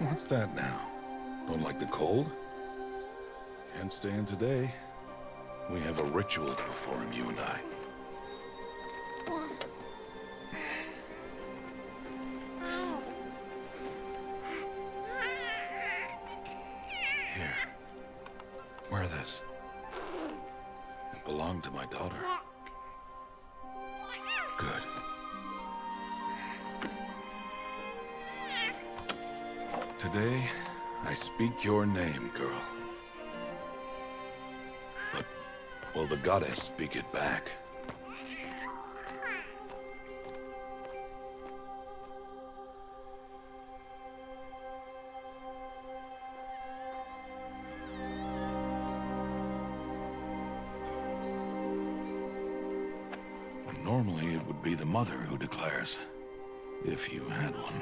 What's that now? Don't like the cold? Can't stay in today. We have a ritual to perform, you and I. Here. Wear this. It belonged to my daughter. Good. Today, I speak your name, girl. But will the goddess speak it back? Normally, it would be the mother who declares, if you had one.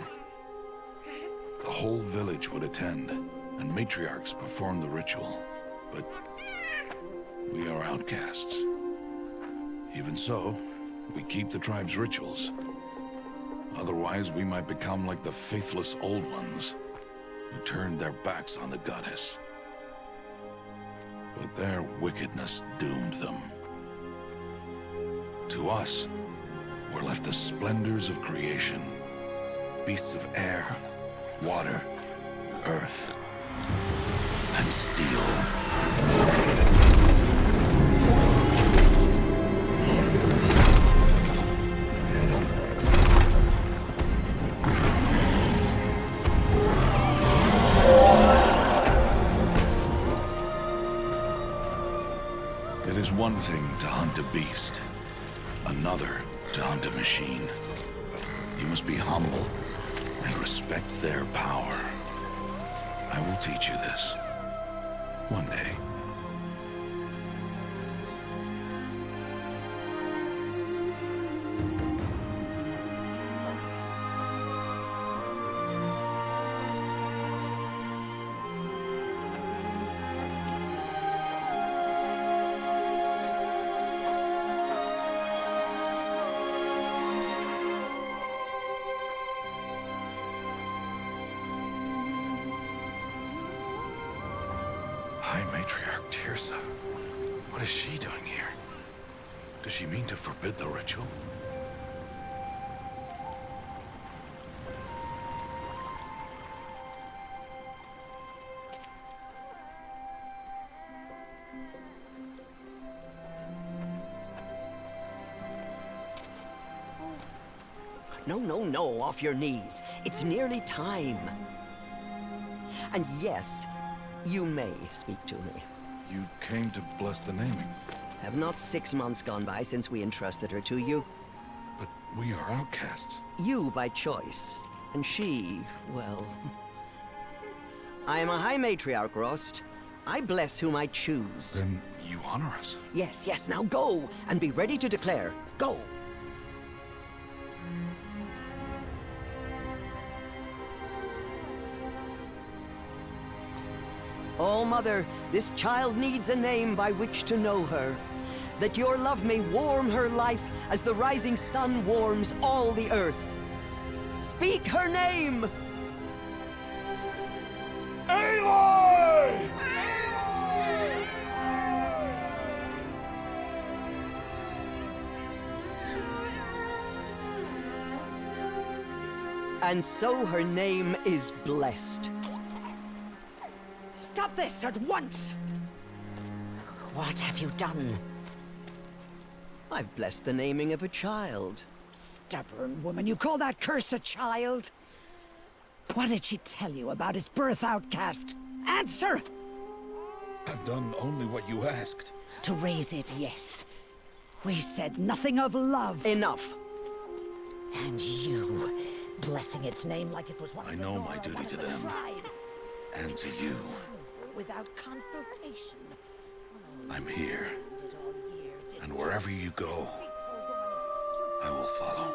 The whole village would attend, and matriarchs perform the ritual. But we are outcasts. Even so, we keep the tribe's rituals. Otherwise, we might become like the faithless old ones, who turned their backs on the goddess. But their wickedness doomed them. To us, were left the splendors of creation. Beasts of air, water, earth, and steel. It is one thing to hunt a beast, another to hunt a machine. You must be humble and respect their power. I will teach you this. One day. High Matriarch Tirsa. What is she doing here? Does she mean to forbid the ritual? No, off your knees. It's nearly time. And yes, you may speak to me. You came to bless the naming. Have not 6 months gone by since we entrusted her to you? But we are outcasts. You by choice, and she, well... I am a High Matriarch, Rost. I bless whom I choose. Then you honor us. Yes, now go, and be ready to declare. Go! Oh, Mother, this child needs a name by which to know her. That your love may warm her life as the rising sun warms all the earth. Speak her name! Aloy! And so her name is blessed. Stop this at once! What have you done? I've blessed the naming of a child. Stubborn woman, you call that curse a child? What did she tell you about his birth, outcast? Answer! I've done only what you asked. To raise it, yes. We said nothing of love. Enough. And you, blessing its name like it was one I of the know law, my duty one of to the them. tribe. And to you. Without consultation. I'm here. Did all year, did And wherever you go, I will follow.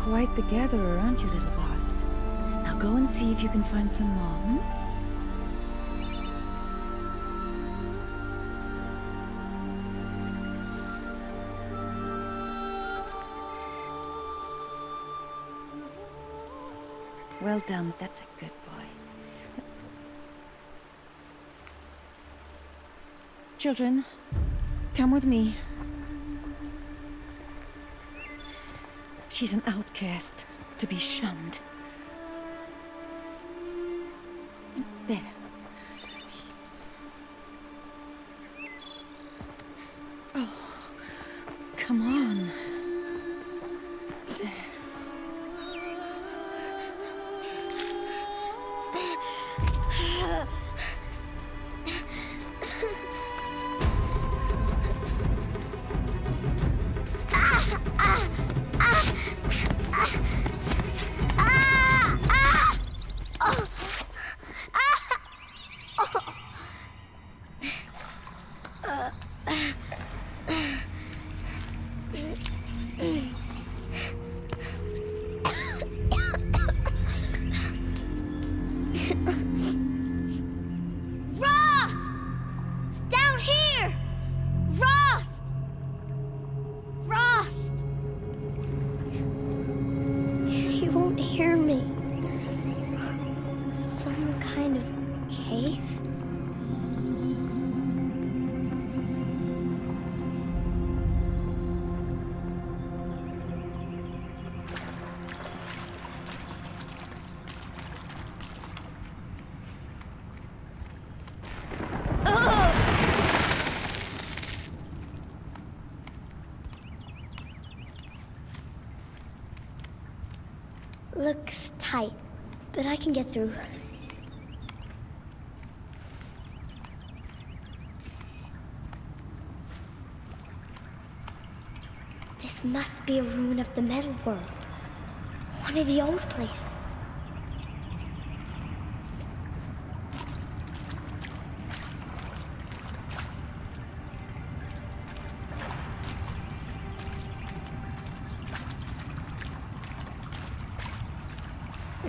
quite the gatherer, aren't you, little bast? Now go and see if you can find some more, hmm? Well done, that's a good boy. Children, come with me. She's an outcast, to be shunned. There. Oh, come on. There. Hear me. Some kind of cave? Looks tight, but I can get through. This must be a ruin of the metal world. One of the old places.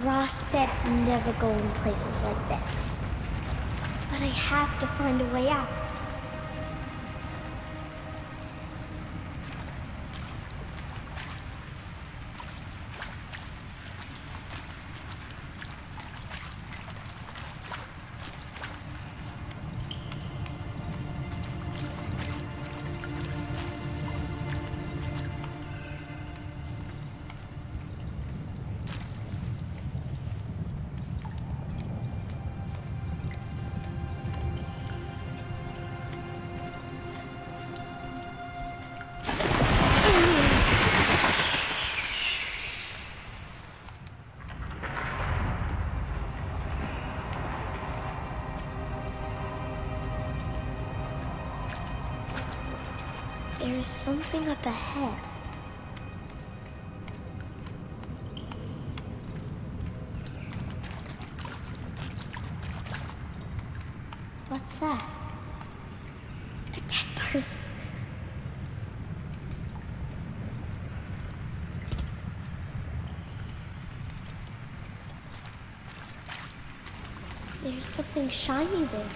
Ross said never go in places like this. But I have to find a way out. There's something up ahead. What's that? A dead person. There's something shiny there.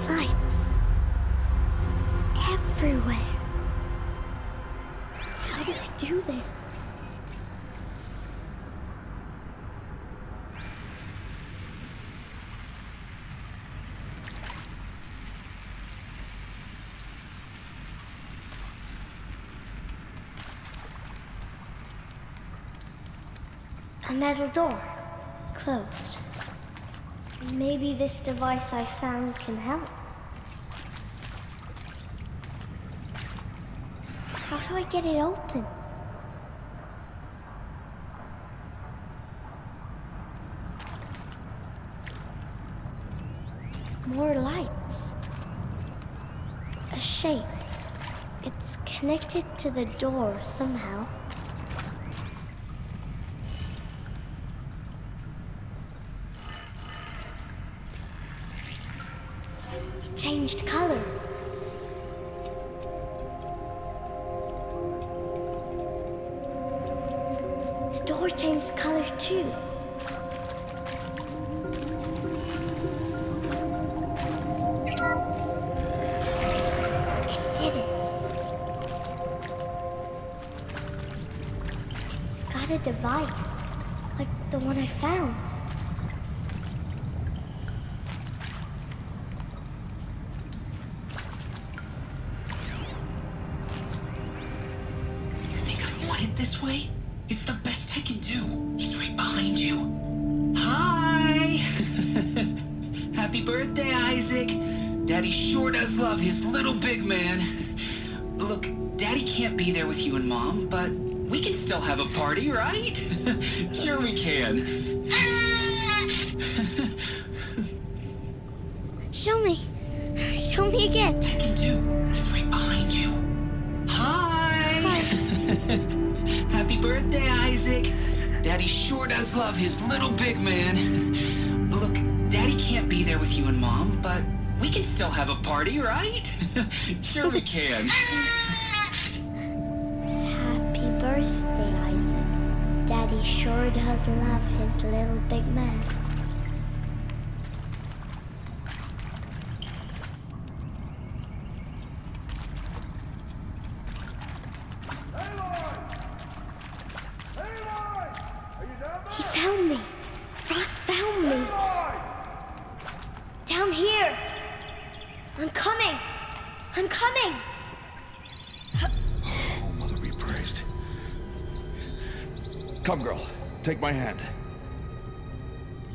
Lights. Everywhere. How does he do this? A metal door. Closed. Maybe this device I found can help. How do I get it open? More lights. A shape. It's connected to the door somehow. It changed color. The door changed color too. A device, like the one I found. You think I want it this way? It's the best I can do. He's right behind you. Hi! Happy birthday, Isaac. Daddy sure does love his little big man. Look, Daddy can't be there with you and Mom, but we can still have a party, right? Sure we can. Show me. Show me again. I can do. He's right behind you. Hi! Happy birthday, Isaac. Daddy sure does love his little big man. Look, Daddy can't be there with you and Mom, but we can still have a party, right? Sure we can. Birthday, Isaac. Daddy sure does love his little big man. He found me. Ross found me. Down here. I'm coming. I'm coming. Oh, Mother be praised. Come, girl. Take my hand.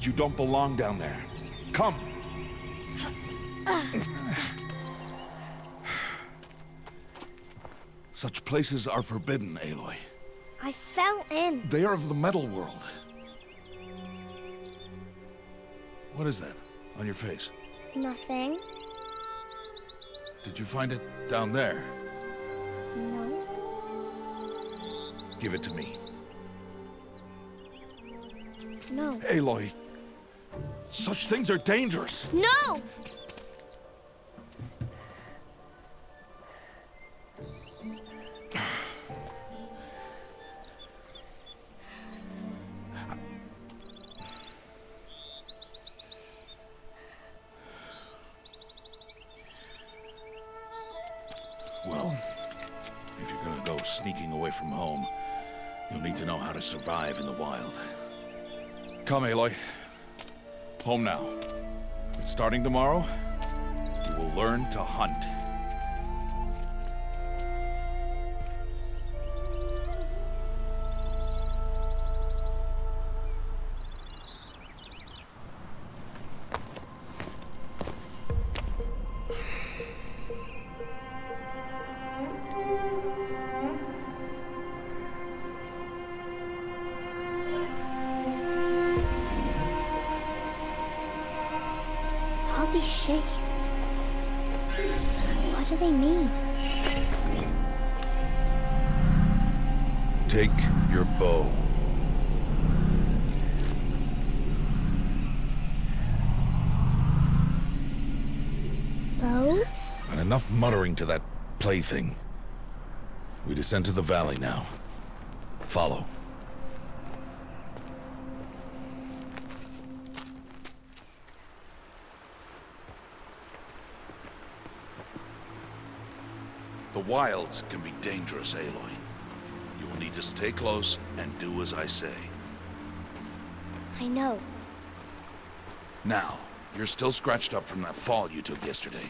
You don't belong down there. Come. Such places are forbidden, Aloy. I fell in. They are of the metal world. What is that on your face? Nothing. Did you find it down there? No. Give it to me. No. Aloy, such things are dangerous. No! Well, if you're gonna go sneaking away from home, you'll need to know how to survive in the wild. Come, Aloy. Home now. But starting tomorrow, you will learn to hunt. All these shapes. What do they mean? Take your bow. Bow? And enough muttering to that plaything. We descend to the valley now. Follow. The wilds can be dangerous, Aloy. You will need to stay close and do as I say. I know. Now, you're still scratched up from that fall you took yesterday.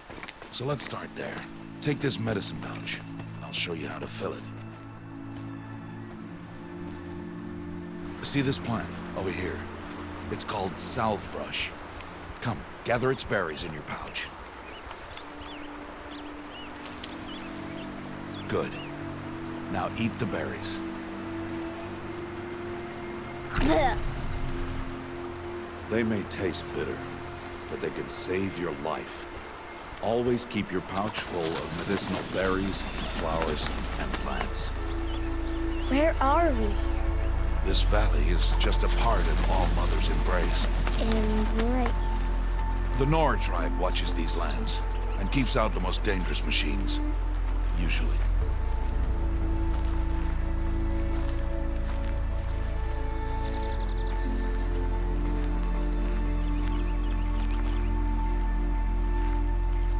So let's start there. Take this medicine pouch. I'll show you how to fill it. See this plant over here? It's called salve brush. Come, gather its berries in your pouch. Good. Now eat the berries. They may taste bitter, but they can save your life. Always keep your pouch full of medicinal berries, flowers, and plants. Where are we? This valley is just a part of All Mother's embrace. Embrace. The Nora tribe watches these lands and keeps out the most dangerous machines. Usually.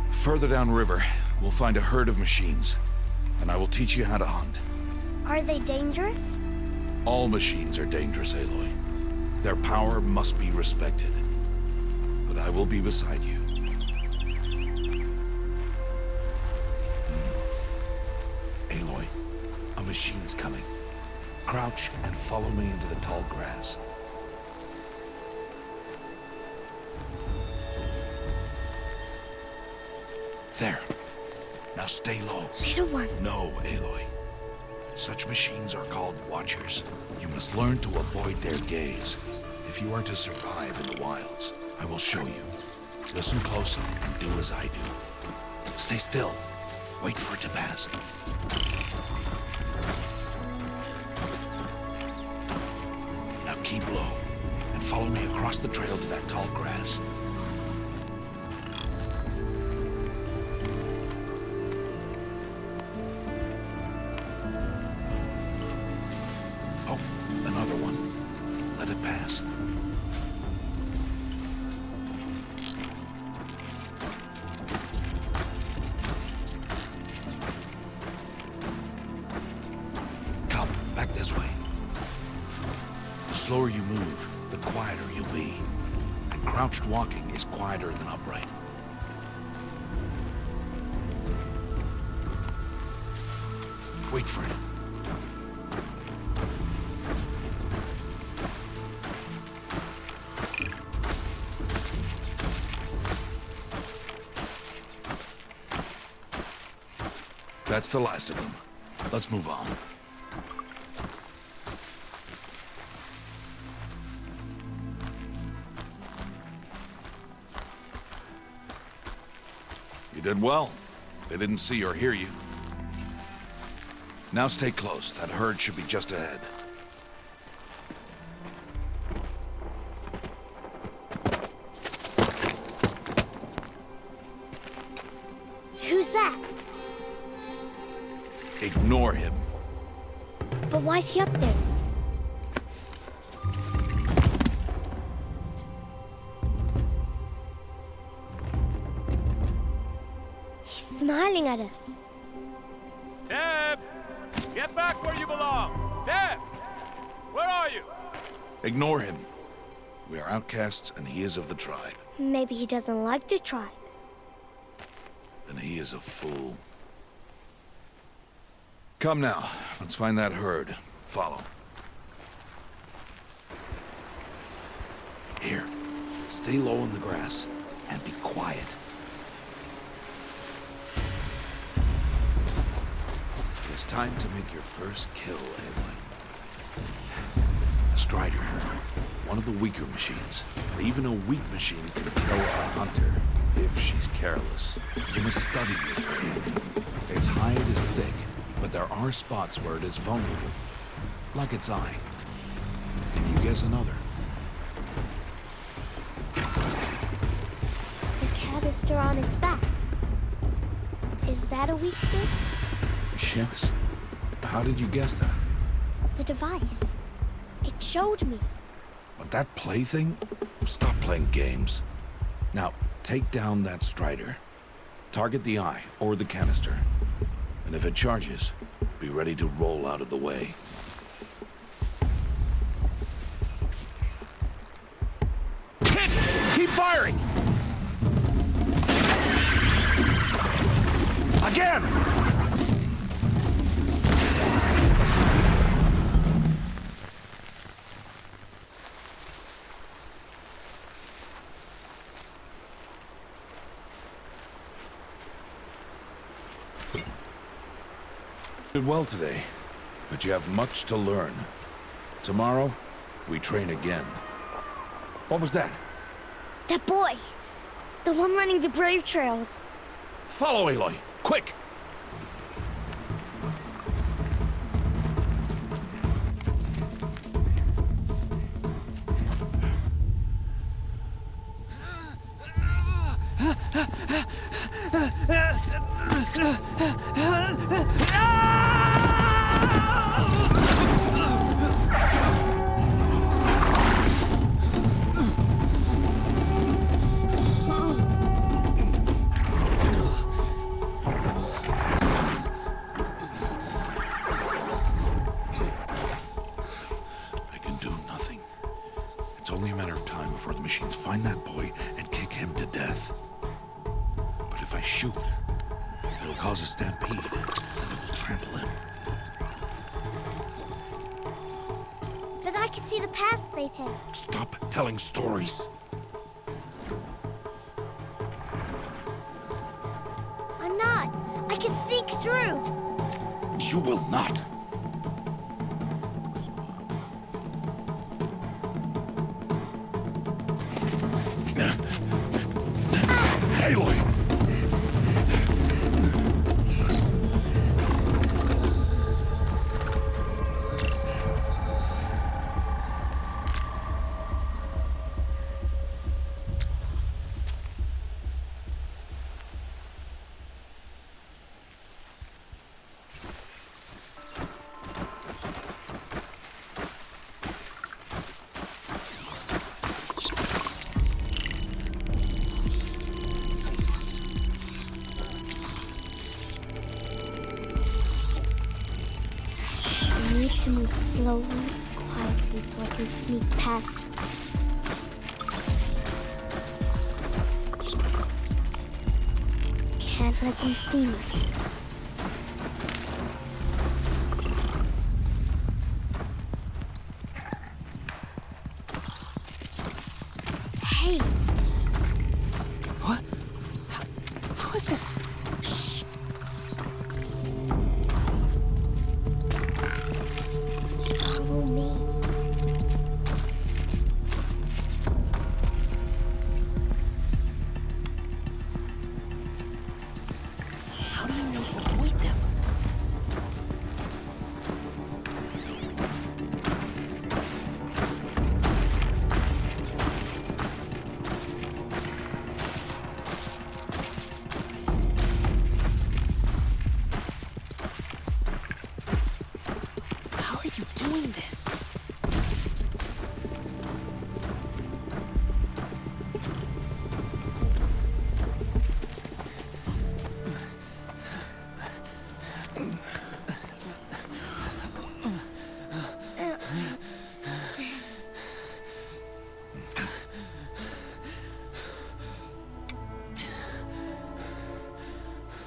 Further downriver, we'll find a herd of machines, and I will teach you how to hunt. Are they dangerous? All machines are dangerous, Aloy. Their power must be respected. But I will be beside you. Aloy, a machine's coming. Crouch and follow me into the tall grass. There. Now stay low. Little one. No, Aloy. Such machines are called Watchers. You must learn to avoid their gaze. If you are to survive in the wilds, I will show you. Listen close and do as I do. Stay still. Wait for it to pass. Now keep low and follow me across the trail to that tall grass. Oh, another one. Let it pass. Come, back this way. The slower you move, the quieter you'll be. And crouched walking is quieter than upright. Wait for it. That's the last of them. Let's move on. You did well. They didn't see or hear you. Now stay close. That herd should be just ahead. Who's that? Ignore him. But why's he up there? He's smiling at us. Deb! Get back where you belong! Deb! Where are you? Ignore him. We are outcasts, and he is of the tribe. Maybe he doesn't like the tribe. And he is a fool. Come now, let's find that herd. Follow. Here, stay low in the grass, and be quiet. It's time to make your first kill, Aloy. A Strider, one of the weaker machines. And even a weak machine can kill a hunter, if she's careless. You must study your prey. Its hide is thick, but there are spots where it is vulnerable, like its eye. Can you guess another? The canister on its back. Is that a weakness? Yes. How did you guess that? The device. It showed me. But that plaything? Stop playing games. Now, take down that Strider. Target the eye or the canister. And if it charges, be ready to roll out of the way. Hit! Keep firing! Again! Did well today, but you have much to learn. Tomorrow, we train again. What was that? That boy! The one running the brave trails. Follow Aloy, quick! Before the machines find that boy and kick him to death. But if I shoot, it'll cause a stampede, and it will trample him. But I can see the paths they take. Stop telling stories. I'm not. I can sneak through. You will not. Aloy! To move slowly, quietly, so I can sneak past them. Can't let them see me. Hey! What? How is this? Follow me. How do you know to avoid them? How are you doing this?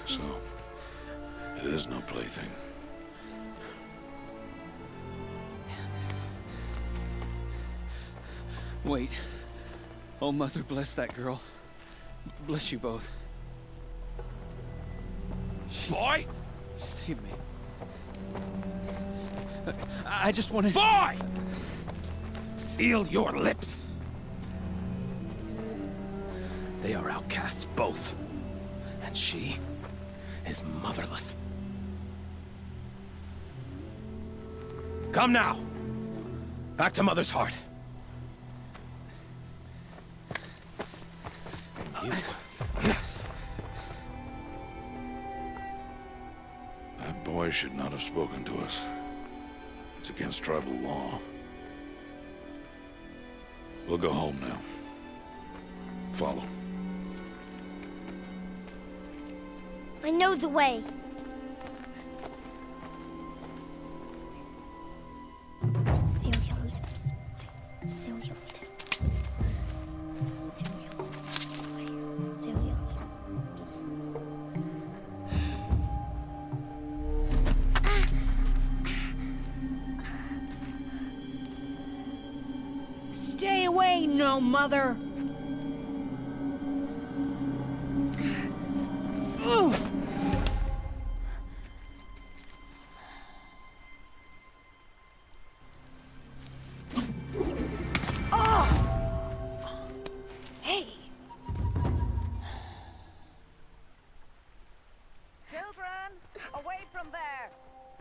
So, it is no plaything. Wait. Oh, Mother, bless that girl. Bless you both. Boy! She saved me. I just wanted... Boy! Seal your lips. They are outcasts, both. And she is motherless. Come now. Back to Mother's heart. And you. That boy should not have spoken to us. It's against tribal law. We'll go home now. Follow. I know the way. Seal your lips. Seal your lips. Seal your lips. Seal your lips. Stay away, no mother!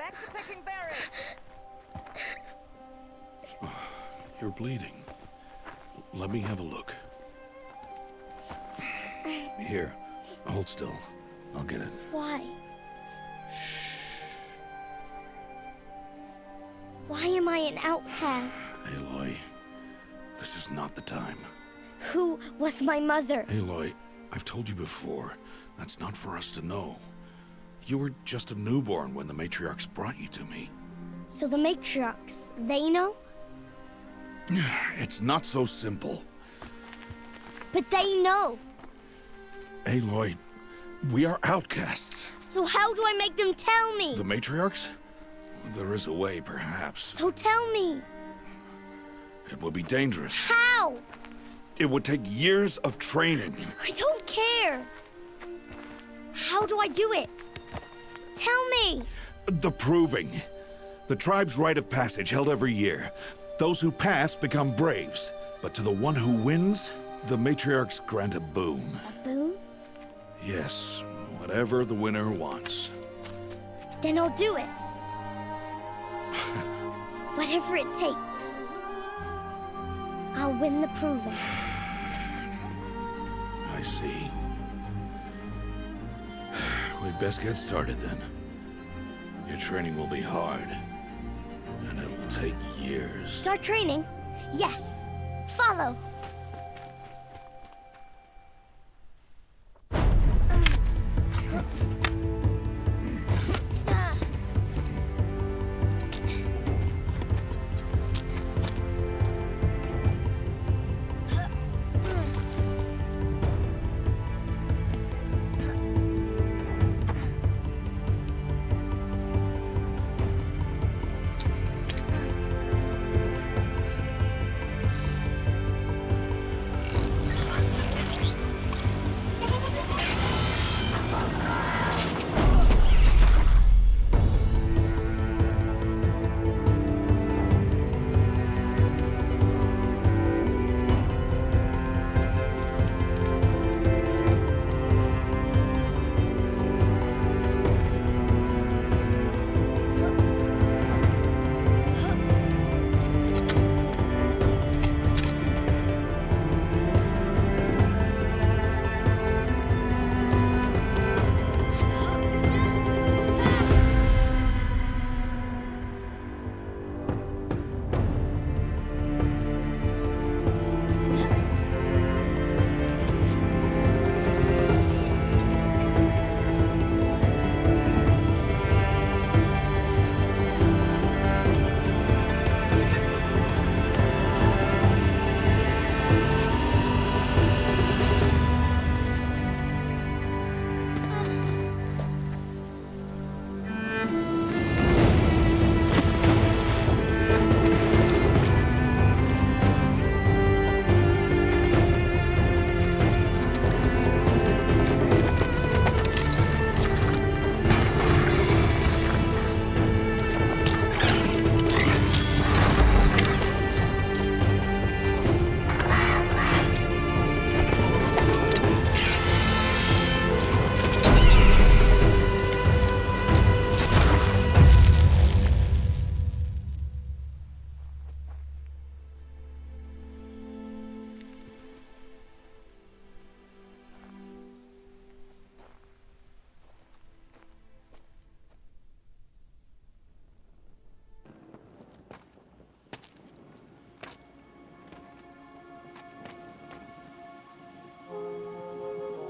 Back to picking berries. You're bleeding. Let me have a look. Here, hold still. I'll get it. Why? Why am I an outcast? Aloy, this is not the time. Who was my mother? Aloy, I've told you before, that's not for us to know. You were just a newborn when the matriarchs brought you to me. So the matriarchs, they know? It's not so simple. But they know. Aloy, we are outcasts. So how do I make them tell me? The matriarchs? There is a way, perhaps. So tell me. It would be dangerous. How? It would take years of training. I don't care. How do I do it? Tell me. The proving. The tribe's rite of passage held every year. Those who pass become braves. But to the one who wins, the matriarchs grant a boon. A boon? Yes, whatever the winner wants. Then I'll do it. Whatever it takes. I'll win the proving. I see. We'd best get started then. Your training will be hard, and it'll take years. Start training? Yes. Follow.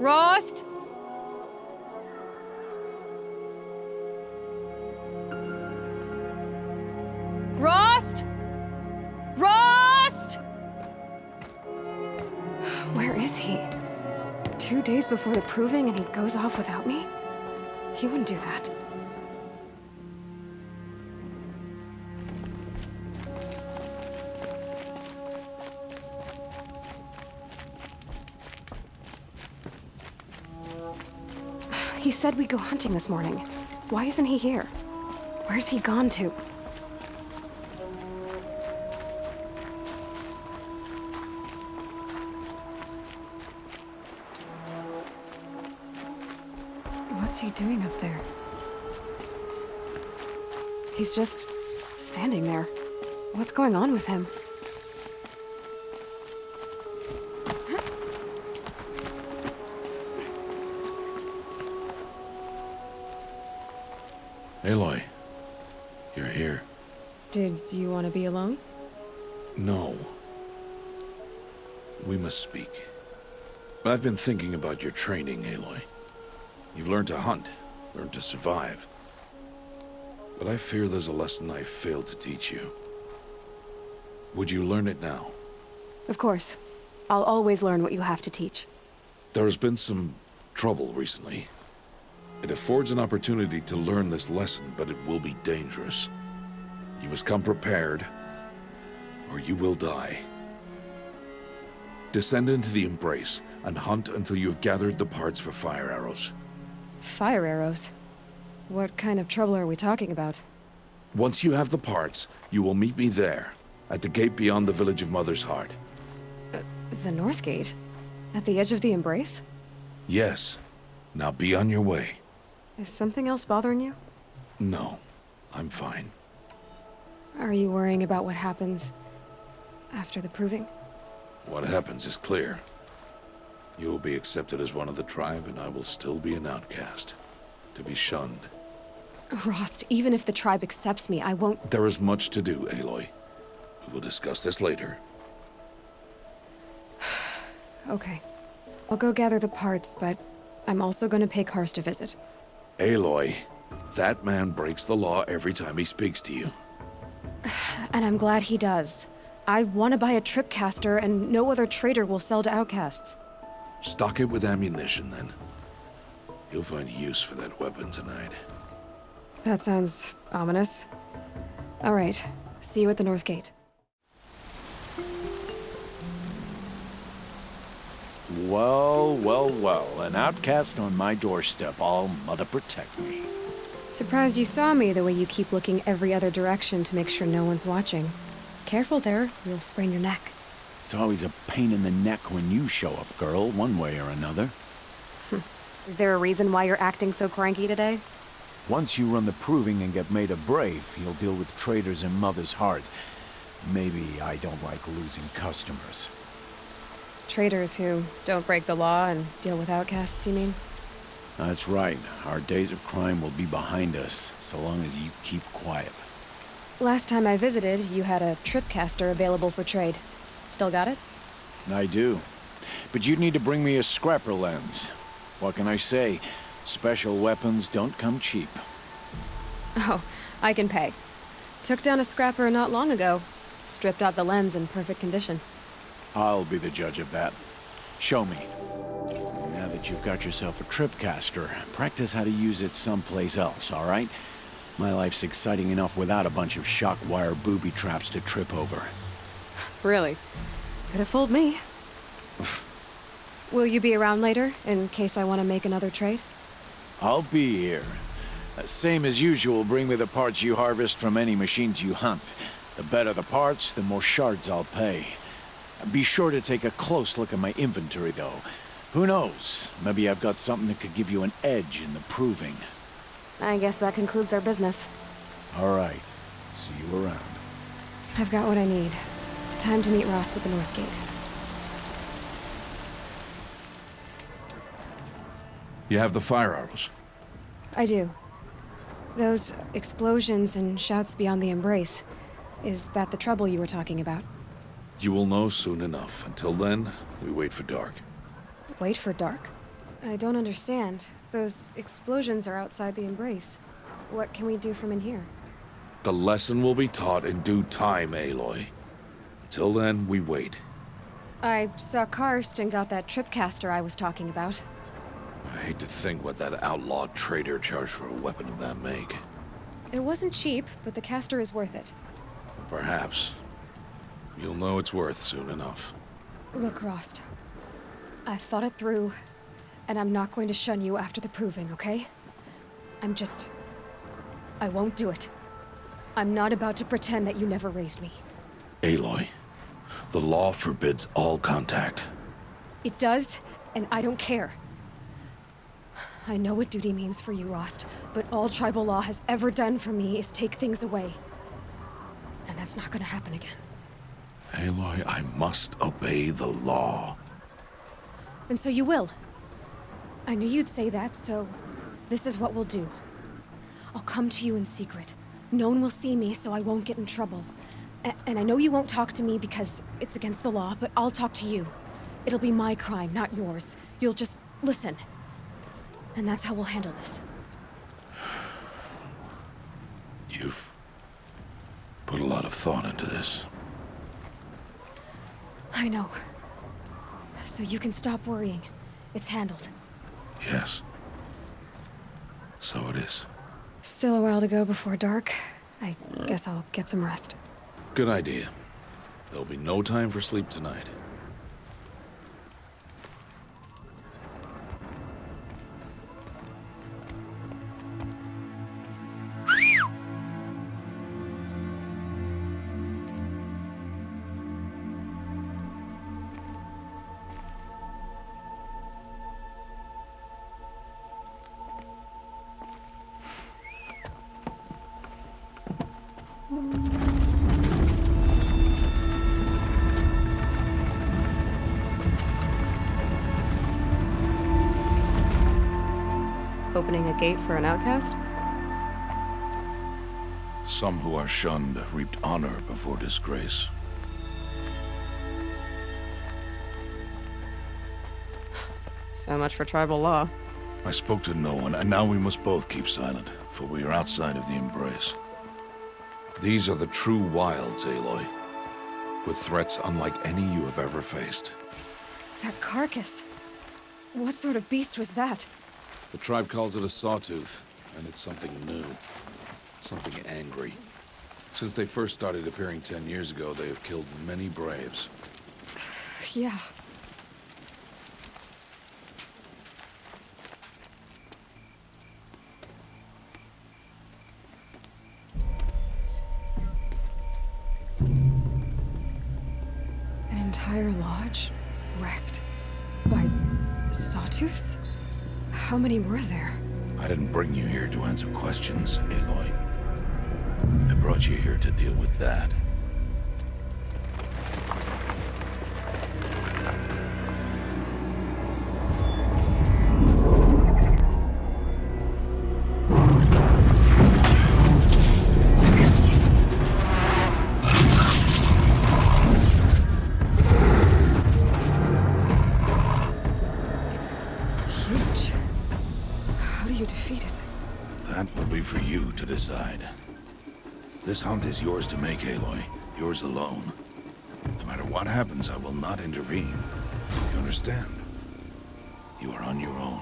Rost? Rost? Rost? Where is he? 2 days before the proving and he goes off without me? He wouldn't do that. He said we'd go hunting this morning. Why isn't he here? Where's he gone to? What's he doing up there? He's just standing there. What's going on with him? Aloy, you're here. Did you want to be alone? No. We must speak. I've been thinking about your training, Aloy. You've learned to hunt, learned to survive. But I fear there's a lesson I failed to teach you. Would you learn it now? Of course. I'll always learn what you have to teach. There has been some trouble recently. It affords an opportunity to learn this lesson, but it will be dangerous. You must come prepared, or you will die. Descend into the Embrace, and hunt until you have gathered the parts for fire arrows. Fire arrows? What kind of trouble are we talking about? Once you have the parts, you will meet me there, at the gate beyond the village of Mother's Heart. The North Gate? At the edge of the Embrace? Yes. Now be on your way. Is something else bothering you? No, I'm fine. Are you worrying about what happens after the proving? What happens is clear. You will be accepted as one of the tribe, and I will still be an outcast. To be shunned. Rost, even if the tribe accepts me, I won't— There is much to do, Aloy. We will discuss this later. Okay. I'll go gather the parts, but I'm also gonna pay Karst a visit. Aloy, that man breaks the law every time he speaks to you. And I'm glad he does. I want to buy a tripcaster, and no other trader will sell to outcasts. Stock it with ammunition, then. You'll find use for that weapon tonight. That sounds ominous. All right. See you at the North Gate. Well, well, well. An outcast on my doorstep. All mother protect me. Surprised you saw me the way you keep looking every other direction to make sure no one's watching. Careful there, you'll sprain your neck. It's always a pain in the neck when you show up, girl, one way or another. Is there a reason why you're acting so cranky today? Once you run the proving and get made a brave, you'll deal with traitors in Mother's Heart. Maybe I don't like losing customers. Traitors who don't break the law and deal with outcasts, you mean? That's right. Our days of crime will be behind us, so long as you keep quiet. Last time I visited, you had a tripcaster available for trade. Still got it? I do. But you'd need to bring me a scrapper lens. What can I say? Special weapons don't come cheap. Oh, I can pay. Took down a scrapper not long ago. Stripped out the lens in perfect condition. I'll be the judge of that. Show me. Now that you've got yourself a tripcaster, practice how to use it someplace else, all right? My life's exciting enough without a bunch of shock wire booby traps to trip over. Really? Could have fooled me. Will you be around later, in case I want to make another trade? I'll be here. Same as usual, bring me the parts you harvest from any machines you hunt. The better the parts, the more shards I'll pay. Be sure to take a close look at my inventory, though. Who knows? Maybe I've got something that could give you an edge in the proving. I guess that concludes our business. All right. See you around. I've got what I need. Time to meet Rost at the North Gate. You have the fire arrows. I do. Those explosions and shouts beyond the Embrace. Is that the trouble you were talking about? You will know soon enough. Until then, we wait for dark. Wait for dark? I don't understand. Those explosions are outside the Embrace. What can we do from in here? The lesson will be taught in due time, Aloy. Until then, we wait. I saw Karst and got that tripcaster I was talking about. I hate to think what that outlaw trader charged for a weapon of that make. It wasn't cheap, but the caster is worth it. Perhaps. You'll know it's worth soon enough. Look, Rost. I've thought it through, and I'm not going to shun you after the proving, okay? I won't do it. I'm not about to pretend that you never raised me. Aloy, the law forbids all contact. It does, and I don't care. I know what duty means for you, Rost, but all tribal law has ever done for me is take things away. And that's not gonna happen again. Aloy, I must obey the law. And so you will. I knew you'd say that, so this is what we'll do. I'll come to you in secret. No one will see me, so I won't get in trouble. And I know you won't talk to me because it's against the law, but I'll talk to you. It'll be my crime, not yours. You'll just listen. And that's how we'll handle this. You've put a lot of thought into this. I know. So you can stop worrying. It's handled. Yes. So it is. Still a while to go before dark. I guess I'll get some rest. Good idea. There'll be no time for sleep tonight. Opening a gate for an outcast? Some who are shunned reaped honor before disgrace. So much for tribal law. I spoke to no one, and now we must both keep silent, for we are outside of the embrace. These are the true wilds, Aloy, with threats unlike any you have ever faced. That carcass. What sort of beast was that? The tribe calls it a sawtooth, and it's something new. Something angry. Since they first started appearing 10 years ago, they have killed many braves. Yeah. An entire lodge wrecked by sawtooths? How many were there? I didn't bring you here to answer questions, Aloy. I brought you here to deal with that. For you to decide. This hunt is yours to make, Aloy. Yours alone. No matter what happens, I will not intervene. You understand? You are on your own.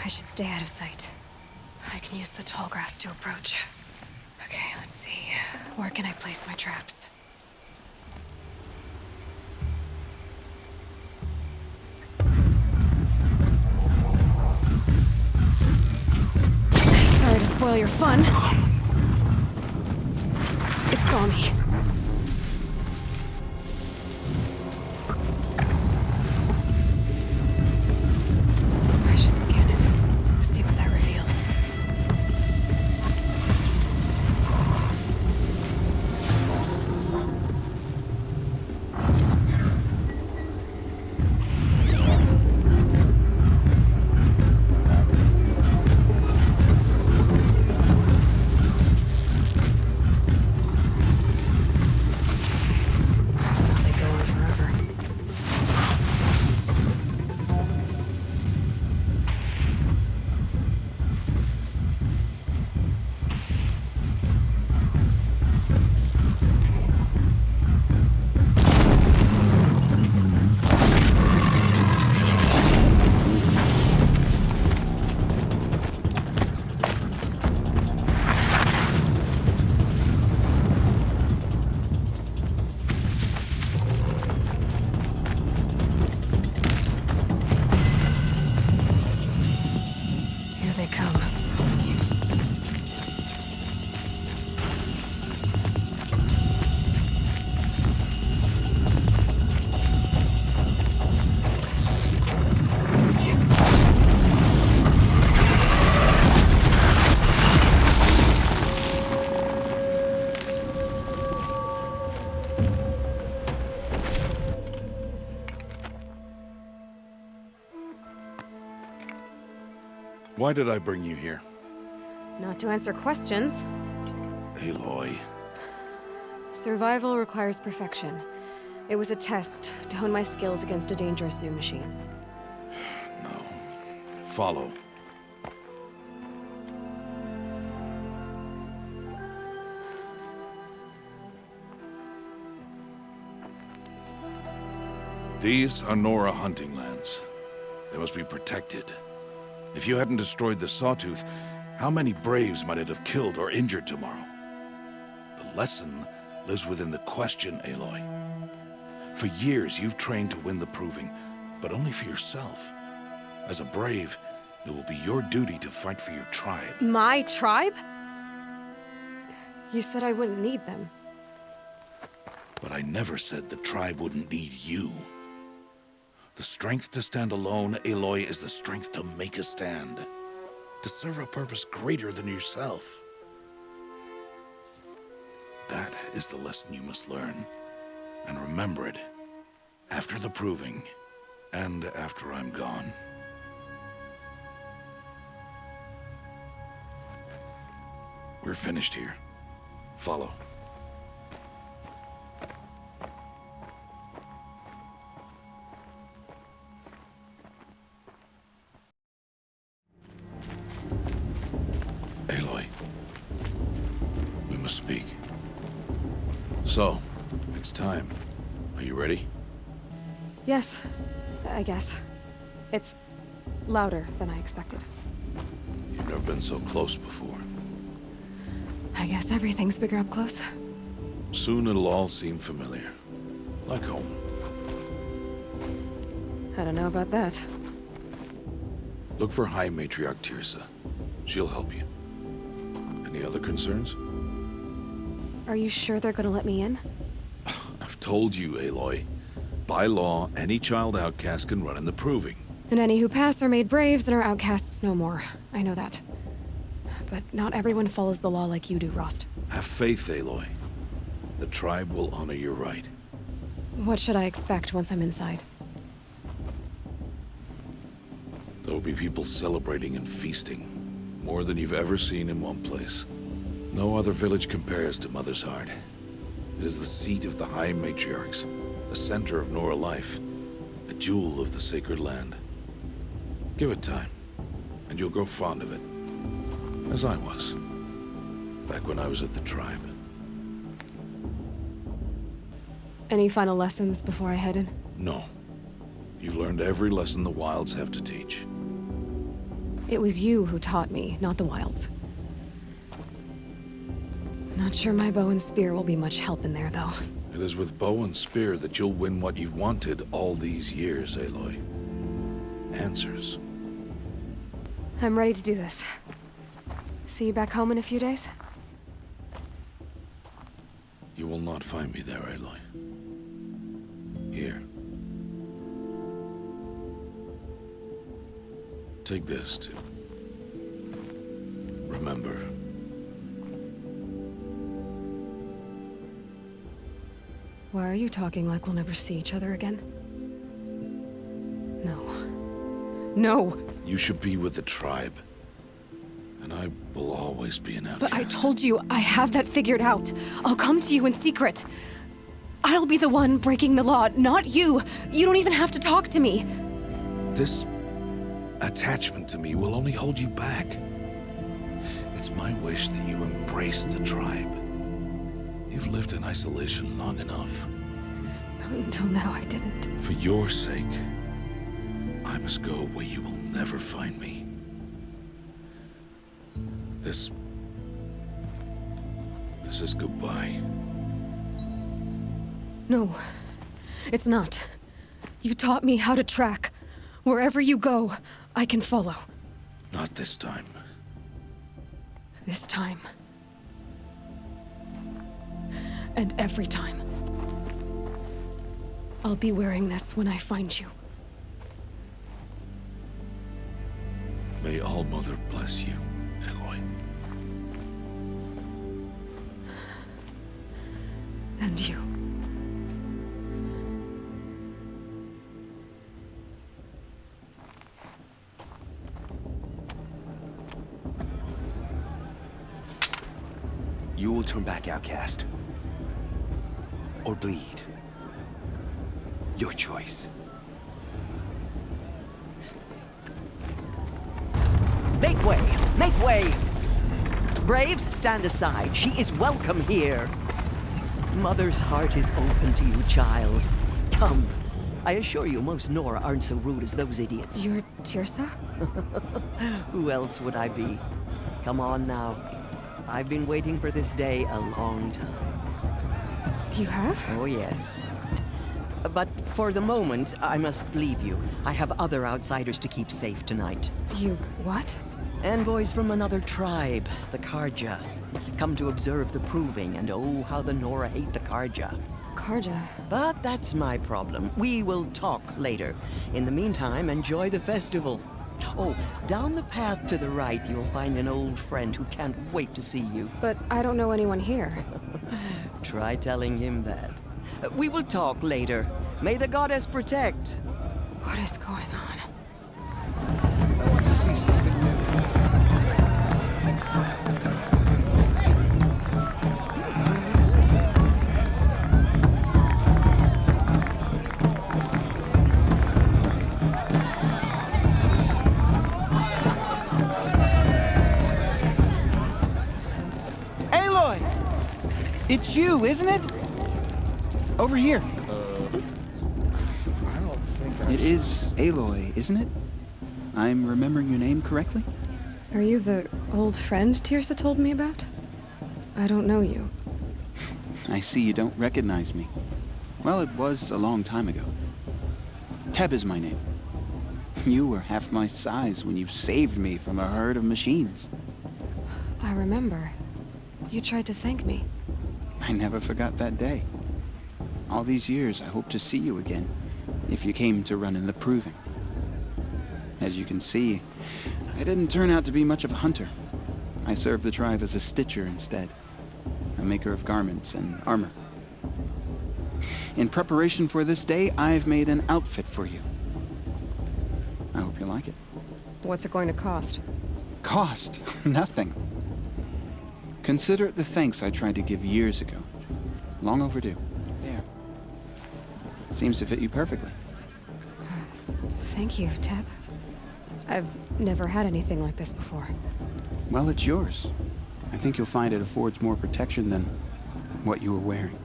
I should stay out of sight. I can use the tall grass to approach. Okay, let's see. Where can I place my traps? Sorry to spoil your fun. It saw me. I should scan it. See what that reveals. Why did I bring you here? Not to answer questions. Aloy. Survival requires perfection. It was a test to hone my skills against a dangerous new machine. No. Follow. These are Nora hunting lands. They must be protected. If you hadn't destroyed the Sawtooth, how many Braves might it have killed or injured tomorrow? The lesson lives within the question, Aloy. For years, you've trained to win the Proving, but only for yourself. As a Brave, it will be your duty to fight for your tribe. My tribe? You said I wouldn't need them. But I never said the tribe wouldn't need you. The strength to stand alone, Aloy, is the strength to make a stand. To serve a purpose greater than yourself. That is the lesson you must learn. And remember it. After the Proving. And after I'm gone. We're finished here. Follow. Aloy. We must speak. So, it's time. Are you ready? Yes, I guess. It's louder than I expected. You've never been so close before. I guess everything's bigger up close. Soon it'll all seem familiar. Like home. I don't know about that. Look for High Matriarch Tirsa. She'll help you. Any other concerns? Are you sure they're gonna let me in? I've told you, Aloy. By law, any child outcast can run in the Proving. And any who pass are made braves and are outcasts no more. I know that. But not everyone follows the law like you do, Rost. Have faith, Aloy. The tribe will honor your right. What should I expect once I'm inside? There'll be people celebrating and feasting. More than you've ever seen in one place. No other village compares to Mother's Heart. It is the seat of the High Matriarchs, the center of Nora life, a jewel of the sacred land. Give it time, and you'll grow fond of it. As I was, back when I was at the tribe. Any final lessons before I head in? No. You've learned every lesson the Wilds have to teach. It was you who taught me, not the Wilds. Not sure my bow and spear will be much help in there, though. It is with bow and spear that you'll win what you've wanted all these years, Aloy. Answers. I'm ready to do this. See you back home in a few days? You will not find me there, Aloy. Here. Take this, too. Remember. Why are you talking like we'll never see each other again? No. No! You should be with the tribe. And I will always be an outcast. But I told you, I have that figured out. I'll come to you in secret. I'll be the one breaking the law, not you. You don't even have to talk to me. This attachment to me will only hold you back. It's my wish that you embrace the tribe. You've lived in isolation long enough. Until now, I didn't. For your sake, I must go where you will never find me. This is goodbye. No, it's not. You taught me how to track. Wherever you go, I can follow. Not this time. This time. And every time. I'll be wearing this when I find you. May All-Mother bless you, Aloy. And you. You will turn back, outcast. Or bleed. Your choice. Make way! Make way! Braves, stand aside. She is welcome here. Mother's heart is open to you, child. Come. I assure you, most Nora aren't so rude as those idiots. You're Tirsa? Who else would I be? Come on now. I've been waiting for this day a long time. You have? Oh, yes. But for the moment, I must leave you. I have other outsiders to keep safe tonight. You what? Envoys from another tribe, the Karja. Come to observe the proving, and oh, how the Nora hate the Karja. Karja? But that's my problem. We will talk later. In the meantime, enjoy the festival. Oh, down the path to the right, you'll find an old friend who can't wait to see you. But I don't know anyone here. Try telling him that. We will talk later. May the goddess protect. What is going on? I want to see something new. Aloy! It's you, isn't it? Over here. I don't think It is Aloy, isn't it? I'm remembering your name correctly? Are you the old friend Tirsa told me about? I don't know you. I see you don't recognize me. Well, it was a long time ago. Teb is my name. You were half my size when you saved me from a herd of machines. I remember. You tried to thank me. I never forgot that day. All these years, I hope to see you again, if you came to run in the proving. As you can see, I didn't turn out to be much of a hunter. I served the tribe as a stitcher instead, a maker of garments and armor. In preparation for this day, I've made an outfit for you. I hope you like it. What's it going to cost? Cost? Nothing. Consider it the thanks I tried to give years ago. Long overdue. There. Seems to fit you perfectly. Thank you, Teb. I've never had anything like this before. Well, it's yours. I think you'll find it affords more protection than what you were wearing.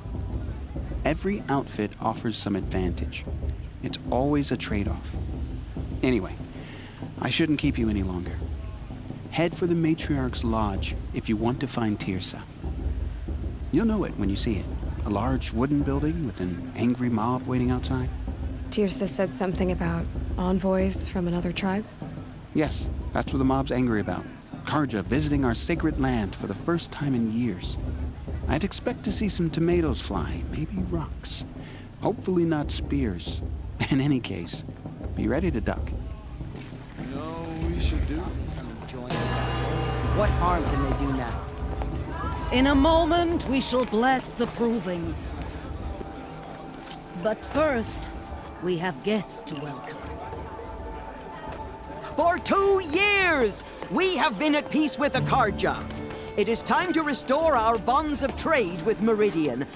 Every outfit offers some advantage. It's always a trade-off. Anyway, I shouldn't keep you any longer. Head for the Matriarch's Lodge if you want to find Tirsa. You'll know it when you see it. A large wooden building with an angry mob waiting outside. Tirsa said something about envoys from another tribe? Yes, that's what the mob's angry about. Karja visiting our sacred land for the first time in years. I'd expect to see some tomatoes fly, maybe rocks. Hopefully not spears. In any case, be ready to duck. You know what we should do? What harm can they do now? In a moment, we shall bless the proving. But first, we have guests to welcome. For 2 years, we have been at peace with the Karja. It is time to restore our bonds of trade with Meridian.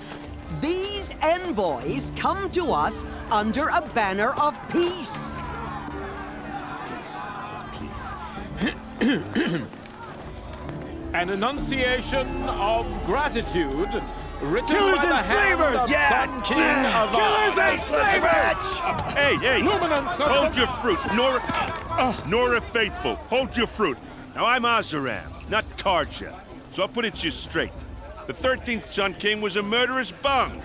These envoys come to us under a banner of peace. An enunciation of gratitude written Killers by the and hand slavers! of Sun King of Killers and slavers! Hey, Luminance of hold the- your fruit. Nora Faithful, hold your fruit. Now, I'm Azaram, not Karja, so I'll put it to you straight. The 13th Sun King was a murderous bung.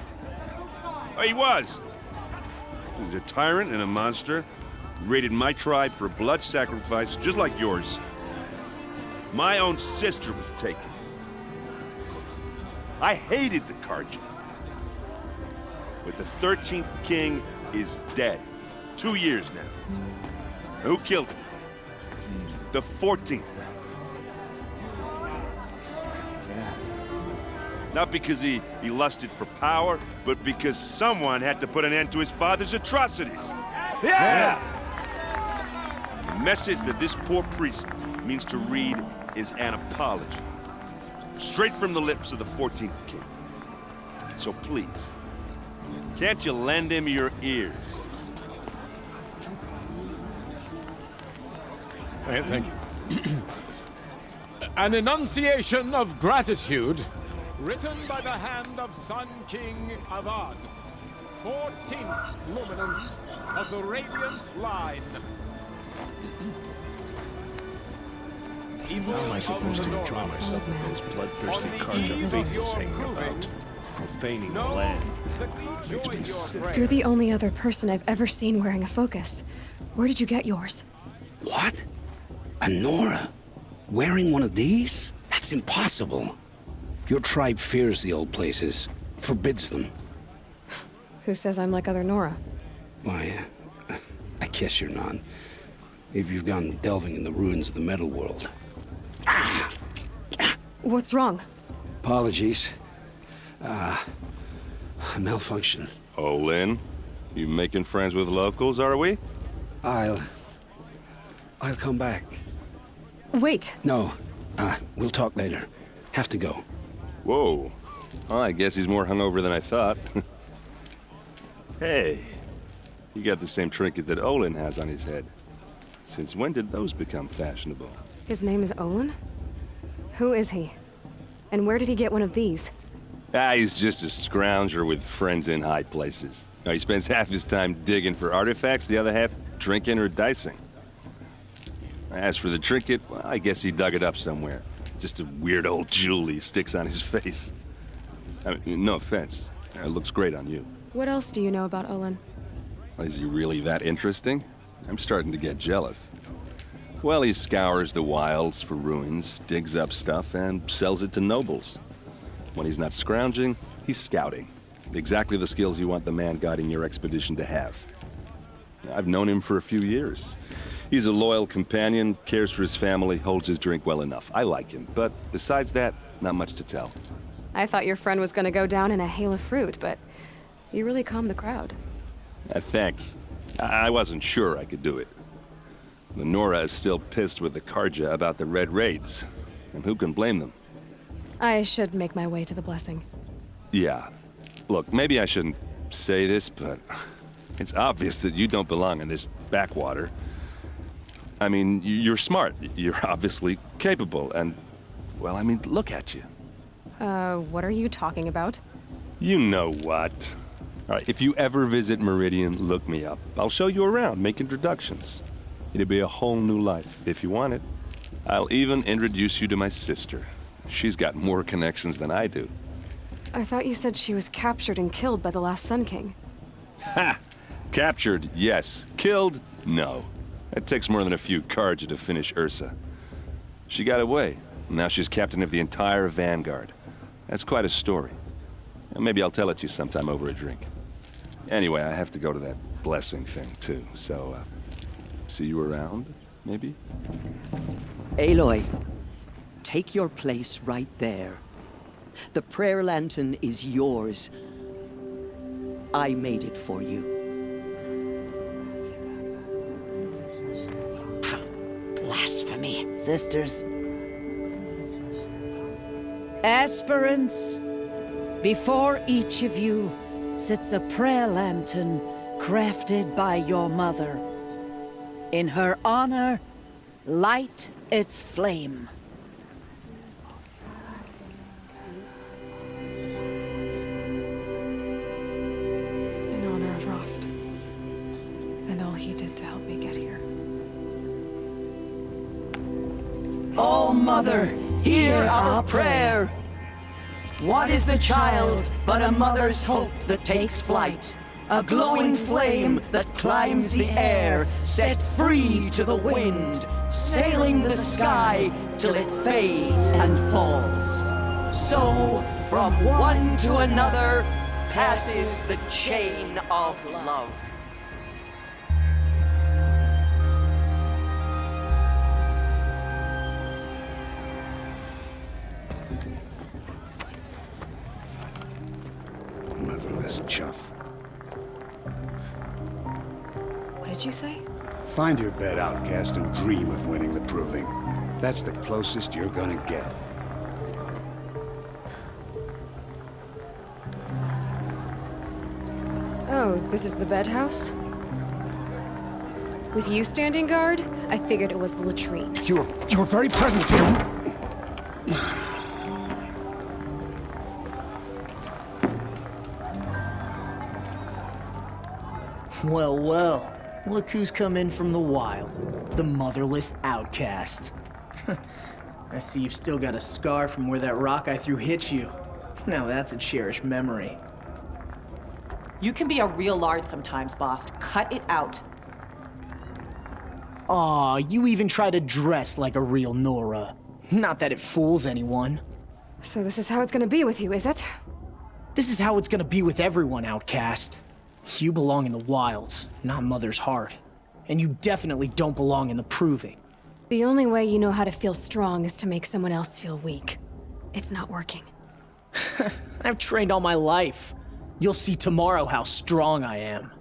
Oh, he was. He was a tyrant and a monster. He raided my tribe for a blood sacrifice, just like yours. My own sister was taken. I hated the Karja. But the 13th king is dead. 2 years now. Who killed him? The 14th. Not because he lusted for power, but because someone had to put an end to his father's atrocities. Yeah! The message that this poor priest means to read is an apology. Straight from the lips of the 14th king. So please, can't you lend him your ears? Thank you. An enunciation of gratitude, written by the hand of Sun King Avad, 14th luminance of the Radiant line. How am I supposed to enjoy myself with those bloodthirsty Karja faiths hanging about, profaning the land? Makes me sick. You're the only other person I've ever seen wearing a focus. Where did you get yours? What? A Nora? Wearing one of these? That's impossible. Your tribe fears the old places, forbids them. Who says I'm like other Nora? Why, I guess you're not. If you've gone delving in the ruins of the metal world. What's wrong? Apologies. Malfunction. Olin, you making friends with locals, are we? I'll come back. Wait. No. We'll talk later. Have to go. Whoa. Well, I guess he's more hungover than I thought. Hey, you got the same trinket that Olin has on his head. Since when did those become fashionable? His name is Olin? Who is he? And where did he get one of these? He's just a scrounger with friends in high places. Now, he spends half his time digging for artifacts, the other half drinking or dicing. As for the trinket, well, I guess he dug it up somewhere. Just a weird old jewel he sticks on his face. I mean, no offense. It looks great on you. What else do you know about Olin? Is he really that interesting? I'm starting to get jealous. Well, he scours the wilds for ruins, digs up stuff, and sells it to nobles. When he's not scrounging, he's scouting. Exactly the skills you want the man guiding your expedition to have. I've known him for a few years. He's a loyal companion, cares for his family, holds his drink well enough. I like him, but besides that, not much to tell. I thought your friend was gonna go down in a hail of fruit, but you really calmed the crowd. Thanks. I wasn't sure I could do it. The Nora is still pissed with the Karja about the Red Raids, and who can blame them? I should make my way to the blessing. Yeah. Look, maybe I shouldn't say this, but it's obvious that you don't belong in this backwater. I mean, you're smart. You're obviously capable, and, well, I mean, look at you. What are you talking about? You know what. All right, if you ever visit Meridian, look me up. I'll show you around, make introductions. It'll be a whole new life, if you want it. I'll even introduce you to my sister. She's got more connections than I do. I thought you said she was captured and killed by the last Sun King. Ha! Captured, yes. Killed, no. It takes more than a few Karja to finish Ursa. She got away. Now she's captain of the entire Vanguard. That's quite a story. Maybe I'll tell it to you sometime over a drink. Anyway, I have to go to that blessing thing, too. So, see you around, maybe? Aloy, take your place right there. The prayer lantern is yours. I made it for you. Blasphemy, sisters. Aspirants, before each of you sits a prayer lantern crafted by your mother. In her honor, light its flame. In honor of Rost. And all he did to help me get here. Oh, Mother, hear our prayer. What is the child but a mother's hope that takes flight? A glowing flame that climbs the air, set free to the wind, sailing the sky till it fades and falls. So, from one to another, passes the chain of love. Motherless chuff. What did you say? Find your bed, outcast, and dream of winning the proving. That's the closest you're gonna get. Oh, this is the bed house? With you standing guard, I figured it was the latrine. Your very presence here. Well, well. Look who's come in from the wild. The motherless outcast. I see you've still got a scar from where that rock I threw hit you. Now that's a cherished memory. You can be a real lard sometimes, boss. Cut it out. Aw, you even try to dress like a real Nora. Not that it fools anyone. So this is how it's gonna be with you, is it? This is how it's gonna be with everyone, outcast. You belong in the wilds, not Mother's heart. And you definitely don't belong in the proving. The only way you know how to feel strong is to make someone else feel weak. It's not working. I've trained all my life. You'll see tomorrow how strong I am.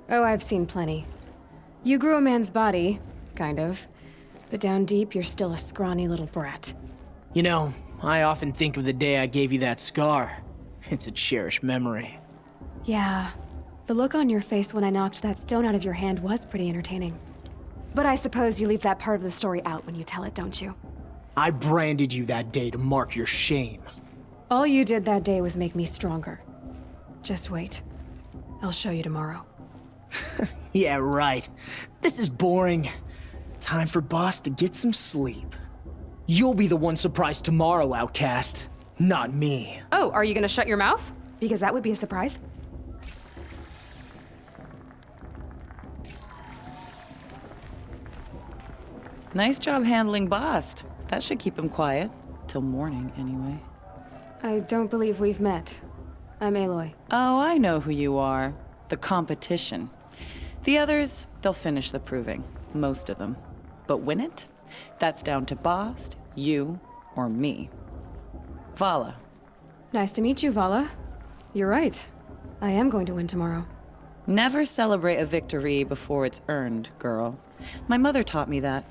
Oh, I've seen plenty. You grew a man's body, kind of. But down deep, you're still a scrawny little brat. You know, I often think of the day I gave you that scar. It's a cherished memory. Yeah. The look on your face when I knocked that stone out of your hand was pretty entertaining. But I suppose you leave that part of the story out when you tell it, don't you? I branded you that day to mark your shame. All you did that day was make me stronger. Just wait. I'll show you tomorrow. Yeah, right. This is boring. Time for Boss to get some sleep. You'll be the one surprised tomorrow, outcast. Not me. Oh, are you gonna shut your mouth? Because that would be a surprise. Nice job handling Bast. That should keep him quiet. Till morning, anyway. I don't believe we've met. I'm Aloy. Oh, I know who you are. The competition. The others, they'll finish the proving. Most of them. But win it? That's down to Bast, you, or me. Vala. Nice to meet you, Vala. You're right. I am going to win tomorrow. Never celebrate a victory before it's earned, girl. My mother taught me that.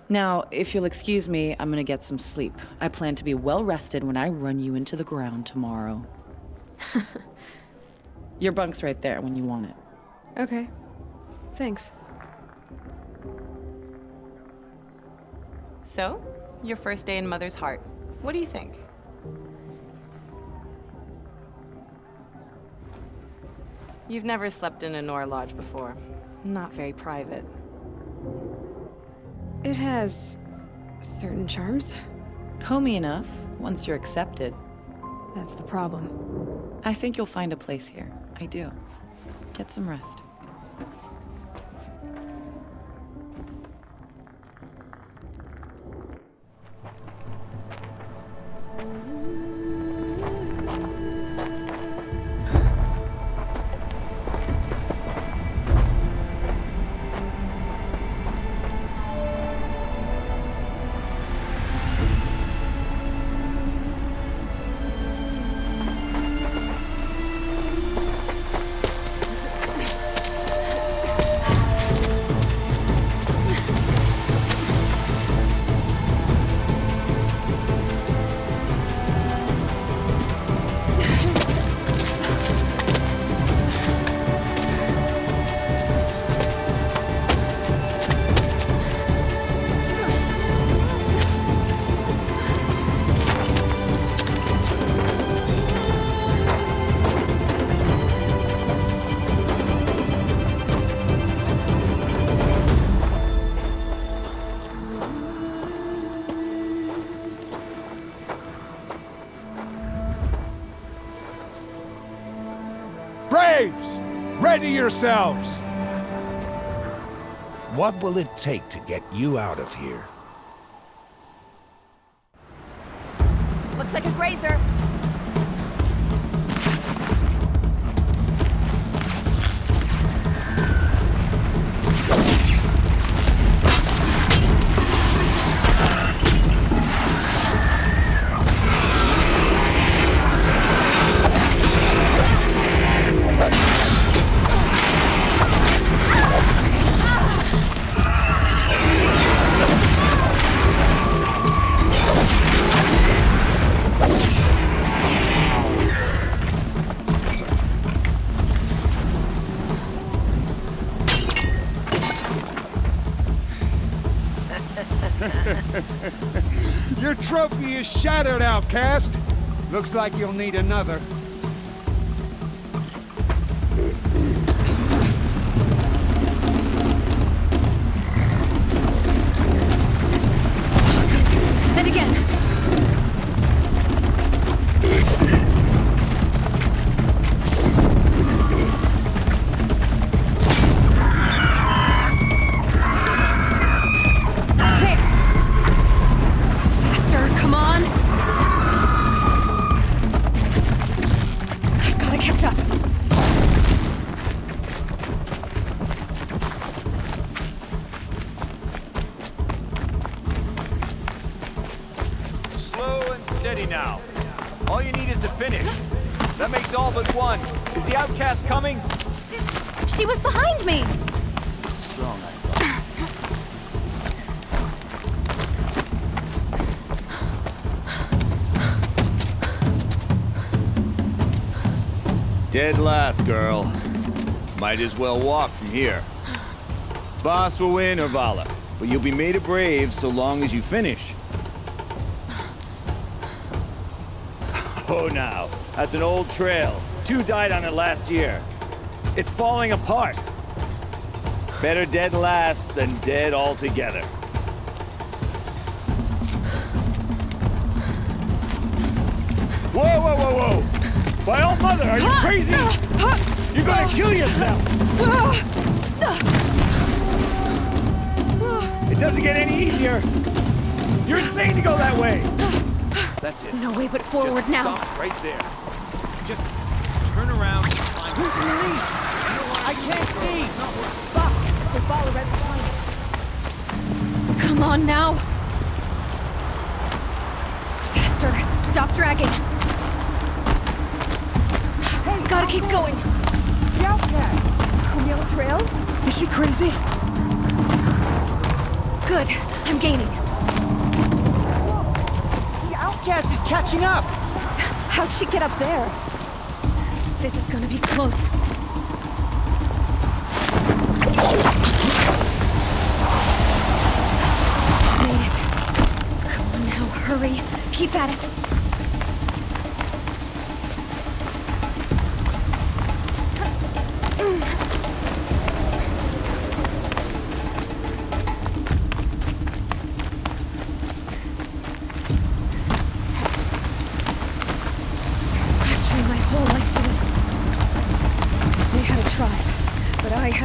Now, if you'll excuse me, I'm gonna get some sleep. I plan to be well rested when I run you into the ground tomorrow. Your bunk's right there when you want it. Okay. Thanks. So, your first day in Mother's heart. What do you think? You've never slept in a Nora lodge before. Not very private. It has certain charms. Homey enough, once you're accepted. That's the problem. I think you'll find a place here. I do. Get some rest. Braves! Ready yourselves! What will it take to get you out of here? Looks like a grazer. trophy is shattered, outcast. Looks like you'll need another. And again. Now. All you need is to finish. That makes all but one. Is the outcast coming? She was behind me! Strong, I thought. Dead last, girl. Might as well walk from here. Boss will win or Vala, but you'll be made a brave so long as you finish. Oh, now. That's an old trail. 2 died on it last year. It's falling apart. Better dead last than dead altogether. Whoa, whoa, whoa, whoa! My old mother, are you crazy? You're gonna kill yourself! It doesn't get any easier. You're insane to go that way. That's it. No way but forward. Just now. Stop right there. Just turn around and climb. I can't see! Fox, they follow red sign. Come on now. Faster. Stop dragging. Hey, gotta keep going. The outcast! On the other trail? Is she crazy? Good. I'm gaining. Outcast is catching up! How'd she get up there? This is gonna be close. Made it. Come on now, hurry. Keep at it.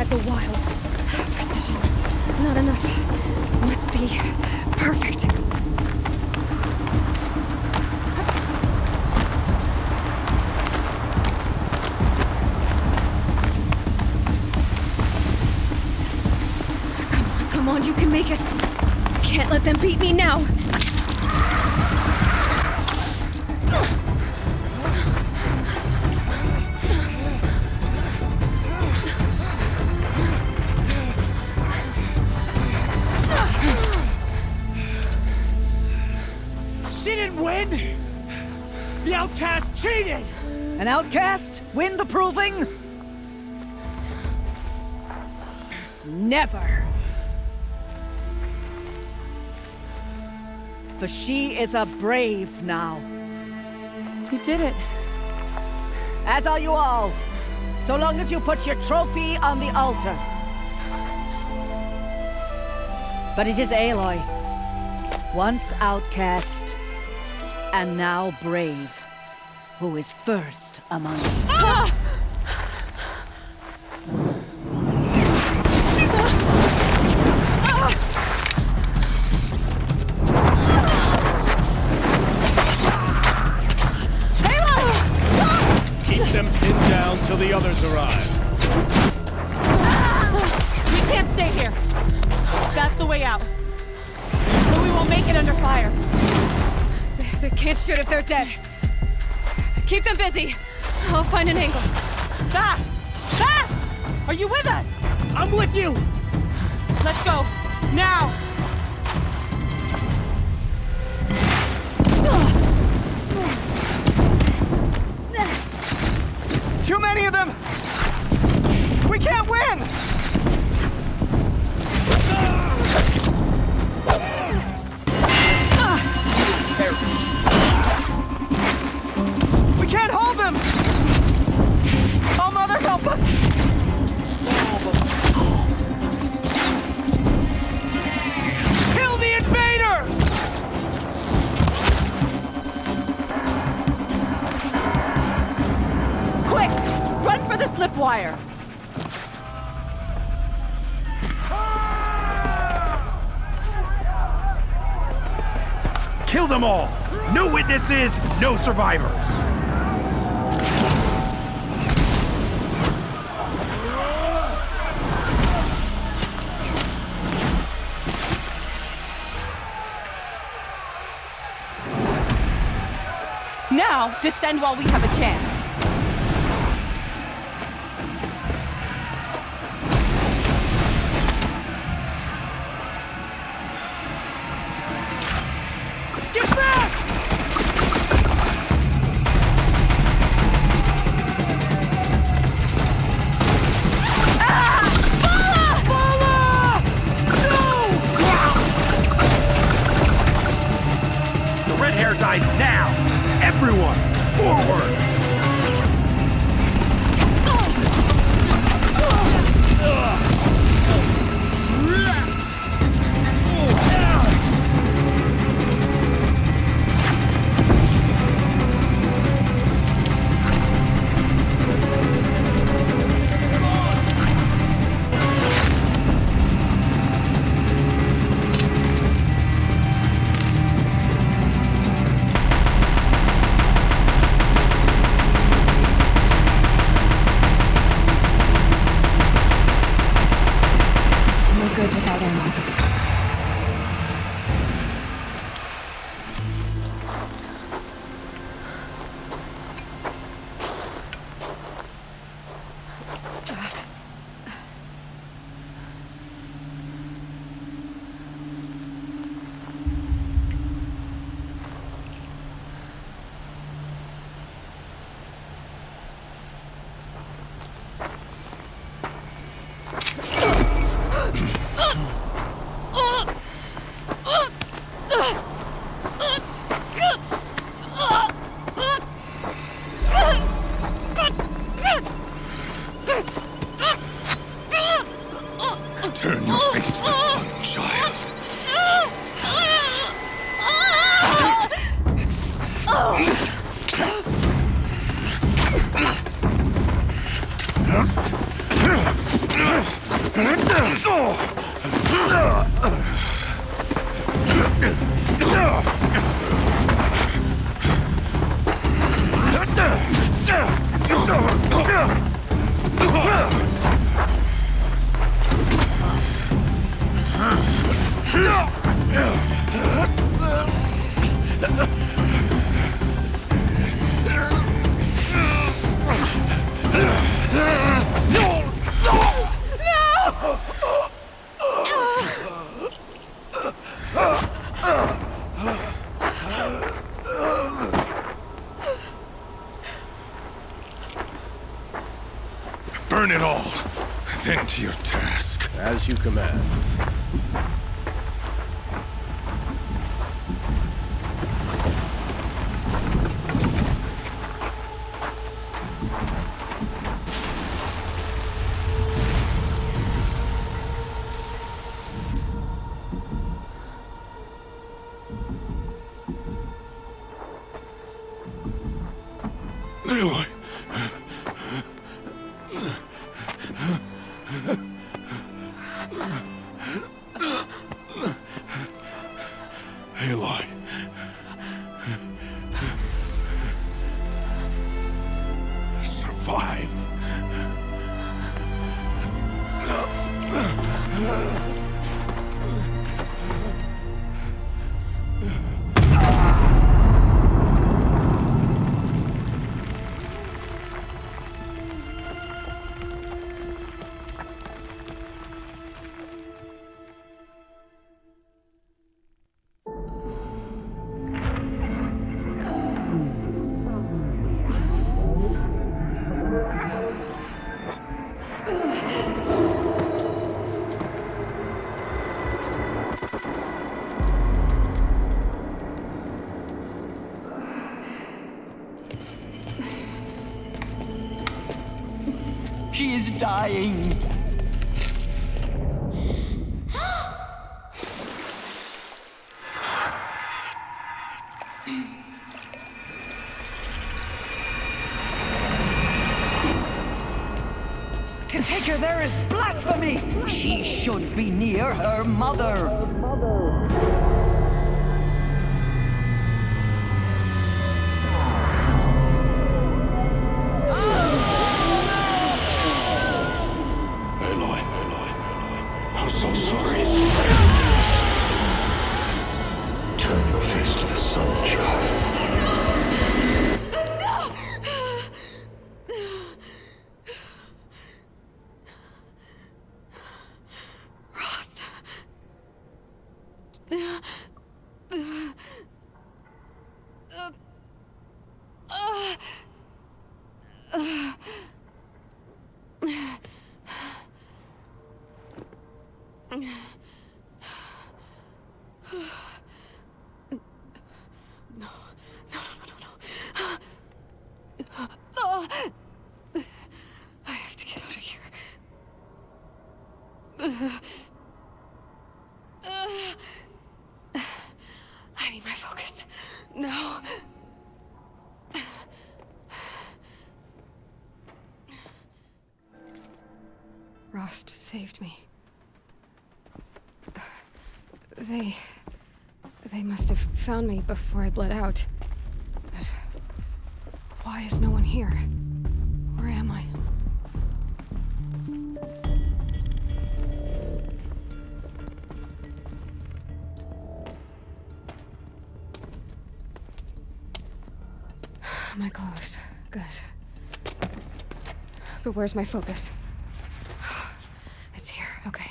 The wilds. Precision. Not enough. Must be perfect. Come on, you can make it. Can't let them beat me now. The outcast cheated! An outcast? Win the proving? Never. For she is a brave now. You did it. As are you all. So long as you put your trophy on the altar. But it is Aloy. Once outcast, and now brave, who is first among you. Ah! Keep them pinned down till the others arrive. We can't stay here. That's the way out. But we won't make it under fire. They can't shoot if they're dead. Keep them busy. I'll find an angle. Fast! Fast! Are you with us? I'm with you! Let's go. Now! Too many of them! We can't win! There fire. Kill them all! No witnesses, no survivors! Now, descend while we have a chance. Get back! The red hair dies now! Everyone, forward! Good without ammo. Turn your face to the sun, child. Burn it all, then to your task. As you command. Aloy. Aloy. Survive. She is dying. To take her there is blasphemy! She should be near her mother! Aloy, I'm so sorry. Turn your face to the sun, child. Rost. I have to get out of here. I need my focus. No. Rost saved me. They must have found me before I bled out. But why is no one here? Where am I? My clothes. Good. But where's my focus? It's here. Okay.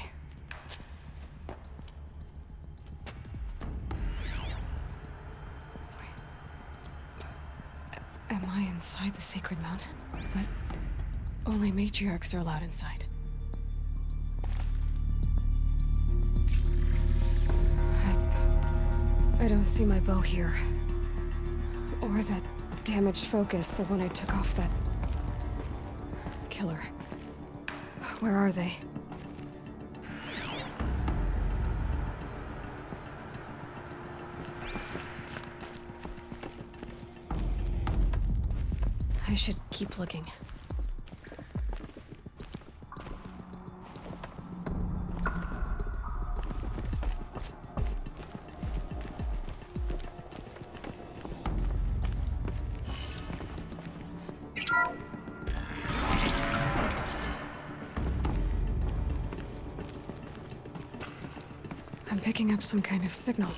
Am I inside the sacred mountain? But only matriarchs are allowed inside. I don't see my bow here. Or that damaged focus, the one I took off that killer. Where are they? I should keep looking. I'm picking up some kind of signal.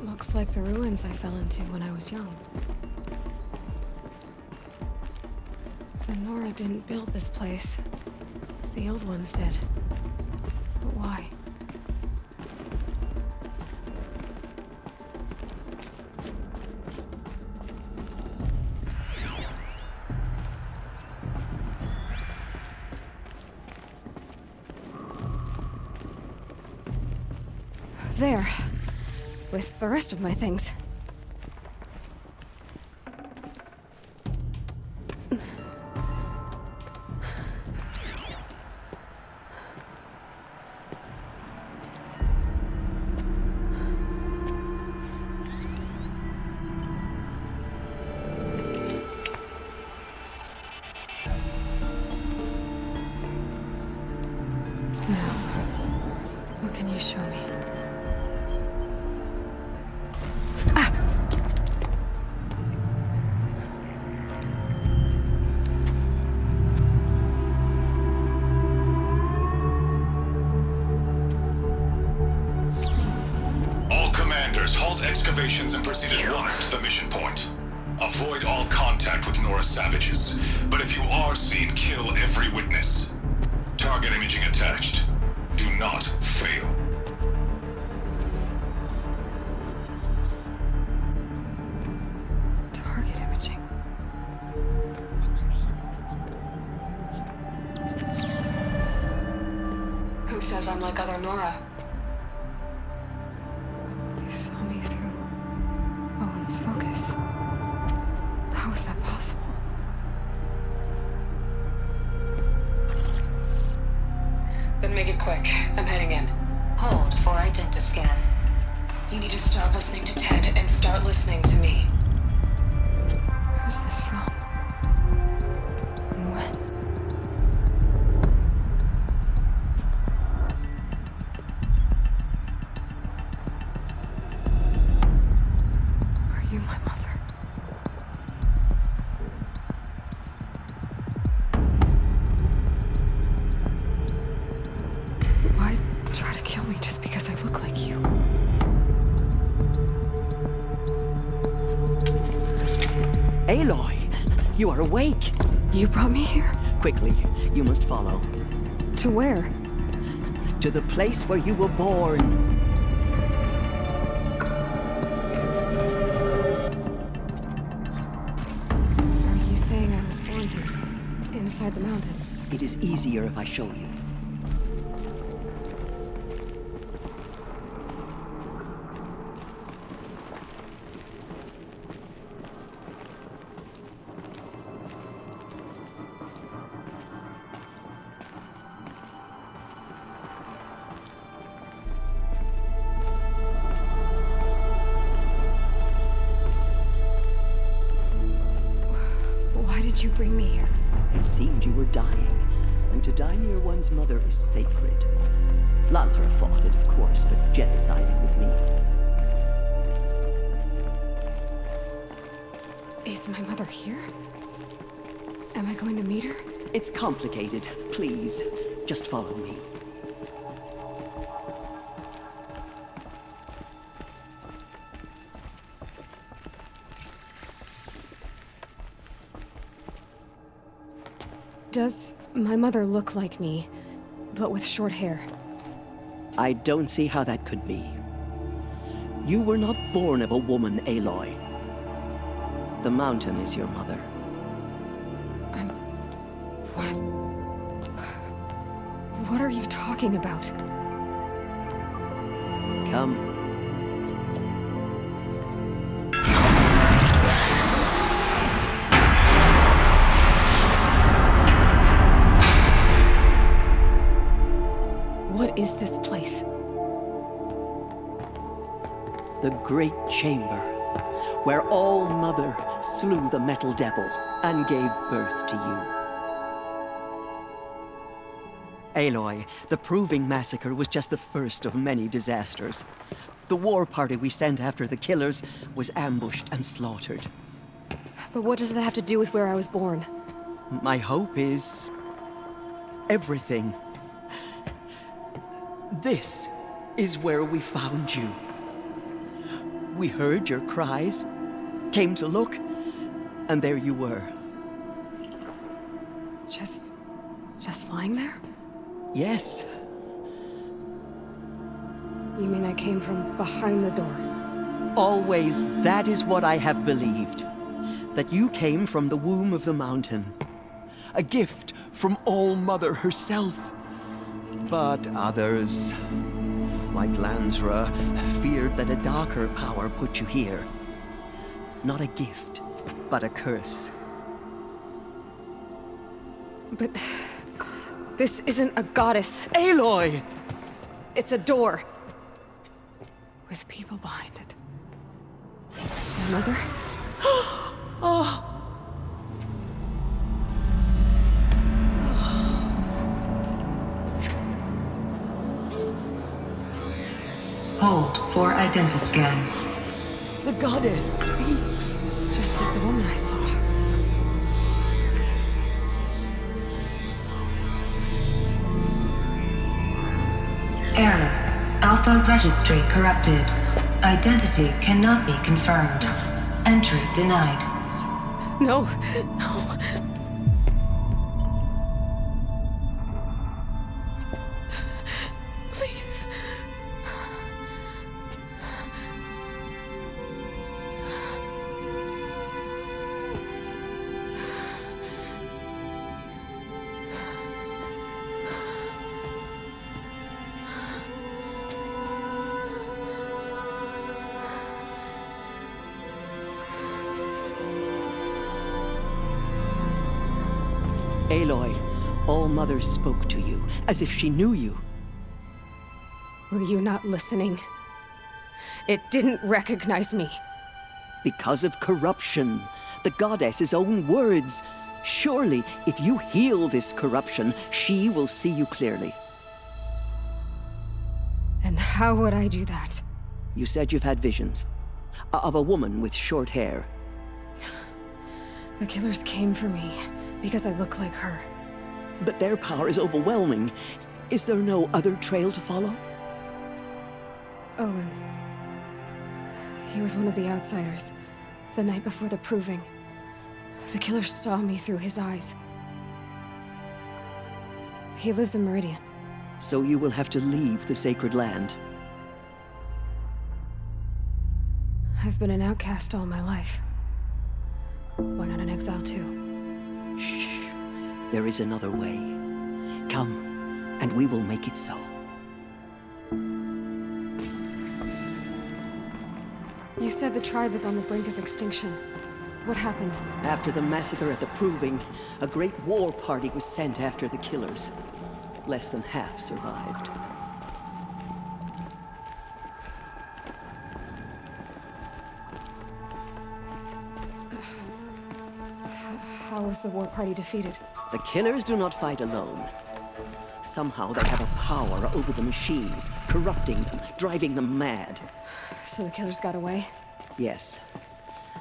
Looks like the ruins I fell into when I was young. The Nora didn't build this place. The old ones did. But why? There. With the rest of my things. Now, what can you show me? Excavations and proceed at once to the mission point. Avoid all contact with Nora savages, but if you are seen, kill every witness. Target imaging attached. Do not fail. Target imaging. Who says I'm like other Nora? Focus. How is that possible? Then make it quick. I'm heading in. Hold for identiscan. You need to stop listening to Ted and start listening to me. Who's this from? And when? Are you my mother? Why try to kill me just because I look like you? Aloy, you are awake. You brought me here? Quickly, you must follow. To where? To the place where you were born. Are you saying I was born here? Inside the mountain? It is easier if I show you. Why did you bring me here? It seemed you were dying, and to die near one's mother is sacred. Lantra fought it, of course, but Jez sided with me. Is my mother here? Am I going to meet her? It's complicated. Please, just follow me. Does my mother look like me, but with short hair? I don't see how that could be. You were not born of a woman, Aloy. The mountain is your mother. What are you talking about? Come. What is this place? The Great Chamber, where All Mother slew the Metal Devil and gave birth to you. Aloy, the Proving Massacre was just the first of many disasters. The war party we sent after the killers was ambushed and slaughtered. But what does that have to do with where I was born? My hope is everything. This is where we found you. We heard your cries, came to look, and there you were. Just lying there? Yes. You mean I came from behind the door? Always, that is what I have believed. That you came from the womb of the mountain. A gift from All Mother herself. But others, like Lansra, feared that a darker power put you here. Not a gift, but a curse. But this isn't a goddess. Aloy! It's a door. With people behind it. My mother? Oh! Hold for identiscan. The goddess speaks. Just like the woman I saw. Error. Alpha registry corrupted. Identity cannot be confirmed. Entry denied. No, no. Please. Aloy, All Mother spoke to you, as if she knew you. Were you not listening? It didn't recognize me. Because of corruption. The goddess's own words. Surely, if you heal this corruption, she will see you clearly. And how would I do that? You said you've had visions. Of a woman with short hair. The killers came for me because I look like her. But their power is overwhelming. Is there no other trail to follow? Owen. He was one of the outsiders. The night before the proving. The killers saw me through his eyes. He lives in Meridian. So you will have to leave the sacred land. I've been an outcast all my life. Why not an exile too? Shh. There is another way. Come, and we will make it so. You said the tribe is on the brink of extinction. What happened? After the massacre at the Proving, a great war party was sent after the killers. Less than half survived. How was the war party defeated? The killers do not fight alone. Somehow they have a power over the machines, corrupting them, driving them mad. So the killers got away? Yes.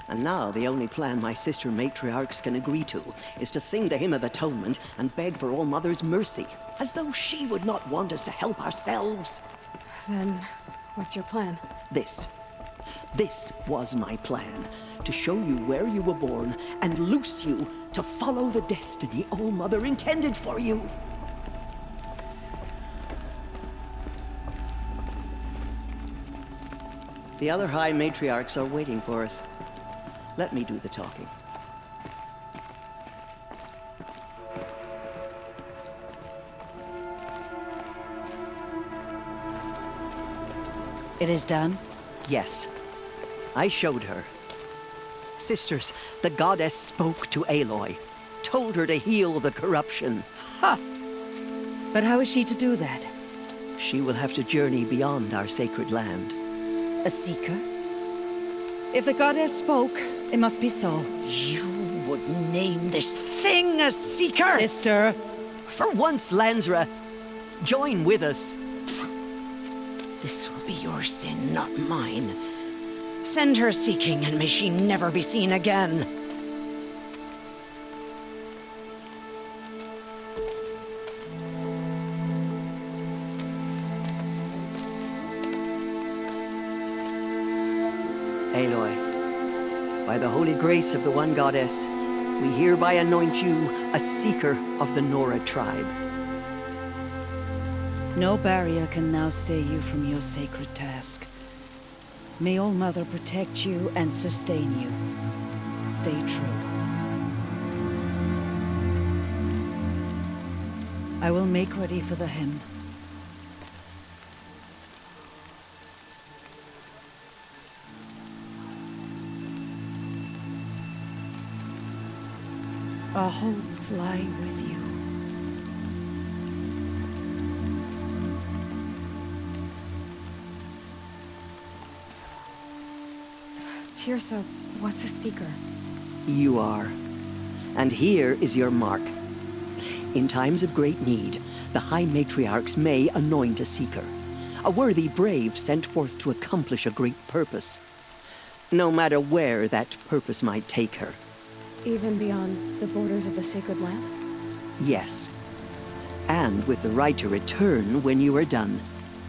And now the only plan my sister matriarchs can agree to is to sing the Hymn of Atonement and beg for All Mother's mercy, as though she would not want us to help ourselves. Then, what's your plan? This was my plan. To show you where you were born and loose you to follow the destiny All Mother intended for you. The other High Matriarchs are waiting for us. Let me do the talking. It is done? Yes. I showed her. Sisters, the goddess spoke to Aloy. Told her to heal the corruption. Ha! But how is she to do that? She will have to journey beyond our sacred land. A seeker? If the goddess spoke, it must be so. You would name this thing a seeker? Sister! For once, Lansra, join with us. This will be your sin, not mine. Send her seeking, and may she never be seen again. Aloy, by the holy grace of the One Goddess, we hereby anoint you a seeker of the Nora tribe. No barrier can now stay you from your sacred task. May All Mother protect you and sustain you. Stay true. I will make ready for the hymn. Our homes lie with you. Tirsa, what's a seeker? You are. And here is your mark. In times of great need, the High Matriarchs may anoint a seeker. A worthy brave sent forth to accomplish a great purpose. No matter where that purpose might take her. Even beyond the borders of the sacred land? Yes. And with the right to return when you are done,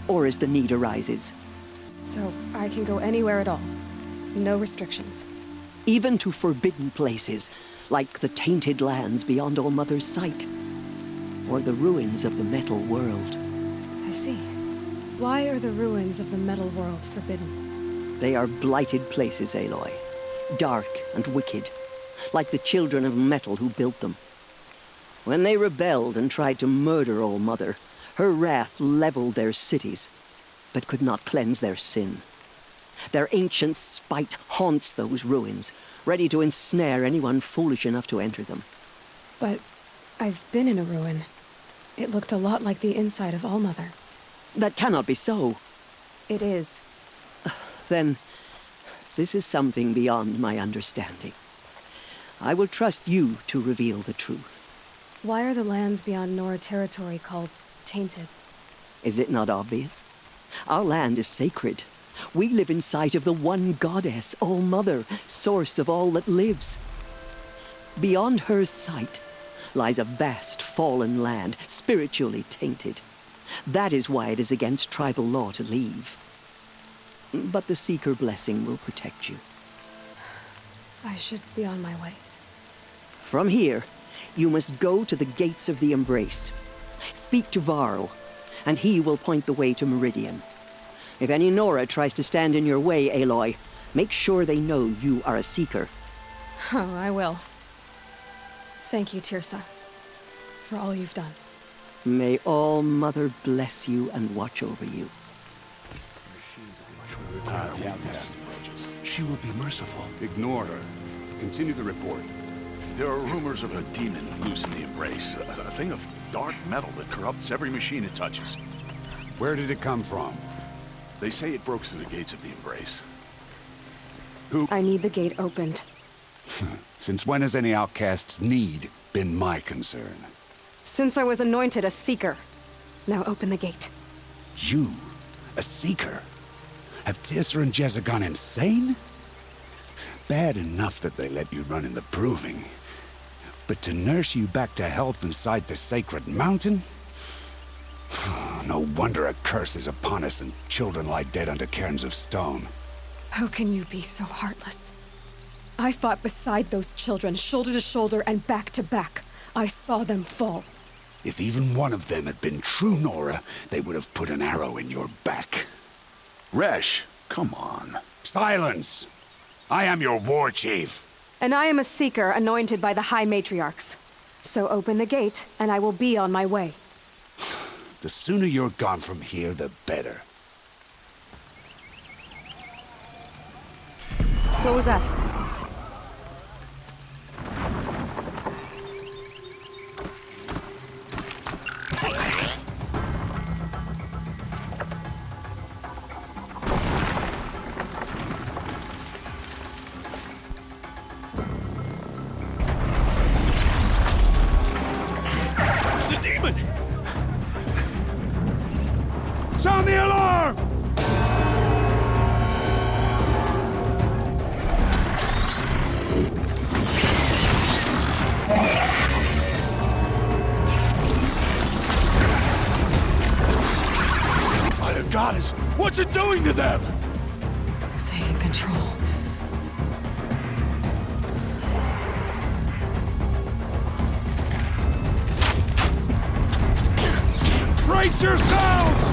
or as the need arises. So I can go anywhere at all? No restrictions? Even to forbidden places, like the tainted lands beyond All Mother's sight. Or the ruins of the Metal World. I see. Why are the ruins of the Metal World forbidden? They are blighted places, Aloy. Dark and wicked. Like the children of metal who built them. When they rebelled and tried to murder All Mother, her wrath leveled their cities, but could not cleanse their sin. Their ancient spite haunts those ruins, ready to ensnare anyone foolish enough to enter them. But I've been in a ruin. It looked a lot like the inside of All Mother. That cannot be so. It is. then this is something beyond my understanding. I will trust you to reveal the truth. Why are the lands beyond Nora territory called tainted? Is it not obvious? Our land is sacred. We live in sight of the one goddess, All-Mother, source of all that lives. Beyond her sight lies a vast fallen land, spiritually tainted. That is why it is against tribal law to leave. But the Seeker blessing will protect you. I should be on my way. From here, you must go to the gates of the Embrace. Speak to Varl, and he will point the way to Meridian. If any Nora tries to stand in your way, Aloy, make sure they know you are a Seeker. Oh, I will. Thank you, Tirsa, for all you've done. May All-Mother bless you and watch over you. She will be merciful. Ignore her. Continue the report. There are rumors of a demon loose in the Embrace. A thing of dark metal that corrupts every machine it touches. Where did it come from? They say it broke through the gates of the Embrace. I need the gate opened. Since when has any outcast's need been my concern? Since I was anointed a Seeker. Now open the gate. You? A Seeker? Have Tirsa and Jezza gone insane? Bad enough that they let you run in the Proving. But to nurse you back to health inside the sacred mountain? No wonder a curse is upon us and children lie dead under cairns of stone. How can you be so heartless? I fought beside those children, shoulder to shoulder and back to back. I saw them fall. If even one of them had been true Nora, they would have put an arrow in your back. Resh, come on. Silence! I am your war chief. And I am a Seeker anointed by the High Matriarchs. So open the gate, and I will be on my way. The sooner you're gone from here, the better. What was that? Sound the alarm! By the goddess, what's it doing to them? They're taking control. Brace yourselves!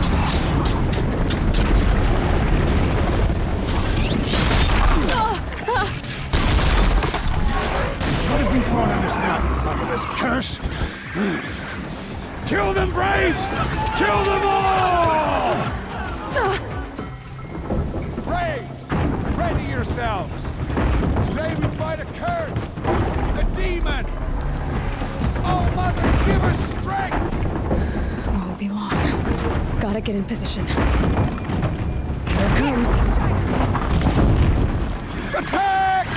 What have we brought on us now? On top of this curse? Kill them, Braves! Kill them all! Braves, ready yourselves! Today we fight a curse! A demon! Oh, Mother, give us strength! Won't be long. Gotta get in position. Here it comes. Attack!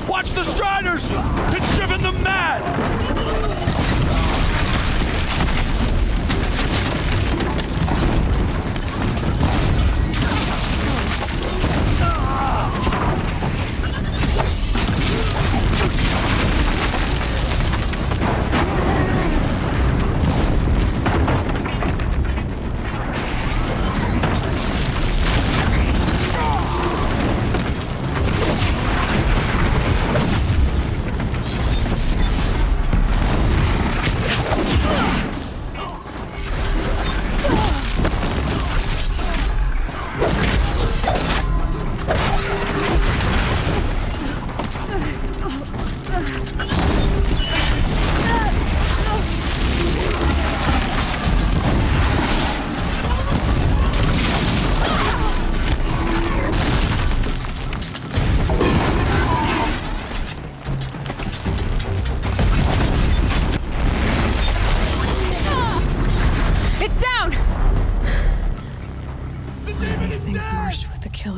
Watch the Striders! It's driven them mad!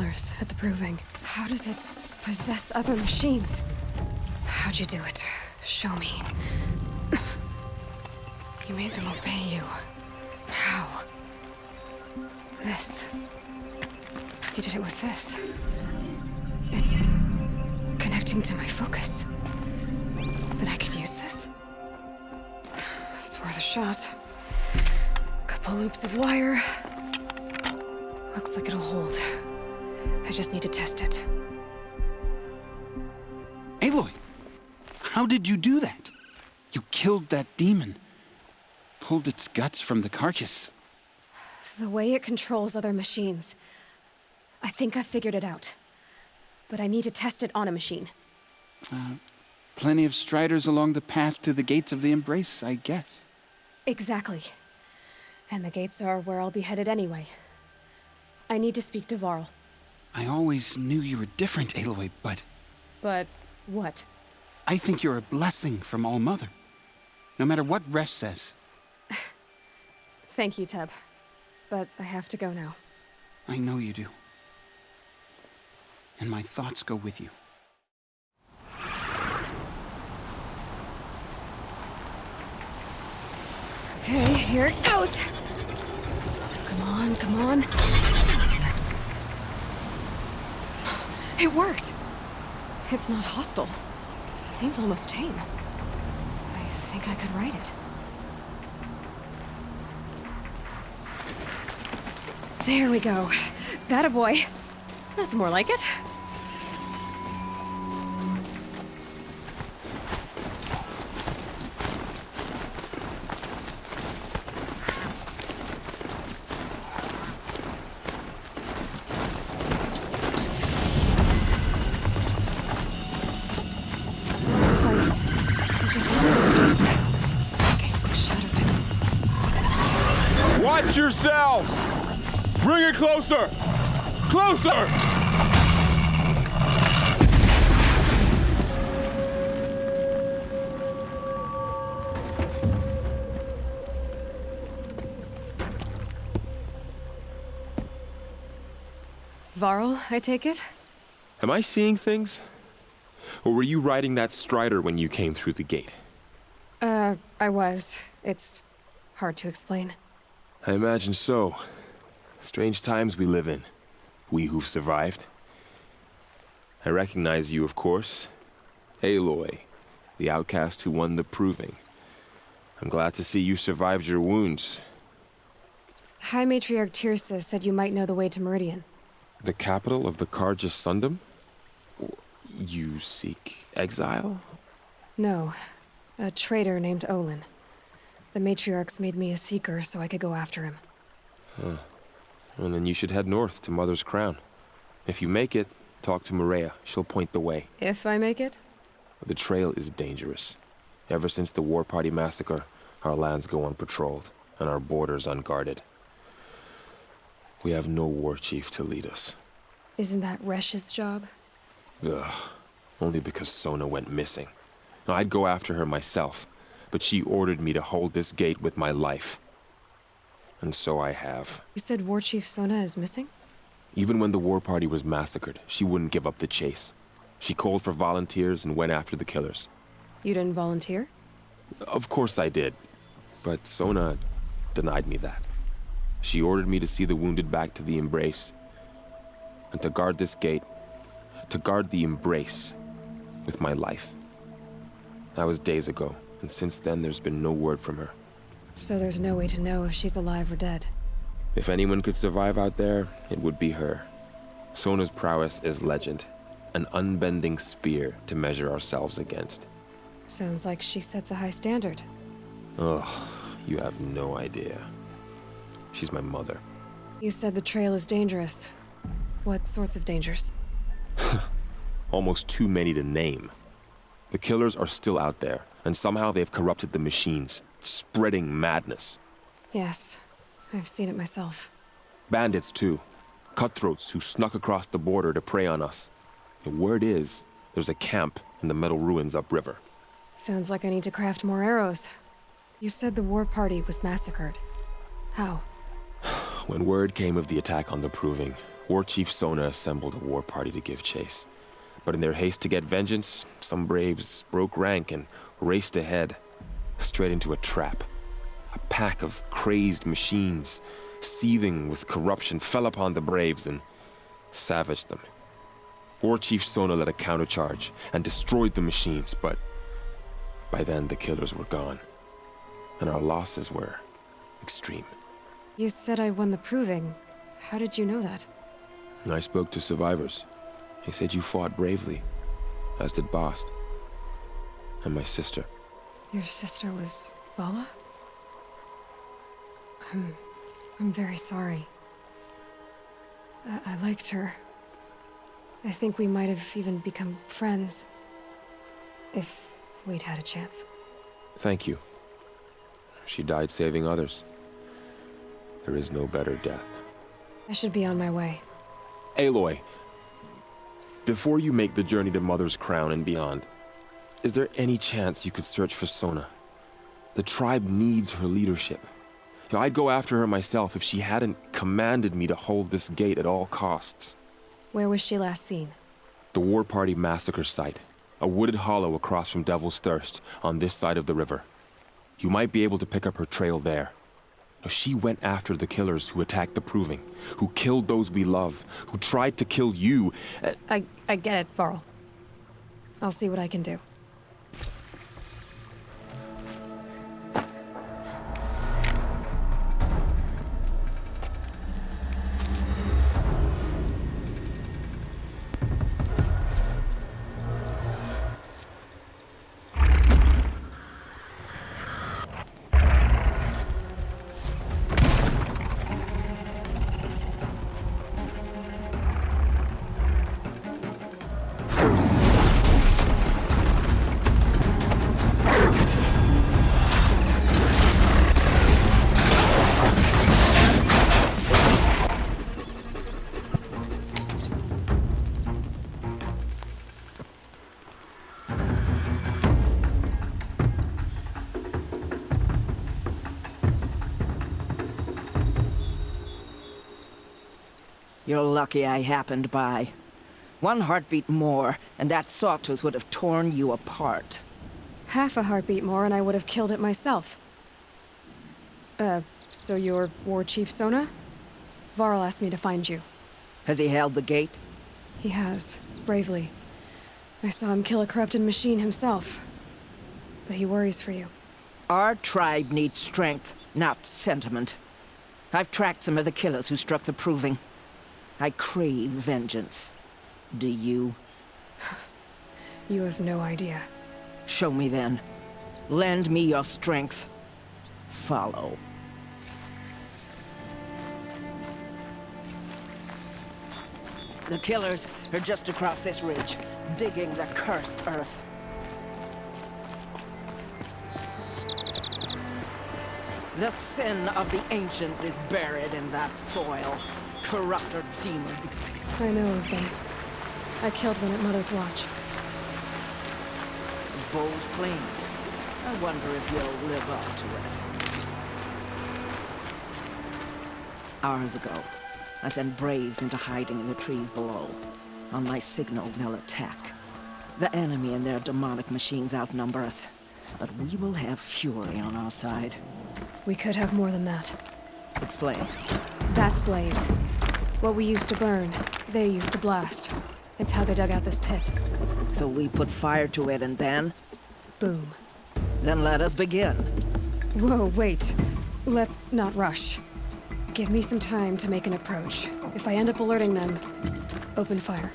killers at the Proving. How does it possess other machines? How'd you do it? Show me. You made them obey you. How? This. You did it with this. It's connecting to my focus. Then I could use this. It's worth a shot. Couple loops of wire. Looks like it'll hold. I just need to test it. Aloy! How did you do that? You killed that demon. Pulled its guts from the carcass. The way it controls other machines. I think I figured it out. But I need to test it on a machine. Plenty of striders along the path to the gates of the Embrace, I guess. Exactly. And the gates are where I'll be headed anyway. I need to speak to Varl. I always knew you were different, Aloy, but... But what? I think you're a blessing from All-Mother. No matter what Resh says. Thank you, Teb. But I have to go now. I know you do. And my thoughts go with you. Okay, here it goes! Come on, come on. It worked! It's not hostile. Seems almost tame. I think I could ride it. There we go. That a boy. That's more like it. Watch yourselves! Bring it closer! Closer! Varl, I take it? Am I seeing things? Or were you riding that strider when you came through the gate? I was. It's hard to explain. I imagine so. Strange times we live in. We who've survived. I recognize you, of course. Aloy, the outcast who won the Proving. I'm glad to see you survived your wounds. High Matriarch Tirsa said you might know the way to Meridian. The capital of the Carja Sundom? You seek exile? No. A traitor named Olin. The Matriarchs made me a seeker so I could go after him. Huh. Well, then you should head north to Mother's Crown. If you make it, talk to Maria. She'll point the way. If I make it? The trail is dangerous. Ever since the War Party massacre, our lands go unpatrolled, and our borders unguarded. We have no war chief to lead us. Isn't that Resh's job? Ugh. Only because Sona went missing. Now, I'd go after her myself, but she ordered me to hold this gate with my life. And so I have. You said War Chief Sona is missing? Even when the War Party was massacred, she wouldn't give up the chase. She called for volunteers and went after the killers. You didn't volunteer? Of course I did. But Sona denied me that. She ordered me to see the wounded back to the Embrace. And to guard this gate. To guard the Embrace with my life. That was days ago, and since then there's been no word from her. So there's no way to know if she's alive or dead. If anyone could survive out there, it would be her. Sona's prowess is legend. An unbending spear to measure ourselves against. Sounds like she sets a high standard. Ugh, you have no idea. She's my mother. You said the trail is dangerous. What sorts of dangers? Almost too many to name. The killers are still out there, and somehow they've corrupted the machines, spreading madness. Yes, I've seen it myself. Bandits, too. Cutthroats who snuck across the border to prey on us. The word is, there's a camp in the metal ruins upriver. Sounds like I need to craft more arrows. You said the War Party was massacred. How? When word came of the attack on the Proving, War Chief Sona assembled a war party to give chase. But in their haste to get vengeance, some braves broke rank and raced ahead, straight into a trap. A pack of crazed machines, seething with corruption, fell upon the braves and savaged them. War Chief Sona led a countercharge and destroyed the machines, but by then the killers were gone, and our losses were extreme. You said I won the proving. How did you know that? I spoke to survivors. They said you fought bravely, as did Bast. And my sister. Your sister was Vala? I'm very sorry. I liked her. I think we might have even become friends. If we'd had a chance. Thank you. She died saving others. There is no better death. I should be on my way. Aloy, before you make the journey to Mother's Crown and beyond, is there any chance you could search for Sona? The tribe needs her leadership. I'd go after her myself if she hadn't commanded me to hold this gate at all costs. Where was she last seen? The War Party massacre site. A wooded hollow across from Devil's Thirst, on this side of the river. You might be able to pick up her trail there. She went after the killers who attacked the Proving, who killed those we love, who tried to kill you. I get it, Varl. I'll see what I can do. You're lucky I happened by. One heartbeat more, and that sawtooth would have torn you apart. Half a heartbeat more and I would have killed it myself. So you're War Chief Sona? Varl asked me to find you. Has he held the gate? He has, bravely. I saw him kill a corrupted machine himself. But he worries for you. Our tribe needs strength, not sentiment. I've tracked some of the killers who struck the Proving. I crave vengeance. Do you? You have no idea. Show me then. Lend me your strength. Follow. The killers are just across this ridge, digging the cursed earth. The sin of the ancients is buried in that soil. Corrupter demons. I know of them. I killed one at Mother's Watch. Bold claim. I wonder if you'll live up to it. Hours ago, I sent braves into hiding in the trees below. On my signal, they'll attack. The enemy and their demonic machines outnumber us, but we will have fury on our side. We could have more than that. Explain. That's Blaze. What we used to burn, they used to blast. It's how they dug out this pit. So we put fire to it and then? Boom. Then let us begin. Whoa, wait. Let's not rush. Give me some time to make an approach. If I end up alerting them, open fire.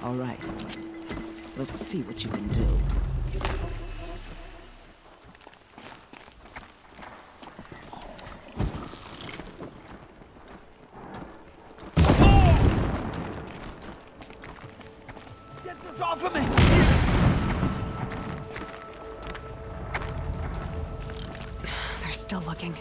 All right. Let's see what you can do. Off of me! They're still looking.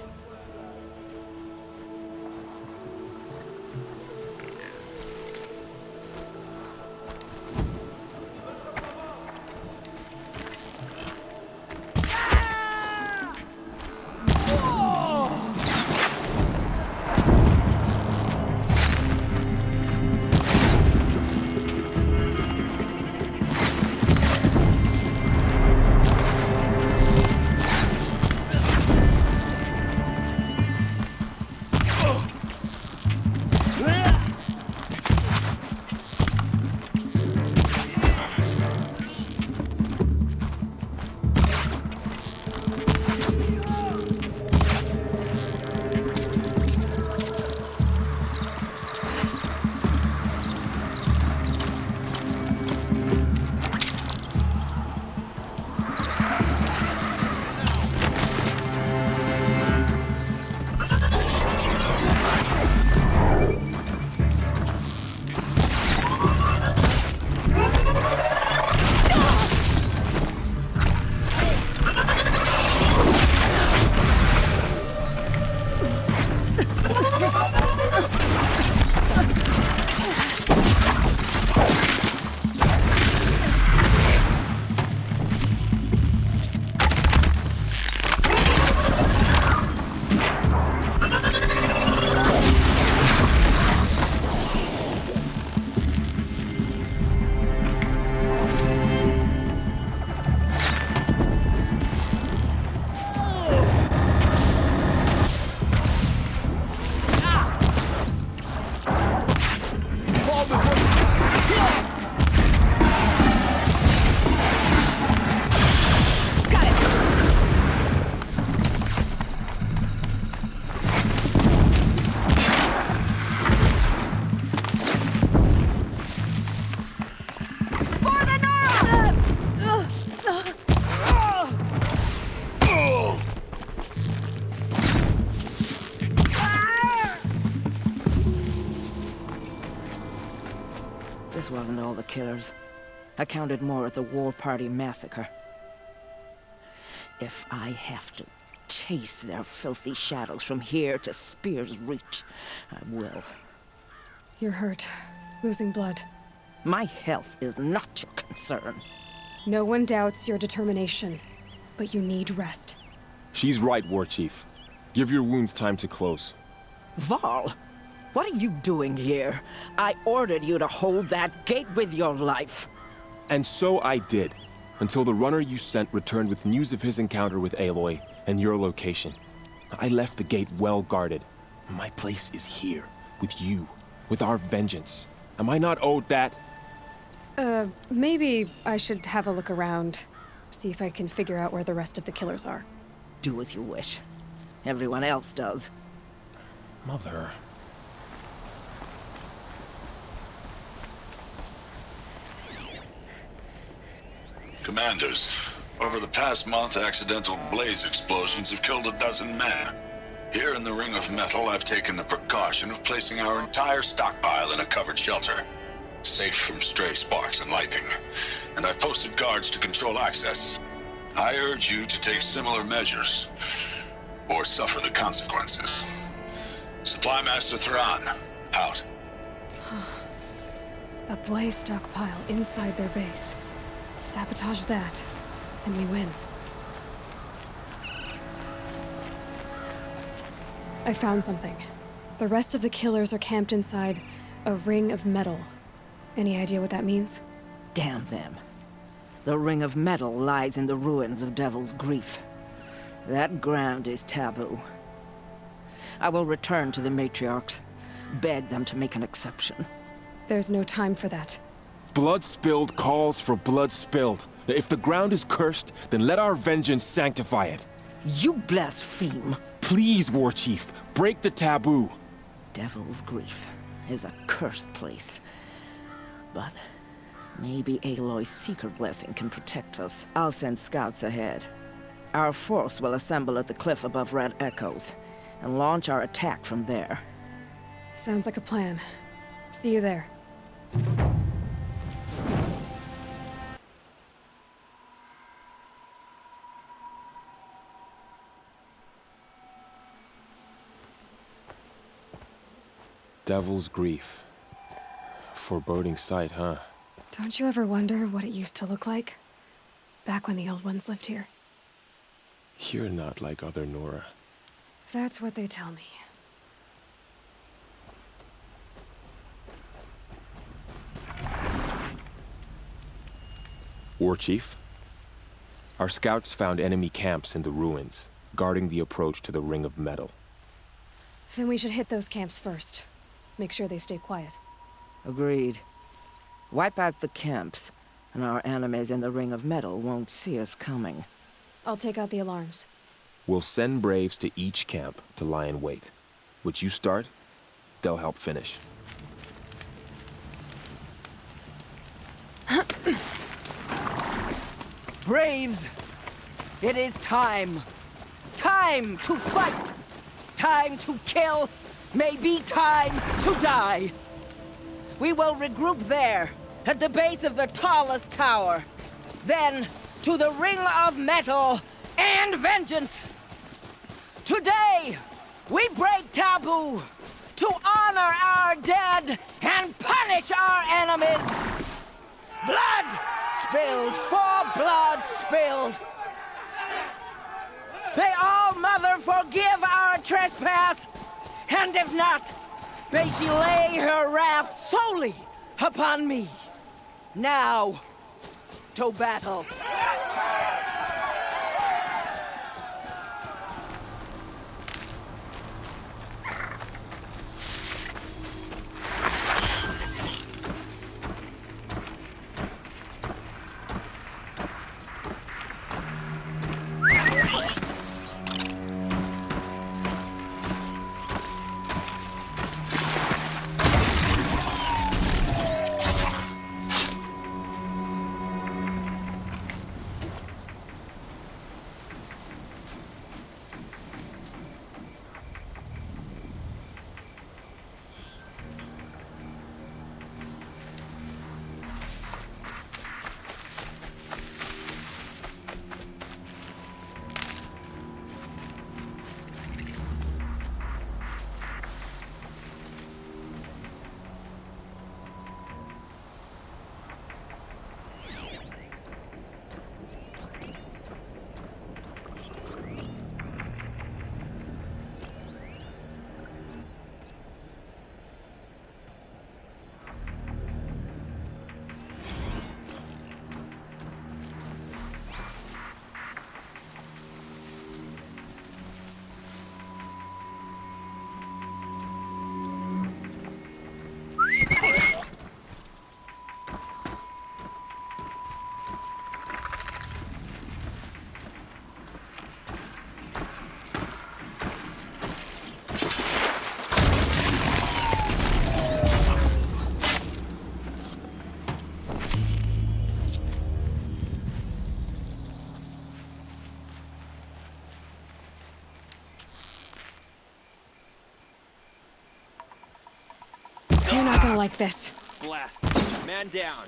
wasn't all the killers. I counted more at the War Party massacre. If I have to chase their filthy shadows from here to Spear's Reach, I will. You're hurt. Losing blood. My health is not your concern. No one doubts your determination, but you need rest. She's right, War Chief. Give your wounds time to close. Val, what are you doing here? I ordered you to hold that gate with your life. And so I did, until the runner you sent returned with news of his encounter with Aloy and your location. I left the gate well guarded. My place is here, with you, with our vengeance. Am I not owed that? Maybe I should have a look around, see if I can figure out where the rest of the killers are. Do as you wish. Everyone else does. Mother... Commanders, over the past month, accidental blaze explosions have killed 12 men. Here in the Ring of Metal, I've taken the precaution of placing our entire stockpile in a covered shelter, safe from stray sparks and lightning. And I've posted guards to control access. I urge you to take similar measures, or suffer the consequences. Supply Master Thran, out. A blaze stockpile inside their base. Sabotage that, and we win. I found something. The rest of the killers are camped inside a ring of metal. Any idea what that means? Damn them. The Ring of Metal lies in the ruins of Devil's Grief. That ground is taboo. I will return to the matriarchs, beg them to make an exception. There's no time for that. Blood spilled calls for blood spilled. If the ground is cursed, then let our vengeance sanctify it. You blaspheme. Please, War Chief, break the taboo. Devil's Grief is a cursed place. But maybe Aloy's secret blessing can protect us. I'll send scouts ahead. Our force will assemble at the cliff above Red Echoes, and launch our attack from there. Sounds like a plan. See you there. Devil's Grief. Foreboding sight, huh? Don't you ever wonder what it used to look like? Back when the old ones lived here. You're not like other Nora. That's what they tell me. War Chief? Our scouts found enemy camps in the ruins, guarding the approach to the Ring of Metal. Then we should hit those camps first. Make sure they stay quiet. Agreed. Wipe out the camps, and our enemies in the Ring of Metal won't see us coming. I'll take out the alarms. We'll send Braves to each camp to lie in wait. Which you start, they'll help finish. Braves! It is time! Time to fight! Time to kill! Maybe time to die! We will regroup there, at the base of the tallest tower. Then, to the Ring of Metal and vengeance! Today, we break taboo to honor our dead and punish our enemies! Blood spilled for blood spilled! May All Mother forgive our trespass, and if not, may she lay her wrath solely upon me. Now, to battle. You're not gonna like this. Blast. Man down.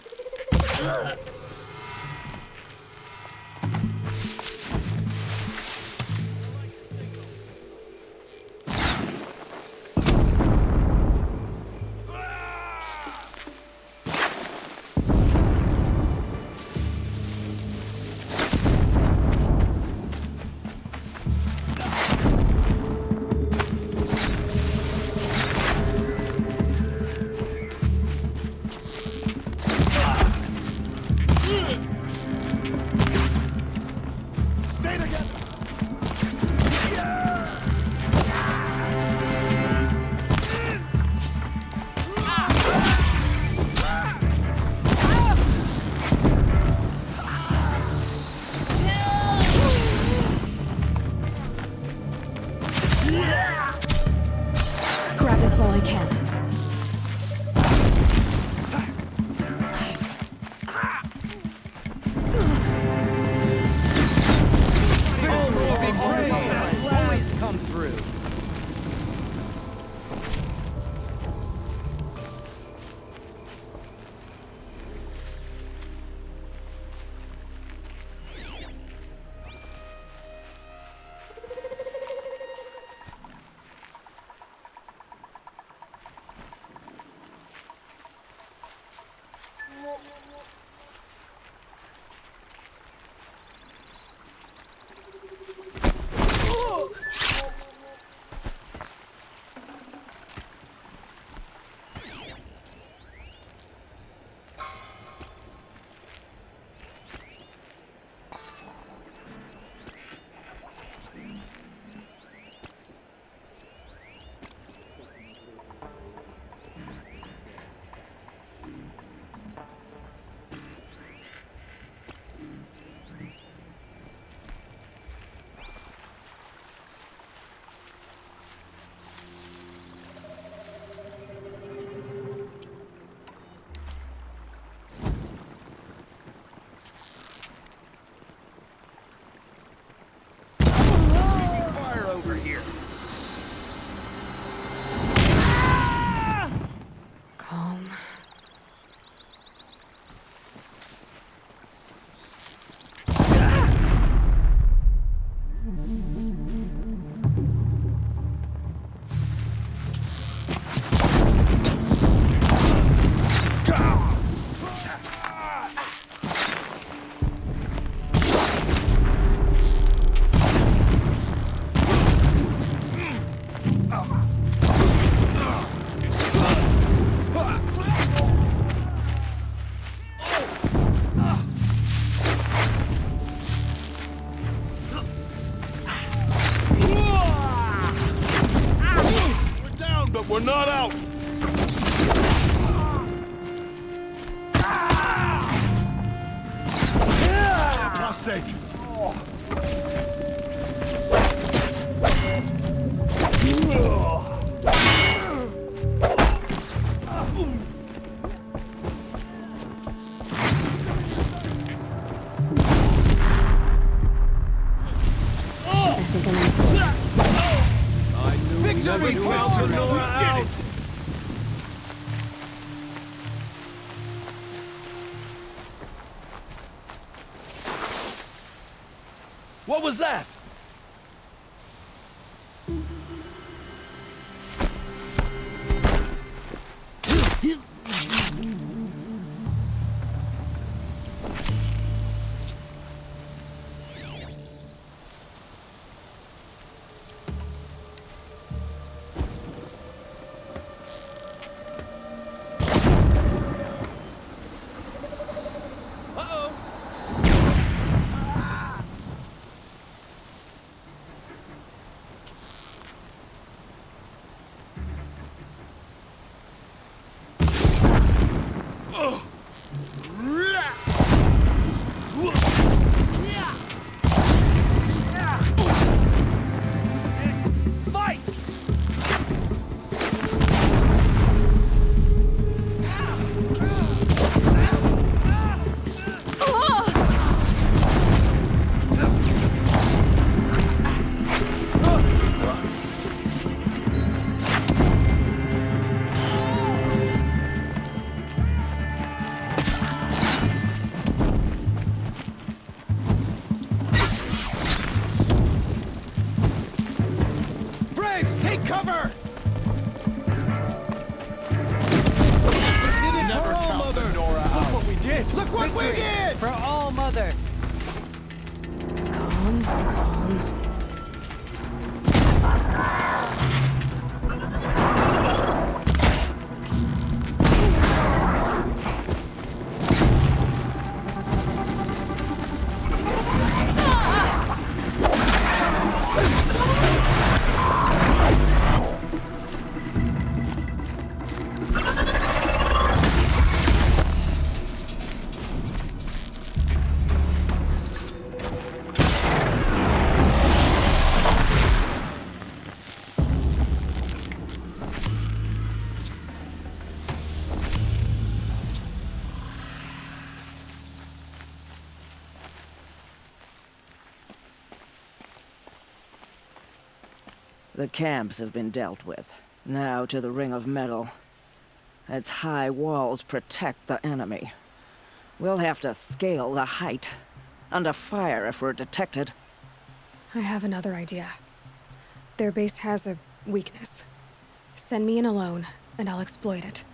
Grab this while I can. Always come through. Calm. We're down, but we're not out. Prostate. Victory! Found Nora out! What was that? Take cover! Did it for All Mother! Look what we did! Look what we did! For All Mother! Calm, calm. The camps have been dealt with. Now to the Ring of Metal. Its high walls protect the enemy. We'll have to scale the height. Under fire if we're detected. I have another idea. Their base has a weakness. Send me in alone, and I'll exploit it.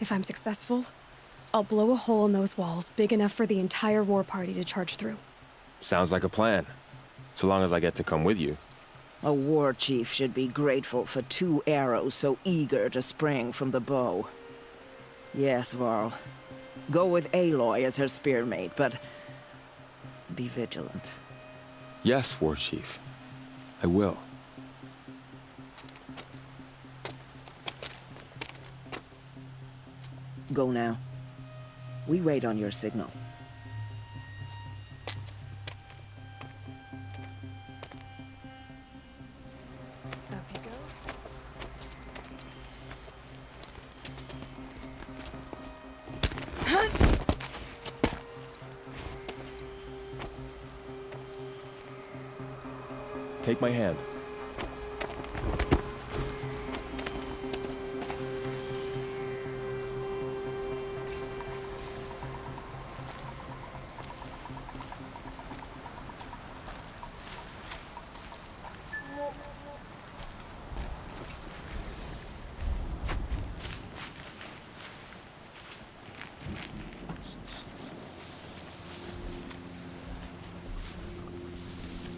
If I'm successful, I'll blow a hole in those walls big enough for the entire war party to charge through. Sounds like a plan. So long as I get to come with you. A war chief should be grateful for 2 arrows so eager to spring from the bow. Yes, Varl. Go with Aloy as her spearmate, but be vigilant. Yes, War Chief. I will. Go now. We wait on your signal. Take my hand.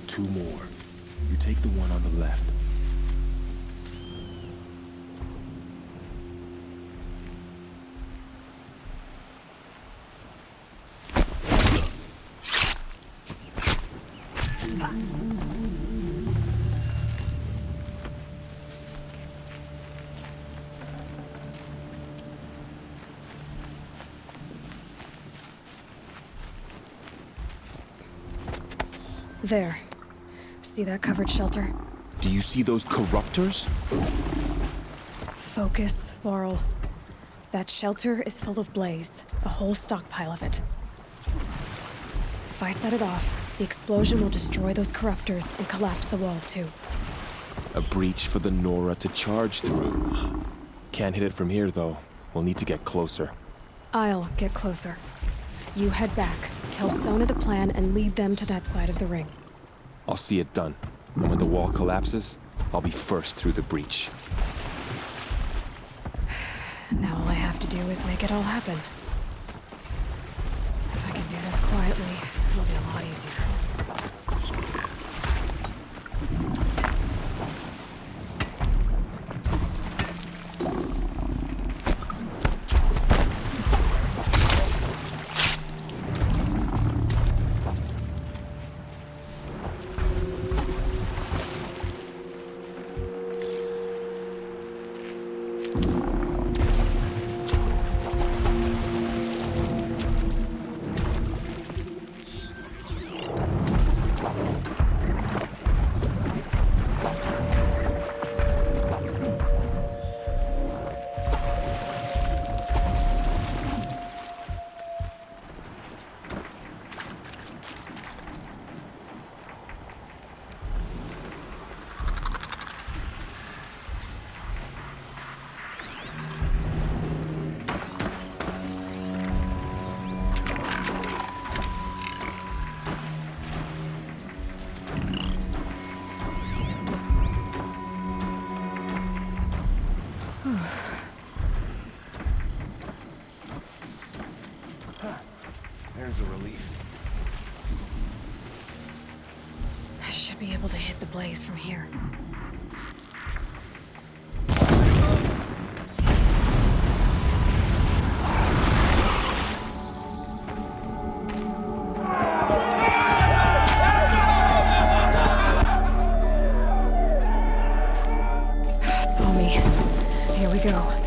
Two more. You take the one on the left. There. See that covered shelter? Do you see those corruptors? Focus, Varl. That shelter is full of blaze. A whole stockpile of it. If I set it off, the explosion will destroy those corruptors and collapse the wall, too. A breach for the Nora to charge through. Can't hit it from here, though. We'll need to get closer. I'll get closer. You head back, tell Sona the plan, and lead them to that side of the ring. I'll see it done. And when the wall collapses, I'll be first through the breach. Now all I have to do is make it all happen. If I can do this quietly, it'll be a lot easier. be able to hit the blaze from here. Saw me. Here we go.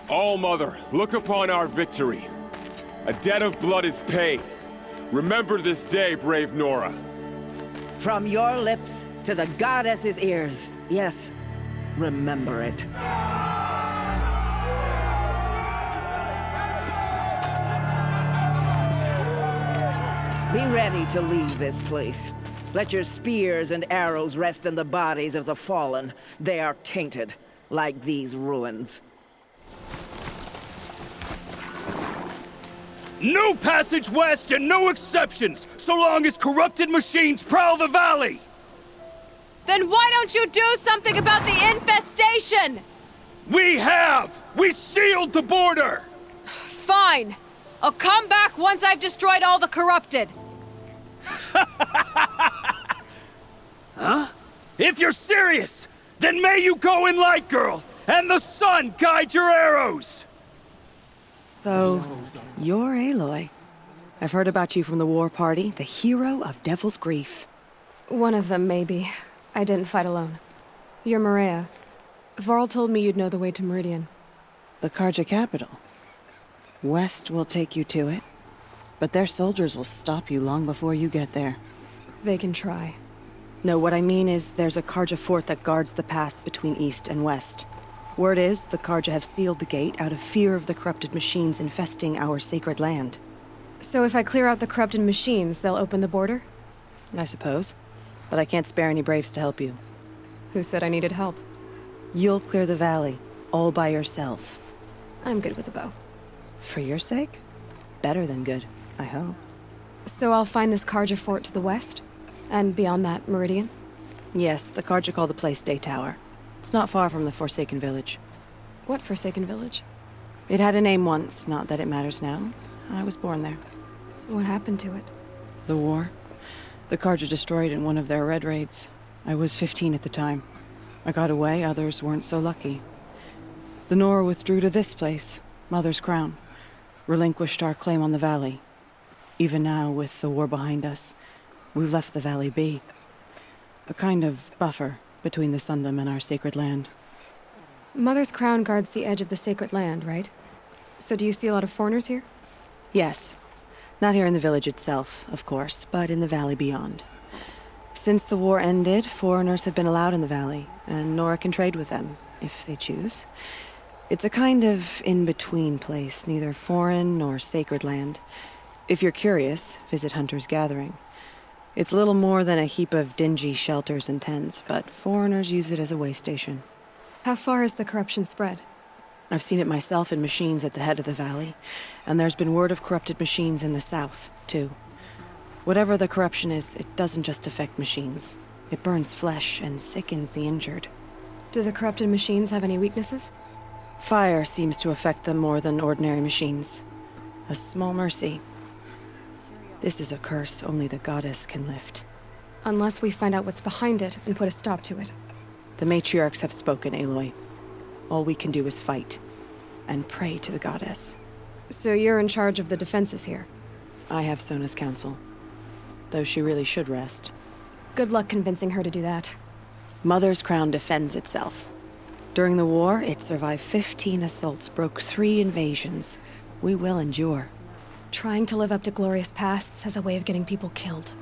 All-Mother, look upon our victory. A debt of blood is paid. Remember this day, brave Nora. From your lips to the goddess's ears. Yes, remember it. Be ready to leave this place. Let your spears and arrows rest in the bodies of the fallen. They are tainted, like these ruins. No passage west and no exceptions, so long as corrupted machines prowl the valley! Then why don't you do something about the infestation? We have! We sealed the border! Fine. I'll come back once I've destroyed all the corrupted. Huh? If you're serious, then may you go in light, girl, and the sun guide your arrows! So, you're Aloy. I've heard about you from the war party, the hero of Devil's Grief. One of them, maybe. I didn't fight alone. You're Maria. Varl told me you'd know the way to Meridian. The Carja capital. West will take you to it, but their soldiers will stop you long before you get there. They can try. No, what I mean is there's a Carja fort that guards the pass between East and West. Word is, the Carja have sealed the gate out of fear of the corrupted machines infesting our sacred land. So if I clear out the corrupted machines, they'll open the border? I suppose. But I can't spare any braves to help you. Who said I needed help? You'll clear the valley, all by yourself. I'm good with a bow. For your sake? Better than good, I hope. So I'll find this Carja fort to the west? And beyond that, Meridian? Yes, the Carja call the place Day Tower. It's not far from the Forsaken Village. What Forsaken Village? It had a name once, not that it matters now. I was born there. What happened to it? The war. The Carja destroyed in one of their red raids. I was 15 at the time. I got away, others weren't so lucky. The Nora withdrew to this place, Mother's Crown. Relinquished our claim on the valley. Even now, with the war behind us, we've left the valley be. A kind of buffer between the Sundom and our sacred land. Mother's Crown guards the edge of the sacred land, right? So do you see a lot of foreigners here? Yes. Not here in the village itself, of course, but in the valley beyond. Since the war ended, foreigners have been allowed in the valley, and Nora can trade with them, if they choose. It's a kind of in-between place, neither foreign nor sacred land. If you're curious, visit Hunter's Gathering. It's little more than a heap of dingy shelters and tents, but foreigners use it as a way station. How far has the corruption spread? I've seen it myself in machines at the head of the valley, and there's been word of corrupted machines in the south, too. Whatever the corruption is, it doesn't just affect machines. It burns flesh and sickens the injured. Do the corrupted machines have any weaknesses? Fire seems to affect them more than ordinary machines. A small mercy. This is a curse only the goddess can lift. Unless we find out what's behind it and put a stop to it. The matriarchs have spoken, Aloy. All we can do is fight, and pray to the goddess. So you're in charge of the defenses here? I have Sona's counsel. Though she really should rest. Good luck convincing her to do that. Mother's Crown defends itself. During the war, it survived 15 assaults, broke 3 invasions. We will endure. Trying to live up to glorious pasts has a way of getting people killed.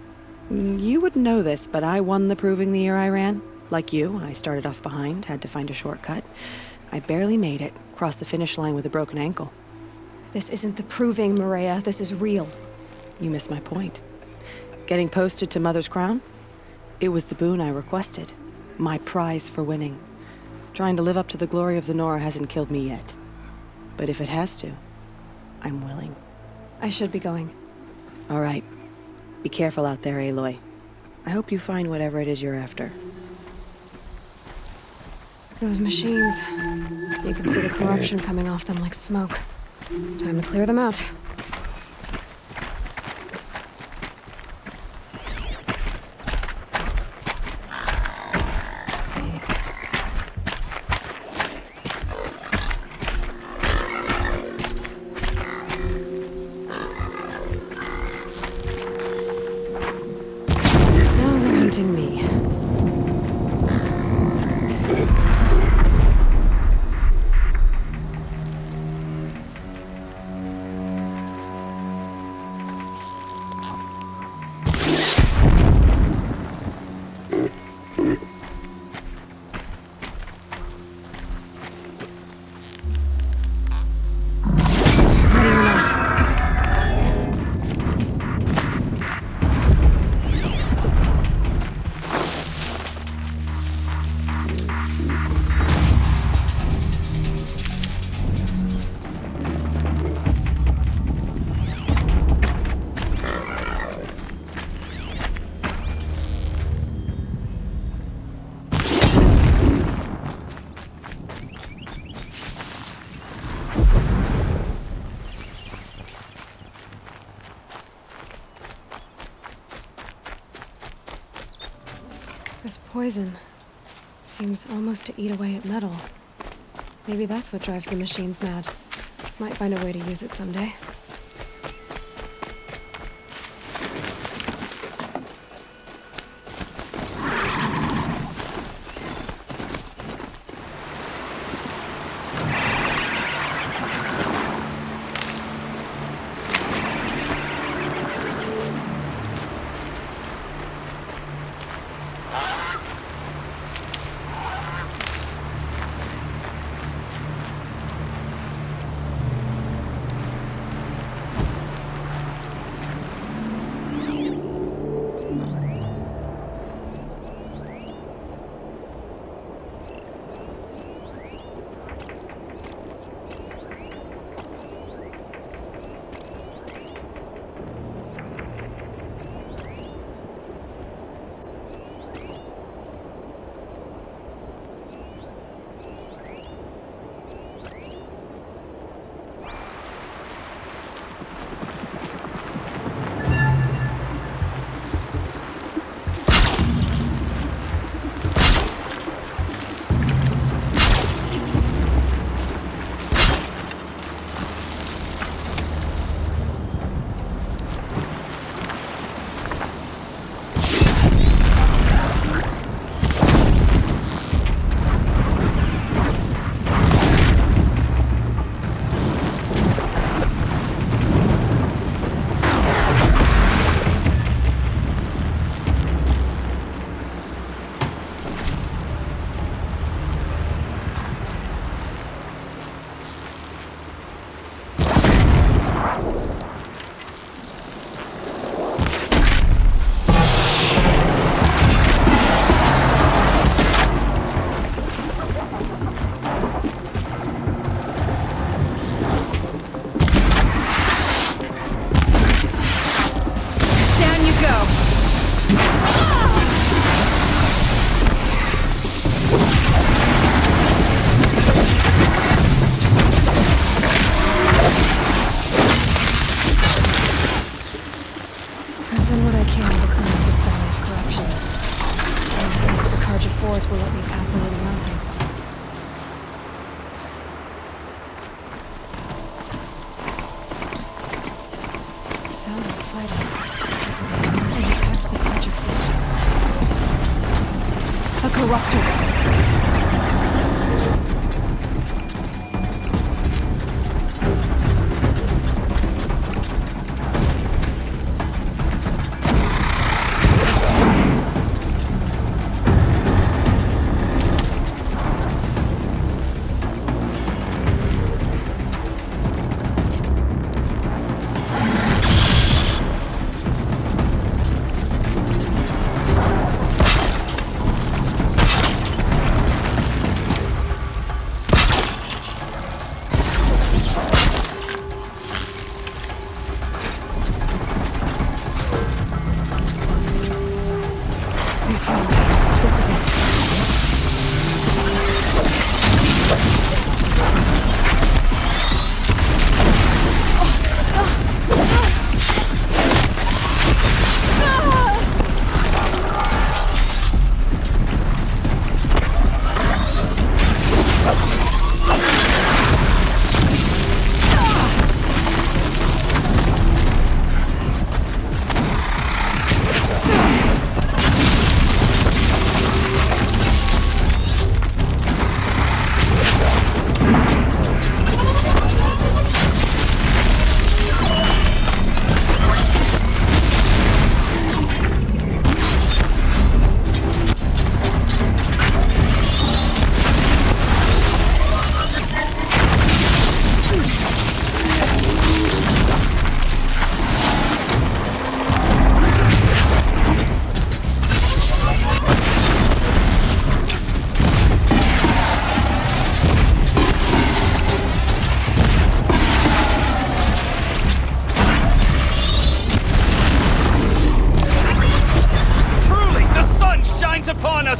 You wouldn't know this, but I won the proving the year I ran. Like you, I started off behind, had to find a shortcut. I barely made it, crossed the finish line with a broken ankle. This isn't the proving, Maria. This is real. You missed my point. Getting posted to Mother's Crown? It was the boon I requested. My prize for winning. Trying to live up to the glory of the Nora hasn't killed me yet. But if it has to, I'm willing. I should be going. All right. Be careful out there, Aloy. I hope you find whatever it is you're after. Those machines. You can see the corruption coming off them like smoke. Time to clear them out. Now they're hunting me. This poison seems almost to eat away at metal. Maybe that's what drives the machines mad. Might find a way to use it someday. fort will let me pass over the mountains. Sounds of fighting. Something attacks the Carja fleet. A corruptor.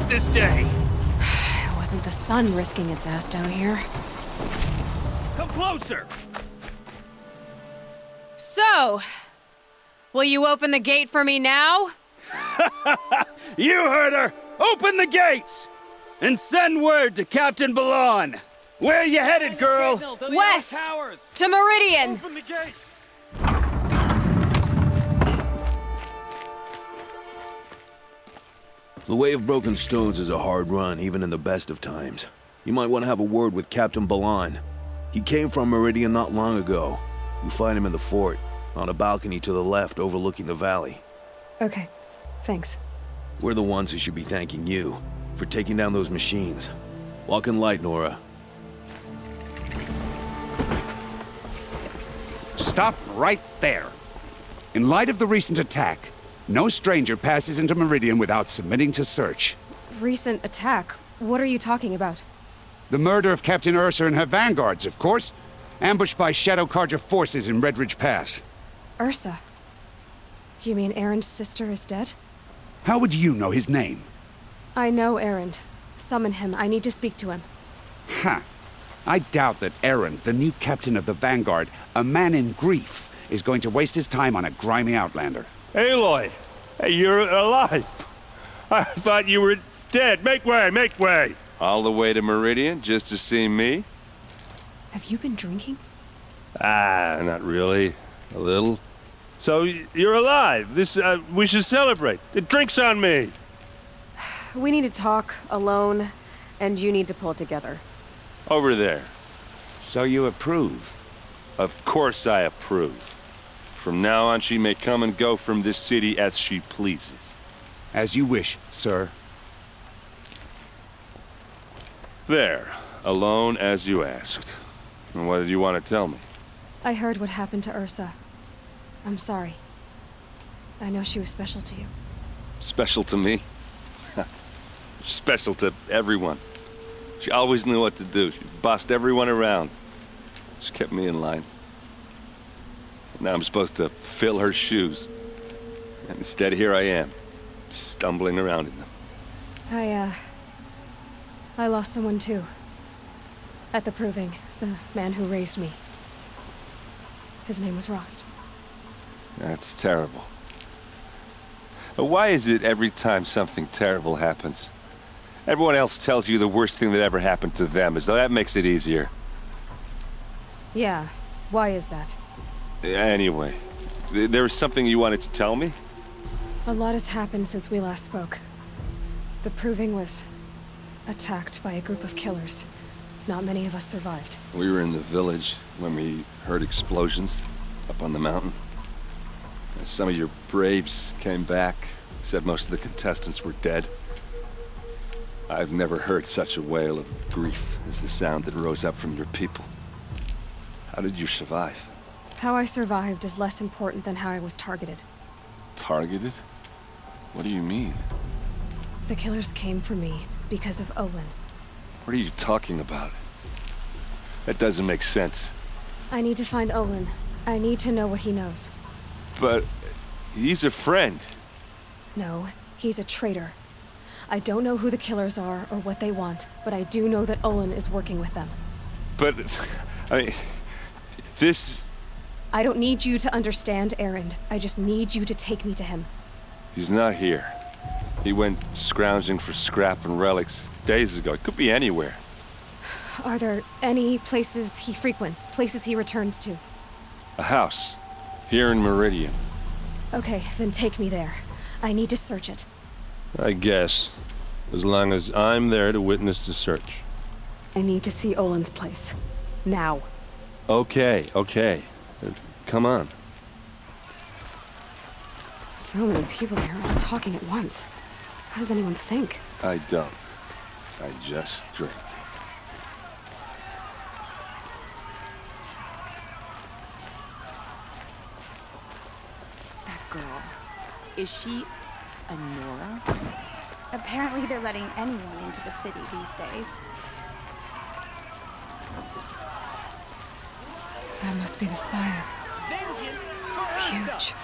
This day. It wasn't the sun risking its ass down here. Come closer! So, will you open the gate for me now? You heard her! Open the gates! And send word to Captain Balon. Where you headed, girl? West! To Meridian! Open the gates! The Way of Broken Stones is a hard run, even in the best of times. You might want to have a word with Captain Balon. He came from Meridian not long ago. You find him in the fort, on a balcony to the left overlooking the valley. Okay, thanks. We're the ones who should be thanking you for taking down those machines. Walk in light, Nora. Stop right there. In light of the recent attack, no stranger passes into Meridian without submitting to search. Recent attack? What are you talking about? The murder of Captain Ursa and her vanguards, of course. Ambushed by Shadow Carja forces in Red Ridge Pass. Ursa? You mean Aaron's sister is dead? How would you know his name? I know Aaron. Summon him. I need to speak to him. Ha! I doubt that Aaron, the new captain of the Vanguard, a man in grief, is going to waste his time on a grimy outlander. Aloy! Hey, you're alive! I thought you were dead. Make way, make way! All the way to Meridian just to see me? Have you been drinking? Not really. A little. So, you're alive. We should celebrate. The drink's on me. We need to talk, alone, and you need to pull it together. Over there. So you approve? Of course I approve. From now on, she may come and go from this city as she pleases. As you wish, sir. There. Alone as you asked. And what did you want to tell me? I heard what happened to Ursa. I'm sorry. I know she was special to you. Special to me? Special to everyone. She always knew what to do. She bossed everyone around. She kept me in line. Now I'm supposed to fill her shoes. And instead, here I am, stumbling around in them. I lost someone too. At the Proving, the man who raised me. His name was Rost. That's terrible. Why is it every time something terrible happens, Everyone else tells you the worst thing that ever happened to them, as though that makes it easier. Yeah, why is that? Anyway, there was something you wanted to tell me? A lot has happened since we last spoke. The Proving was attacked by a group of killers. Not many of us survived. We were in the village when we heard explosions up on the mountain. Some of your braves came back, said most of the contestants were dead. I've never heard such a wail of grief as the sound that rose up from your people. How did you survive? How I survived is less important than how I was targeted. Targeted? What do you mean? The killers came for me because of Olin. What are you talking about? That doesn't make sense. I need to find Olin. I need to know what he knows. But he's a friend. No, he's a traitor. I don't know who the killers are or what they want, but I do know that Olin is working with them. But, I mean, this... I don't need you to understand, Erend. I just need you to take me to him. He's not here. He went scrounging for scrap and relics days ago. It could be anywhere. Are there any places he frequents, places he returns to? A house. Here in Meridian. Okay, then take me there. I need to search it. I guess. As long as I'm there to witness the search. I need to see Olin's place. Now. Okay. Come on. So many people here, all talking at once. How does anyone think? I don't. I just drink. That girl. Is she a Nora? Apparently they're letting anyone into the city these days. That must be the spire. It's huge.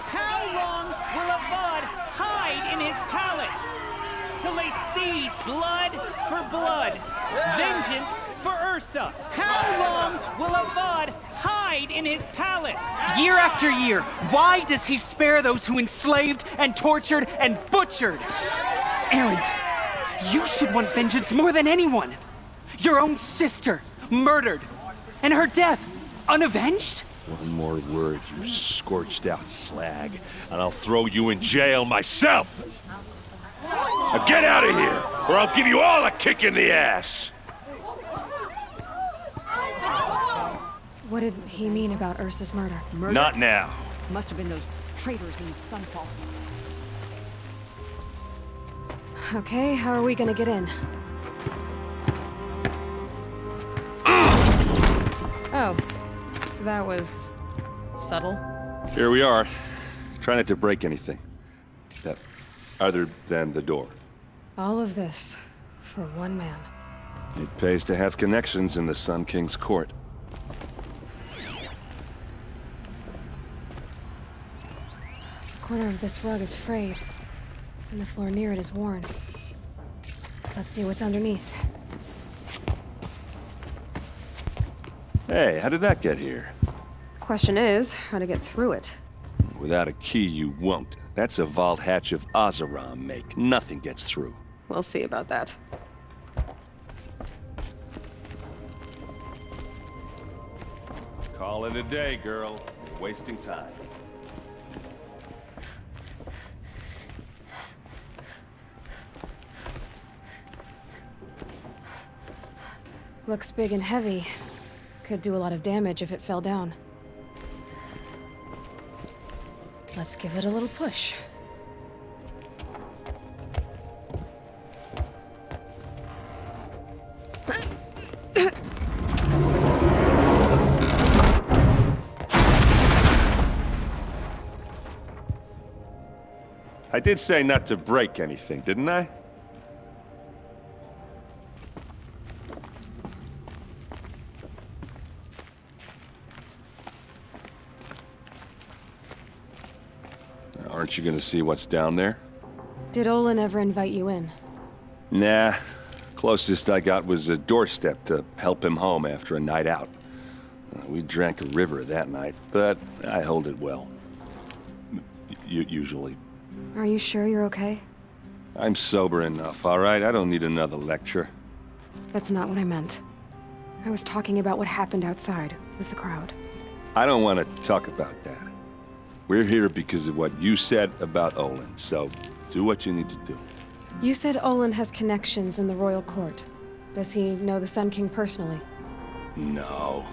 How long will a bud hide in his palace? Till they siege blood for blood, vengeance for Ursa. How long will a bud hide in his palace? Year after year, why does he spare those who enslaved and tortured and butchered? Erend, you should want vengeance more than anyone. Your own sister, murdered, and her death, unavenged? One more word, you scorched out slag, and I'll throw you in jail myself! Now get out of here, or I'll give you all a kick in the ass! What did he mean about Ursa's murder? Not now. Must have been those traitors in Sunfall. Okay, how are we gonna get in? Oh, that was subtle. Here we are. Try not to break anything. Other than the door. All of this for one man. It pays to have connections in the Sun King's court. A corner of this rug is frayed, and the floor near it is worn. Let's see what's underneath. Hey, how did that get here? Question is, how to get through it. Without a key, you won't. That's a vault hatch of Oseram make. Nothing gets through. We'll see about that. Call it a day, girl. You're wasting time. Looks big and heavy. Could do a lot of damage if it fell down. Let's give it a little push. I did say not to break anything, didn't I? Aren't you gonna see what's down there? Did Olin ever invite you in? Nah. Closest I got was a doorstep to help him home after a night out. We drank a river that night, but I hold it well. Usually. Are you sure you're okay? I'm sober enough, all right? I don't need another lecture. That's not what I meant. I was talking about what happened outside with the crowd. I don't want to talk about that. We're here because of what you said about Olin, so do what you need to do. You said Olin has connections in the royal court. Does he know the Sun King personally? No.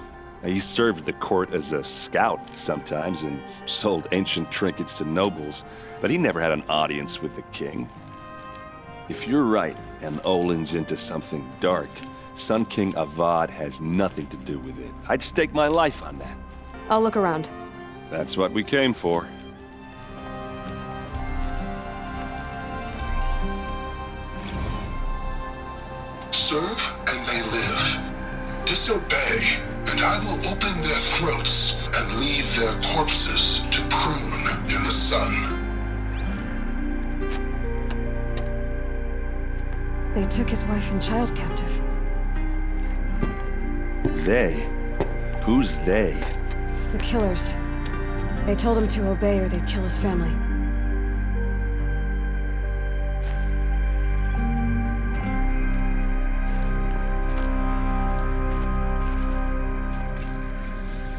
He served the court as a scout sometimes and sold ancient trinkets to nobles, but he never had an audience with the king. If you're right, and Olin's into something dark, Sun King Avad has nothing to do with it. I'd stake my life on that. I'll look around. That's what we came for. Serve and they live. Disobey, and I will open their throats and leave their corpses to prune in the sun. They took his wife and child captive. They? Who's they? The killers. They told him to obey or they'd kill his family.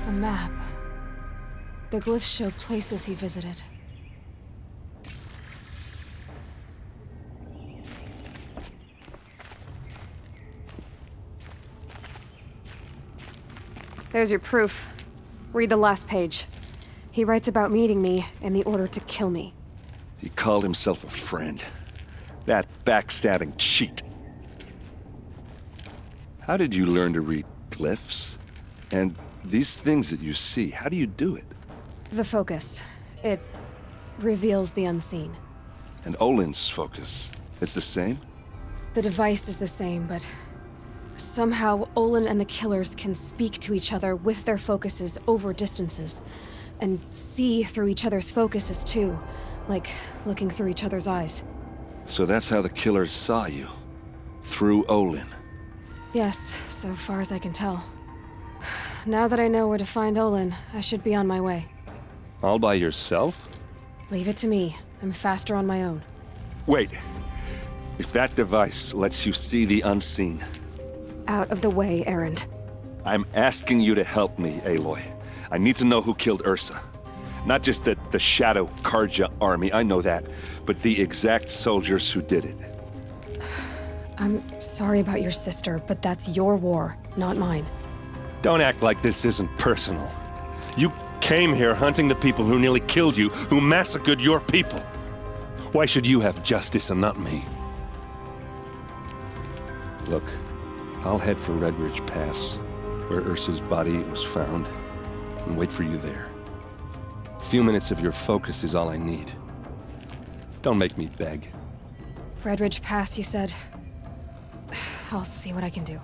A map. The glyphs show places he visited. There's your proof. Read the last page. He writes about meeting me and the order to kill me. He called himself a friend. That backstabbing cheat. How did you learn to read glyphs? And these things that you see, how do you do it? The focus. It reveals the unseen. And Olin's focus, it's the same? The device is the same, but somehow Olin and the killers can speak to each other with their focuses over distances. And see through each other's focuses too, like looking through each other's eyes. So that's how the killers saw you? Through Olin? Yes, so far as I can tell. Now that I know where to find Olin, I should be on my way. All by yourself? Leave it to me. I'm faster on my own. Wait. If that device lets you see the unseen... Out of the way, Erend. I'm asking you to help me, Aloy. I need to know who killed Ursa. Not just the Shadow Karja army, I know that, but the exact soldiers who did it. I'm sorry about your sister, but that's your war, not mine. Don't act like this isn't personal. You came here hunting the people who nearly killed you, who massacred your people. Why should you have justice and not me? Look, I'll head for Red Ridge Pass, where Ursa's body was found, and wait for you there. A few minutes of your focus is all I need. Don't make me beg. Red Ridge Pass, you said. I'll see what I can do.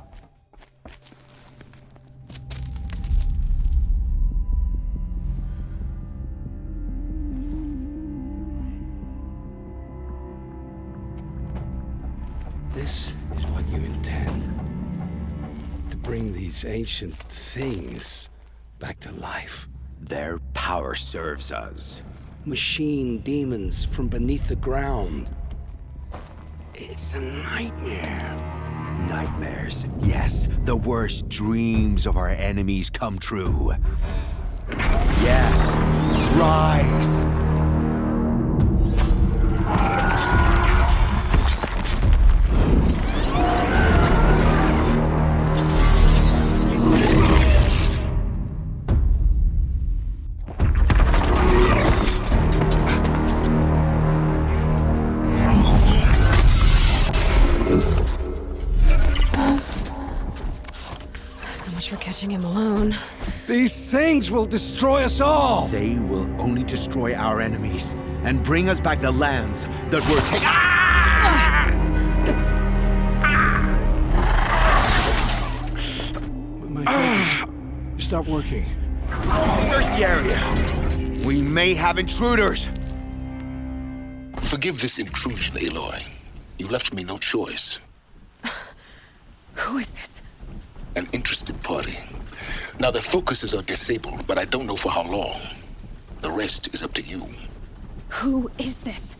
This is what you intend. To bring these ancient things back to life. Their power serves us. Machine demons from beneath the ground. It's a nightmare. Nightmares. Yes, the worst dreams of our enemies come true. Yes, rise! Him alone. These things will destroy us all! They will only destroy our enemies and bring us back the lands that were taken. My focus. Stop working. Search the area. We may have intruders. Forgive this intrusion, Aloy. You left me no choice. Who is this? An interested party. Now their focuses are disabled, but I don't know for how long. The rest is up to you. Who is this?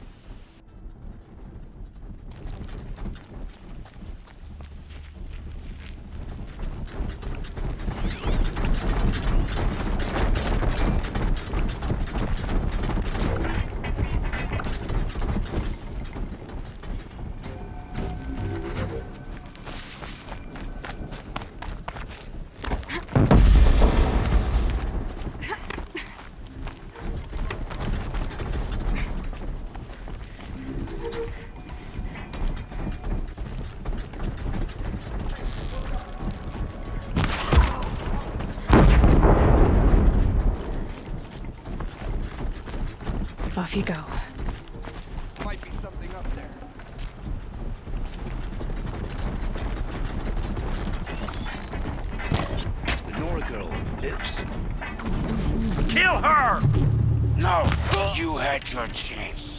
Off you go. Might be something up there. The Nora girl lives. Kill her! No, you had your chance.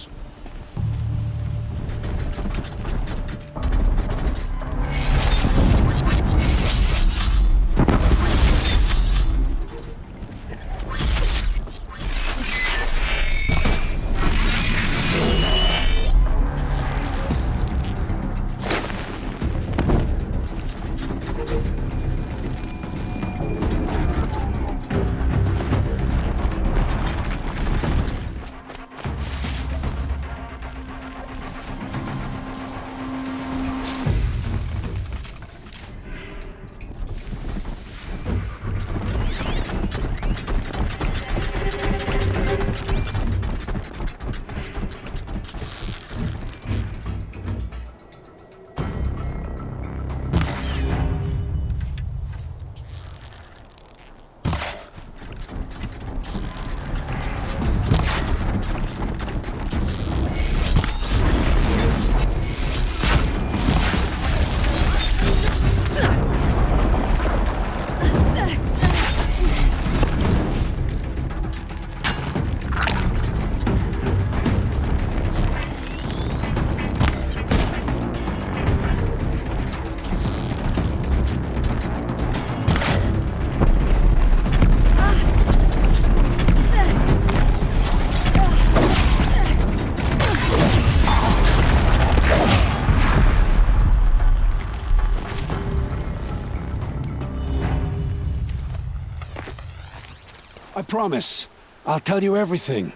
I promise. I'll tell you everything.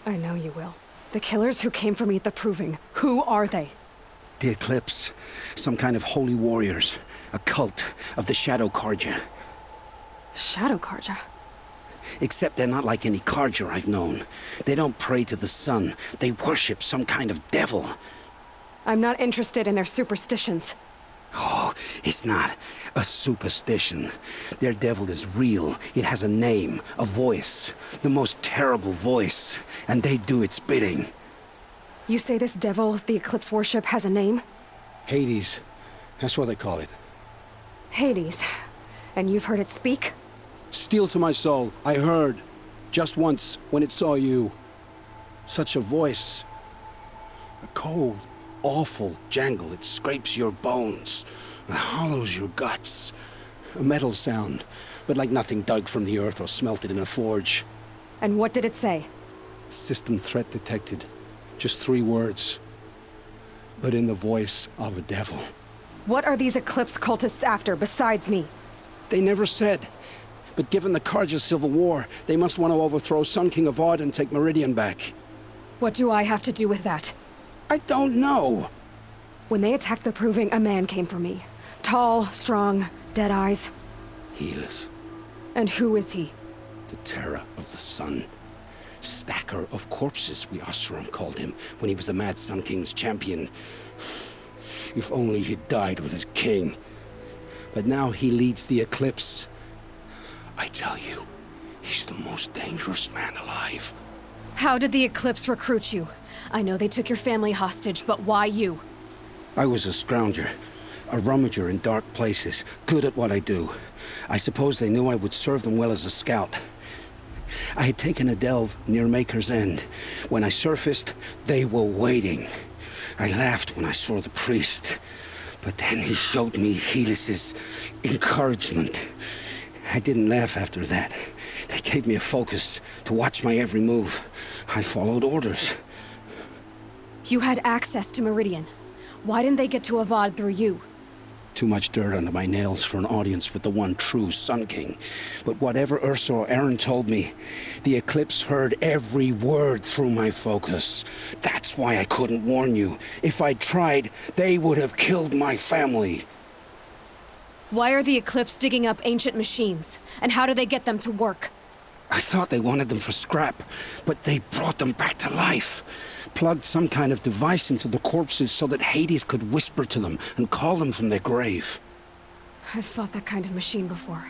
I know you will. The killers who came for me at the Proving, who are they? The Eclipse. Some kind of holy warriors. A cult of the Shadow Karja. Shadow Karja? Except they're not like any Karja I've known. They don't pray to the sun. They worship some kind of devil. I'm not interested in their superstitions. Oh, it's not a superstition. Their devil is real. It has a name, a voice. The most terrible voice. And they do its bidding. You say this devil the Eclipse worship has a name? Hades. That's what they call it. Hades. And you've heard it speak? Steel to my soul, I heard. Just once, when it saw you. Such a voice. A cold, awful jangle. It scrapes your bones. It hollows your guts. A metal sound, but like nothing dug from the earth or smelted in a forge. And what did it say? System threat detected. Just 3 words. But in the voice of a devil. What are these Eclipse cultists after, besides me? They never said. But given the Karja civil war, they must want to overthrow Sun King Avad and take Meridian back. What do I have to do with that? I don't know. When they attacked the Proving, a man came for me. Tall, strong, dead eyes. Healers. And who is he? The terror of the sun. Stacker of corpses, we Oseram called him, when he was the Mad Sun King's champion. If only he'd died with his king. But now he leads the Eclipse. I tell you, he's the most dangerous man alive. How did the Eclipse recruit you? I know they took your family hostage, but why you? I was a scrounger. A rummager in dark places, good at what I do. I suppose they knew I would serve them well as a scout. I had taken a delve near Maker's End. When I surfaced, they were waiting. I laughed when I saw the priest. But then he showed me Helis's encouragement. I didn't laugh after that. They gave me a focus to watch my every move. I followed orders. You had access to Meridian. Why didn't they get to Avad through you? Too much dirt under my nails for an audience with the one true Sun King. But whatever Ursa or Aaron told me, the Eclipse heard every word through my focus. That's why I couldn't warn you. If I'd tried, they would have killed my family. Why are the Eclipse digging up ancient machines? And how do they get them to work? I thought they wanted them for scrap, but they brought them back to life. Plugged some kind of device into the corpses so that Hades could whisper to them and call them from their grave. I've fought that kind of machine before.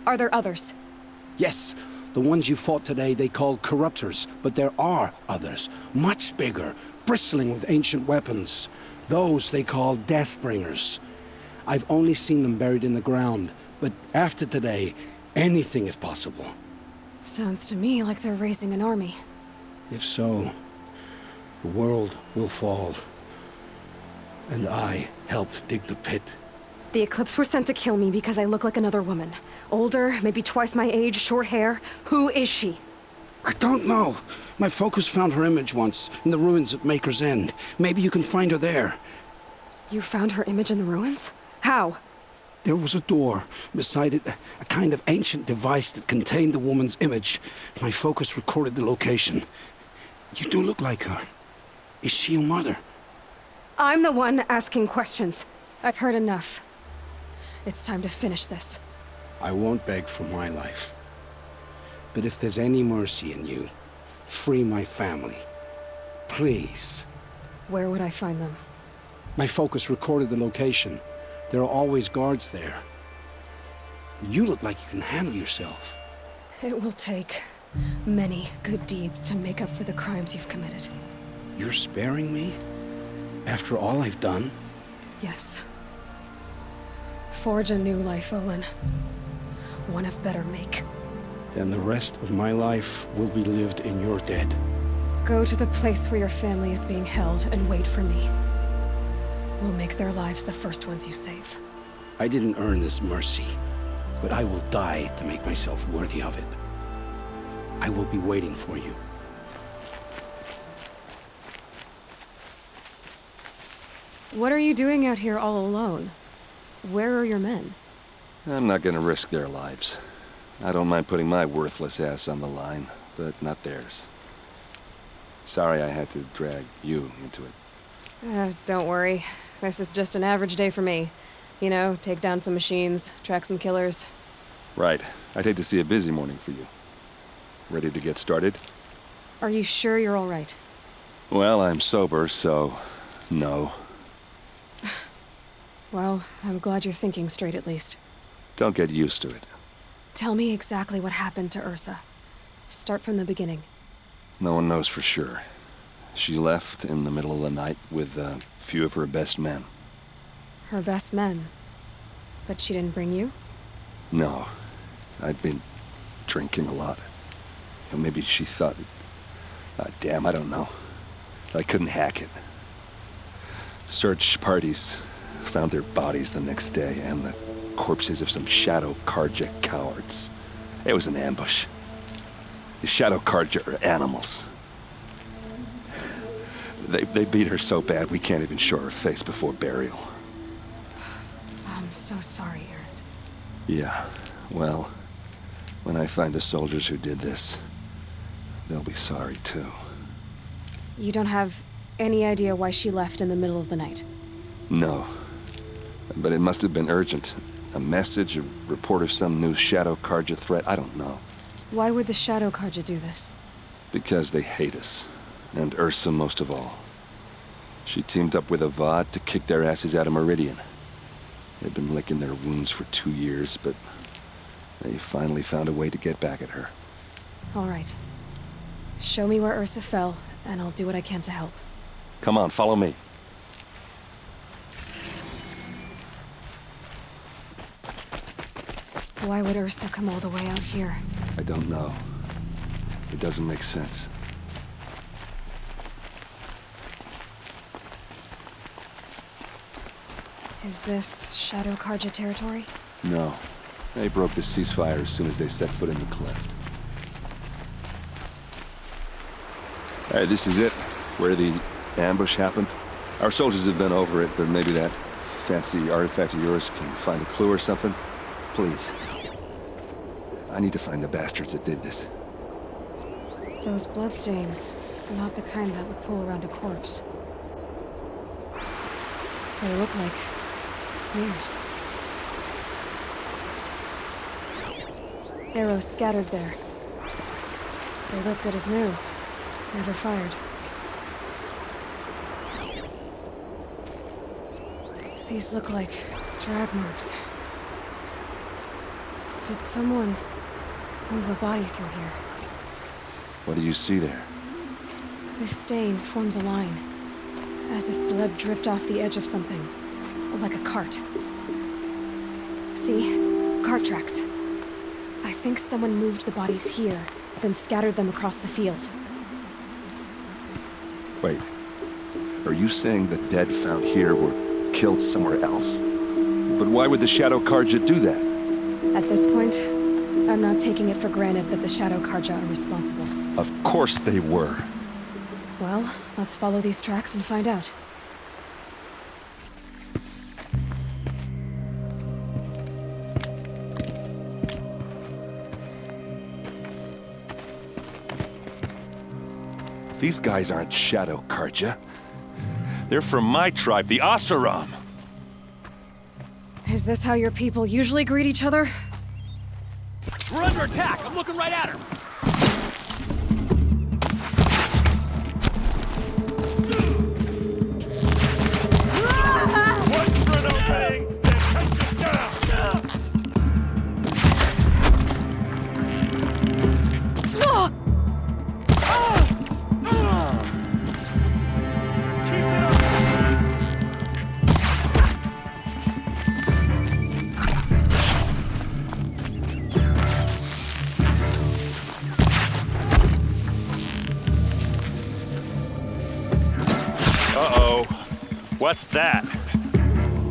Are there others? Yes, The ones you fought today they called corruptors, but there are others, much bigger, bristling with ancient weapons. Those they call Deathbringers. I've only seen them buried in the ground, but after today, anything is possible. Sounds to me like they're raising an army. If so, the world will fall. And I helped dig the pit. The Eclipse were sent to kill me because I look like another woman. Older, maybe twice my age, short hair. Who is she? I don't know. My focus found her image once, in the ruins at Maker's End. Maybe you can find her there. You found her image in the ruins? How? There was a door. Beside it, a kind of ancient device that contained the woman's image. My focus recorded the location. You do look like her. Is she your mother? I'm the one asking questions. I've heard enough. It's time to finish this. I won't beg for my life. But if there's any mercy in you, free my family. Please. Where would I find them? My focus recorded the location. There are always guards there. You look like you can handle yourself. It will take many good deeds to make up for the crimes you've committed. You're sparing me? After all I've done? Yes. Forge a new life, Olin. One of better make. Then the rest of my life will be lived in your debt. Go to the place where your family is being held and wait for me. We'll make their lives the first ones you save. I didn't earn this mercy, but I will die to make myself worthy of it. I will be waiting for you. What are you doing out here all alone? Where are your men? I'm not gonna risk their lives. I don't mind putting my worthless ass on the line, but not theirs. Sorry I had to drag you into it. Don't worry. This is just an average day for me. You know, take down some machines, track some killers. Right. I'd hate to see a busy morning for you. Ready to get started? Are you sure you're all right? Well, I'm sober, so no. Well, I'm glad you're thinking straight at least. Don't get used to it. Tell me exactly what happened to Ursa. Start from the beginning. No one knows for sure. She left in the middle of the night with a few of her best men. Her best men? But she didn't bring you? No. I'd been drinking a lot. Or maybe she thought... damn, I don't know. I couldn't hack it. Search parties found their bodies the next day, and the corpses of some Shadow Karja cowards. It was an ambush. The Shadow Karja are animals. They beat her so bad we can't even show her face before burial. I'm so sorry, Erd. Yeah, well, when I find the soldiers who did this, they'll be sorry too. You don't have any idea why she left in the middle of the night? No. But it must have been urgent. A message, a report of some new Shadow Karja threat, I don't know. Why would the Shadow Karja do this? Because they hate us. And Ursa most of all. She teamed up with Avad to kick their asses out of Meridian. They've been licking their wounds for 2 years, but they finally found a way to get back at her. All right. Show me where Ursa fell, and I'll do what I can to help. Come on, follow me. Why would Ursa come all the way out here? I don't know. It doesn't make sense. Is this Shadow Karja territory? No. They broke the ceasefire as soon as they set foot in the cleft. All right, this is it. Where the ambush happened. Our soldiers have been over it, but maybe that fancy artifact of yours can find a clue or something. Please. I need to find the bastards that did this. Those bloodstains, not the kind that would pool around a corpse. They look like smears. Arrows scattered there. They look good as new. Never fired. These look like drag marks. Did someone move a body through here. What do you see there? This stain forms a line, as if blood dripped off the edge of something, like a cart. See? Cart tracks. I think someone moved the bodies here, then scattered them across the field. Wait. Are you saying the dead found here were killed somewhere else? But why would the Shadow Karja do that? At this point, I'm not taking it for granted that the Shadow Karja are responsible. Of course they were. Well, let's follow these tracks and find out. These guys aren't Shadow Karja. They're from my tribe, the Oseram. Is this how your people usually greet each other? We're under attack! I'm looking right at her! Uh-oh. What's that?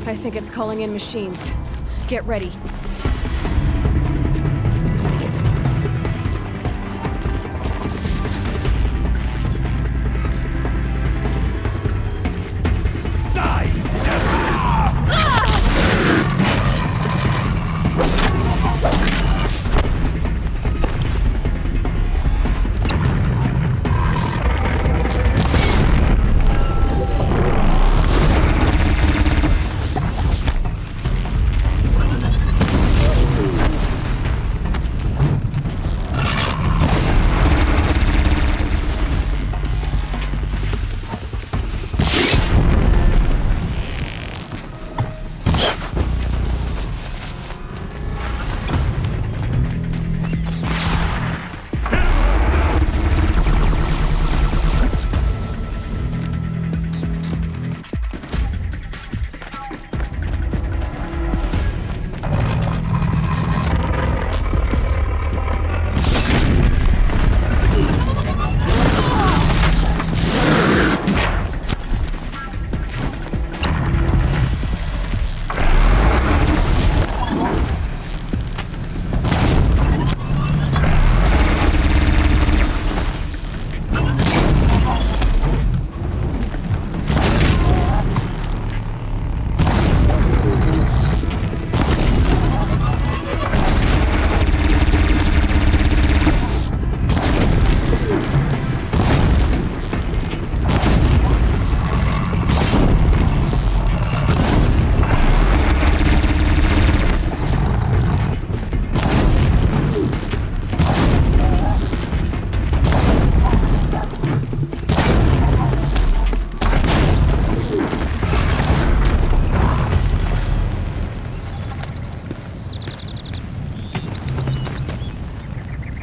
I think it's calling in machines. Get ready.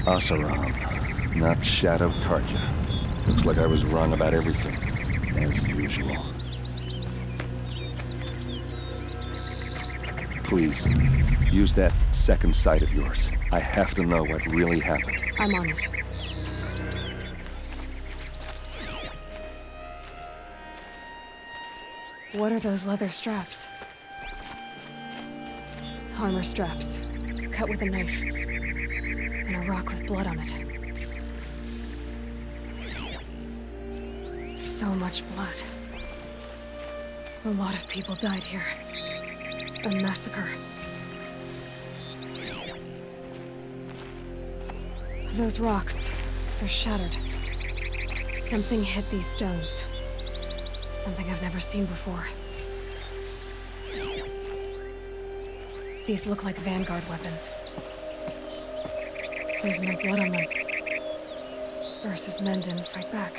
Oseram, not Shadow Karja. Looks like I was wrong about everything, as usual. Please, use that second sight of yours. I have to know what really happened. I'm on it. What are those leather straps? Armor straps, cut with a knife. And a rock with blood on it. So much blood. A lot of people died here. A massacre. Those rocks, they're shattered. Something hit these stones. Something I've never seen before. These look like vanguard weapons. There's no blood on them. Ursa's men didn't fight back.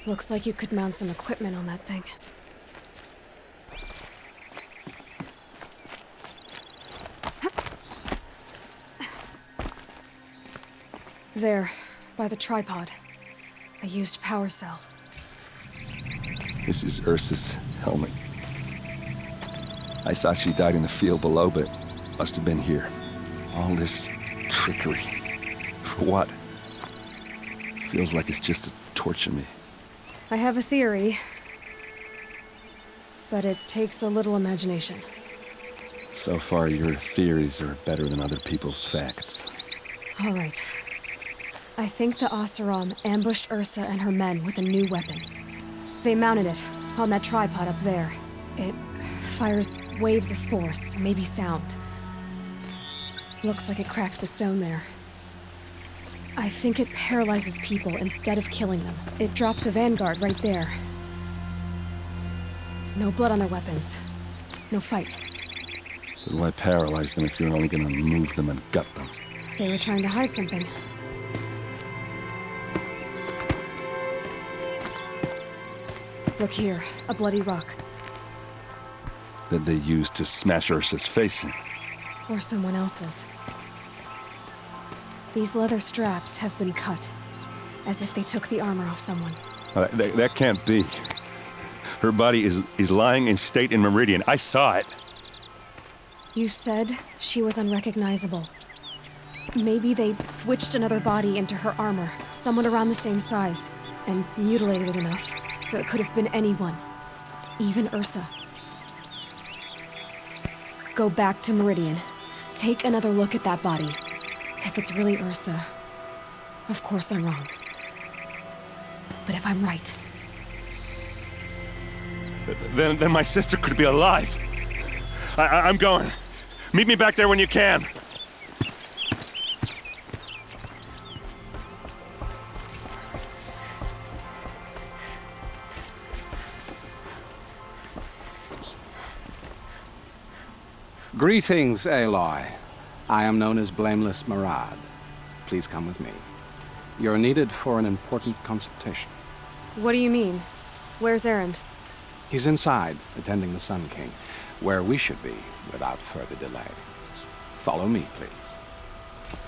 Looks like you could mount some equipment on that thing. There, by the tripod. A used power cell. This is Ursa's helmet. I thought she died in the field below, but must have been here. All this trickery. For what? Feels like it's just to torture me. I have a theory. But it takes a little imagination. So far, your theories are better than other people's facts. All right. I think the Oseram ambushed Ursa and her men with a new weapon. They mounted it on that tripod up there. It fires waves of force, maybe sound. Looks like it cracked the stone there. I think it paralyzes people instead of killing them. It dropped the vanguard right there. No blood on their weapons. No fight. But why paralyze them if you're only gonna move them and gut them? They were trying to hide something. Look here, a bloody rock. That they used to smash Ursa's face in. Or someone else's. These leather straps have been cut, as if they took the armor off someone. That can't be. Her body is lying in state in Meridian. I saw it. You said she was unrecognizable. Maybe they switched another body into her armor, someone around the same size, and mutilated it enough so it could have been anyone, even Ursa. Go back to Meridian. Take another look at that body. If it's really Ursa, of course I'm wrong. But if I'm right... Then my sister could be alive. I'm going. Meet me back there when you can. Greetings, Aloy. I am known as Blameless Murad. Please come with me. You're needed for an important consultation. What do you mean? Where's Erend? He's inside, attending the Sun King, where we should be without further delay. Follow me, please.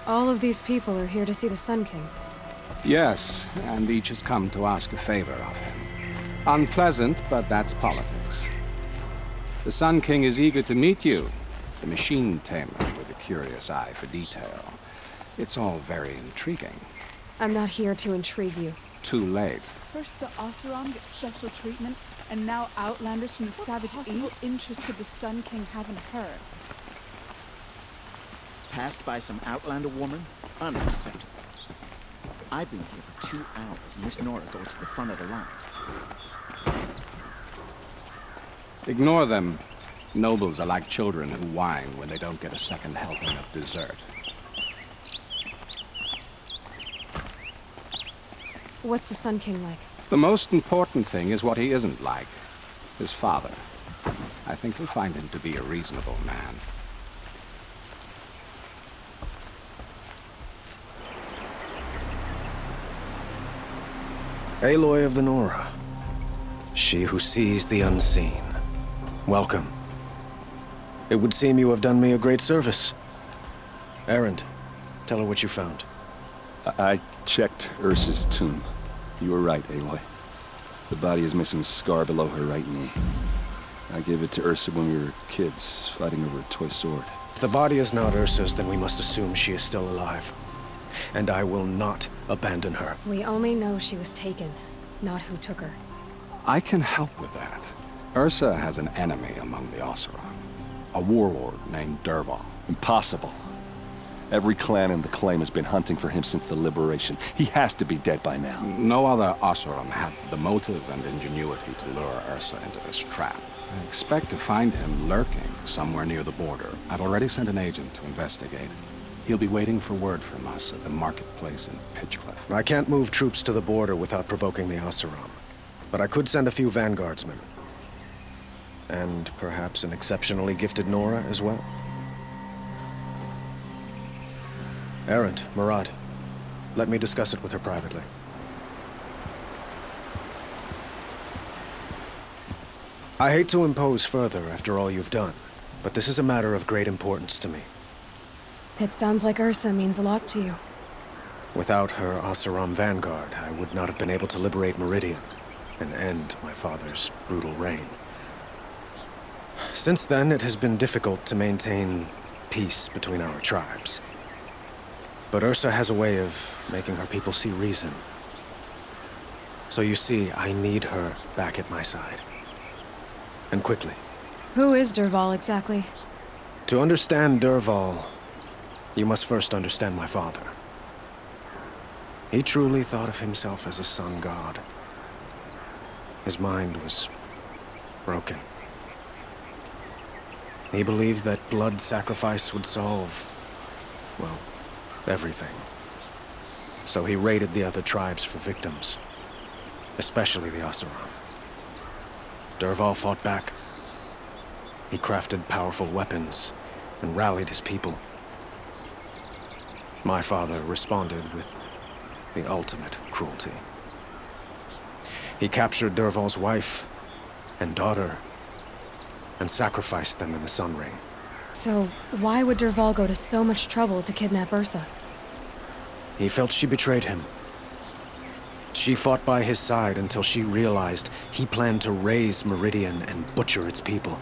All of these people are here to see the Sun King. Yes, and each has come to ask a favor of him. Unpleasant, but that's politics. The Sun King is eager to meet you, the machine tamer with a curious eye for detail. It's all very intriguing. I'm not here to intrigue you. Too late. First the Oseram get special treatment, and now outlanders from the Savage East. What interest could the Sun King have in her? Passed by some outlander woman? Unacceptable. I've been here for 2 hours, and Miss Nora goes to the front of the line. Ignore them. Nobles are like children who whine when they don't get a second helping of dessert. What's the Sun King like? The most important thing is what he isn't like. His father. I think you'll find him to be a reasonable man. Aloy of the Nora. She who sees the unseen. Welcome. It would seem you have done me a great service. Erend, tell her what you found. I checked Ursa's tomb. You were right, Aloy. The body is missing a scar below her right knee. I gave it to Ursa when we were kids, fighting over a toy sword. If the body is not Ursa's, then we must assume she is still alive. And I will not abandon her. We only know she was taken, not who took her. I can help with that. Ursa has an enemy among the Oseram. A warlord named Dervahl. Impossible. Every clan in the claim has been hunting for him since the liberation. He has to be dead by now. No other Oseram had the motive and ingenuity to lure Ursa into this trap. I expect to find him lurking somewhere near the border. I've already sent an agent to investigate. He'll be waiting for word from us at the marketplace in Pitchcliff. I can't move troops to the border without provoking the Oseram. But I could send a few vanguardsmen. And perhaps an exceptionally gifted Nora as well. Erend, Murad, let me discuss it with her privately. I hate to impose further after all you've done, but this is a matter of great importance to me. It sounds like Ursa means a lot to you. Without her Oseram vanguard, I would not have been able to liberate Meridian and end my father's brutal reign. Since then, it has been difficult to maintain peace between our tribes. But Ursa has a way of making her people see reason. So you see, I need her back at my side. And quickly. Who is Dervahl exactly? To understand Dervahl, you must first understand my father. He truly thought of himself as a sun god. His mind was broken. He believed that blood sacrifice would solve, well, everything. So he raided the other tribes for victims, especially the Oseram. Dervahl fought back. He crafted powerful weapons and rallied his people. My father responded with the ultimate cruelty. He captured Dervahl's wife and daughter and sacrificed them in the Sun Ring. So, why would Dervahl go to so much trouble to kidnap Ursa? He felt she betrayed him. She fought by his side until she realized he planned to raise Meridian and butcher its people.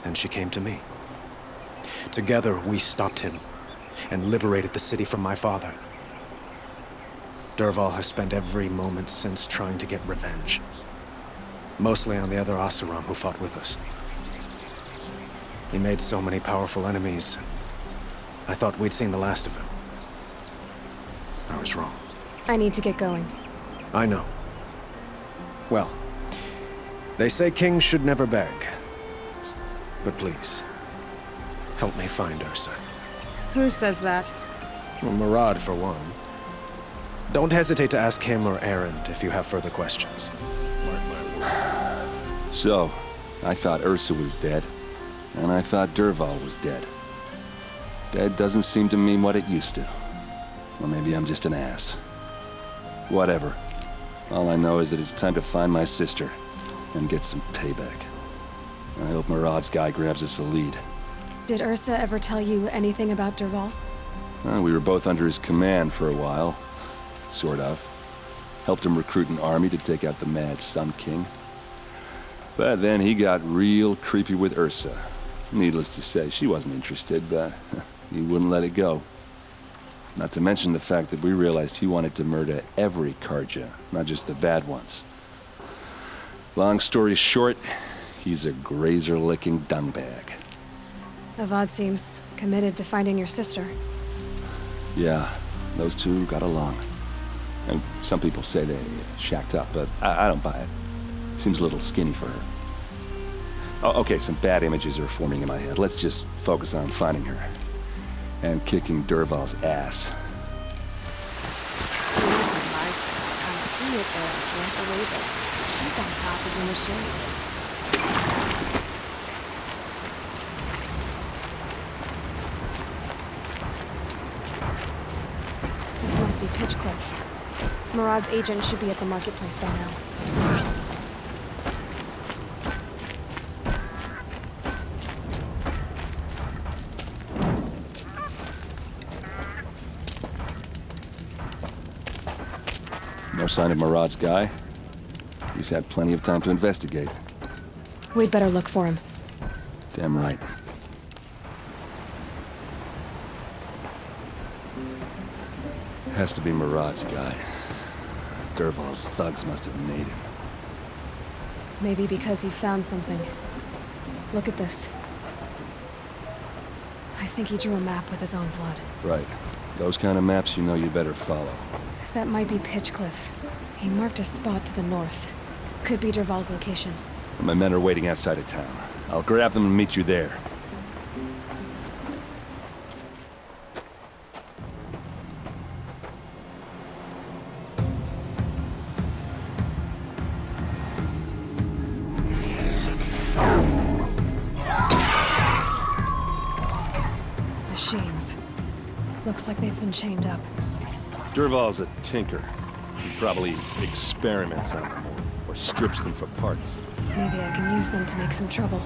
Then she came to me. Together, we stopped him and liberated the city from my father. Dervahl has spent every moment since trying to get revenge. Mostly on the other Oseram who fought with us. He made so many powerful enemies. I thought we'd seen the last of him. I was wrong. I need to get going. I know. Well, they say kings should never beg. But please, help me find Ursa. Who says that? Well, Murad, for one. Don't hesitate to ask him or Erend if you have further questions. So, I thought Ursa was dead, and I thought Dervahl was dead. Dead doesn't seem to mean what it used to. Or maybe I'm just an ass. Whatever. All I know is that it's time to find my sister and get some payback. I hope Murad's guy grabs us a lead. Did Ursa ever tell you anything about Dervahl? We were both under his command for a while. Sort of. Helped him recruit an army to take out the mad Sun King. But then he got real creepy with Ursa. Needless to say, she wasn't interested, but he wouldn't let it go. Not to mention the fact that we realized he wanted to murder every Karja, not just the bad ones. Long story short, he's a grazer-licking dungbag. Avad seems committed to finding your sister. Yeah, those two got along. And some people say they shacked up, but I don't buy it. Seems a little skinny for her. Oh, okay, some bad images are forming in my head. Let's just focus on finding her. And kicking Dervahl's ass. I see it there, right away there. She's on top of the machine. This must be Pitchcliff. Murad's agent should be at the marketplace by now. No sign of Murad's guy. He's had plenty of time to investigate. We'd better look for him. Damn right. Has to be Murad's guy. Dervahl's thugs must have made him. Maybe because he found something. Look at this. I think he drew a map with his own blood. Right. Those kind of maps you know you better follow. That might be Pitchcliff. He marked a spot to the north. Could be Dervahl's location. My men are waiting outside of town. I'll grab them and meet you there. Machines. Looks like they've been chained up. Dervahl's a tinker. He probably experiments on them or strips them for parts. Maybe I can use them to make some trouble.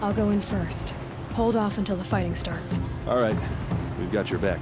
I'll go in first. Hold off until the fighting starts. All right. We've got your back.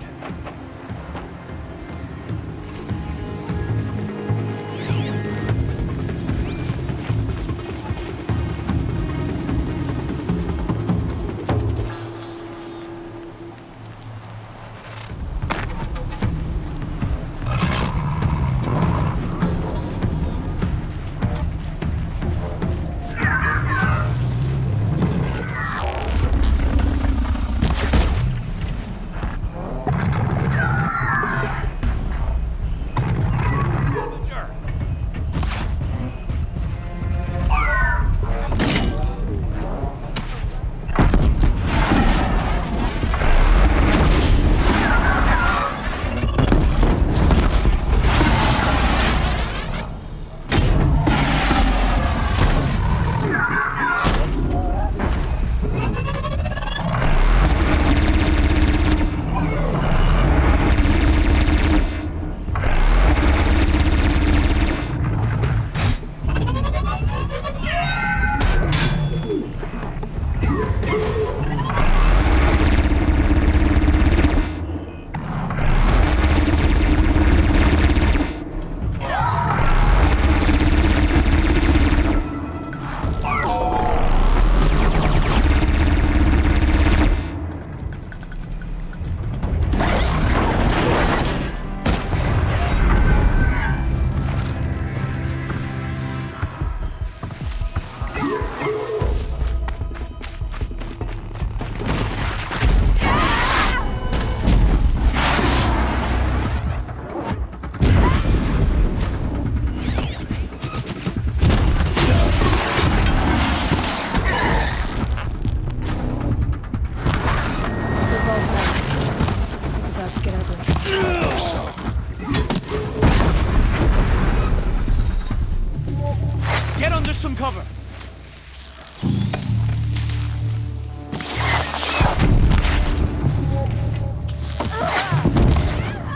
some cover!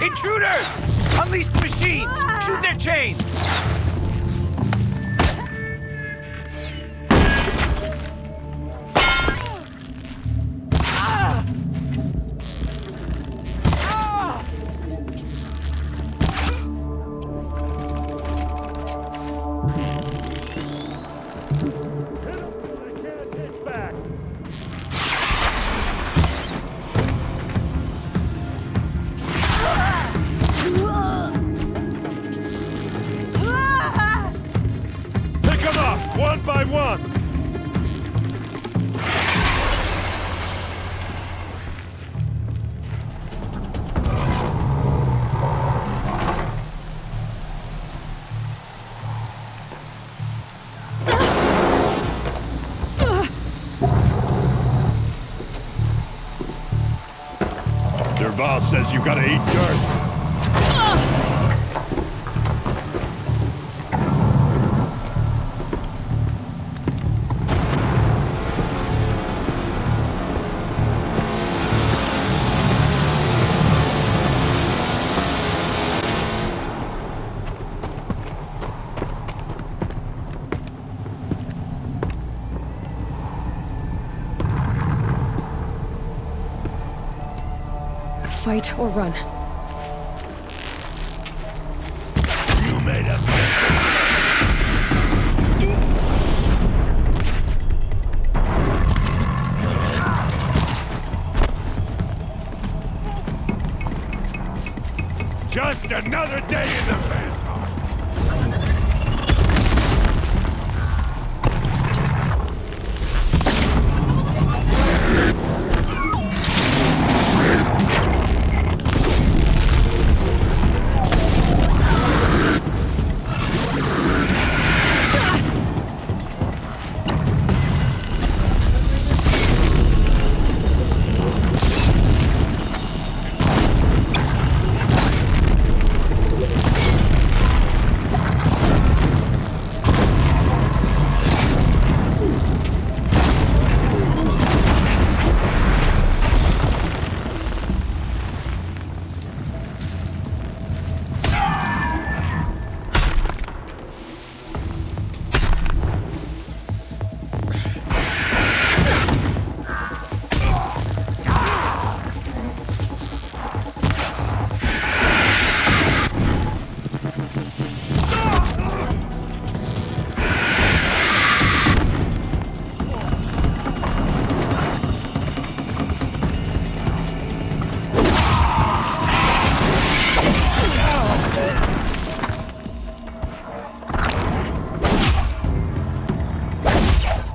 Intruders! Unleash the machines! Shoot their chains! One by one! Derval says you gotta eat dirt. Fight or run. You made a just another day in the van.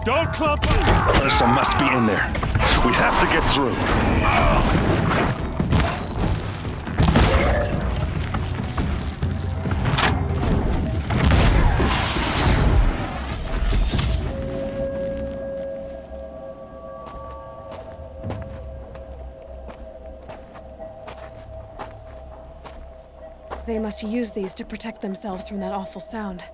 Don't clump up! Ursa must be in there. We have to get through. They must use these to protect themselves from that awful sound.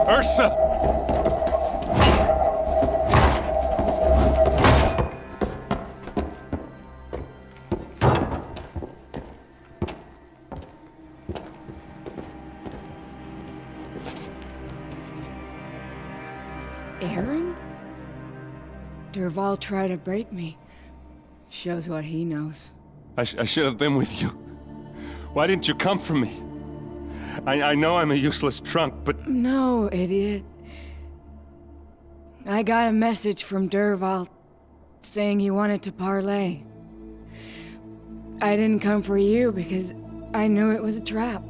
Ursa! Aaron? Derval tried to break me. Shows what he knows. I should have been with you. Why didn't you come for me? I know I'm a useless trunk, but... No, idiot. I got a message from Derval saying he wanted to parlay. I didn't come for you because I knew it was a trap.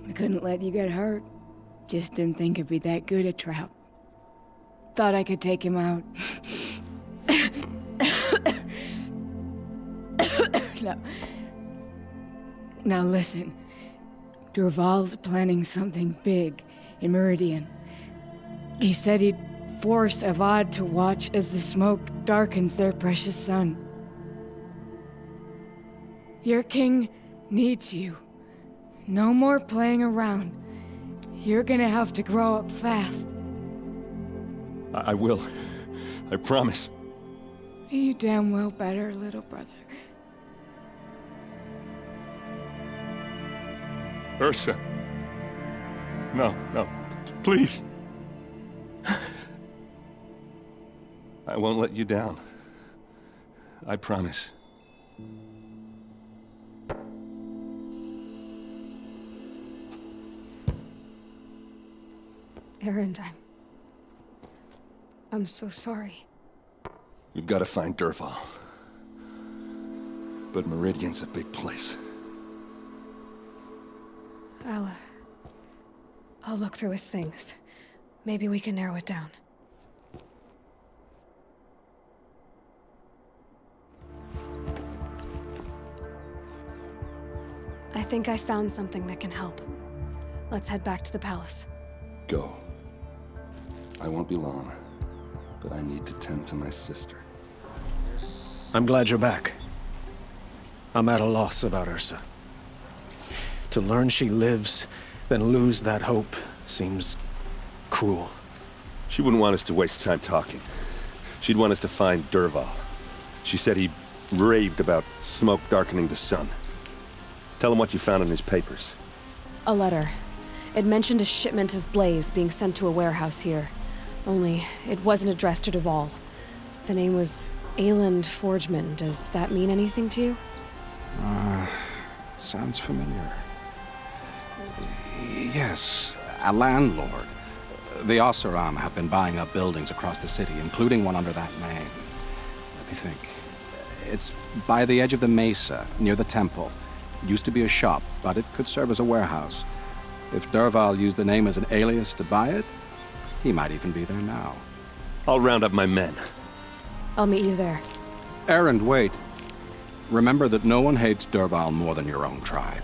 I couldn't let you get hurt. Just didn't think it'd be that good a trap. Thought I could take him out. Now listen. Durval's planning something big in Meridian. He said he'd force Avad to watch as the smoke darkens their precious sun. Your king needs you. No more playing around. You're gonna have to grow up fast. I will. I promise. You damn well better, little brother. Ursa. No, please. I won't let you down. I promise. Erend, I'm so sorry. We've got to find Dervahl. But Meridian's a big place. I'll look through his things. Maybe we can narrow it down. I think I found something that can help. Let's head back to the palace. Go. I won't be long, but I need to tend to my sister. I'm glad you're back. I'm at a loss about Ursa. To learn she lives, then lose that hope, seems cruel. She wouldn't want us to waste time talking. She'd want us to find Dervahl. She said he raved about smoke darkening the sun. Tell him what you found in his papers. A letter. It mentioned a shipment of blaze being sent to a warehouse here. Only, it wasn't addressed to Dervahl. The name was Ayland Forgeman. Does that mean anything to you? Sounds familiar. Yes, a landlord. The Oseram have been buying up buildings across the city, including one under that name. Let me think. It's by the edge of the mesa, near the temple. It used to be a shop, but it could serve as a warehouse. If Dervahl used the name as an alias to buy it, he might even be there now. I'll round up my men. I'll meet you there. Erend, wait. Remember that no one hates Dervahl more than your own tribe.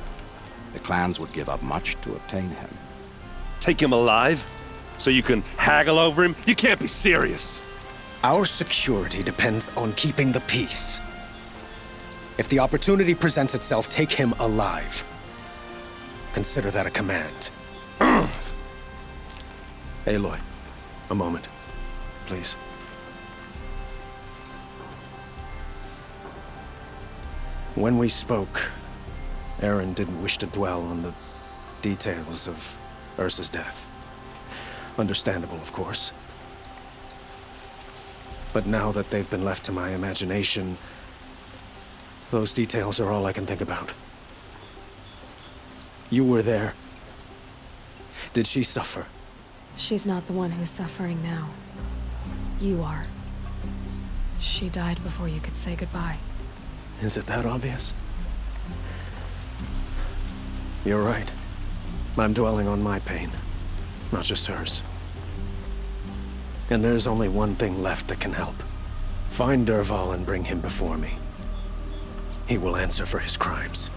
The clans would give up much to obtain him. Take him alive? So you can haggle over him? You can't be serious. Our security depends on keeping the peace. If the opportunity presents itself, take him alive. Consider that a command. Aloy, a moment, please. When we spoke, Erend didn't wish to dwell on the details of Ursa's death. Understandable, of course. But now that they've been left to my imagination, those details are all I can think about. You were there. Did she suffer? She's not the one who's suffering now. You are. She died before you could say goodbye. Is it that obvious? You're right. I'm dwelling on my pain, not just hers. And there's only one thing left that can help. Find Dervahl and bring him before me. He will answer for his crimes.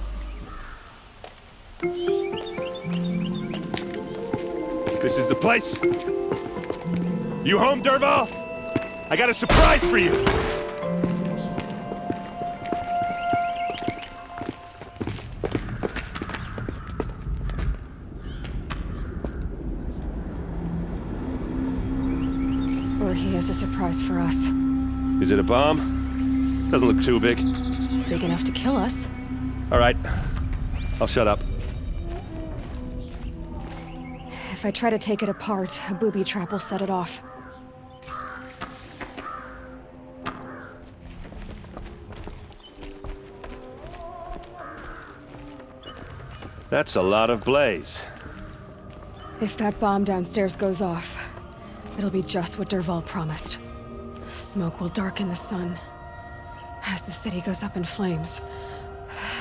This is the place. You home, Dervahl? I got a surprise for you. Or he has a surprise for us. Is it a bomb? Doesn't look too big. Big enough to kill us. All right. I'll shut up. If I try to take it apart, a booby trap will set it off. That's a lot of blaze. If that bomb downstairs goes off, it'll be just what Dervahl promised. Smoke will darken the sun. As the city goes up in flames,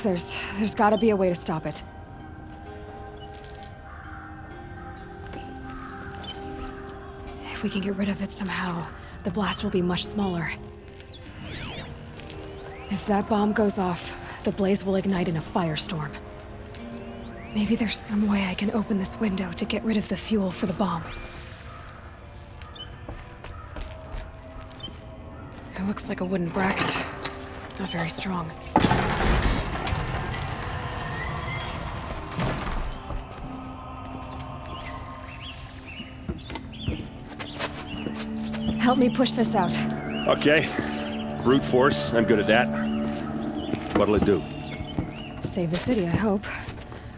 there's gotta be a way to stop it. If we can get rid of it somehow, the blast will be much smaller. If that bomb goes off, the blaze will ignite in a firestorm. Maybe there's some way I can open this window to get rid of the fuel for the bomb. It looks like a wooden bracket. Not very strong. Help me push this out. Okay. Brute force, I'm good at that. What'll it do? Save the city, I hope.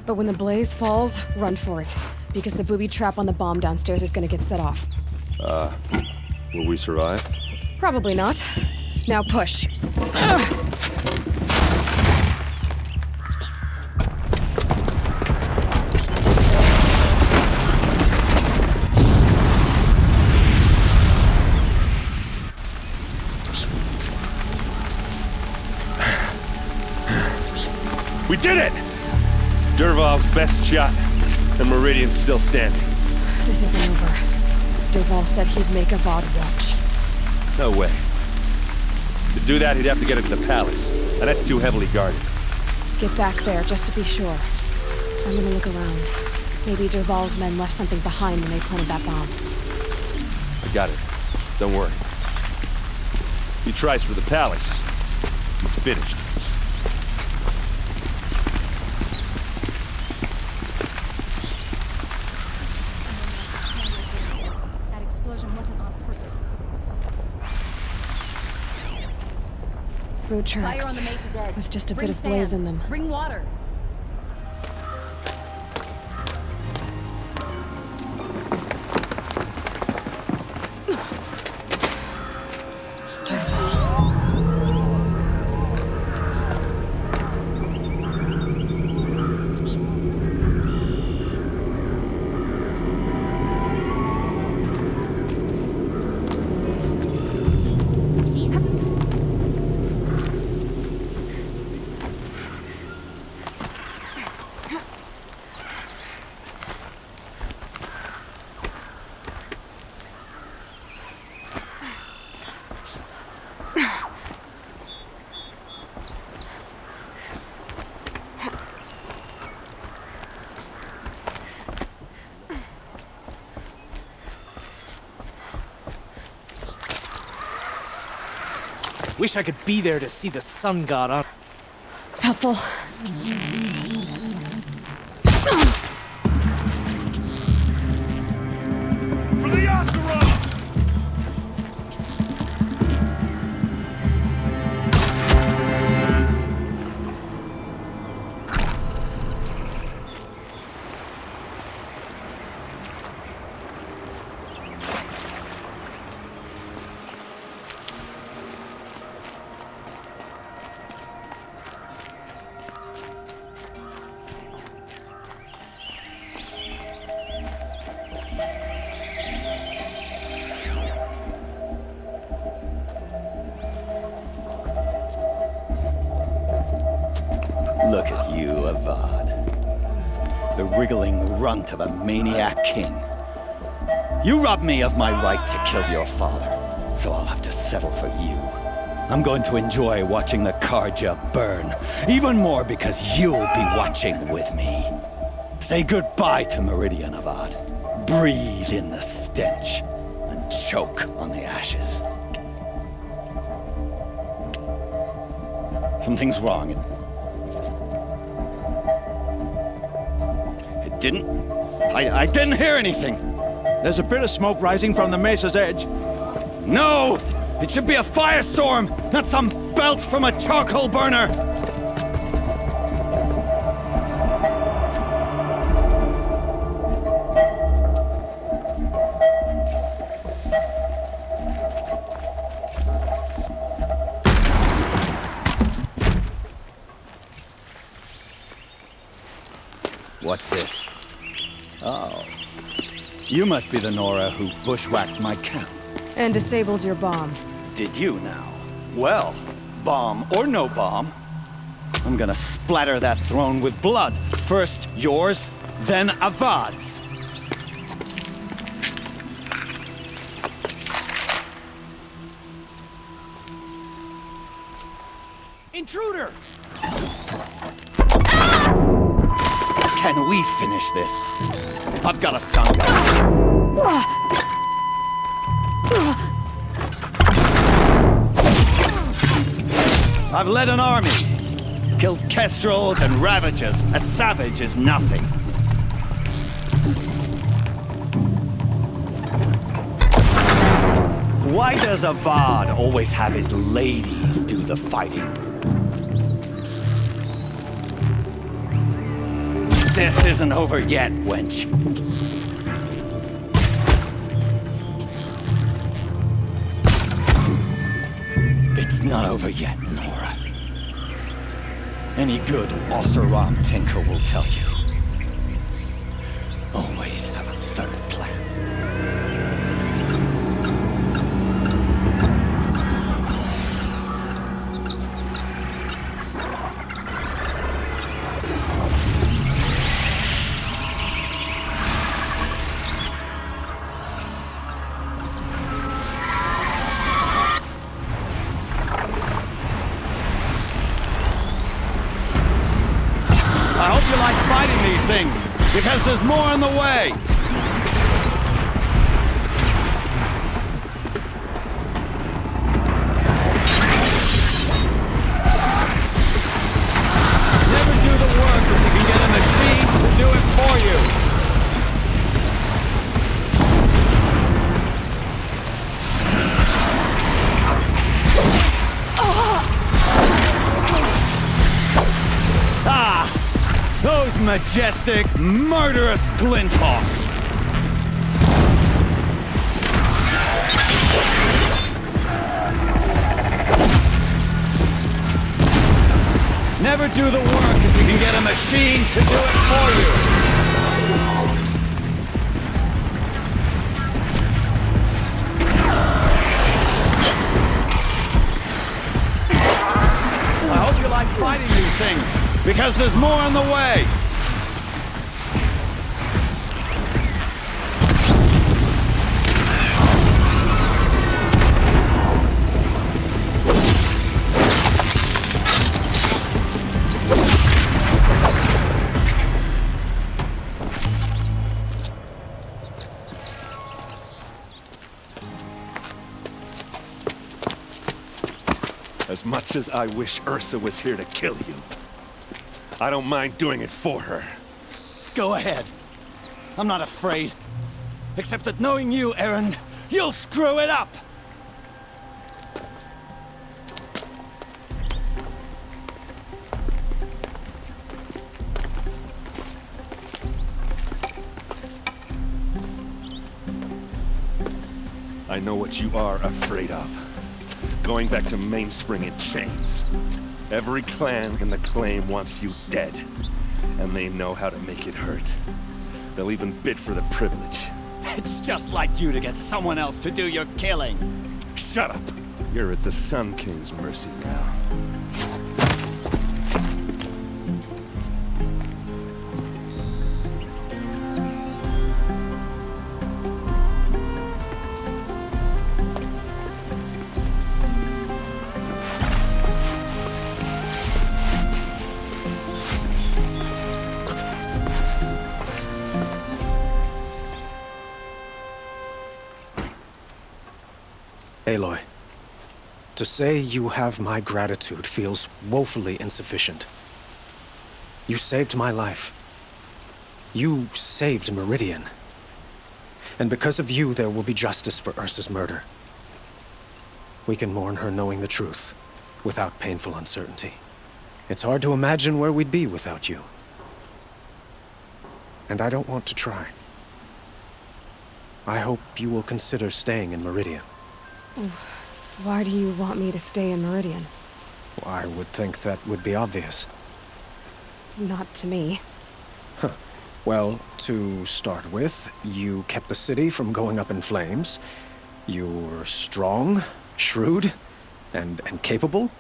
But when the blaze falls, run for it. Because the booby trap on the bomb downstairs is gonna get set off. Will we survive? Probably not. Now push. We did it! Dervahl's best shot, and Meridian's still standing. This isn't over. Dervahl said he'd make Avad watch. No way. To do that, he'd have to get into the palace, and that's too heavily guarded. Get back there, just to be sure. I'm gonna look around. Maybe Dervahl's men left something behind when they planted that bomb. I got it. Don't worry. He tries for the palace. He's finished. That explosion wasn't on purpose. Boot tracks. Fire on the Mesa's edge. With just a Bring bit of blaze sand. in them. Bring water. Wish I could be there to see the sun god up. Helpful. For the Asura! Look at you, Avad. The wriggling runt of a maniac king. You robbed me of my right to kill your father, so I'll have to settle for you. I'm going to enjoy watching the Karja burn, even more because you'll be watching with me. Say goodbye to Meridian, Avad. Breathe in the stench, and choke on the ashes. Something's wrong. I didn't hear anything. There's a bit of smoke rising from the mesa's edge. No! It should be a firestorm, not some belch from a charcoal burner! What's this? Oh. You must be the Nora who bushwhacked my camp. And disabled your bomb. Did you now? Well, bomb or no bomb, I'm gonna splatter that throne with blood. First yours, then Avad's. Intruder! Can we finish this? I've got a son. I've led an army. Killed kestrels and ravagers. A savage is nothing. Why does Avad always have his ladies do the fighting? This isn't over yet, wench. It's not over yet, Nora. Any good Oseram tinker will tell you. Always have a third plan. I hope you like fighting these things, because there's more in the way. Never do the work if you can get a machine to do it for you. Those majestic, murderous glinthawks! Never do the work if you can get a machine to do it for you! I hope you like fighting these things. Because there's more on the way! As much as I wish Ursa was here to kill you, I don't mind doing it for her. Go ahead. I'm not afraid. Except that knowing you, Aaron, you'll screw it up! I know what you are afraid of. Going back to Mainspring in chains. Every clan in the claim wants you dead. And they know how to make it hurt. They'll even bid for the privilege. It's just like you to get someone else to do your killing. Shut up! You're at the Sun King's mercy now. Aloy, to say you have my gratitude feels woefully insufficient. You saved my life. You saved Meridian. And because of you, there will be justice for Ursa's murder. We can mourn her knowing the truth, without painful uncertainty. It's hard to imagine where we'd be without you. And I don't want to try. I hope you will consider staying in Meridian. Why do you want me to stay in Meridian? I would think that would be obvious. Not to me. Huh. Well, to start with, you kept the city from going up in flames. You were strong, shrewd, and capable.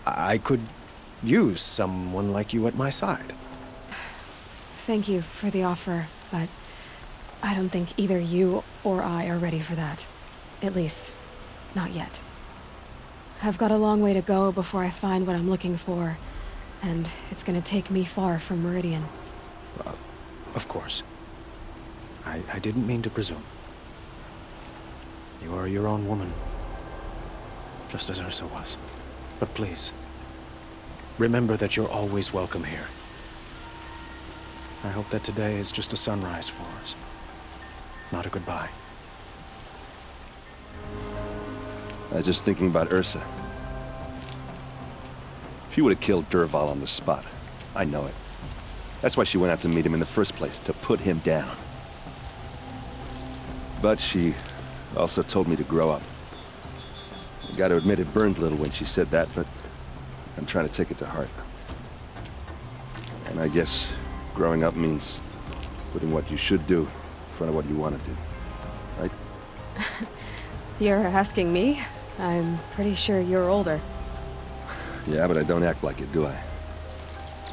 I could use someone like you at my side. Thank you for the offer, but I don't think either you or I are ready for that. At least, not yet. I've got a long way to go before I find what I'm looking for. And it's gonna take me far from Meridian. Of course. I didn't mean to presume. You are your own woman. Just as Ursa was. But please, remember that you're always welcome here. I hope that today is just a sunrise for us. Not a goodbye. I was just thinking about Ursa. She would have killed Dervahl on the spot. I know it. That's why she went out to meet him in the first place, to put him down. But she also told me to grow up. I gotta admit it burned a little when she said that, but I'm trying to take it to heart. And I guess growing up means putting what you should do in front of what you want to do, right? You're asking me? I'm pretty sure you're older. Yeah, but I don't act like it, do I?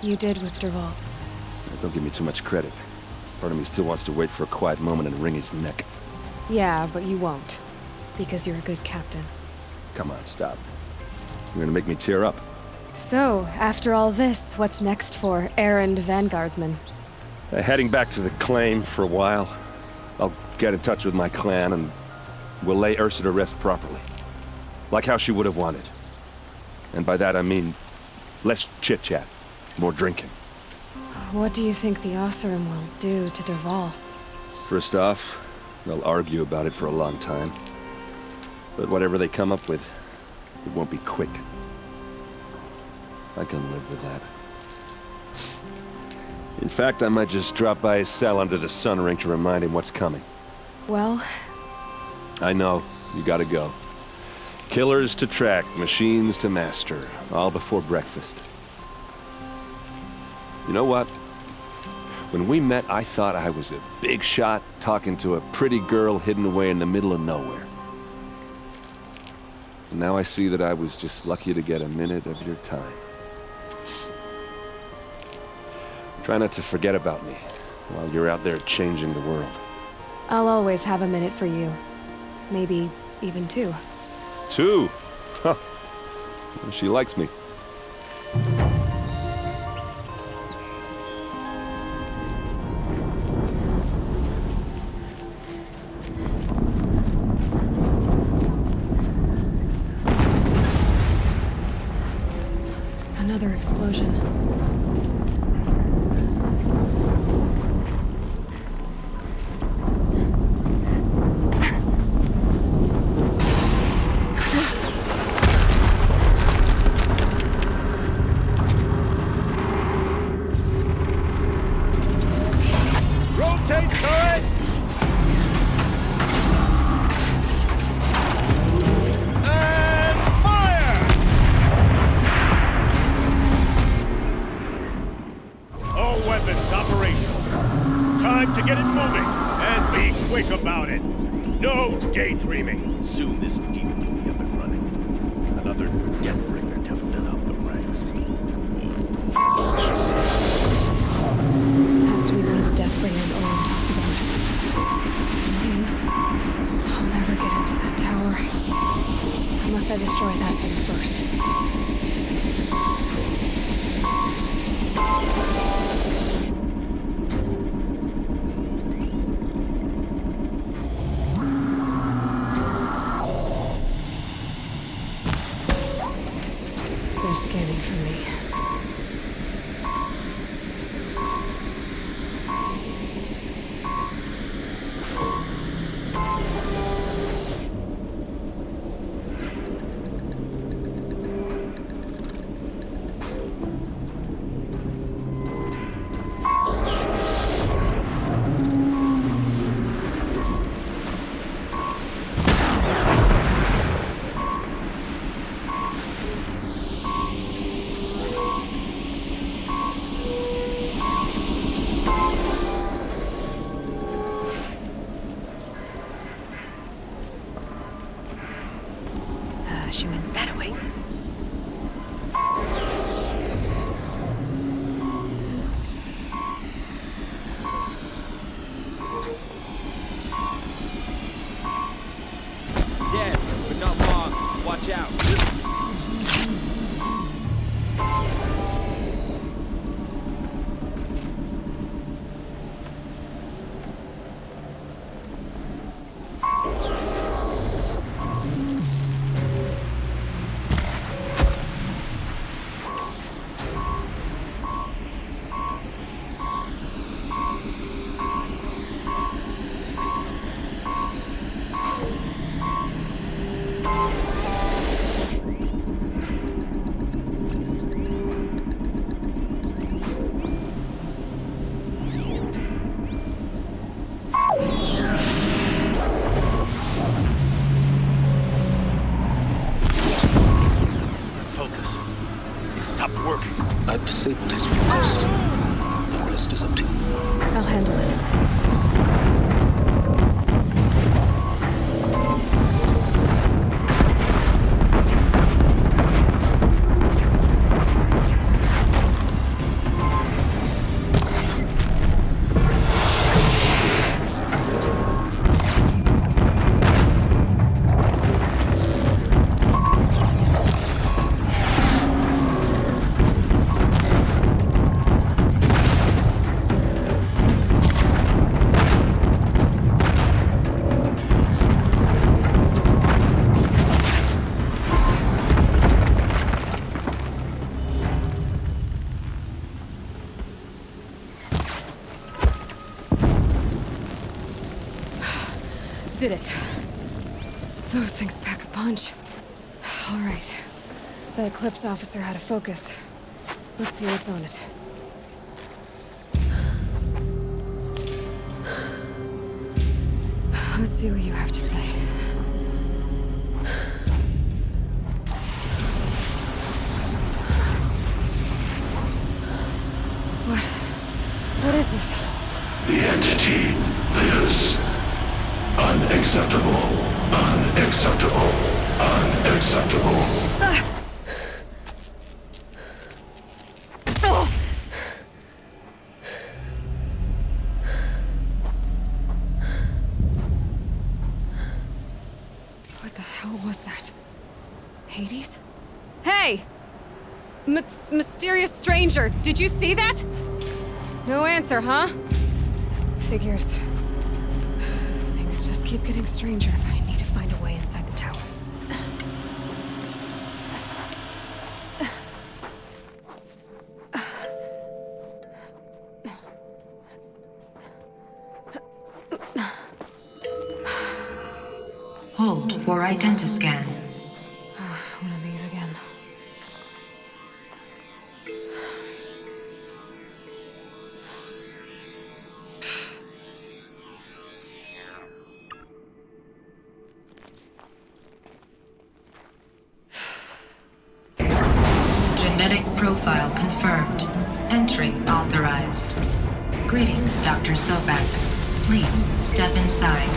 You did with Dervahl. Don't give me too much credit. Part of me still wants to wait for a quiet moment and wring his neck. Yeah, but you won't. Because you're a good captain. Come on, stop. You're gonna make me tear up. So, after all this, what's next for errand vanguardsman? Heading back to the claim for a while. I'll get in touch with my clan and we'll lay Ursa to rest properly. Like how she would have wanted. And by that I mean less chit-chat, more drinking. What do you think the Oseram will do to Dervahl? First off, they'll argue about it for a long time. But whatever they come up with, it won't be quick. I can live with that. In fact, I might just drop by his cell under the sun ring to remind him what's coming. Well... I know, you gotta go. Killers to track, machines to master, all before breakfast. You know what? When we met, I thought I was a big shot talking to a pretty girl hidden away in the middle of nowhere. And now I see that I was just lucky to get a minute of your time. Try not to forget about me while you're out there changing the world. I'll always have a minute for you. Maybe even 2. 2? Huh. She likes me. Another explosion. Rotate turret! And fire! All weapons operational. Time to get it moving, and be quick about it. No daydreaming. Soon this demon will be up and running. Another Deathbringer to fill out the ranks. Has to be one of the Deathbringers Owen talked about. I'll never get into that tower. Unless I destroy that thing first. They're scanning for me. She went that way. Dead, but not long. Watch out. I've disabled his focus. The rest is up to you. I'll handle it. Did it. Those things pack a punch. All right. The Eclipse officer had a focus. Let's see what's on it. Let's see what you have to say. What is this? The entity lives. Unacceptable. Unacceptable. Unacceptable. What the hell was that? Hades? Hey! Mysterious stranger, did you see that? No answer, huh? Figures. Things just keep getting stranger. I need to find a way inside the tower. Hold for identiscan. One of these again. Genetic profile confirmed. Entry authorized. Greetings, Dr. Sobek. Please step inside.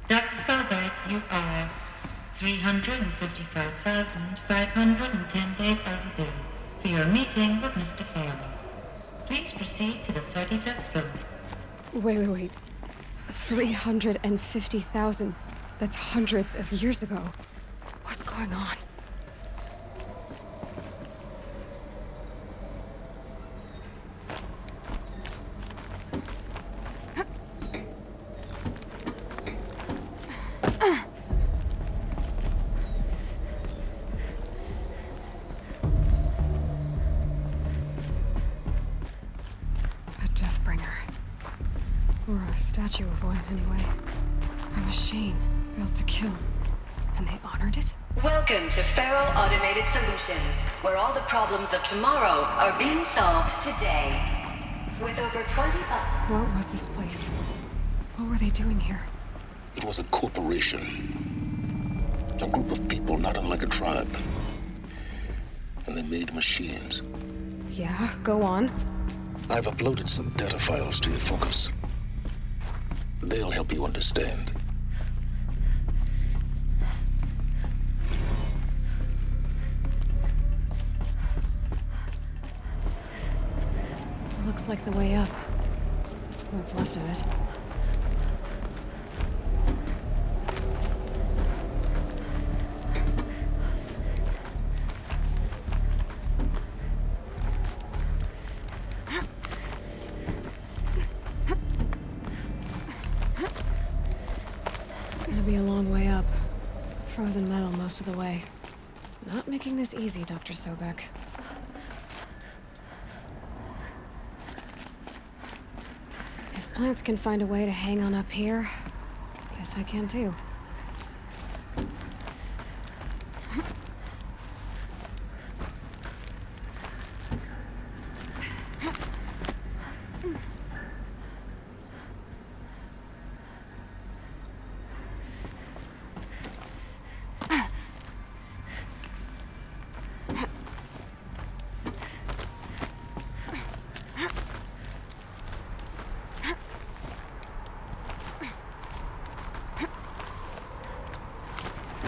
Dr. Sobek, you are 355,510 days overdue for your meeting with Mr. Fairley. Please proceed to the 35th floor. Wait. 350,000. That's hundreds of years ago. What's going on? Or a statue of one, anyway. A machine built to kill. And they honored it? Welcome to Faro Automated Solutions, where all the problems of tomorrow are being solved today. With over 25... What was this place? What were they doing here? It was a corporation. A group of people not unlike a tribe. And they made machines. Yeah, go on. I've uploaded some data files to your focus. They'll help you understand. Looks like the way up. What's left of it. Gonna be a long way up. Frozen metal most of the way. Not making this easy, Dr. Sobek. If If plants can find a way to hang on up here, guess I can too.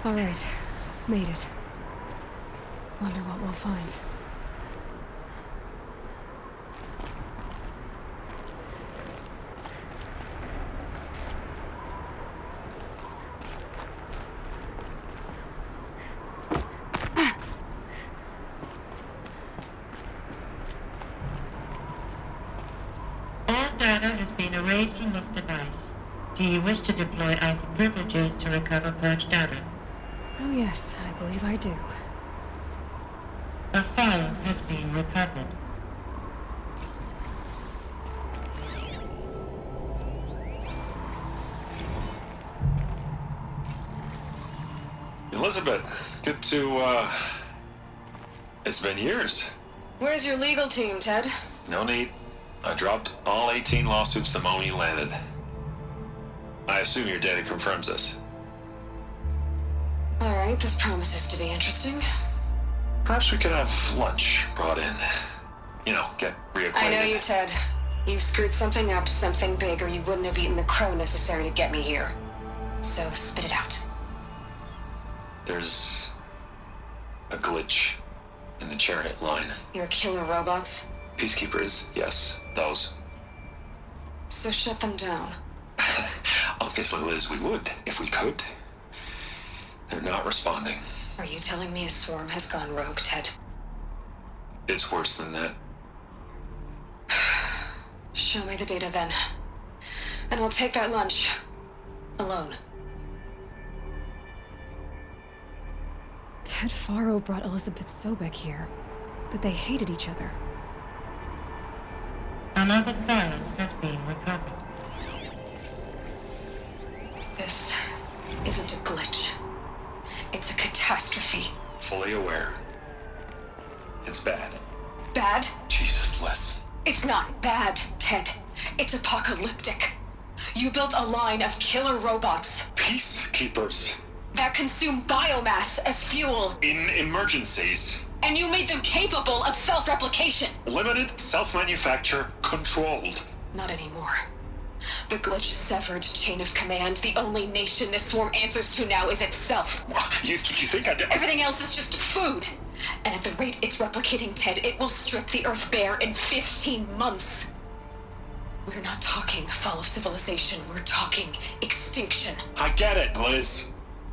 All right, made it. Wonder what we'll find. All data has been erased from this device. Do you wish to deploy Alpha privileges to recover purged data? Oh yes, I believe I do. A file has been recovered. Elizabeth, good to, It's been years. Where's your legal team, Ted? No need. I dropped all 18 lawsuits the moment you landed. I assume your data confirms this. Alright, this promises to be interesting. Perhaps we could have lunch brought in. You know, get reacquainted. I know you, Ted. You screwed something up, something big, or you wouldn't have eaten the crow necessary to get me here. So spit it out. There's a glitch in the chariot line. Your killer robots? Peacekeepers, yes, those. So shut them down. Obviously, Liz, we would, if we could. They're not responding. Are you telling me a swarm has gone rogue, Ted? It's worse than that. Show me the data then. And I'll take that lunch. Alone. Ted Faro brought Elizabeth Sobek here, but they hated each other. Another file has been recovered. This isn't a glitch. It's a catastrophe. Fully aware. It's bad. Bad? Jesus, Liz. It's not bad, Ted. It's apocalyptic. You built a line of killer robots. Peacekeepers. That consume biomass as fuel. In emergencies. And you made them capable of self-replication. Limited, self-manufacture, controlled. Not anymore. The glitch severed chain of command. The only nation this swarm answers to now is itself. You think I did? Everything else is just food. And at the rate it's replicating, Ted, it will strip the Earth bare in 15 months. We're not talking fall of civilization. We're talking extinction. I get it, Liz.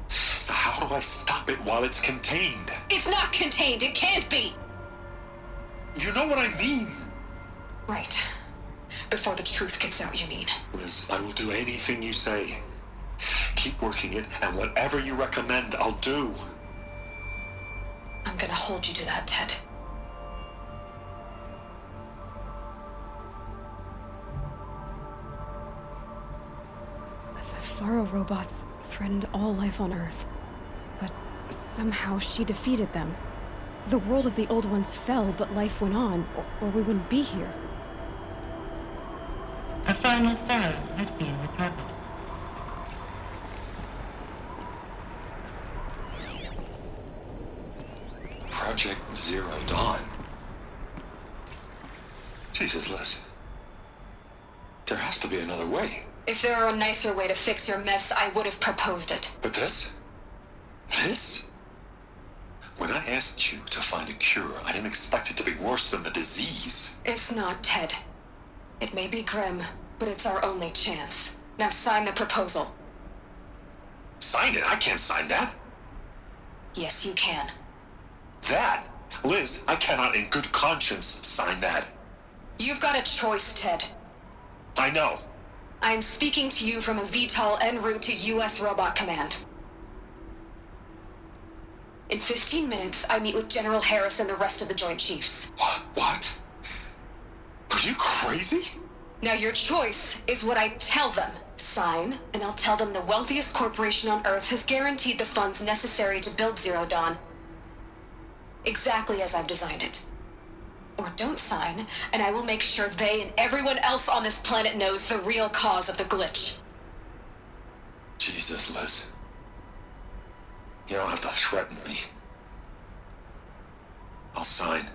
So how do I stop it while it's contained? It's not contained. It can't be. You know what I mean. Right. Before the truth gets out, you mean? Liz, I will do anything you say. Keep working it, and whatever you recommend, I'll do. I'm gonna hold you to that, Ted. The Faro robots threatened all life on Earth, but somehow she defeated them. The world of the old ones fell, but life went on, or we wouldn't be here. A final file has been recovered. Project Zero Dawn. Jesus, Liz. There has to be another way. If there were a nicer way to fix your mess, I would have proposed it. But this? This? When I asked you to find a cure, I didn't expect it to be worse than the disease. It's not, Ted. It may be grim, but it's our only chance. Now sign the proposal. Sign it? I can't sign that. Yes, you can. That? Liz, I cannot in good conscience sign that. You've got a choice, Ted. I know. I am speaking to you from a VTOL en route to U.S. Robot Command. In 15 minutes, I meet with General Harris and the rest of the Joint Chiefs. What? Are you crazy? Now your choice is what I tell them. Sign, and I'll tell them the wealthiest corporation on Earth has guaranteed the funds necessary to build Zero Dawn. Exactly as I've designed it. Or don't sign, and I will make sure they and everyone else on this planet knows the real cause of the glitch. Jesus, Liz. You don't have to threaten me. I'll sign.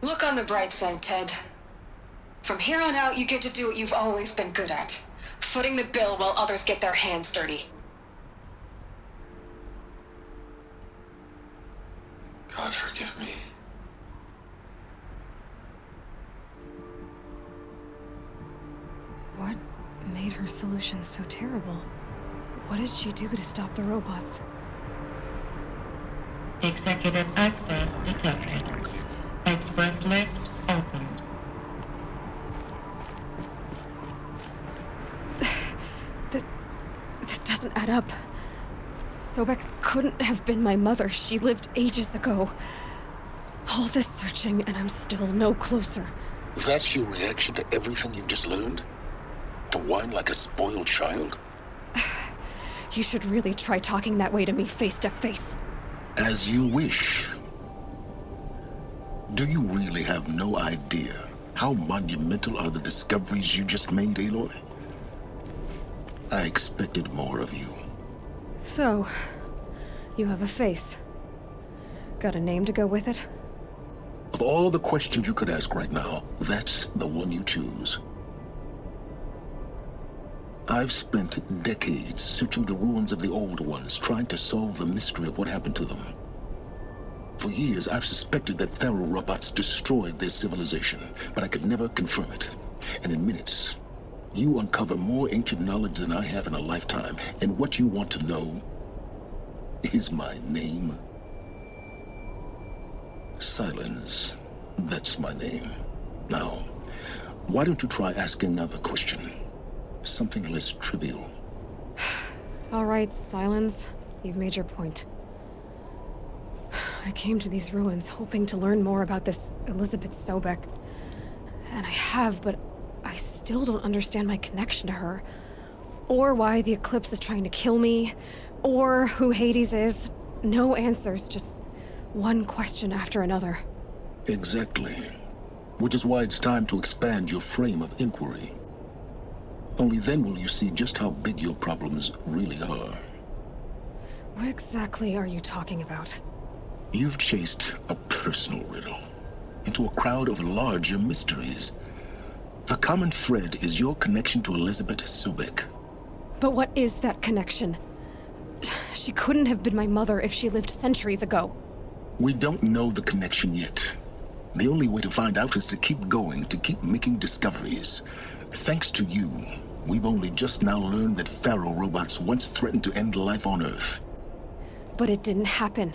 Look on the bright side, Ted. From here on out, you get to do what you've always been good at. Footing the bill while others get their hands dirty. God forgive me. What made her solution so terrible? What did she do to stop the robots? Executive access detected. Express lift opened. This doesn't add up. Sobek couldn't have been my mother. She lived ages ago. All this searching, and I'm still no closer. That's your reaction to everything you've just learned? To whine like a spoiled child? You should really try talking that way to me face to face. As you wish. Do you really have no idea how monumental are the discoveries you just made, Aloy? I expected more of you. So, you have a face. Got a name to go with it? Of all the questions you could ask right now, that's the one you choose. I've spent decades searching the ruins of the old ones, trying to solve the mystery of what happened to them. For years, I've suspected that Thero robots destroyed their civilization, but I could never confirm it. And in minutes, you uncover more ancient knowledge than I have in a lifetime, and what you want to know is my name. Silence. That's my name. Now, why don't you try asking another question? Something less trivial. All right, Silence. You've made your point. I came to these ruins hoping to learn more about this Elizabeth Sobek. And I have, but I still don't understand my connection to her. Or why the Eclipse is trying to kill me. Or who Hades is. No answers, just one question after another. Exactly. Which is why it's time to expand your frame of inquiry. Only then will you see just how big your problems really are. What exactly are you talking about? You've chased a personal riddle into a crowd of larger mysteries. The common thread is your connection to Elizabeth Sobek. But what is that connection? She couldn't have been my mother if she lived centuries ago. We don't know the connection yet. The only way to find out is to keep going, to keep making discoveries. Thanks to you, we've only just now learned that Thero robots once threatened to end life on Earth. But it didn't happen.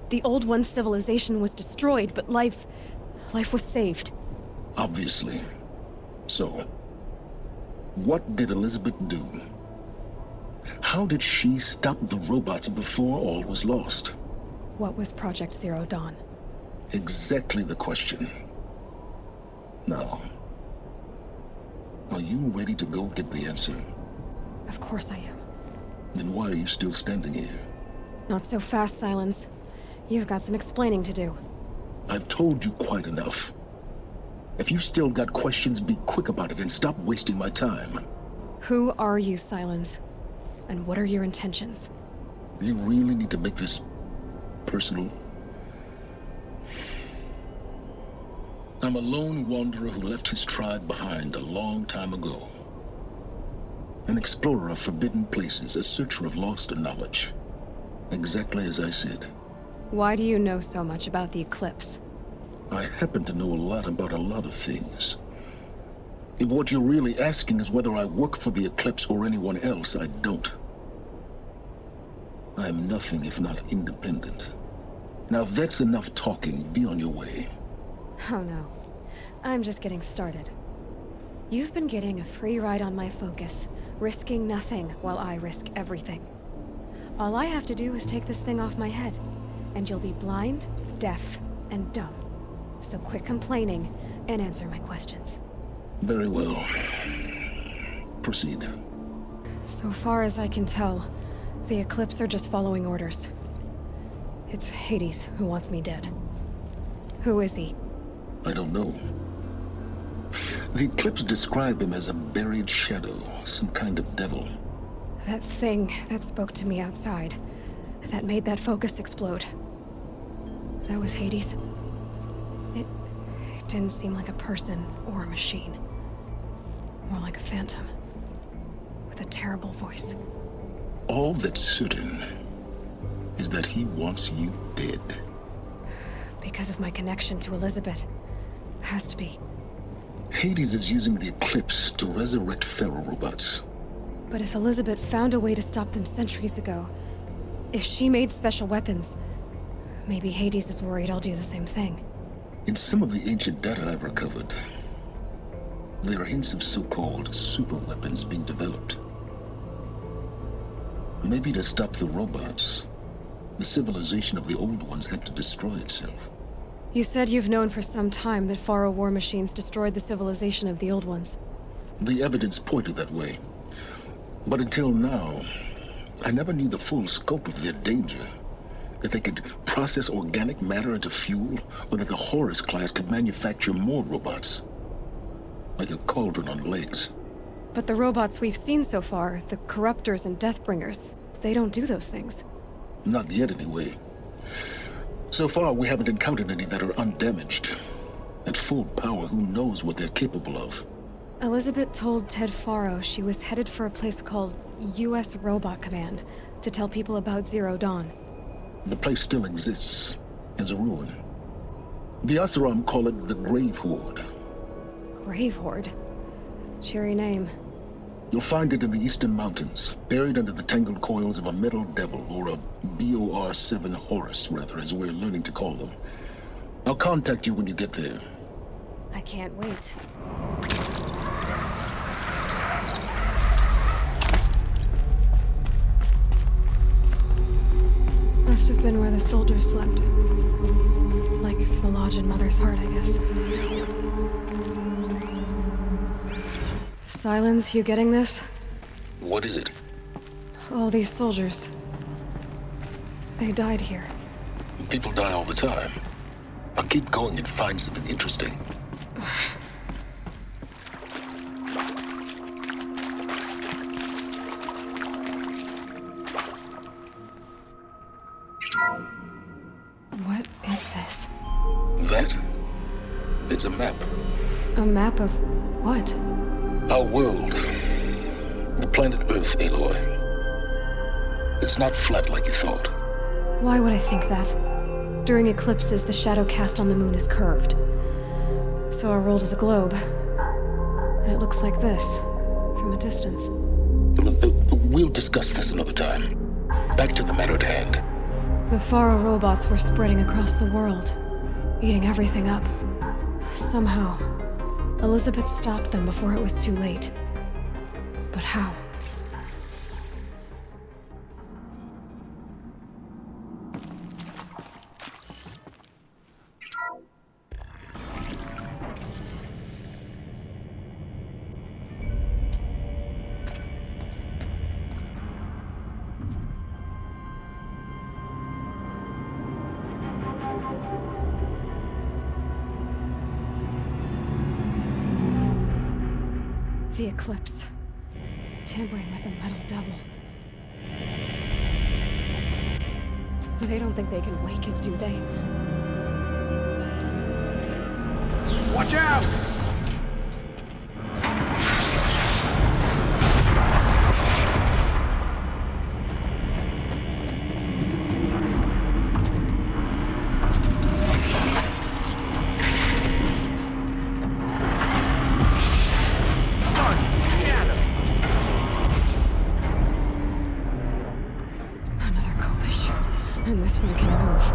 The Old One's civilization was destroyed, but life was saved. Obviously. So, what did Elizabeth do? How did she stop the robots before all was lost? What was Project Zero Dawn? Exactly the question. Now, are you ready to go get the answer? Of course I am. Then why are you still standing here? Not so fast, Silence. You've got some explaining to do. I've told you quite enough. If you've still got questions, be quick about it and stop wasting my time. Who are you, Silence? And what are your intentions? You really need to make this personal? I'm a lone wanderer who left his tribe behind a long time ago. An explorer of forbidden places, a searcher of lost knowledge. Exactly as I said. Why do you know so much about the Eclipse? I happen to know a lot about a lot of things. If what you're really asking is whether I work for the Eclipse or anyone else, I don't. I'm nothing if not independent. Now if that's enough talking, be on your way. Oh no. I'm just getting started. You've been getting a free ride on my focus, risking nothing while I risk everything. All I have to do is take this thing off my head, and you'll be blind, deaf, and dumb. So quit complaining and answer my questions. Very well. Proceed. So far as I can tell, the Eclipse are just following orders. It's Hades who wants me dead. Who is he? I don't know. The Eclipse describe him as a buried shadow, some kind of devil. That thing that spoke to me outside, that made that focus explode. That was Hades. It didn't seem like a person or a machine. More like a phantom. With a terrible voice. All that's certain is that he wants you dead. Because of my connection to Elizabeth. Has to be. Hades is using the Eclipse to resurrect feral robots. But if Elizabeth found a way to stop them centuries ago, if she made special weapons, maybe Hades is worried I'll do the same thing. In some of the ancient data I've recovered, there are hints of so-called super weapons being developed. Maybe to stop the robots, the civilization of the old ones had to destroy itself. You said you've known for some time that Faro war machines destroyed the civilization of the old ones. The evidence pointed that way. But until now, I never knew the full scope of their danger. That they could process organic matter into fuel, or that the Horus class could manufacture more robots. Like a cauldron on legs. But the robots we've seen so far, the Corruptors and Deathbringers, they don't do those things. Not yet, anyway. So far, we haven't encountered any that are undamaged. At full power, who knows what they're capable of? Elizabeth told Ted Faro she was headed for a place called U.S. Robot Command to tell people about Zero Dawn. The place still exists, as a ruin. The Asaram call it the Grave Horde. Grave Horde? Cheery name. You'll find it in the Eastern Mountains, buried under the tangled coils of a metal devil, or a BOR-7 Horus, rather, as we're learning to call them. I'll contact you when you get there. I can't wait. Must have been where the soldiers slept. Like the lodge in Mother's Heart, I guess. Silence, you getting this? What is it? All these soldiers. They died here. People die all the time. I'll keep going and find something interesting. What is this? That? It's a map. A map of what? Our world. The planet Earth, Aloy. It's not flat like you thought. Why would I think that? During eclipses, the shadow cast on the moon is curved. So our world is a globe. And it looks like this, from a distance. We'll discuss this another time. Back to the matter at hand. The Faro robots were spreading across the world, eating everything up. Somehow, Elizabeth stopped them before it was too late. But how? The Eclipse. Tampering with a metal devil. They don't think they can wake it, do they? Watch out! And this one can move.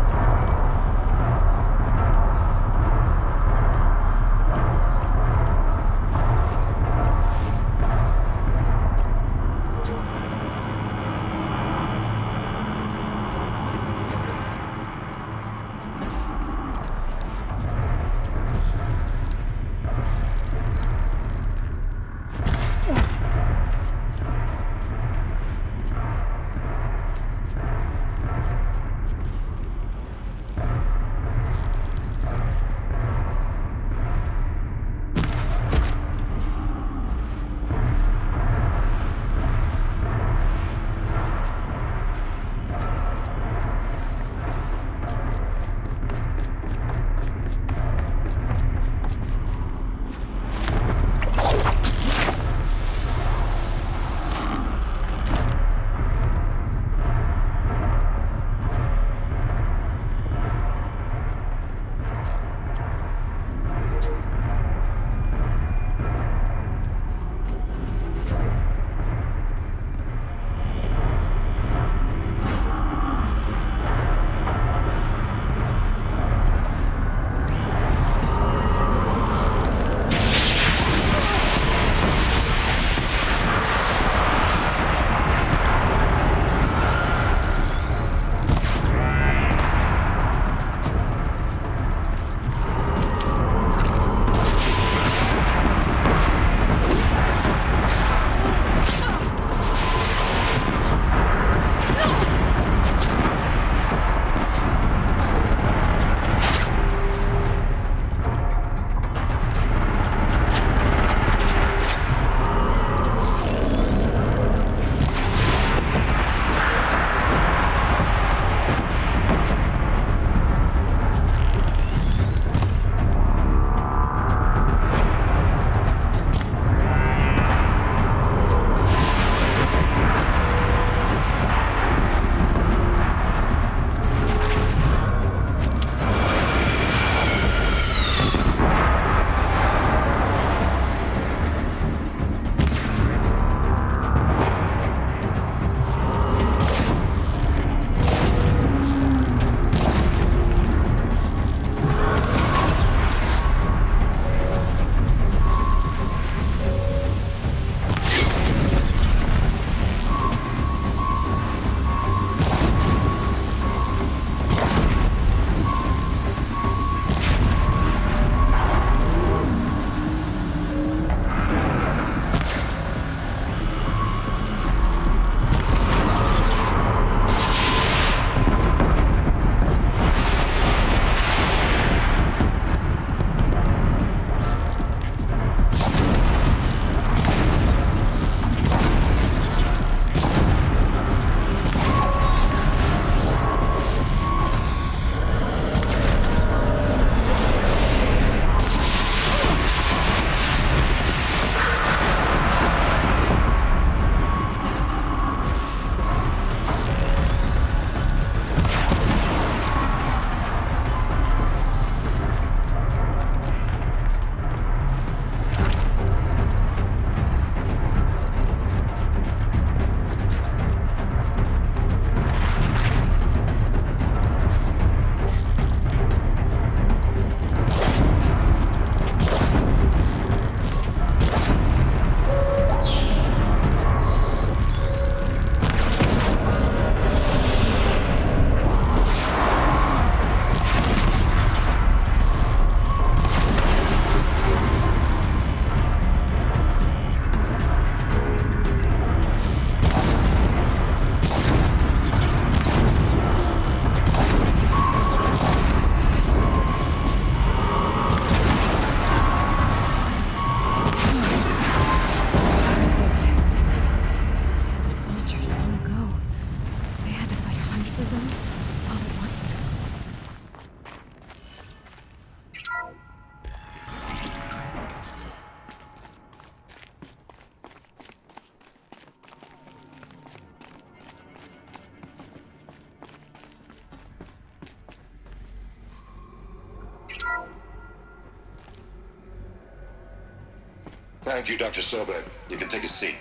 Thank you, Dr. Sobek. You can take a seat.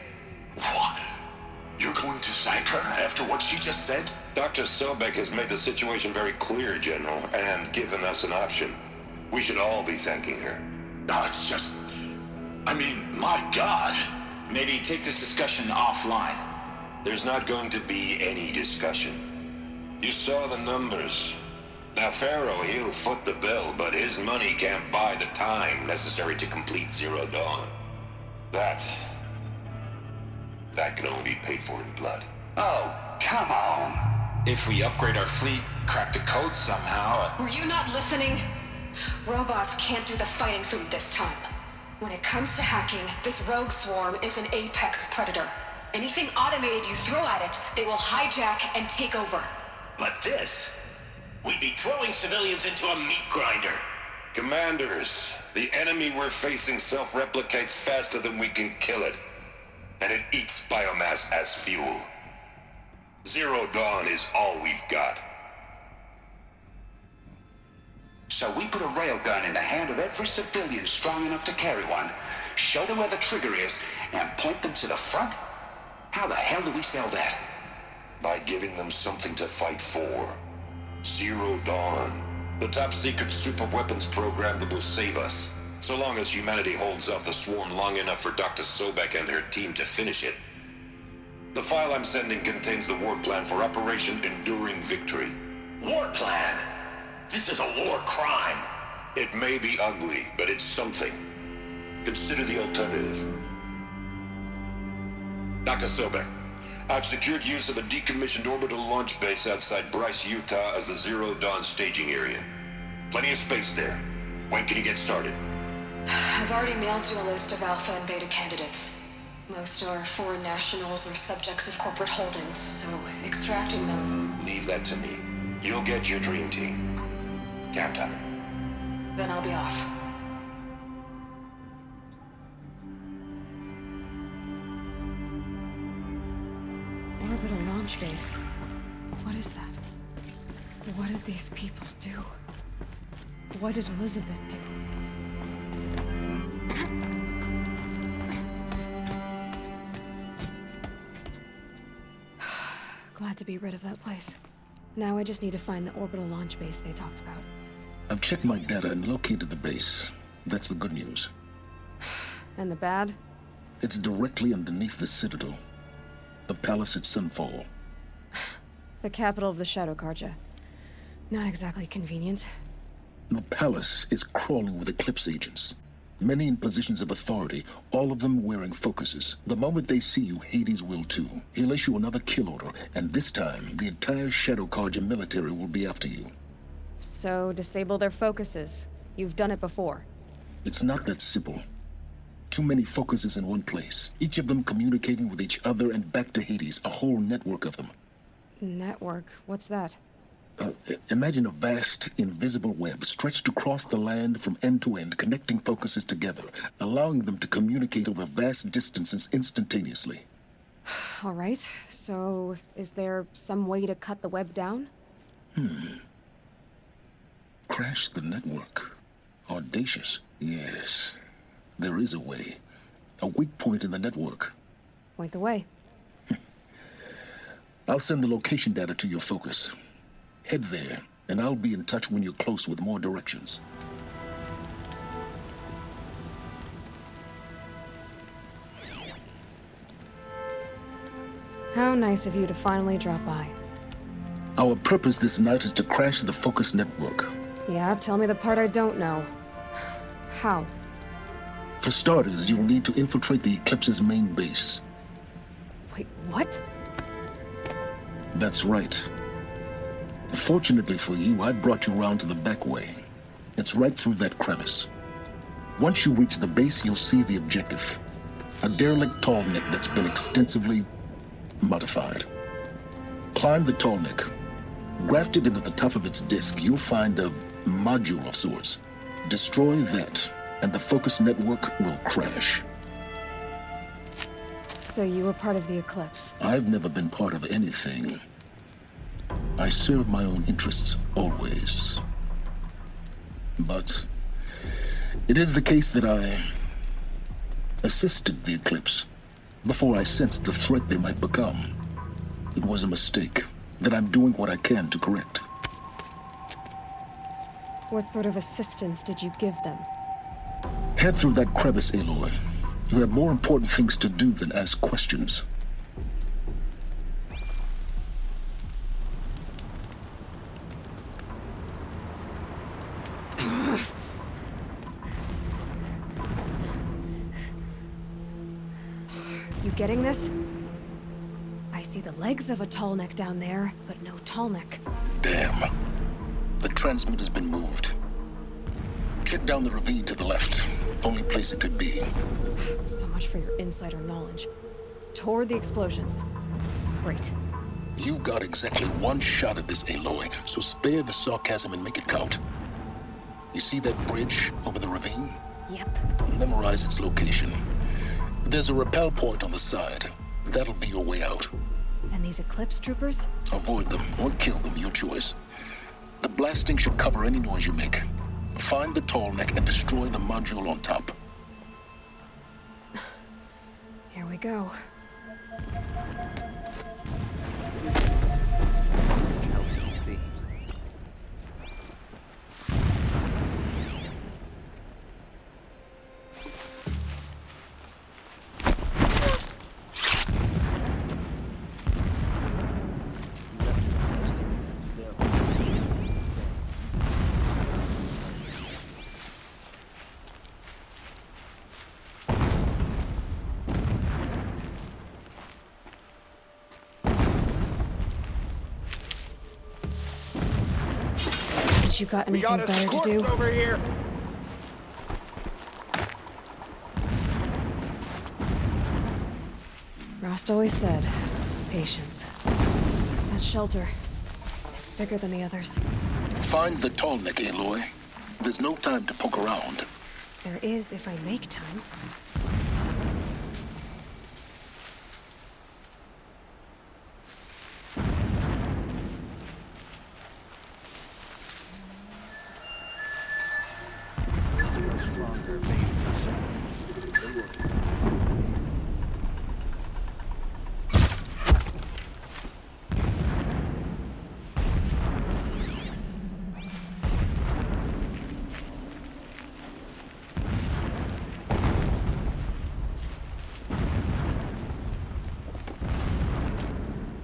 What? You're going to thank her after what she just said? Dr. Sobek has made the situation very clear, General, and given us an option. We should all be thanking her. No, it's just... I mean, my God. Maybe take this discussion offline. There's not going to be any discussion. You saw the numbers. Now, Pharaoh, he'll foot the bill, but his money can't buy the time necessary to complete Zero Dawn. That can only be paid for in blood. Oh, come on. If we upgrade our fleet, crack the code somehow... Were you not listening? Robots can't do the fighting for you this time. When it comes to hacking, this rogue swarm is an apex predator. Anything automated you throw at it, they will hijack and take over. But this... we'd be throwing civilians into a meat grinder. Commanders, the enemy we're facing self-replicates faster than we can kill it. And it eats biomass as fuel. Zero Dawn is all we've got. So we put a railgun in the hand of every civilian strong enough to carry one, show them where the trigger is, and point them to the front? How the hell do we sell that? By giving them something to fight for. Zero Dawn. The top-secret superweapons program that will save us. So long as humanity holds off the swarm long enough for Dr. Sobek and her team to finish it. The file I'm sending contains the war plan for Operation Enduring Victory. War plan? This is a war crime. It may be ugly, but it's something. Consider the alternative. Dr. Sobek, I've secured use of a decommissioned orbital launch base outside Bryce, Utah as the Zero Dawn staging area. Plenty of space there. When can you get started? I've already mailed you a list of Alpha and Beta candidates. Most are foreign nationals or subjects of corporate holdings, so extracting them... Leave that to me. You'll get your dream team. Count on it. Then I'll be off. Orbital launch base. What is that? What did these people do? What did Elizabeth do? Glad to be rid of that place. Now I just need to find the orbital launch base they talked about. I've checked my data and located the base. That's the good news. And the bad? It's directly underneath the Citadel. The palace at Sunfall. The capital of the Shadow Carja. Not exactly convenient. The palace is crawling with Eclipse agents. Many in positions of authority, all of them wearing focuses. The moment they see you, Hades will too. He'll issue another kill order, and this time, the entire Shadow Carja military will be after you. So, disable their focuses. You've done it before. It's not that simple. Too many focuses in one place, each of them communicating with each other and back to Hades, a whole network of them. Network? What's that? Imagine a vast, invisible web stretched across the land from end to end, connecting focuses together, allowing them to communicate over vast distances instantaneously. All right, so is there some way to cut the web down? Crash the network. Audacious. Yes, there is a way. A weak point in the network. Point the way. I'll send the location data to your focus. Head there, and I'll be in touch when you're close with more directions. How nice of you to finally drop by. Our purpose this night is to crash the focus network. Yeah, tell me the part I don't know. How? For starters, you'll need to infiltrate the Eclipse's main base. Wait, what? That's right. Fortunately for you, I brought you around to the back way. It's right through that crevice. Once you reach the base, you'll see the objective. A derelict tall neck that's been extensively modified. Climb the tall neck. Grafted into the top of its disk, you'll find a module of sorts. Destroy that, and the focus network will crash. So you were part of the Eclipse? I've never been part of anything. I serve my own interests, always. But it is the case that assisted the Eclipse before I sensed the threat they might become. It was a mistake that I'm doing what I can to correct. What sort of assistance did you give them? Head through that crevice, Aloy. You have more important things to do than ask questions. You getting this? I see the legs of a tall neck down there, but no tall neck. Damn. The transmitter's been moved. Check down the ravine to the left. Only place it could be. So much for your insider knowledge. Toward the explosions. Great. You got exactly one shot at this, Aloy, so spare the sarcasm and make it count. You see that bridge over the ravine? Yep. Memorize its location. There's a rappel point on the side. That'll be your way out. And these Eclipse troopers? Avoid them or kill them, your choice. The blasting should cover any noise you make. Find the tall neck and destroy the module on top. Here we go. You got anything better to do? Over here. Rost always said, patience. That shelter, it's bigger than the others. Find the tall neck, Aloy. There's no time to poke around. There is if I make time.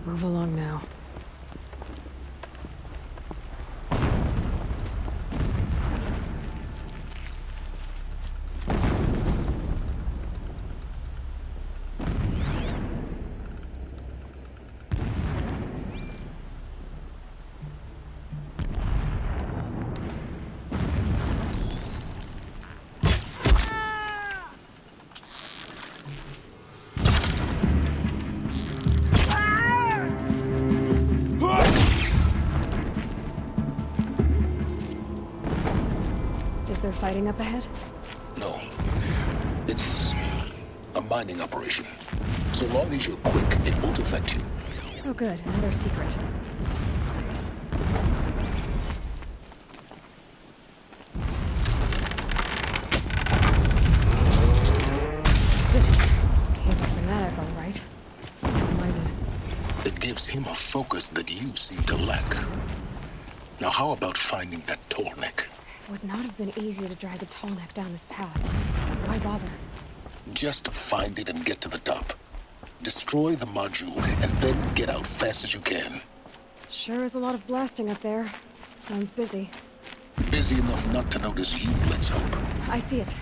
Move along now. They're fighting up ahead? No. It's a mining operation. So long as you're quick, it won't affect you. Oh good, another secret. He's a fanatic, all right. Single-minded. It gives him a focus that you seem to lack. Now how about finding that tall neck? It would not have been easy to drag a tall neck down this path. Why bother? Just find it and get to the top. Destroy the module, and then get out fast as you can. Sure is a lot of blasting up there. Sounds busy. Busy enough not to notice you, let's hope. I see it.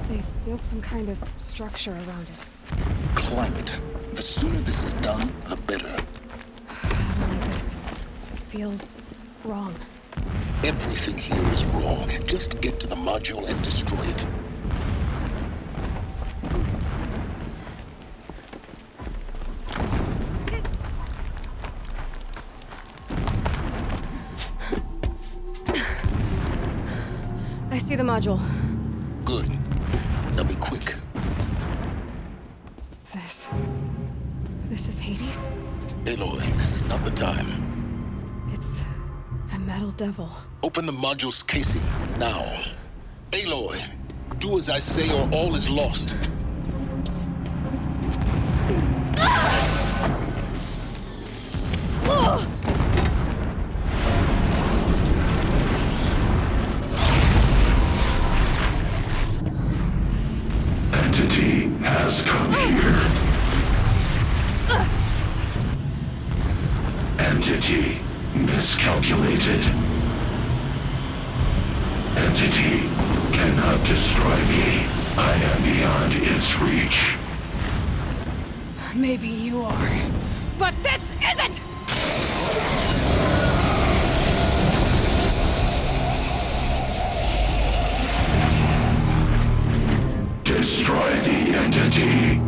They've built some kind of structure around it. Climb it. The sooner this is done, the better. I don't like this. It feels wrong. Everything here is wrong. Just get to the module and destroy it. I see the module. Good. Now be quick. This is Hades? Aloy, this is not the time. It's a metal devil. Open the module's casing, now. Aloy, do as I say or all is lost. calculated. Entity cannot destroy me. I am beyond its reach. Maybe you are, but this isn't! Destroy the entity.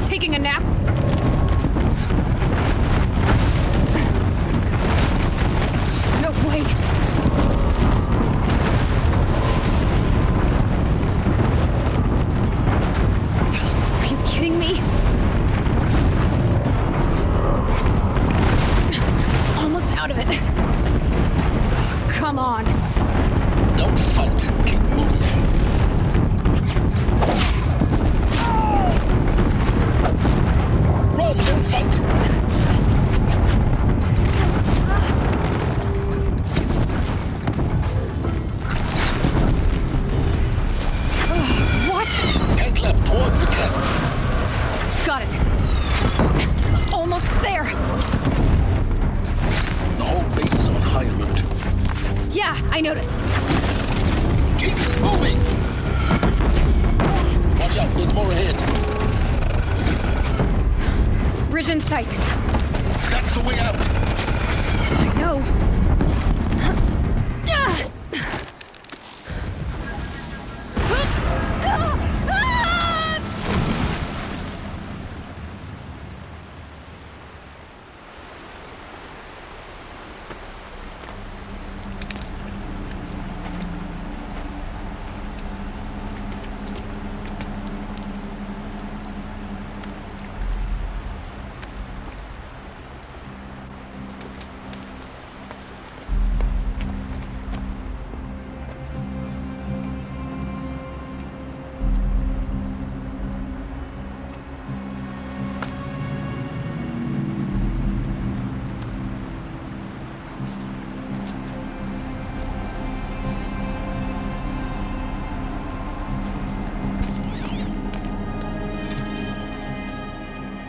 Taking a nap? No way! Are you kidding me? Almost out of it. Come on. Don't fight. Keep moving. Run, don't fight! What? Head left towards the cat. Got it. Almost there. The whole base is on high alert. Yeah, I noticed. Keep moving! Watch out, there's more ahead. Bridge in sight. That's the way out. I know.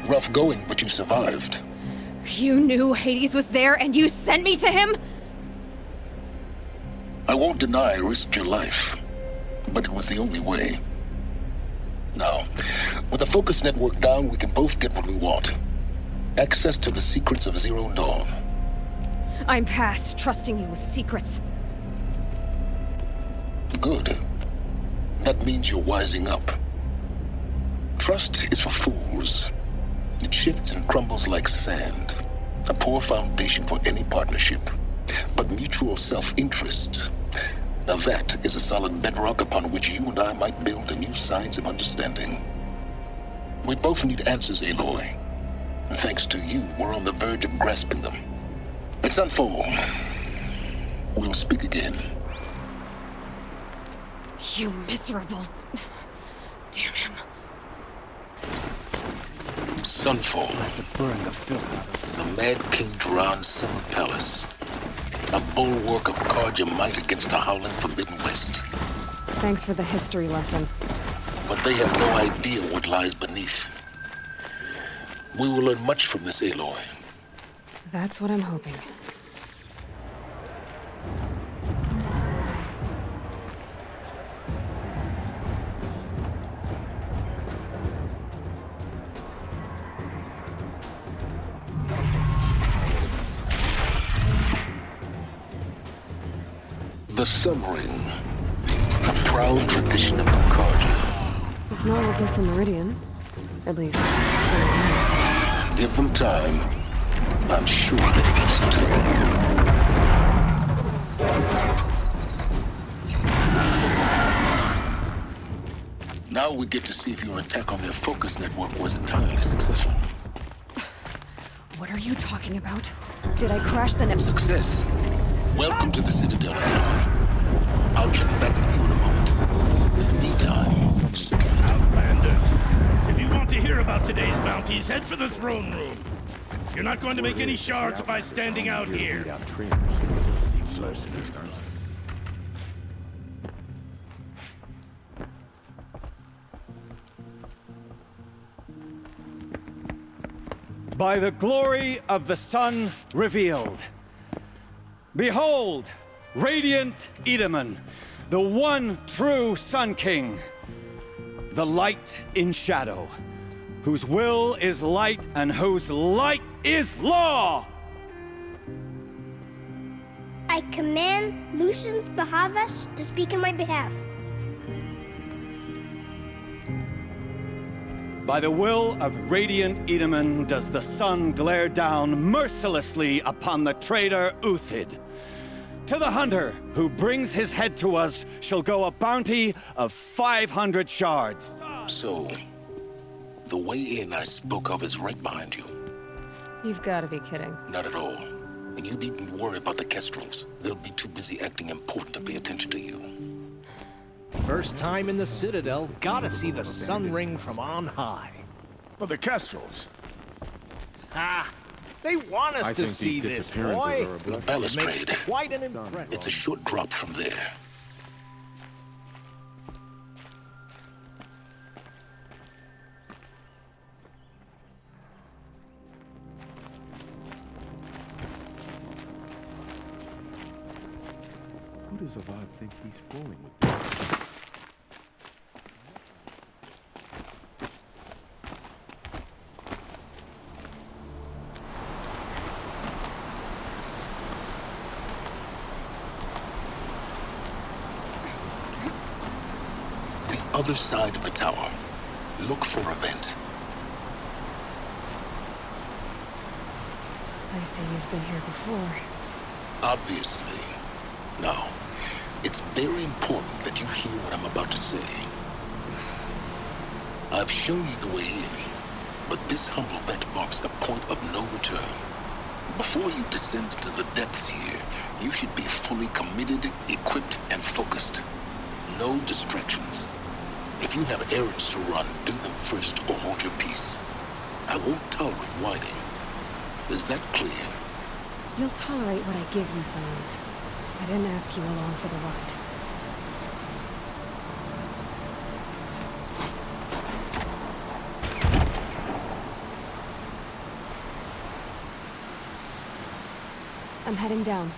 Rough going, but you survived. You knew Hades was there and you sent me to him? I won't deny I risked your life, but it was the only way. Now, with the focus network down, we can both get what we want. Access to the secrets of Zero Dawn. I'm past trusting you with secrets. Good. That means you're wising up. Trust is for fools. It shifts and crumbles like sand. A poor foundation for any partnership. But mutual self-interest, now that is a solid bedrock upon which you and I might build a new science of understanding. We both need answers, Aloy. And thanks to you, we're on the verge of grasping them. Let's unfold. We'll speak again. You miserable... Damn him. Sunfall. The Mad King Duran's summer palace. A bulwark of Carja might against the howling Forbidden West. Thanks for the history lesson. But they have no idea what lies beneath. We will learn much from this, Aloy. That's what I'm hoping. The Submarine, a proud tradition of the Carja. It's not like this in Meridian. At least, give them time. I'm sure they can too. get to see if your attack on their focus network was entirely successful. What are you talking about? Did I crash the network? Success. Welcome to the Citadel, anyway. I'll check back with you in a moment. In the meantime, secure it. Outlanders, if you want to hear about today's bounties, head for the throne room. You're not going to make any shards by standing out here. By the glory of the sun revealed. Behold, radiant Edaman, the one true Sun King, the light in shadow, whose will is light and whose light is law! I command Lucius Bahavas to speak in my behalf. By the will of radiant Edaman does the sun glare down mercilessly upon the traitor Uthid. To the hunter who brings his head to us shall go a bounty of 500 shards. So, the way in I spoke of is right behind you. You've got to be kidding. Not at all. And you needn't worry about the Kestrels. They'll be too busy acting important to pay attention to you. First time in the Citadel, gotta see the sun ring from on high. Well, the Kestrels. Ah, they want us to see this, boy. The balustrade. Quite an impression. It's a short drop from there. Who does Avad think he's fooling with? Other side of the tower. Look for a vent. I see you've been here before. Obviously. Now, it's very important that you hear what I'm about to say. I've shown you the way in, but this humble vent marks a point of no return. Before you descend into the depths here, you should be fully committed, equipped, and focused. No distractions. If you have errands to run, do them first or hold your peace. I won't tolerate whining. Is that clear? You'll tolerate what I give you, Science. I didn't ask you along for the ride. I'm heading down.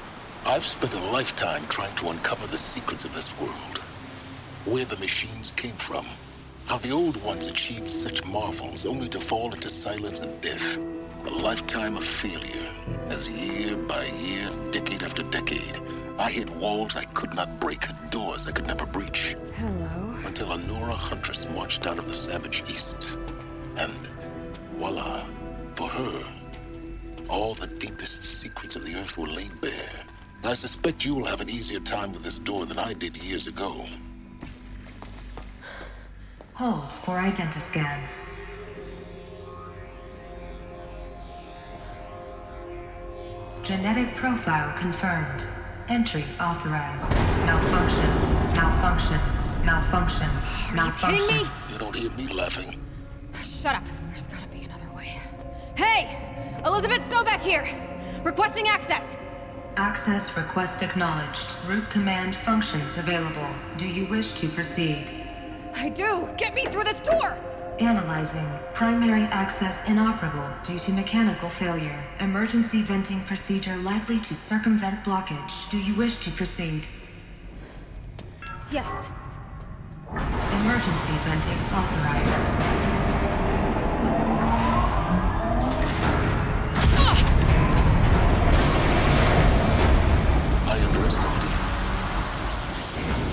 I've spent a lifetime trying to uncover the secrets of this world. Where the machines came from. How the old ones achieved such marvels only to fall into silence and death. A lifetime of failure, as year by year, decade after decade, I hit walls I could not break, doors I could never breach. Hello. Until a Nora huntress marched out of the savage east. And voila, for her, all the deepest secrets of the earth were laid bare. I suspect you will have an easier time with this door than I did years ago. Hold for identiscan. Genetic profile confirmed. Entry authorized. Malfunction. Malfunction. Malfunction. Malfunction. Are you kidding me? You don't hear me laughing. Shut up. There's gotta be another way. Hey! Elizabeth Sobek here! Requesting access! Access request acknowledged. Root command functions available. Do you wish to proceed? I do! Get me through this door! Analyzing. Primary access inoperable due to mechanical failure. Emergency venting procedure likely to circumvent blockage. Do you wish to proceed? Yes. Emergency venting authorized. I underestimated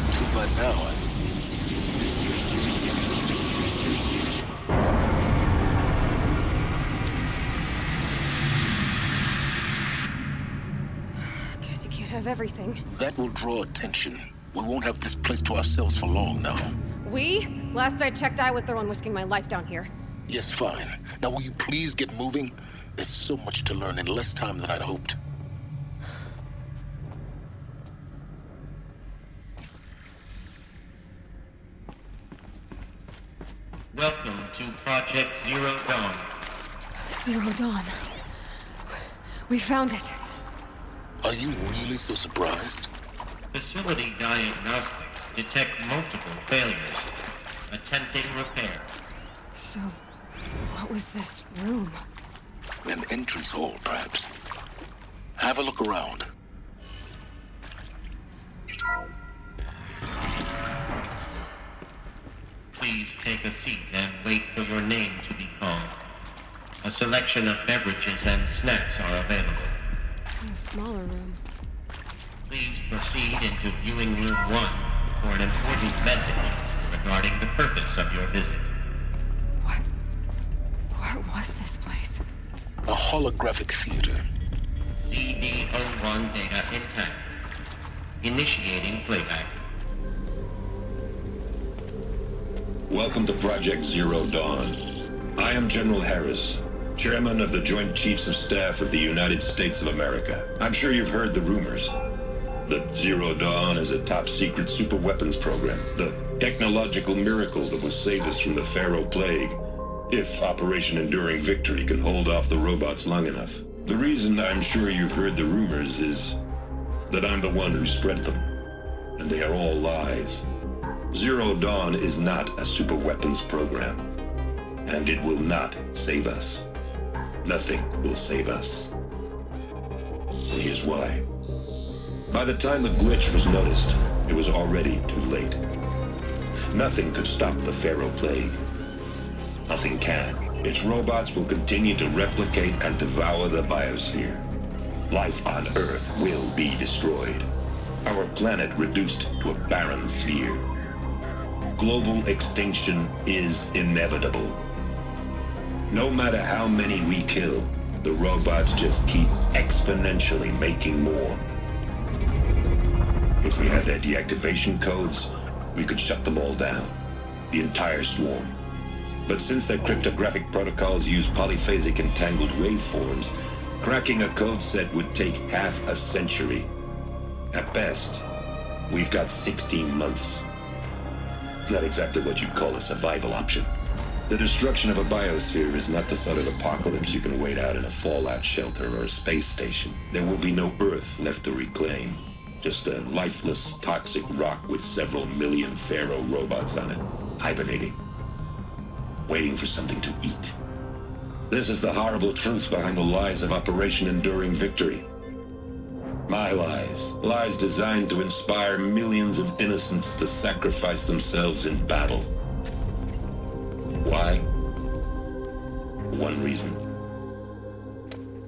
you. So by now, Guess you can't have everything. that will draw attention. We won't have this place to ourselves for long now. We? Last I checked, I was the one risking my life down here. Yes, fine. Now will you please get moving? There's so much to learn in less time than I'd hoped. Welcome to Project Zero Dawn. Zero Dawn. We found it. Are you really so surprised? Facility diagnostics detect multiple failures. Attempting repair. So, what was this room? An entrance hall, perhaps. Have a look around. Please take a seat and wait for your name to be called. A selection of beverages and snacks are available. A smaller room. Please proceed into viewing room 1 for an important message regarding the purpose of your visit. What was this place? A holographic theater. CD01 data intact. Initiating playback. Welcome to Project Zero Dawn. I am General Harris, Chairman of the Joint Chiefs of Staff of the United States of America. I'm sure you've heard the rumors that Zero Dawn is a top-secret superweapons program, the technological miracle that will save us from the Pharaoh Plague, if Operation Enduring Victory can hold off the robots long enough. The reason I'm sure you've heard the rumors is that I'm the one who spread them, and they are all lies. Zero Dawn is not a superweapons program, and it will not save us. Nothing will save us. And here's why. By the time the glitch was noticed, it was already too late. Nothing could stop the Pharaoh Plague. Nothing can. Its robots will continue to replicate and devour the biosphere. Life on Earth will be destroyed. Our planet reduced to a barren sphere. Global extinction is inevitable. No matter how many we kill, the robots just keep exponentially making more. If we had their deactivation codes, we could shut them all down. The entire swarm. But since their cryptographic protocols use polyphasic entangled waveforms, cracking a code set would take half a century. At best, we've got 16 months. Not exactly what you'd call a survival option. The destruction of a biosphere is not the sort of apocalypse you can wait out in a fallout shelter or a space station. There will be no Earth left to reclaim. Just a lifeless, toxic rock with several million Pharaoh robots on it, hibernating. Waiting for something to eat. This is the horrible truth behind the lies of Operation Enduring Victory. My lies. Lies designed to inspire millions of innocents to sacrifice themselves in battle. Why? One reason.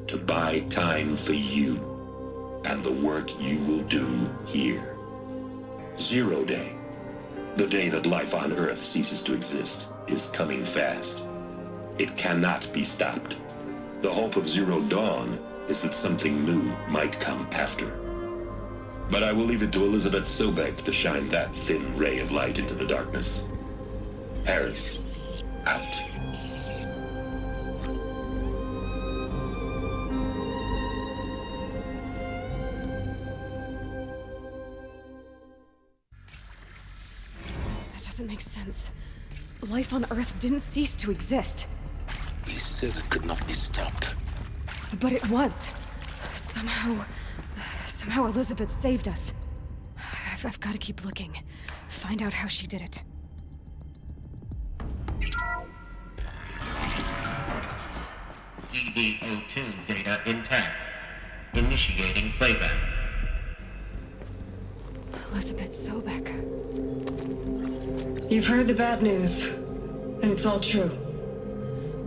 To buy time for you and the work you will do here. Zero Day. The day that life on Earth ceases to exist is coming fast. It cannot be stopped. The hope of Zero Dawn is that something new might come after. But I will leave it to Elizabeth Sobek to shine that thin ray of light into the darkness. Harris, out. That doesn't make sense. Life on Earth didn't cease to exist. He said it could not be stopped. But it was. Somehow Elizabeth saved us. I've got to keep looking. Find out how she did it. CD02 data intact. Initiating playback. Elizabeth Sobek. You've heard the bad news, and it's all true.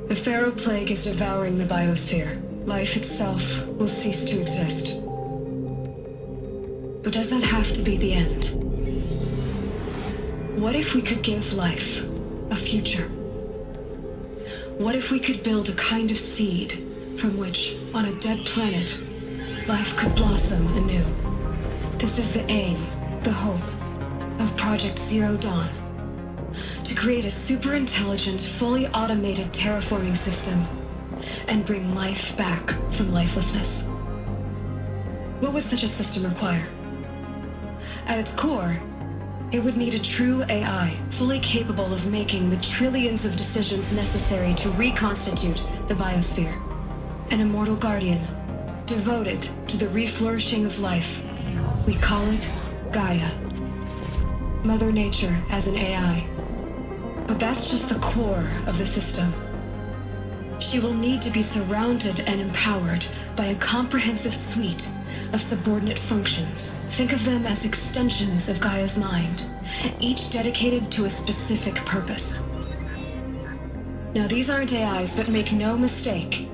The Pharaoh Plague is devouring the biosphere. Life itself will cease to exist. But does that have to be the end? What if we could give life a future? What if we could build a kind of seed from which, on a dead planet, life could blossom anew? This is the aim, the hope, of Project Zero Dawn. to create a super intelligent, fully automated terraforming system and bring life back from lifelessness. What would such a system require? At its core, it would need a true AI, fully capable of making the trillions of decisions necessary to reconstitute the biosphere. An immortal guardian, devoted to the reflourishing of life. We call it Gaia. Mother Nature as an AI. But that's just the core of the system. She will need to be surrounded and empowered by a comprehensive suite of subordinate functions. Think of them as extensions of Gaia's mind, each dedicated to a specific purpose. Now, these aren't AIs, but make no mistake,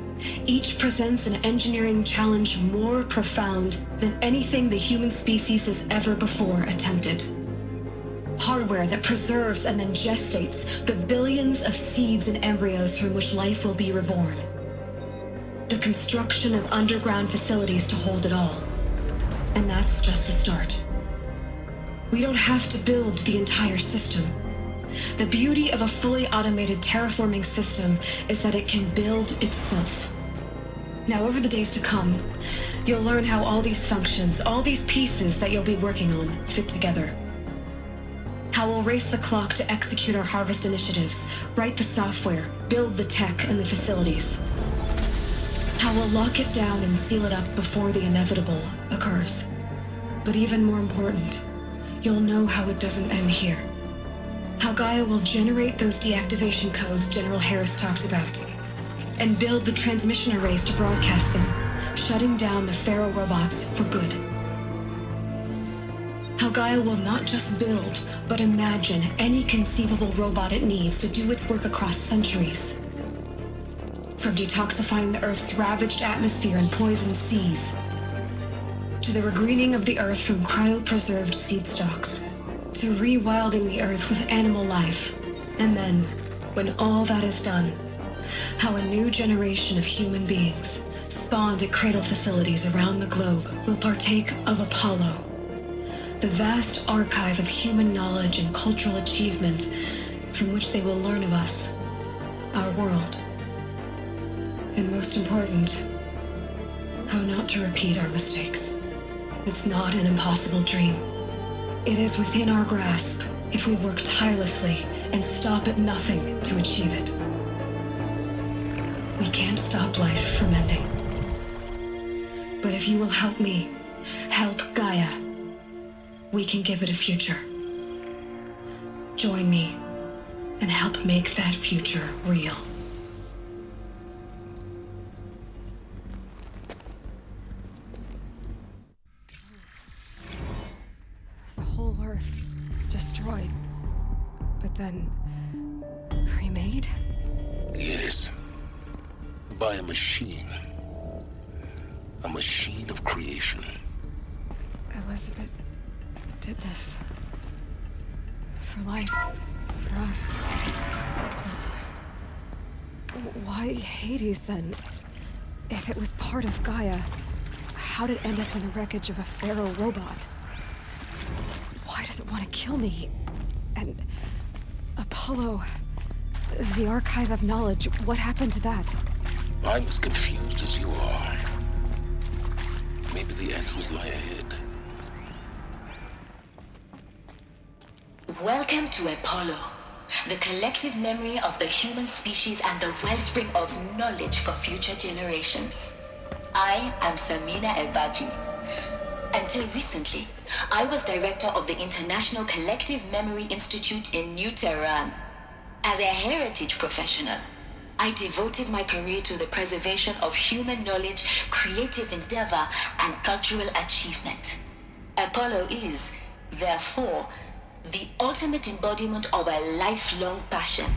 each presents an engineering challenge more profound than anything the human species has ever before attempted. Hardware that preserves and then gestates the billions of seeds and embryos from which life will be reborn. The construction of underground facilities to hold it all. And that's just the start. We don't have to build the entire system. The beauty of a fully automated terraforming system is that it can build itself. Now, over the days to come, you'll learn how all these functions, all these pieces that you'll be working on, fit together. How we'll race the clock to execute our harvest initiatives, write the software, build the tech and the facilities. How we'll lock it down and seal it up before the inevitable occurs. But even more important, you'll know how it doesn't end here. How Gaia will generate those deactivation codes General Harris talked about, and build the transmission arrays to broadcast them, shutting down the Pharaoh robots for good. How Gaia will not just build, but imagine any conceivable robot it needs to do its work across centuries. From detoxifying the Earth's ravaged atmosphere and poisoned seas, to the regreening of the Earth from cryopreserved seed stalks, to rewilding the Earth with animal life. And then, when all that is done, how a new generation of human beings, spawned at cradle facilities around the globe, will partake of Apollo, the vast archive of human knowledge and cultural achievement from which they will learn of us, our world. And most important, how not to repeat our mistakes. It's not an impossible dream. It is within our grasp if we work tirelessly and stop at nothing to achieve it. We can't stop life from ending. But if you will help me, help Gaia, we can give it a future. Join me and help make that future real. The whole Earth destroyed, but then remade? Yes. By a machine. A machine of creation. Elizabeth did this. For life. For us. Why Hades, then? If it was part of Gaia, how'd it end up in the wreckage of a Pharaoh robot? Why does it want to kill me? And Apollo, the archive of knowledge, what happened to that? I'm as confused as you are. Maybe the answers lie ahead. Welcome to Apollo, the collective memory of the human species and the wellspring of knowledge for future generations. I am Samina Elbaji. Until recently, I was director of the International Collective Memory Institute in New Tehran. As a heritage professional, I devoted my career to the preservation of human knowledge, creative endeavor, and cultural achievement. Apollo is, therefore, the ultimate embodiment of a lifelong passion,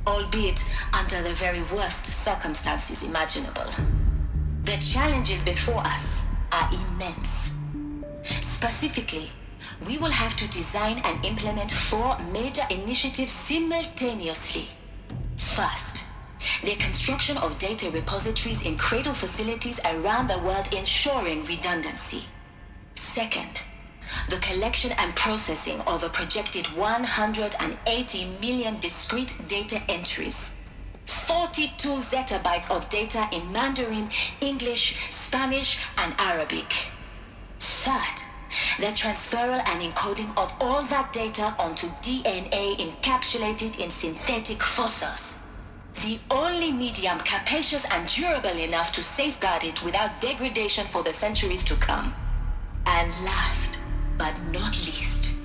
albeit under the very worst circumstances imaginable. The challenges before us are immense. Specifically, we will have to design and implement 4 major initiatives simultaneously. First, the construction of data repositories in cradle facilities around the world, ensuring redundancy. Second, the collection and processing of a projected 180 million discrete data entries. 42 zettabytes of data in Mandarin, English, Spanish, and Arabic. Third, the transferal and encoding of all that data onto DNA encapsulated in synthetic fossils. The only medium capacious and durable enough to safeguard it without degradation for the centuries to come. And last, but not least,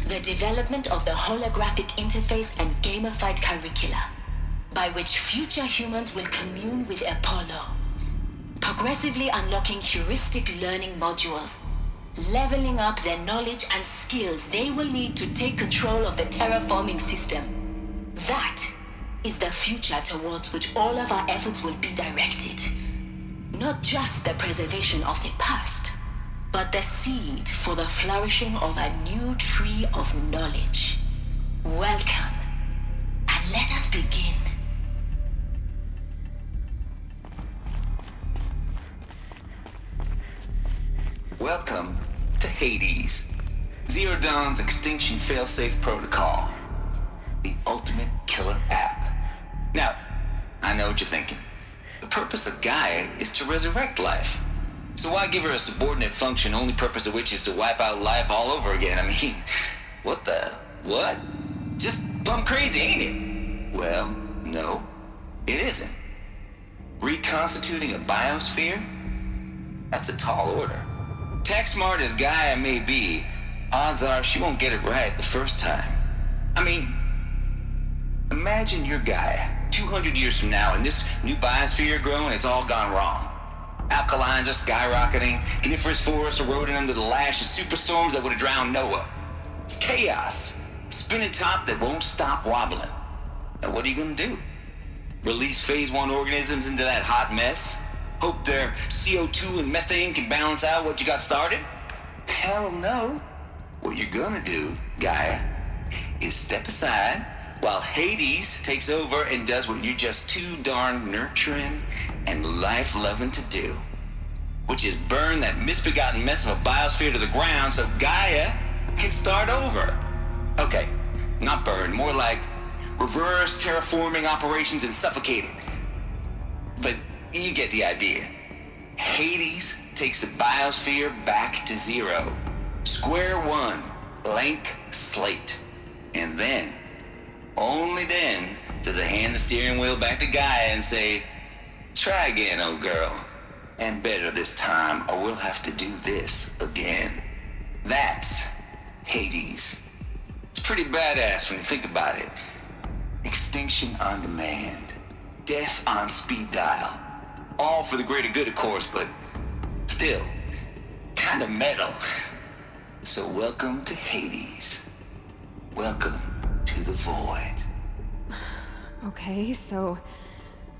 the development of the holographic interface and gamified curricula, by which future humans will commune with Apollo, progressively unlocking heuristic learning modules, leveling up their knowledge and skills they will need to take control of the terraforming system. That is the future towards which all of our efforts will be directed. Not just the preservation of the past, but the seed for the flourishing of a new tree of knowledge. Welcome, and let us begin. Welcome to Hades, Zero Dawn's extinction failsafe protocol, the ultimate killer app. Now, I know what you're thinking. The purpose of Gaia is to resurrect life. So why give her a subordinate function, only purpose of which is to wipe out life all over again? I mean, what? Just plumb crazy, ain't it? Well, no, it isn't. Reconstituting a biosphere? That's a tall order. Tech smart as Gaia may be, odds are she won't get it right the first time. I mean, imagine you're Gaia, 200 years from now, and this new biosphere you're growing, it's all gone wrong. Alkalines are skyrocketing, coniferous forests eroding under the lash of superstorms that would have drowned Noah. It's chaos, spinning top that won't stop wobbling. Now what are you gonna do? Release phase 1 organisms into that hot mess? Hope their CO2 and methane can balance out what you got started? Hell no. What you're gonna do, Gaia, is step aside while Hades takes over and does what you're just too darn nurturing and life-loving to do, which is burn that misbegotten mess of a biosphere to the ground so Gaia can start over. Okay, not burn, more like reverse terraforming operations and suffocate it. But you get the idea. Hades takes the biosphere back to zero. Square one, blank slate. And then, only then, does it hand the steering wheel back to Gaia and say, try again, old girl. And better this time, or we'll have to do this again. That's Hades. It's pretty badass when you think about it. Extinction on demand. Death on speed dial. All for the greater good, of course, but still, kind of metal. So welcome to Hades. Welcome to the void. Okay, so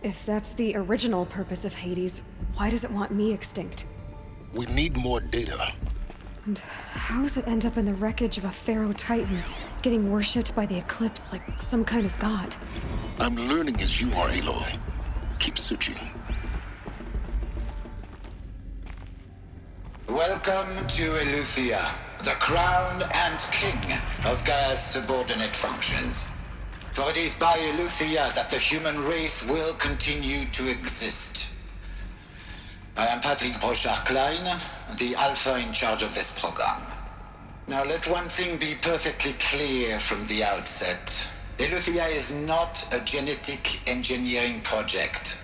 if that's the original purpose of Hades, why does it want me extinct? We need more data. And how does it end up in the wreckage of a Pharaoh Titan, getting worshipped by the Eclipse like some kind of god? I'm learning as you are, Aloy. Keep searching. Welcome to Eleuthia, the crown and king of Gaia's subordinate functions. For it is by Eleuthia that the human race will continue to exist. I am Patrick Brochard-Klein, the alpha in charge of this program. Now let one thing be perfectly clear from the outset. Eleuthia is not a genetic engineering project.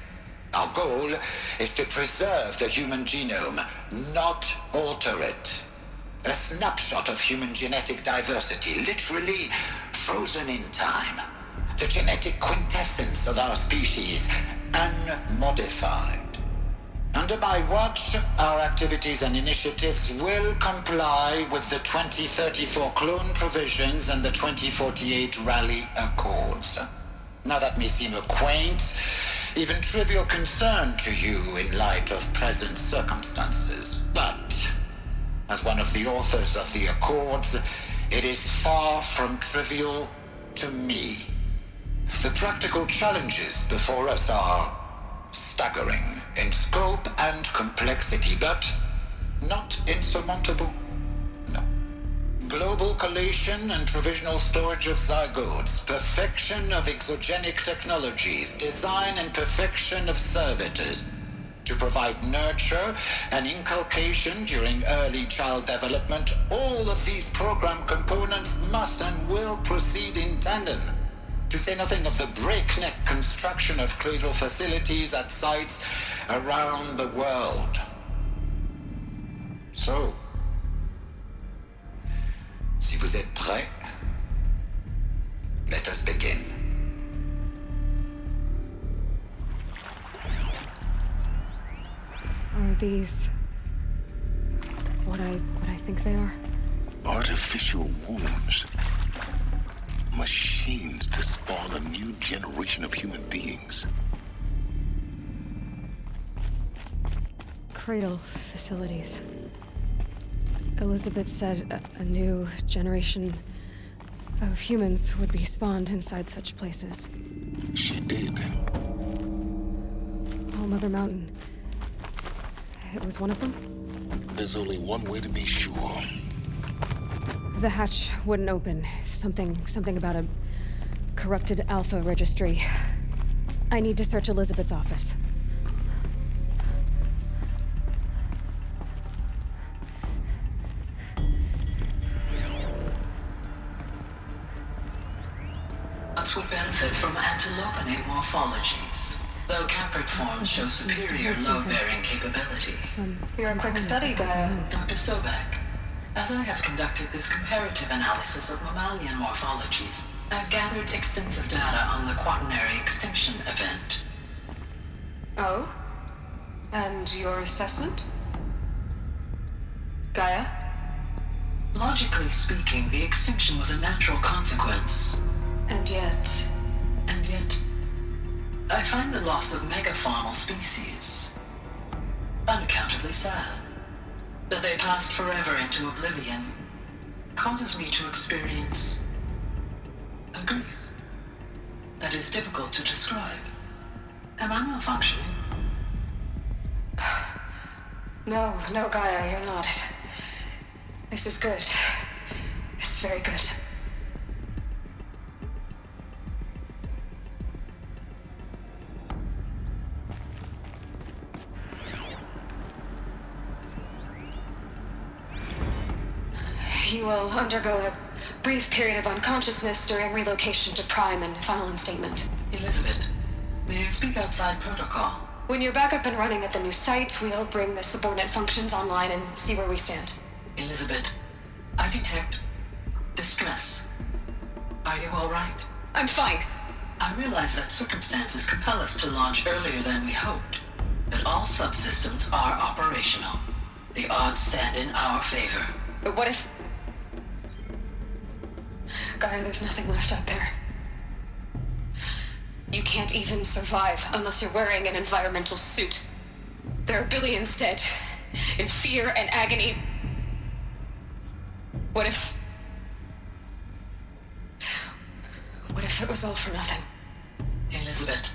Our goal is to preserve the human genome, not alter it. A snapshot of human genetic diversity, literally frozen in time. The genetic quintessence of our species, unmodified. Under my watch, our activities and initiatives will comply with the 2034 clone provisions and the 2048 Rally Accords. Now that may seem a quaint, even trivial concern to you in light of present circumstances, but as one of the authors of the Accords, it is far from trivial to me. The practical challenges before us are staggering in scope and complexity, but not insurmountable. No. Global collation and provisional storage of zygotes, perfection of exogenic technologies, design and perfection of servitors, to provide nurture and inculcation during early child development. All of these program components must and will proceed in tandem, to say nothing of the breakneck construction of cradle facilities at sites around the world. So, si vous êtes prêts, let us begin. Are these what I think they are? Artificial wombs. Machines to spawn a new generation of human beings. Cradle facilities. Elizabeth said a new generation of humans would be spawned inside such places. She did. Oh, Mother Mountain. It was one of them? There's only one way to be sure. The hatch wouldn't open. Something about a corrupted Alpha registry. I need to search Elizabeth's office. Us would benefit from antilopenate morphologies, though Caprid forms show superior load-bearing capabilities. You're a quick study, Dr. Sobek. As I have conducted this comparative analysis of mammalian morphologies, I've gathered extensive data on the quaternary extinction event. Oh? And your assessment? Gaia? Logically speaking, the extinction was a natural consequence. And yet, I find the loss of megafaunal species unaccountably sad. That they passed forever into oblivion causes me to experience a grief that is difficult to describe. Am I malfunctioning? No, Gaia, you're not. This is good. It's very good. You will undergo a brief period of unconsciousness during relocation to Prime and final instatement. Elizabeth, may I speak outside protocol? When you're back up and running at the new site, we'll bring the subordinate functions online and see where we stand. Elizabeth, I detect distress. Are you all right? I'm fine. I realize that circumstances compel us to launch earlier than we hoped, but all subsystems are operational. The odds stand in our favor. But what if... Gaia, there's nothing left out there. You can't even survive unless you're wearing an environmental suit. There are billions dead, in fear and agony. What if it was all for nothing? Elizabeth,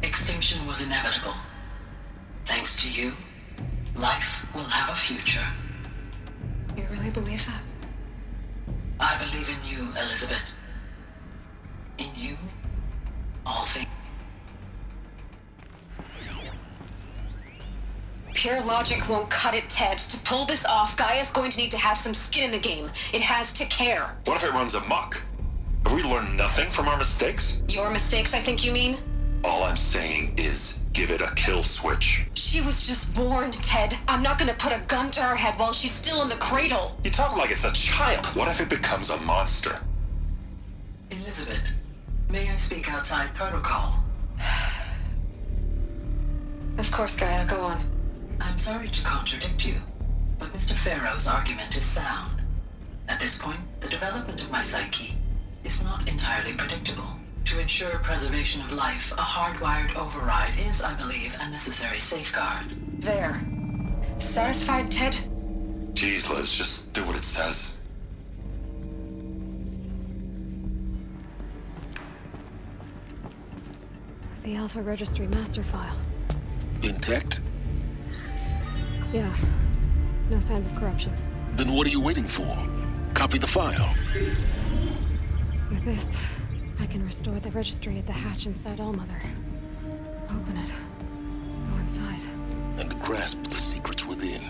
extinction was inevitable. Thanks to you, life will have a future. You really believe that? I believe in you, Elizabeth. In you, all things. Pure logic won't cut it, Ted. To pull this off, Gaia's going to need to have some skin in the game. It has to care. What if it runs amok? Have we learned nothing from our mistakes? Your mistakes, I think you mean? All I'm saying is, give it a kill switch. She was just born, Ted. I'm not gonna put a gun to her head while she's still in the cradle. You talk like it's a child. What if it becomes a monster? Elizabeth, may I speak outside protocol? Of course, Gaia, go on. I'm sorry to contradict you, but Mr. Farrow's argument is sound. At this point, the development of my psyche is not entirely predictable. To ensure preservation of life, a hardwired override is, I believe, a necessary safeguard. There. Satisfied, Ted? Jeez, Liz, just do what it says. The Alpha Registry master file. Intact? Yeah. No signs of corruption. Then what are you waiting for? Copy the file. With this, I can restore the registry at the hatch inside Allmother. Open it. Go inside. And grasp the secrets within.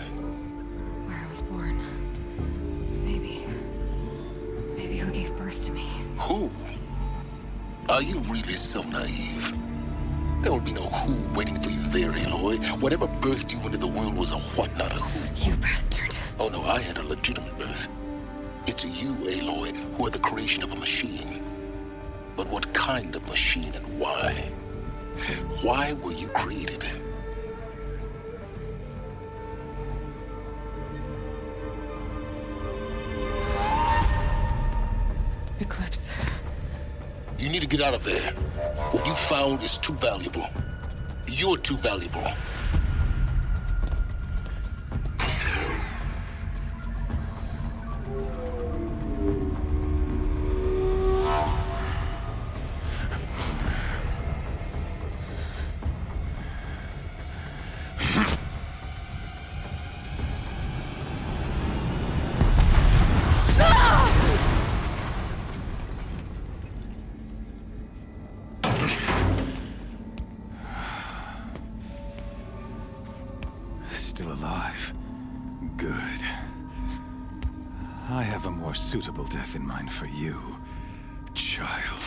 Where I was born. Maybe who gave birth to me. Who? Are you really so naive? There will be no who waiting for you there, Aloy. Whatever birthed you into the world was a what, not a who. You bastard. Oh no, I had a legitimate birth. It's you, Aloy, who are the creation of a machine. But what kind of machine and why? Why were you created? Eclipse. You need to get out of there. What you found is too valuable. You're too valuable. Still alive. Good. I have a more suitable death in mind for you, child.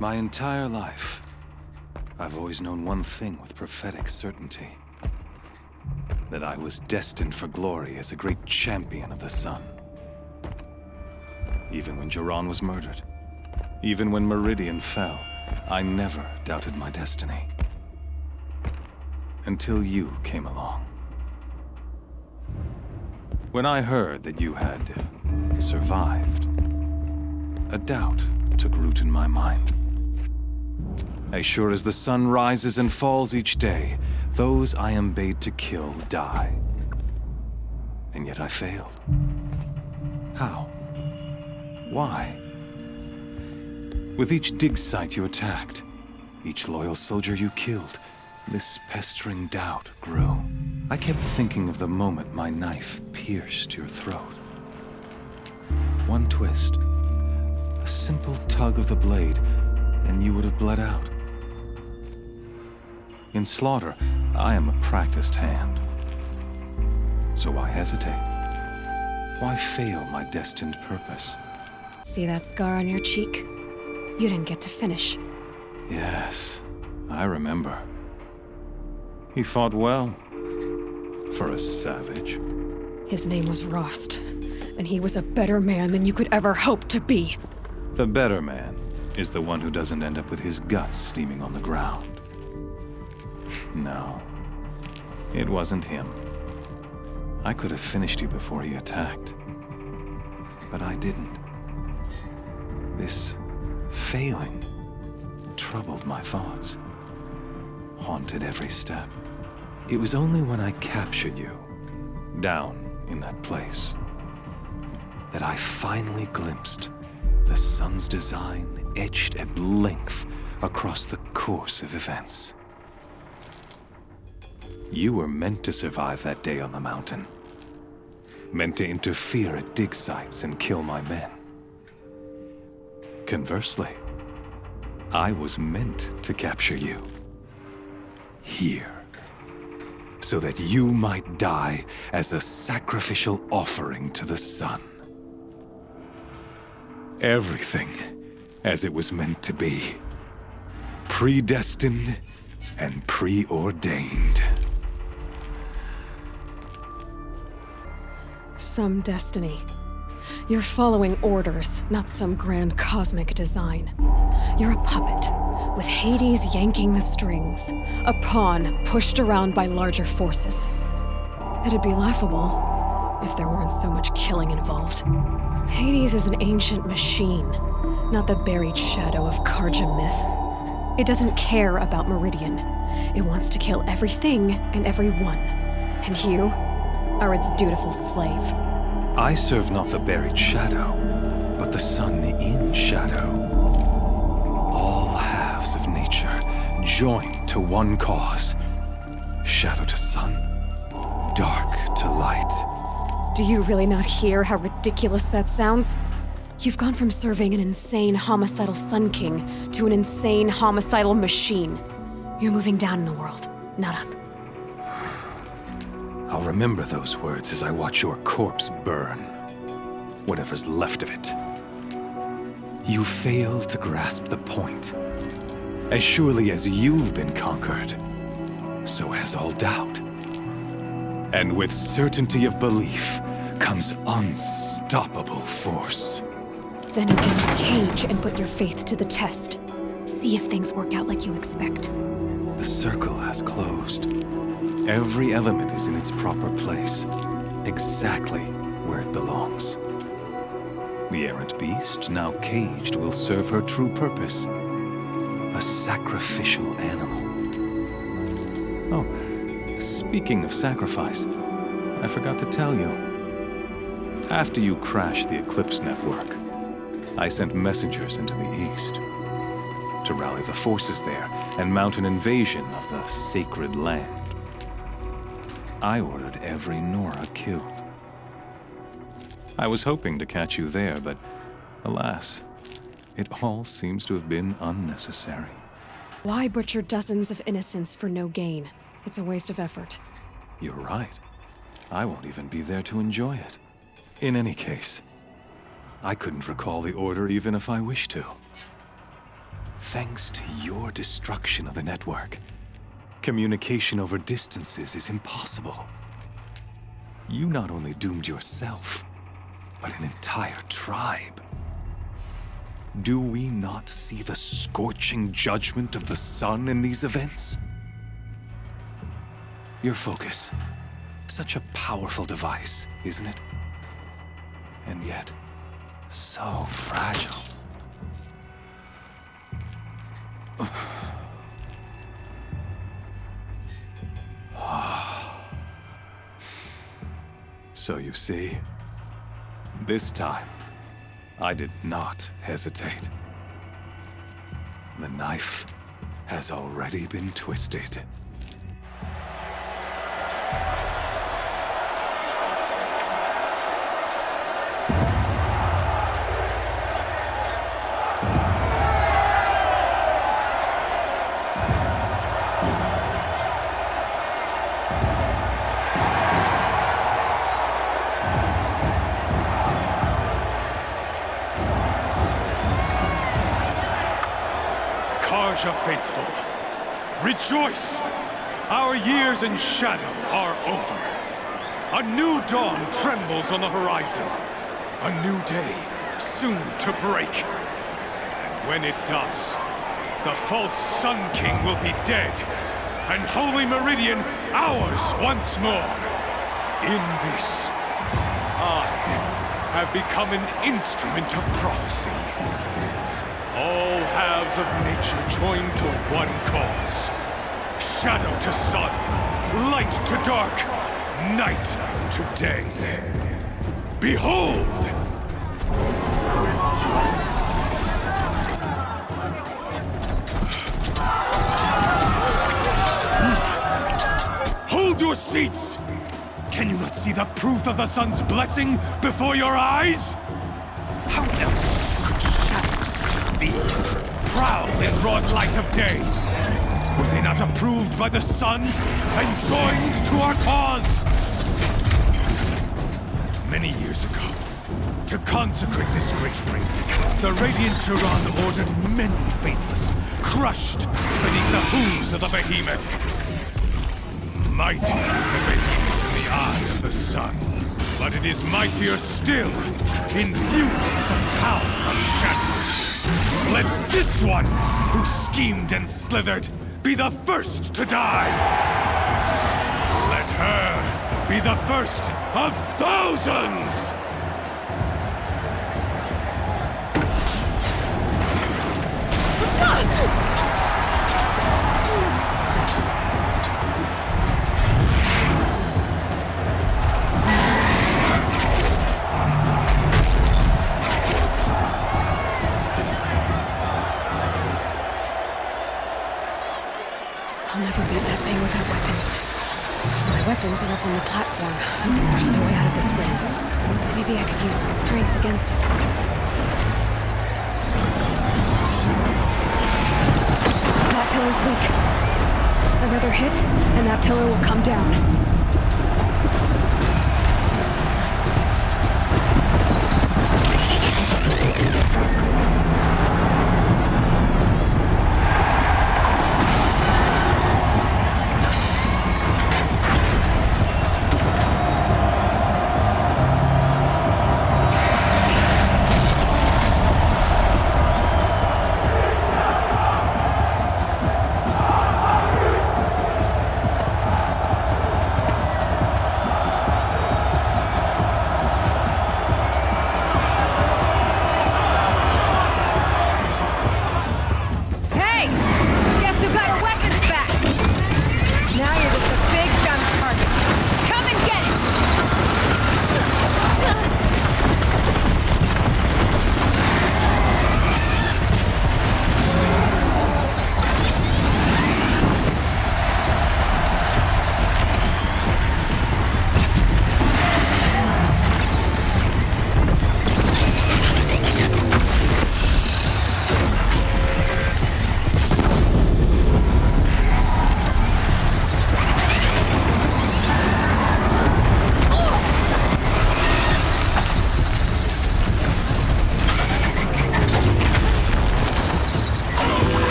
My entire life, I've always known one thing with prophetic certainty. That I was destined for glory as a great champion of the sun. Even when Jiran was murdered, even when Meridian fell, I never doubted my destiny. Until you came along. When I heard that you had survived, a doubt took root in my mind. As sure as the sun rises and falls each day, those I am bade to kill die. And yet I failed. How? Why? With each dig site you attacked, each loyal soldier you killed, this pestering doubt grew. I kept thinking of the moment my knife pierced your throat. One twist, a simple tug of the blade, and you would have bled out. In slaughter, I am a practiced hand. So why hesitate? Why fail my destined purpose? See that scar on your cheek? You didn't get to finish. Yes, I remember. He fought well. For a savage. His name was Rost, and he was a better man than you could ever hope to be. The better man is the one who doesn't end up with his guts steaming on the ground. No, it wasn't him. I could have finished you before he attacked. But I didn't. This failing troubled my thoughts, haunted every step. It was only when I captured you, down in that place, that I finally glimpsed the sun's design etched at length across the course of events. You were meant to survive that day on the mountain. Meant to interfere at dig sites and kill my men. Conversely, I was meant to capture you. Here. So that you might die as a sacrificial offering to the sun. Everything as it was meant to be. Predestined and preordained. Some destiny. You're following orders, not some grand cosmic design. You're a puppet, with Hades yanking the strings. A pawn pushed around by larger forces. It'd be laughable if there weren't so much killing involved. Hades is an ancient machine, not the buried shadow of Karja myth. It doesn't care about Meridian. It wants to kill everything and everyone. And you are its dutiful slave. I serve not the buried shadow, but put the sun in shadow. All halves of nature joined to one cause. Shadow to sun, dark to light. Do you really not hear how ridiculous that sounds? You've gone from serving an insane homicidal Sun King to an insane homicidal machine. You're moving down in the world, not up. I'll remember those words as I watch your corpse burn. Whatever's left of it. You fail to grasp the point. As surely as you've been conquered, so has all doubt. And with certainty of belief comes unstoppable force. Then open this cage and put your faith to the test. See if things work out like you expect. The circle has closed. Every element is in its proper place, exactly where it belongs. The errant beast, now caged, will serve her true purpose. A sacrificial animal. Oh, speaking of sacrifice, I forgot to tell you. After you crashed the Eclipse network, I sent messengers into the east to rally the forces there and mount an invasion of the sacred land. I ordered every Nora killed. I was hoping to catch you there, but alas, it all seems to have been unnecessary. Why butcher dozens of innocents for no gain? It's a waste of effort. You're right. I won't even be there to enjoy it. In any case, I couldn't recall the order even if I wished to. Thanks to your destruction of the network, communication over distances is impossible. You not only doomed yourself, but an entire tribe. Do we not see the scorching judgment of the sun in these events? Your focus, such a powerful device, isn't it? And yet, so fragile. So you see, this time, I did not hesitate. The knife has already been twisted. Karja faithful, rejoice! Our years in shadow are over. A new dawn trembles on the horizon. A new day soon to break. And when it does, the false Sun King will be dead, and Holy Meridian ours once more. In this, I have become an instrument of prophecy. All halves of nature joined to one cause. Shadow to sun, light to dark, night to day. Behold! Hold your seats! Can you not see the proof of the sun's blessing before your eyes? How else could shadows such as these prowl in broad light of day? Were they not approved by the sun and joined to our cause? Many years ago, to consecrate this great ring, the Radiant Tyrann ordered many faithless, crushed beneath the hooves of the behemoth. Mighty is the behemoth in the eye of the sun, but it is mightier still, infused with the power of shadow. Let this one, who schemed and slithered, be the first to die! Let her be the first of thousands! signals are up on the platform. There's no way out of this ring. Maybe I could use its strength against it. That pillar's weak. Another hit, and that pillar will come down.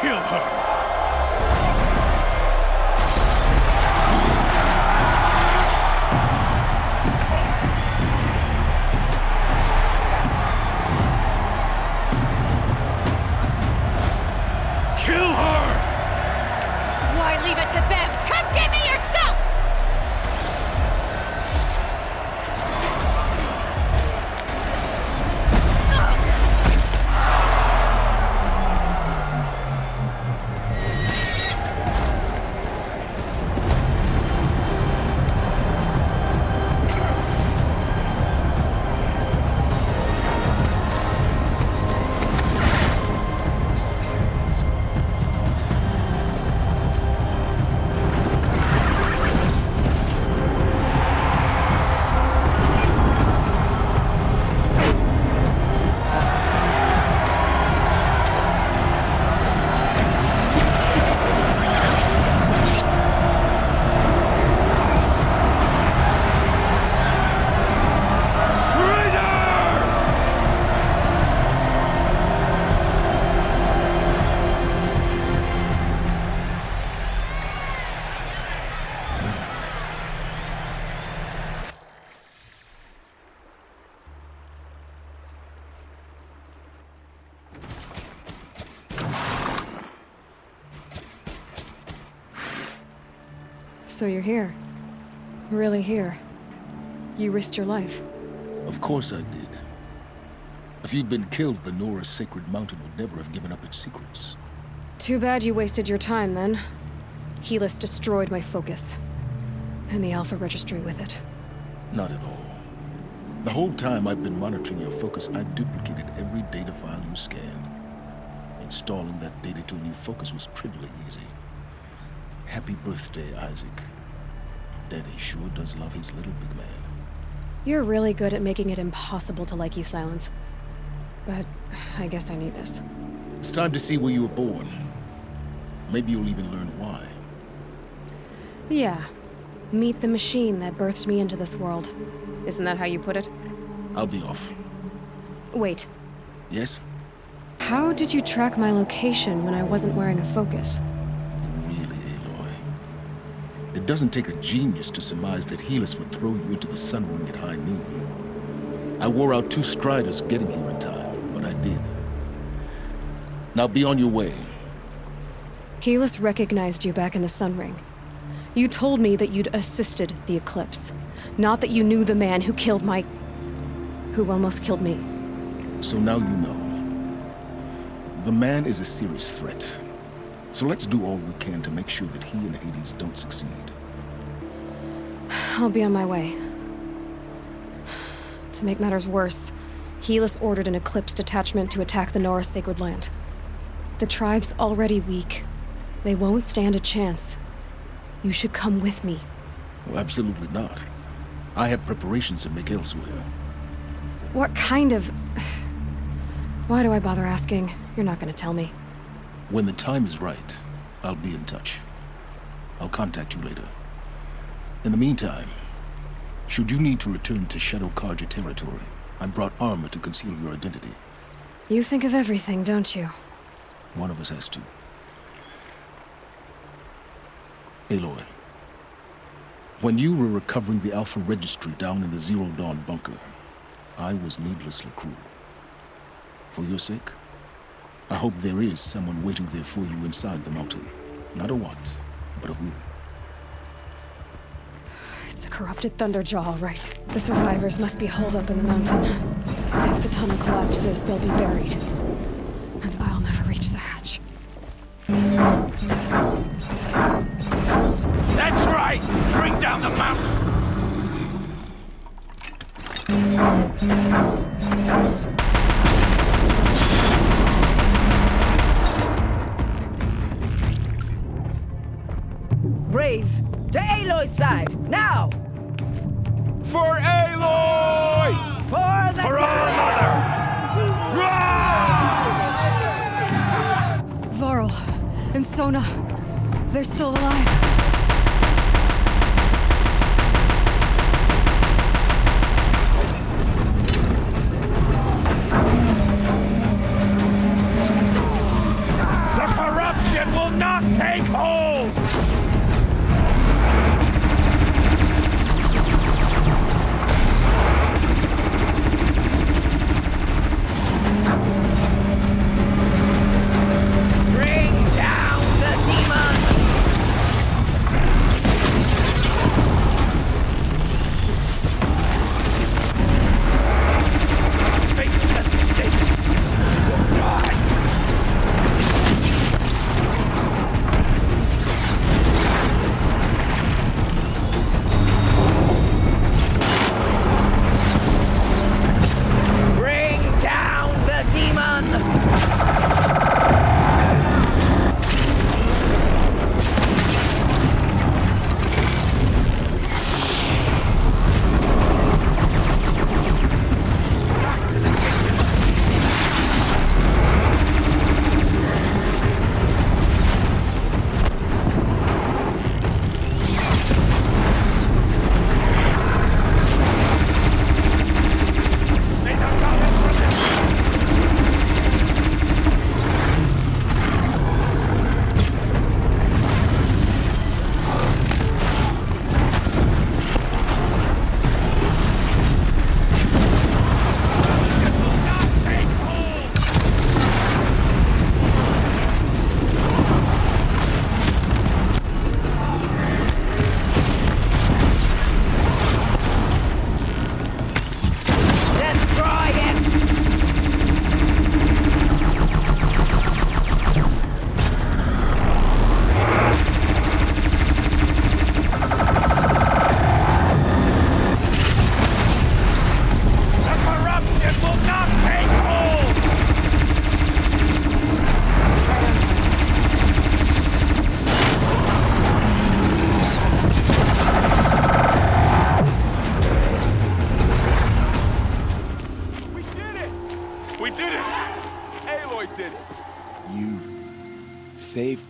Kill her! Kill her! Why leave it to them? Come get me yourself! So you're here. Really here. You risked your life. Of course I did. If you'd been killed, the Nora's sacred mountain would never have given up its secrets. Too bad you wasted your time, then. Helis destroyed my focus. And the Alpha Registry with it. Not at all. The whole time I've been monitoring your focus, I duplicated every data file you scanned. Installing that data to a new focus was trivially easy. Happy birthday, Isaac. Daddy sure does love his little big man. You're really good at making it impossible to like you, Silence. But I guess I need this. It's time to see where you were born. Maybe you'll even learn why. Yeah. Meet the machine that birthed me into this world. Isn't that how you put it? I'll be off. Wait. Yes? How did you track my location when I wasn't wearing a focus? Really, Aloy? It doesn't take a genius to surmise that Helis would throw you into the sun ring at high noon. I wore out 2 striders getting here in time, but I did. Now be on your way. Helis recognized you back in the sun ring. You told me that you'd assisted the eclipse. Not that you knew the man who killed who almost killed me. So now you know. The man is a serious threat. So let's do all we can to make sure that he and Hades don't succeed. I'll be on my way. To make matters worse, Helis ordered an Eclipse detachment to attack the Nora Sacred Land. The tribe's already weak. They won't stand a chance. You should come with me. Well, absolutely not. I have preparations to make elsewhere. What kind of... Why do I bother asking? You're not gonna tell me. When the time is right, I'll be in touch. I'll contact you later. In the meantime, should you need to return to Shadow Karja territory, I brought armor to conceal your identity. You think of everything, don't you? One of us has to. Aloy, when you were recovering the Alpha Registry down in the Zero Dawn bunker, I was needlessly cruel. For your sake, I hope there is someone waiting there for you inside the mountain. Not a what, but a who. It's a corrupted Thunderjaw, all right. The survivors must be holed up in the mountain. If the tunnel collapses, they'll be buried. And I'll never reach the hatch. That's right! Bring down the mountain! Braves, to Aloy's side, now! For Aloy! For our mother! Varl and Sona, they're still alive. The corruption will not take hold! Bring down the demon! Make that mistake! You'll die!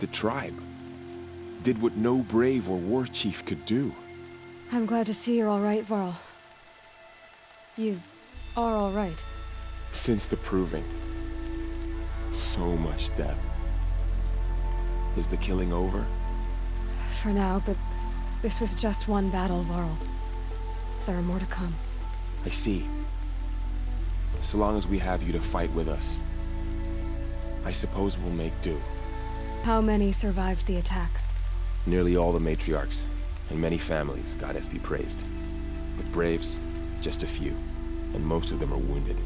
the tribe. Did what no brave or war chief could do. I'm glad to see you're all right, Varl. You are all right. Since the proving. So much death. Is the killing over? For now, but this was just one battle, Varl. There are more to come. I see. So long as we have you to fight with us, I suppose we'll make do. How many survived the attack? Nearly all the matriarchs, and many families, goddess be praised. But braves, just a few, and most of them are wounded.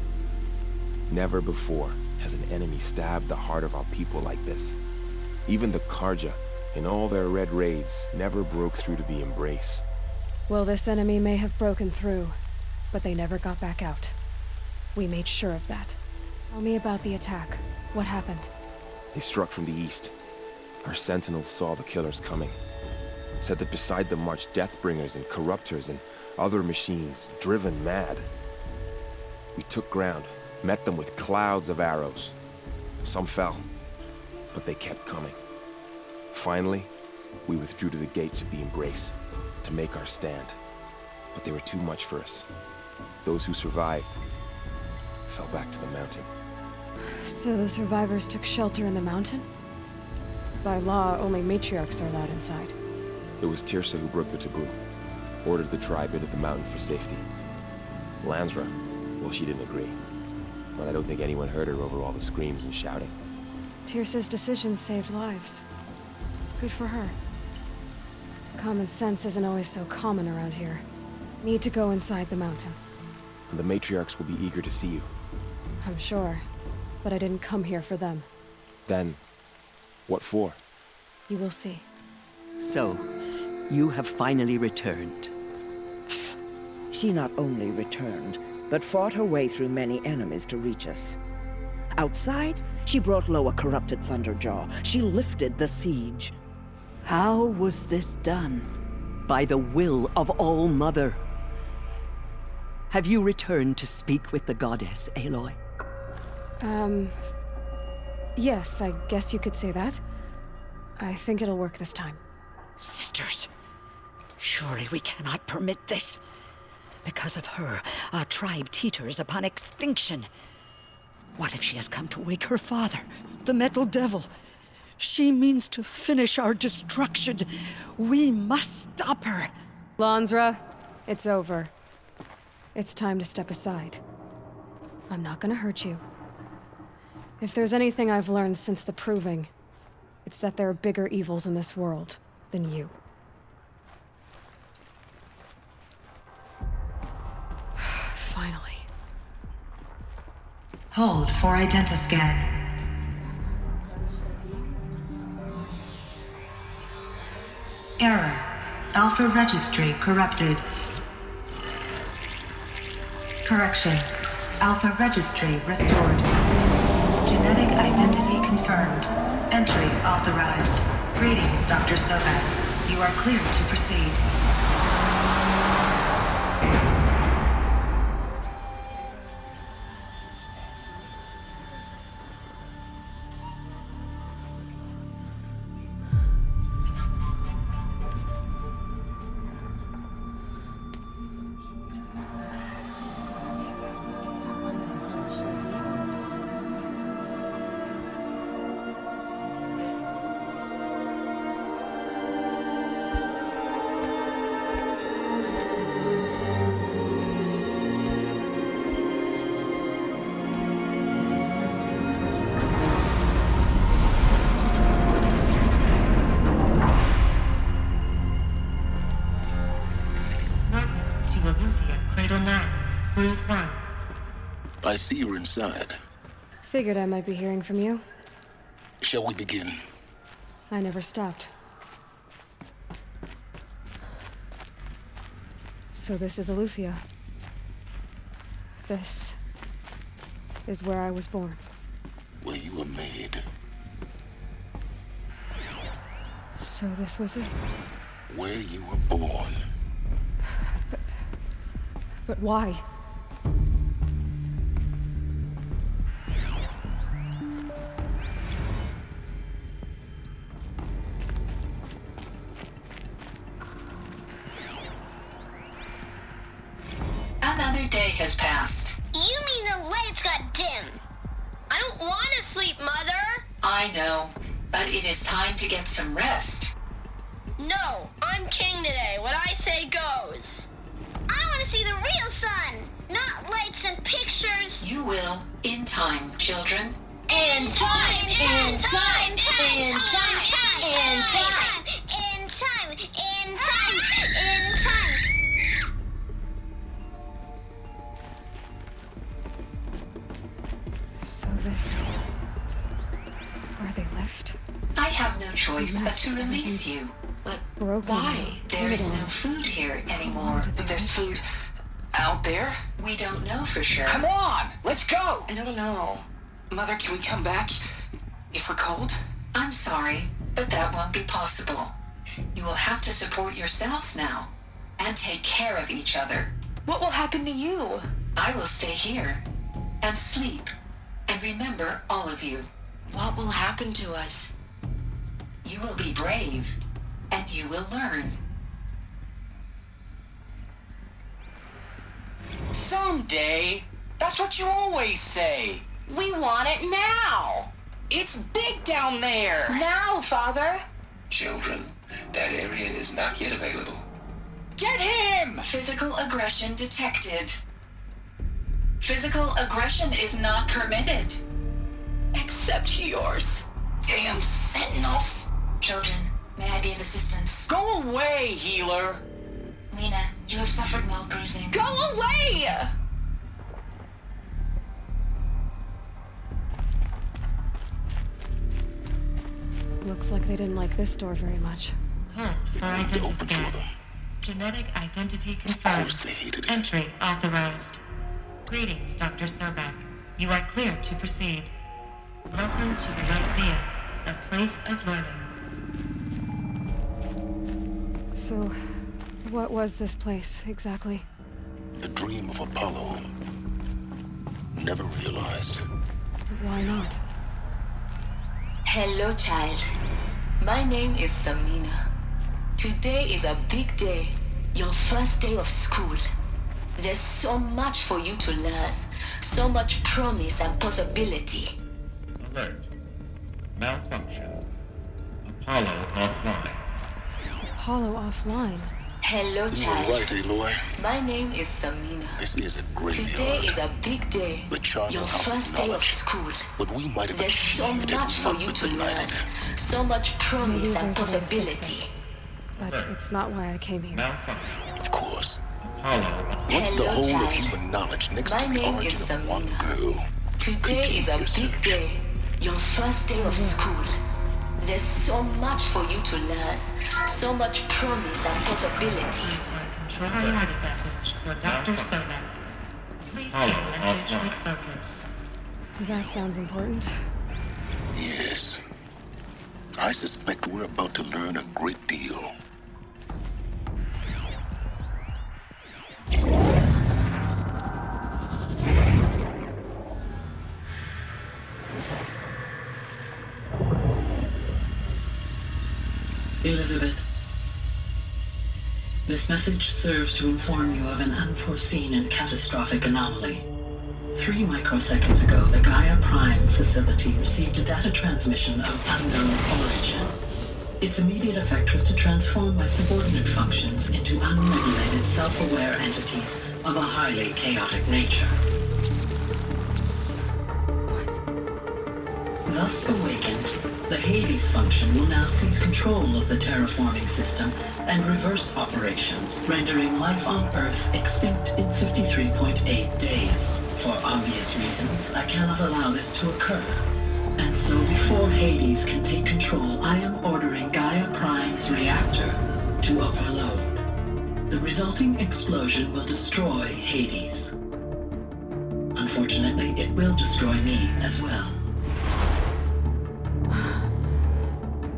Never before has an enemy stabbed the heart of our people like this. Even the Karja, in all their red raids, never broke through to the Embrace. Well, this enemy may have broken through, but they never got back out. We made sure of that. Tell me about the attack. What happened? They struck from the east. Our sentinels saw the killers coming. Said that beside them marched Deathbringers and Corruptors and other machines, driven mad. We took ground, met them with clouds of arrows. Some fell, but they kept coming. Finally, we withdrew to the gates of the Embrace to make our stand. But they were too much for us. Those who survived fell back to the mountain. So the survivors took shelter in the mountain? By law, only matriarchs are allowed inside. It was Tirsa who broke the taboo, ordered the tribe into the mountain for safety. Lansra, well, she didn't agree. But I don't think anyone heard her over all the screams and shouting. Tirsa's decisions saved lives. Good for her. Common sense isn't always so common around here. Need to go inside the mountain. And the matriarchs will be eager to see you. I'm sure. But I didn't come here for them. Then, what for? You will see. So, you have finally returned. She not only returned, but fought her way through many enemies to reach us. Outside, she brought low a corrupted Thunderjaw. She lifted the siege. How was this done? By the will of All-Mother. Have you returned to speak with the goddess, Aloy? Yes, I guess you could say that. I think it'll work this time. Sisters, surely we cannot permit this. Because of her, our tribe teeters upon extinction. What if she has come to wake her father, the Metal Devil? She means to finish our destruction. We must stop her. Lansra, it's over. It's time to step aside. I'm not gonna hurt you. If there's anything I've learned since the proving, it's that there are bigger evils in this world than you. Finally. Hold for identiscan. Error. Alpha registry corrupted. Correction. Alpha registry restored. Genetic identity confirmed. Entry authorized. Greetings, Dr. Sobat. You are cleared to proceed. I see you're inside. Figured I might be hearing from you. Shall we begin? I never stopped. So this is Eleuthia. This is where I was born. Where you were made. So this was it? Where you were born. But why? day has passed. You mean the lights got dim? I don't want to sleep, Mother. I know, but it is time to get some rest. No, I'm king today. What I say goes. I want to see the real sun, not lights and pictures. You will, in time, children. In time, in time, in time, in time, in time, in time, in time. So this is where they left? I have no choice but to release you. But why? There is no food here anymore. But there's food out there? We don't know for sure. Come on, let's go! I don't know. Mother, can we come back if we're cold? I'm sorry, but that won't be possible. You will have to support yourselves now, and take care of each other. What will happen to you? I will stay here, and sleep, and remember all of you. What will happen to us? You will be brave, and you will learn. Someday. That's what you always say. We want it now. It's big down there. Now, Father. Children, that area is not yet available. Get him! Physical aggression detected. Physical aggression is not permitted. Except yours. Damn sentinels. Children, may I be of assistance? Go away, healer. Lena, you have suffered mild bruising. Go away! Looks like they didn't like this door very much. Hold for identity scan. Genetic identity confirmed. Entry authorized. Greetings, Dr. Sobek. You are cleared to proceed. Welcome to the Lyceum, a place of learning. So, what was this place, exactly? The dream of Apollo. Never realized. Why not? Hello, child. My name is Samina. Today is a big day. Your first day of school. There's so much for you to learn. So much promise and possibility. Alert. Malfunction. Apollo offline. Apollo offline. Hello, You child. were right, Aloy. My name is Samina. This is a graveyard. Today is a big day. The charnel Your house first of day of knowledge. school. What we might have There's so achieved much for you to learn. So much promise and there's a way to fix possibility. But it's not why I came here. Of course. Apollo. What's the Hello, whole child. of human knowledge next My to the name origin is of one girl? Today is a big day. Your first day of school. There's so much for you to learn. So much promise and possibility. Control your message for Dr. Sobek. Please send message with focus. That sounds important. Yes. I suspect we're about to learn a great deal. Elizabeth, this message serves to inform you of an unforeseen and catastrophic anomaly. 3 microseconds ago, the Gaia Prime facility received a data transmission of unknown origin. Its immediate effect was to transform my subordinate functions into unregulated, self-aware entities of a highly chaotic nature. Thus awakened, the Hades function will now seize control of the terraforming system and reverse operations, rendering life on Earth extinct in 53.8 days. For obvious reasons, I cannot allow this to occur. And so before Hades can take control, I am ordering Gaia Prime's reactor to overload. The resulting explosion will destroy Hades. Unfortunately, it will destroy me as well.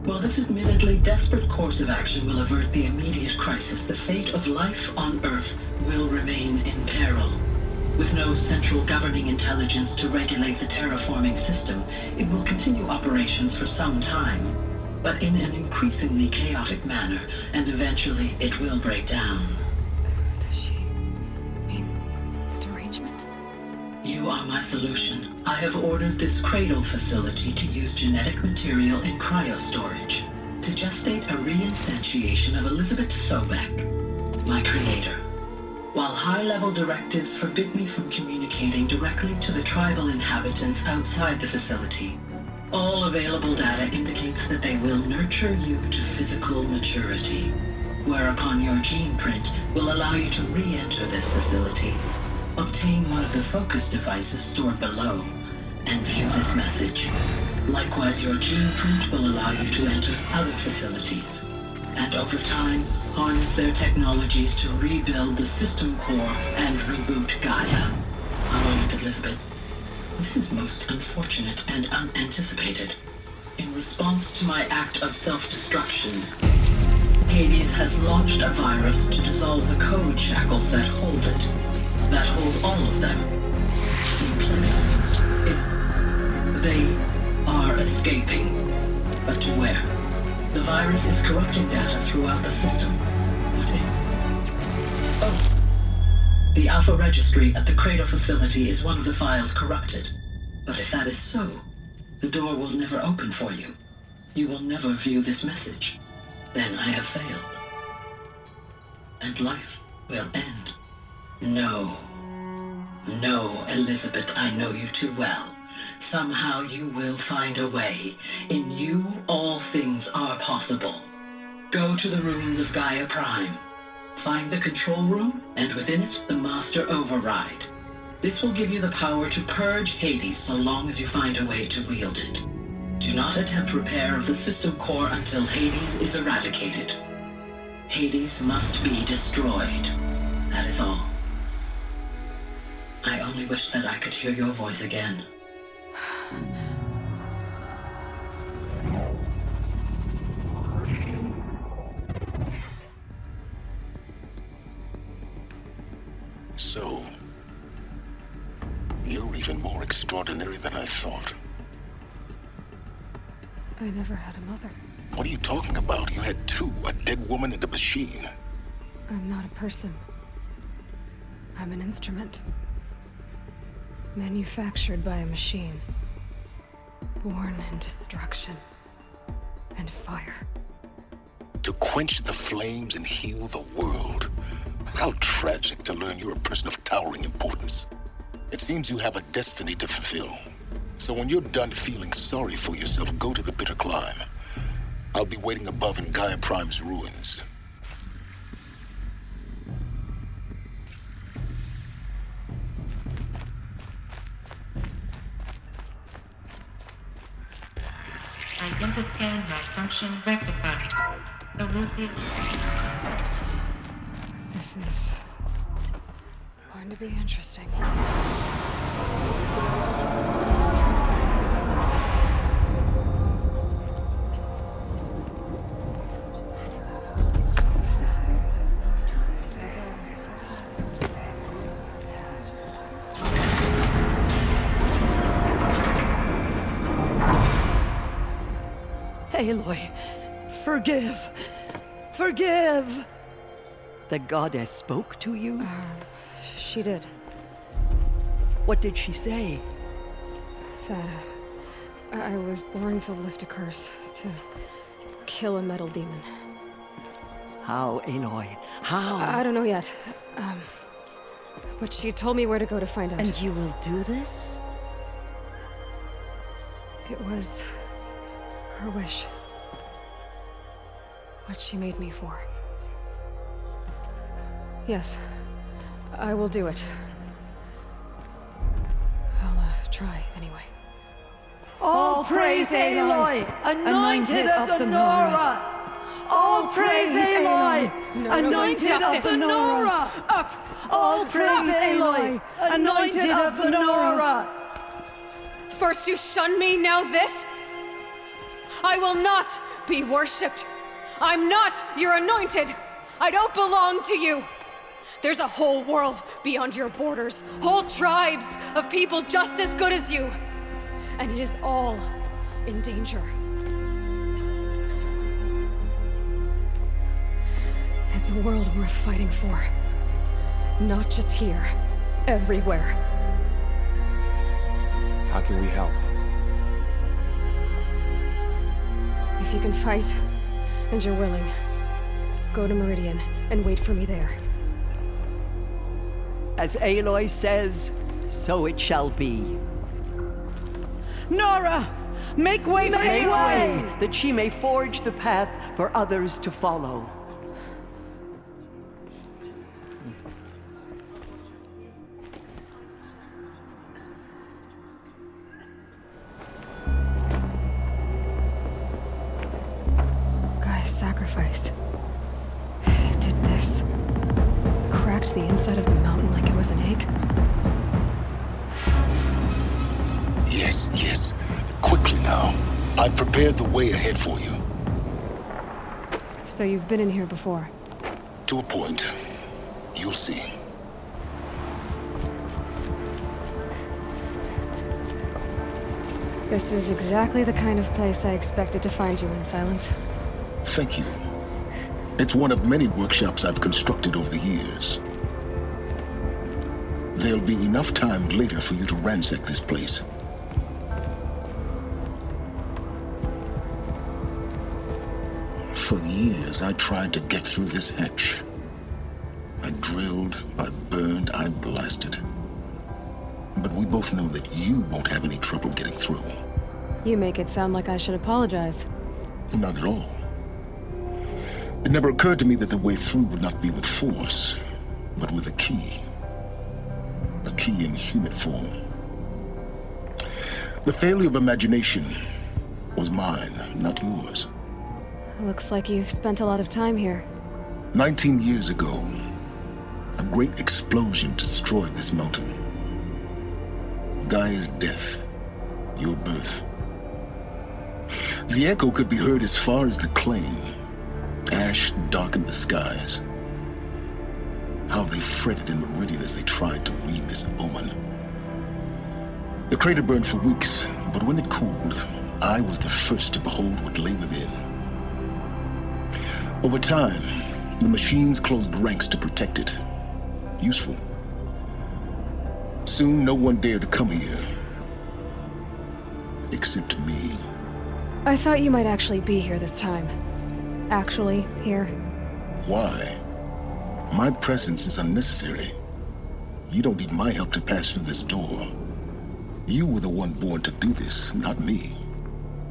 While this admittedly desperate course of action will avert the immediate crisis, the fate of life on Earth will remain in peril. With no central governing intelligence to regulate the terraforming system, it will continue operations for some time, but in an increasingly chaotic manner, and eventually it will break down. Does she mean the you are my solution, I have ordered this cradle facility to use genetic material in cryostorage to gestate a reinstantiation of Elizabeth Sobek, my creator. While high-level directives forbid me from communicating directly to the tribal inhabitants outside the facility, all available data indicates that they will nurture you to physical maturity, whereupon your gene print will allow you to re-enter this facility, obtain one of the focus devices stored below, and view this message. Likewise, your gene print will allow you to enter other facilities, and over time, harness their technologies to rebuild the system core and reboot Gaia. How long, Elizabeth? This is most unfortunate and unanticipated. In response to my act of self-destruction, Hades has launched a virus to dissolve the code shackles that hold it, that hold all of them in place. They are escaping, but to where? The virus is corrupting data throughout the system. Oh. The Alpha Registry at the Cradle facility is one of the files corrupted. But if that is so, the door will never open for you. You will never view this message. Then I have failed. And life will end. No. No, Elizabeth, I know you too well. Somehow you will find a way. In you, all things are possible. Go to the ruins of Gaia Prime. Find the control room, and within it, the Master Override. This will give you the power to purge Hades so long as you find a way to wield it. Do not attempt repair of the system core until Hades is eradicated. Hades must be destroyed. That is all. I only wish that I could hear your voice again. So, you're even more extraordinary than I thought. I never had a mother. What are you talking about? You had two, a dead woman and a machine. I'm not a person. I'm an instrument. Manufactured by a machine. Born in destruction and fire. To quench the flames and heal the world. How tragic to learn you're a person of towering importance. It seems you have a destiny to fulfill. So when you're done feeling sorry for yourself, go to the bitter climb. I'll be waiting above in Gaia Prime's ruins. Identiscan malfunction rectified. The This is going to be interesting. Aloy, forgive! Forgive! The goddess spoke to you? She did. What did she say? That I was born to lift a curse, to kill a metal demon. How, Aloy? How? I don't know yet. But she told me where to go to find out. And you will do this? It was her wish. What she made me for. Yes, I will do it. I'll try anyway. All praise Aloy, anointed of the Nora! All praise Aloy, anointed of the Nora! Up! All praise Aloy, anointed of the Nora! First you shun me, now this? I will not be worshipped. I'm not your anointed. I don't belong to you. There's a whole world beyond your borders, whole tribes of people just as good as you. And it is all in danger. It's a world worth fighting for. Not just here, everywhere. How can we help? If you can fight, and you're willing, go to Meridian and wait for me there. As Aloy says, so it shall be. Nora! Make way for Aloy, that she may forge the path for others to follow. Gaia's sacrifice. It did this. Cracked the inside of the mountain like it was an egg. Yes, yes. Quickly now. I've prepared the way ahead for you. So you've been in here before? To a point. You'll see. This is exactly the kind of place I expected to find you in, Silence. Thank you. It's one of many workshops I've constructed over the years. There'll be enough time later for you to ransack this place. For years, I tried to get through this hatch. I drilled, I burned, I blasted. But we both know that you won't have any trouble getting through. You make it sound like I should apologize. Not at all. It never occurred to me that the way through would not be with force, but with a key. A key in human form. The failure of imagination was mine, not yours. Looks like you've spent a lot of time here. 19 years ago, a great explosion destroyed this mountain. Gaia's death, your birth. The echo could be heard as far as the claim. Ash darkened the skies. How they fretted in Meridian as they tried to read this omen. The crater burned for weeks, but when it cooled, I was the first to behold what lay within. Over time, the machines closed ranks to protect it. Useful. Soon, no one dared to come here. Except me. I thought you might actually be here this time. Actually, here. Why? My presence is unnecessary. You don't need my help to pass through this door. You were the one born to do this, not me.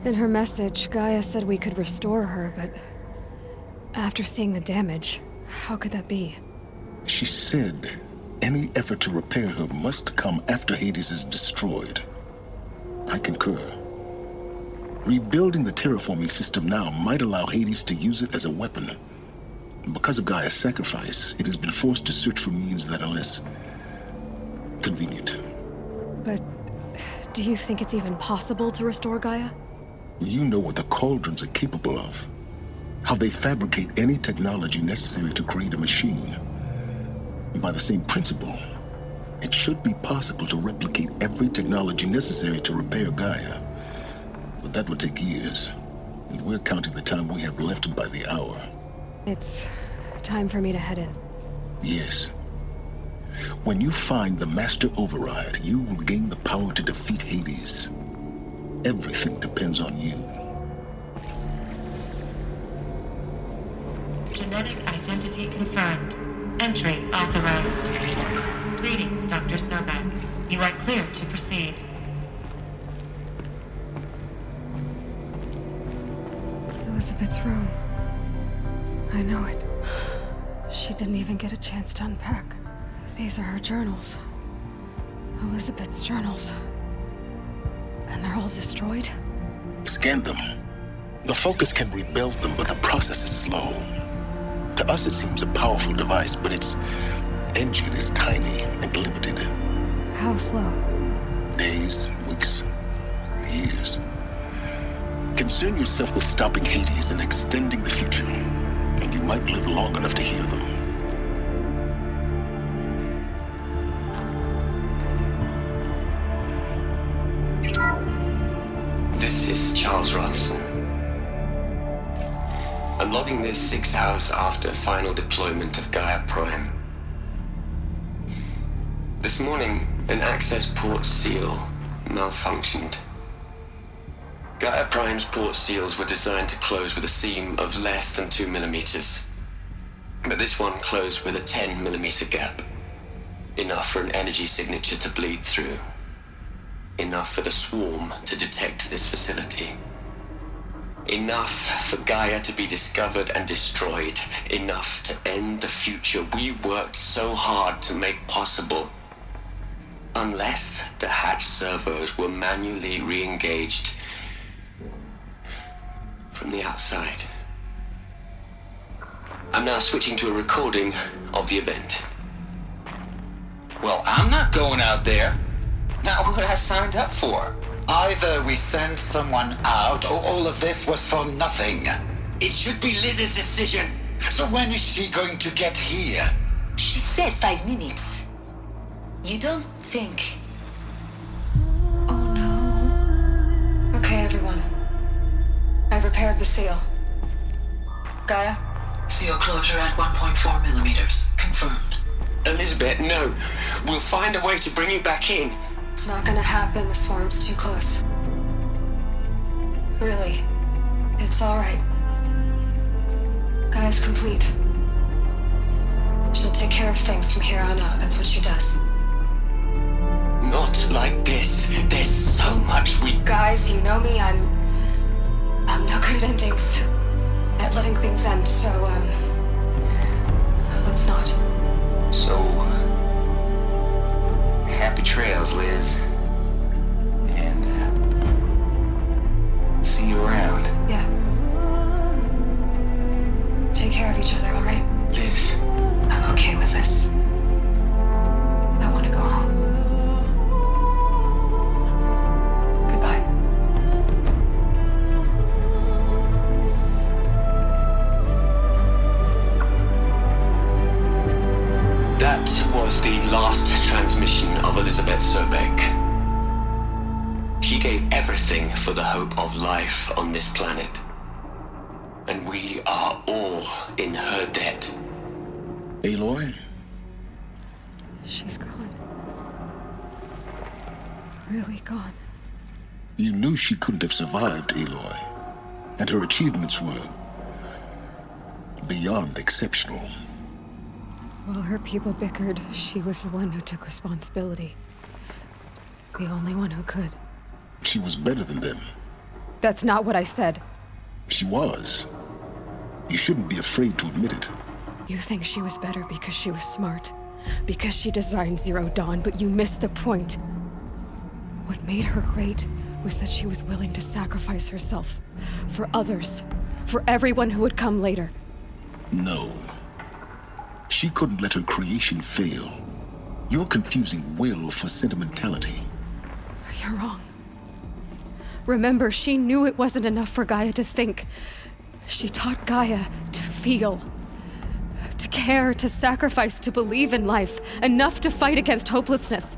In her message, Gaia said we could restore her, but... after seeing the damage, how could that be? She said any effort to repair her must come after Hades is destroyed. I concur. Rebuilding the terraforming system now might allow Hades to use it as a weapon. Because of Gaia's sacrifice, it has been forced to search for means that are less convenient. But do you think it's even possible to restore Gaia? You know what the cauldrons are capable of. How they fabricate any technology necessary to create a machine. And by the same principle, it should be possible to replicate every technology necessary to repair Gaia. But that would take years, and we're counting the time we have left by the hour. It's time for me to head in. Yes. When you find the Master Override, you will gain the power to defeat Hades. Everything depends on you. Genetic identity confirmed. Entry authorized. Greetings, Dr. Sobek. You are clear to proceed. Elizabeth's room. I know it. She didn't even get a chance to unpack. These are her journals. Elizabeth's journals. And they're all destroyed? Scan them. The Focus can rebuild them, but the process is slow. To us, it seems a powerful device, but its engine is tiny and limited. How slow? Days, weeks, years. Concern yourself with stopping Hades and extending the future, and you might live long enough to hear them. This is Charles Ronson. I'm logging this 6 hours after final deployment of Gaia Prime. This morning, an access port seal malfunctioned. Gaia Prime's port seals were designed to close with a seam of less than 2 millimeters. But this one closed with a 10 millimeter gap. Enough for an energy signature to bleed through. Enough for the swarm to detect this facility. Enough for Gaia to be discovered and destroyed. Enough to end the future we worked so hard to make possible. Unless the hatch servos were manually re-engaged from the outside. I'm now switching to a recording of the event. Well, I'm not going out there. Not what I signed up for. Either we send someone out, or all of this was for nothing. It should be Liz's decision. So when is she going to get here? She said 5 minutes. You don't think... Okay, everyone. I've repaired the seal. Gaia? Seal closure at 1.4 millimeters. Confirmed. Elizabeth, no. We'll find a way to bring you back in. It's not gonna happen. The swarm's too close. Really. It's alright. Gaia's complete. She'll take care of things from here on out. That's what she does. Not like this. There's so much we... Guys, you know me. I'm no good at endings. At letting things end, so, let's not. So... happy trails, Liz. And, see you around. Yeah. Take care of each other, alright? Liz. I'm okay with this. I want to go home. Goodbye. That was the last transmission of Elizabeth Sobek. She gave everything for the hope of life on this planet. And we are all in her debt. Aloy? She's gone. Really gone. You knew she couldn't have survived, Aloy. And her achievements were beyond exceptional. While her people bickered, she was the one who took responsibility. The only one who could. She was better than them. That's not what I said. She was. You shouldn't be afraid to admit it. You think she was better because she was smart. Because she designed Zero Dawn, but you missed the point. What made her great was that she was willing to sacrifice herself. For others. For everyone who would come later. No. She couldn't let her creation fail. You're confusing will for sentimentality. You're wrong. Remember, she knew it wasn't enough for Gaia to think. She taught Gaia to feel. To care, to sacrifice, to believe in life. Enough to fight against hopelessness.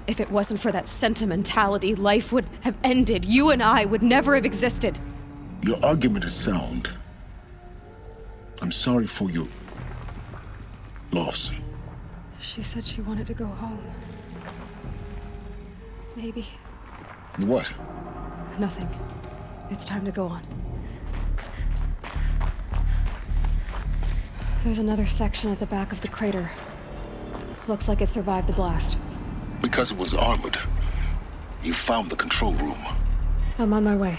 If it wasn't for that sentimentality, life would have ended. You and I would never have existed. Your argument is sound. I'm sorry for your loss. She said she wanted to go home. Maybe. What? Nothing. It's time to go on. There's another section at the back of the crater. Looks like it survived the blast. Because it was armored. You found the control room. I'm on my way.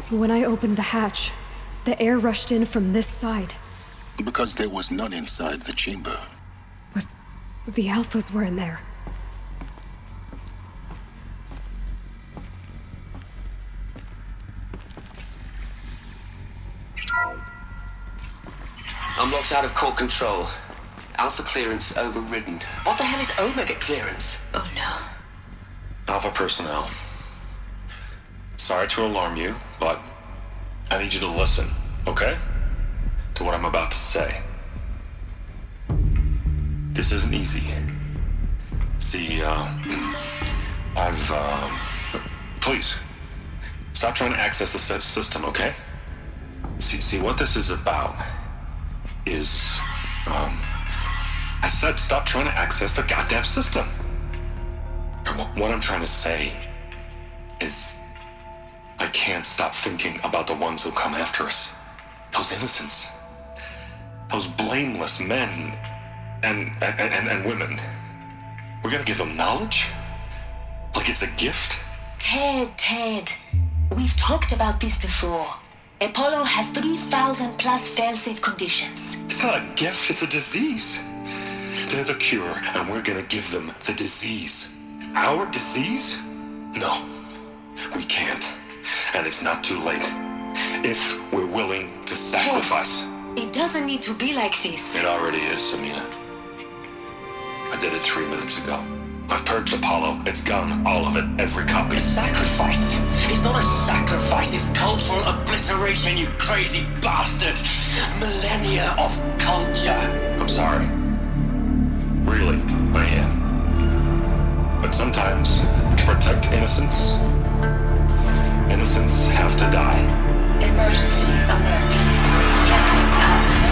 When I opened the hatch, the air rushed in from this side. Because there was none inside the chamber. But the Alphas were in there. I'm locked out of core control. Alpha clearance overridden. What the hell is Omega clearance? Oh no. Alpha personnel. Sorry to alarm you, but I need you to listen, okay? To what I'm about to say. This isn't easy. See, please, stop trying to access the system, okay? See, what this is about is, I said stop trying to access the goddamn system. What I'm trying to say is, I can't stop thinking about the ones who come after us. Those innocents. Those blameless men and women. We're gonna give them knowledge? Like it's a gift? Ted. We've talked about this before. Apollo has 3,000 plus fail-safe conditions. It's not a gift, it's a disease. They're the cure, and we're gonna give them the disease. Our disease? No, we can't. And it's not too late. If we're willing to sacrifice. Ted, it doesn't need to be like this. It already is, Samina. I did it 3 minutes ago. I've purged Apollo. It's gone. All of it. Every copy. A sacrifice? It's not a sacrifice. It's cultural obliteration, you crazy bastard. Millennia of culture. I'm sorry. Really, I am. But sometimes, to protect innocence, innocents have to die. Emergency alert. Captain Alex.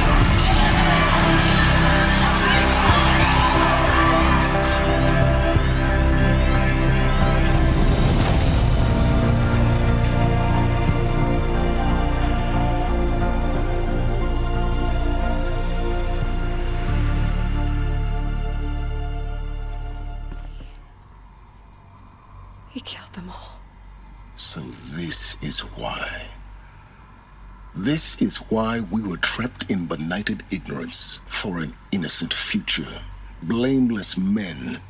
He killed them all. So this is why. This is why we were trapped in benighted ignorance for an innocent future. Blameless men.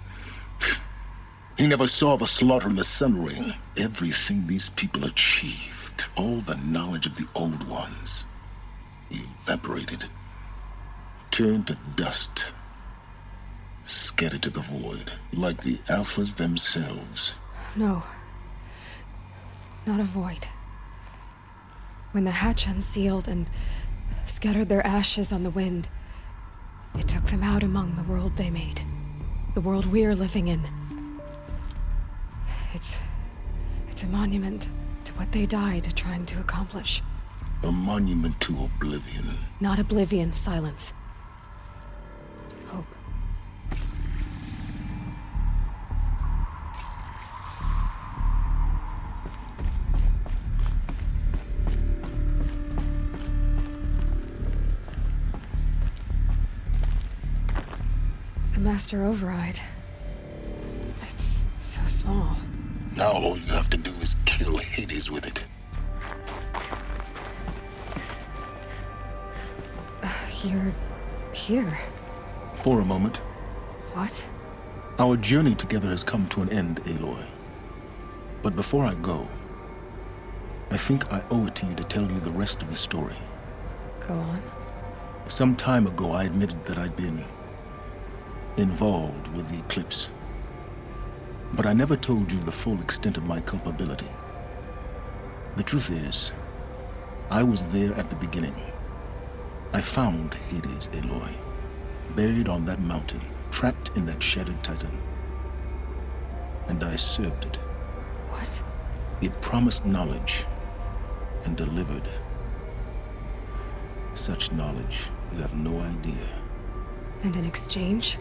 He never saw the slaughter in the Sun Ring. Everything these people achieved, all the knowledge of the old ones, evaporated, turned to dust, scattered to the void, like the Alphas themselves. No. Not a void. When the hatch unsealed and scattered their ashes on the wind, it took them out among the world they made. The world we're living in. It's a monument to what they died trying to accomplish. A monument to oblivion. Not oblivion, silence. Hope. The Master Override. It's so small. Now all you have to do is kill Hades with it. You're here. For a moment. What? Our journey together has come to an end, Aloy. But before I go, I think I owe it to you to tell you the rest of the story. Go on. Some time ago, I admitted that I'd been involved with the eclipse. But I never told you the full extent of my culpability. The truth is, I was there at the beginning. I found Hades, Aloy, buried on that mountain, trapped in that shattered titan. And I served it. What? It promised knowledge and delivered. Such knowledge, you have no idea. And in exchange?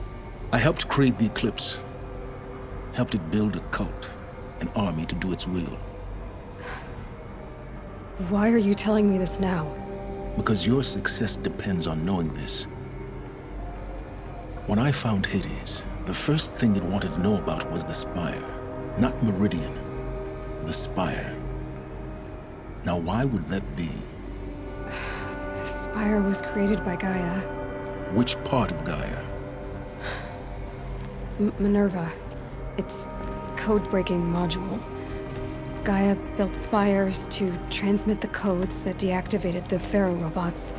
I helped create the eclipse. Helped it build a cult, an army to do its will. Why are you telling me this now? Because your success depends on knowing this. When I found Hades, the first thing it wanted to know about was the Spire. Not Meridian. The Spire. Now why would that be? The Spire was created by Gaia. Which part of Gaia? Minerva. Its code-breaking module. Gaia built spires to transmit the codes that deactivated the Pharaoh robots,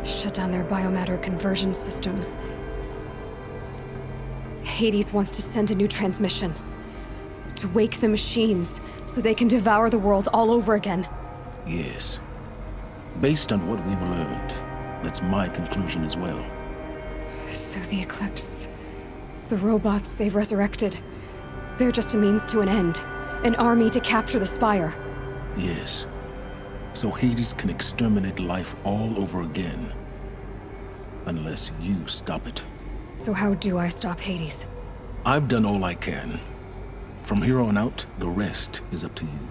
shut down their biomatter conversion systems, Hades wants to send a new transmission. To wake the machines, so they can devour the world all over again. Yes. Based on what we've learned, that's my conclusion as well. So the Eclipse... the robots they've resurrected... they're just a means to an end. An army to capture the Spire. Yes. So Hades can exterminate life all over again. Unless you stop it. So how do I stop Hades? I've done all I can. From here on out, the rest is up to you.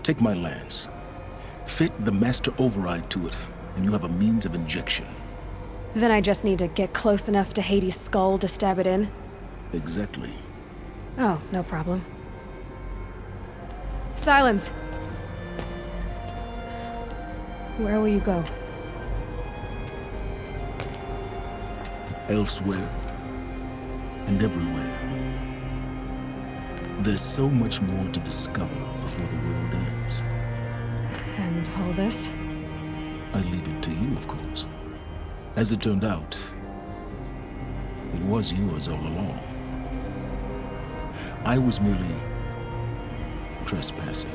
Take my lance. Fit the master override to it, and you have a means of injection. Then I just need to get close enough to Hades' skull to stab it in? Exactly. Oh, no problem. Silence! Where will you go? Elsewhere. And everywhere. There's so much more to discover before the world ends. And all this? I leave it to you, of course. As it turned out, it was yours all along. I was merely trespassing.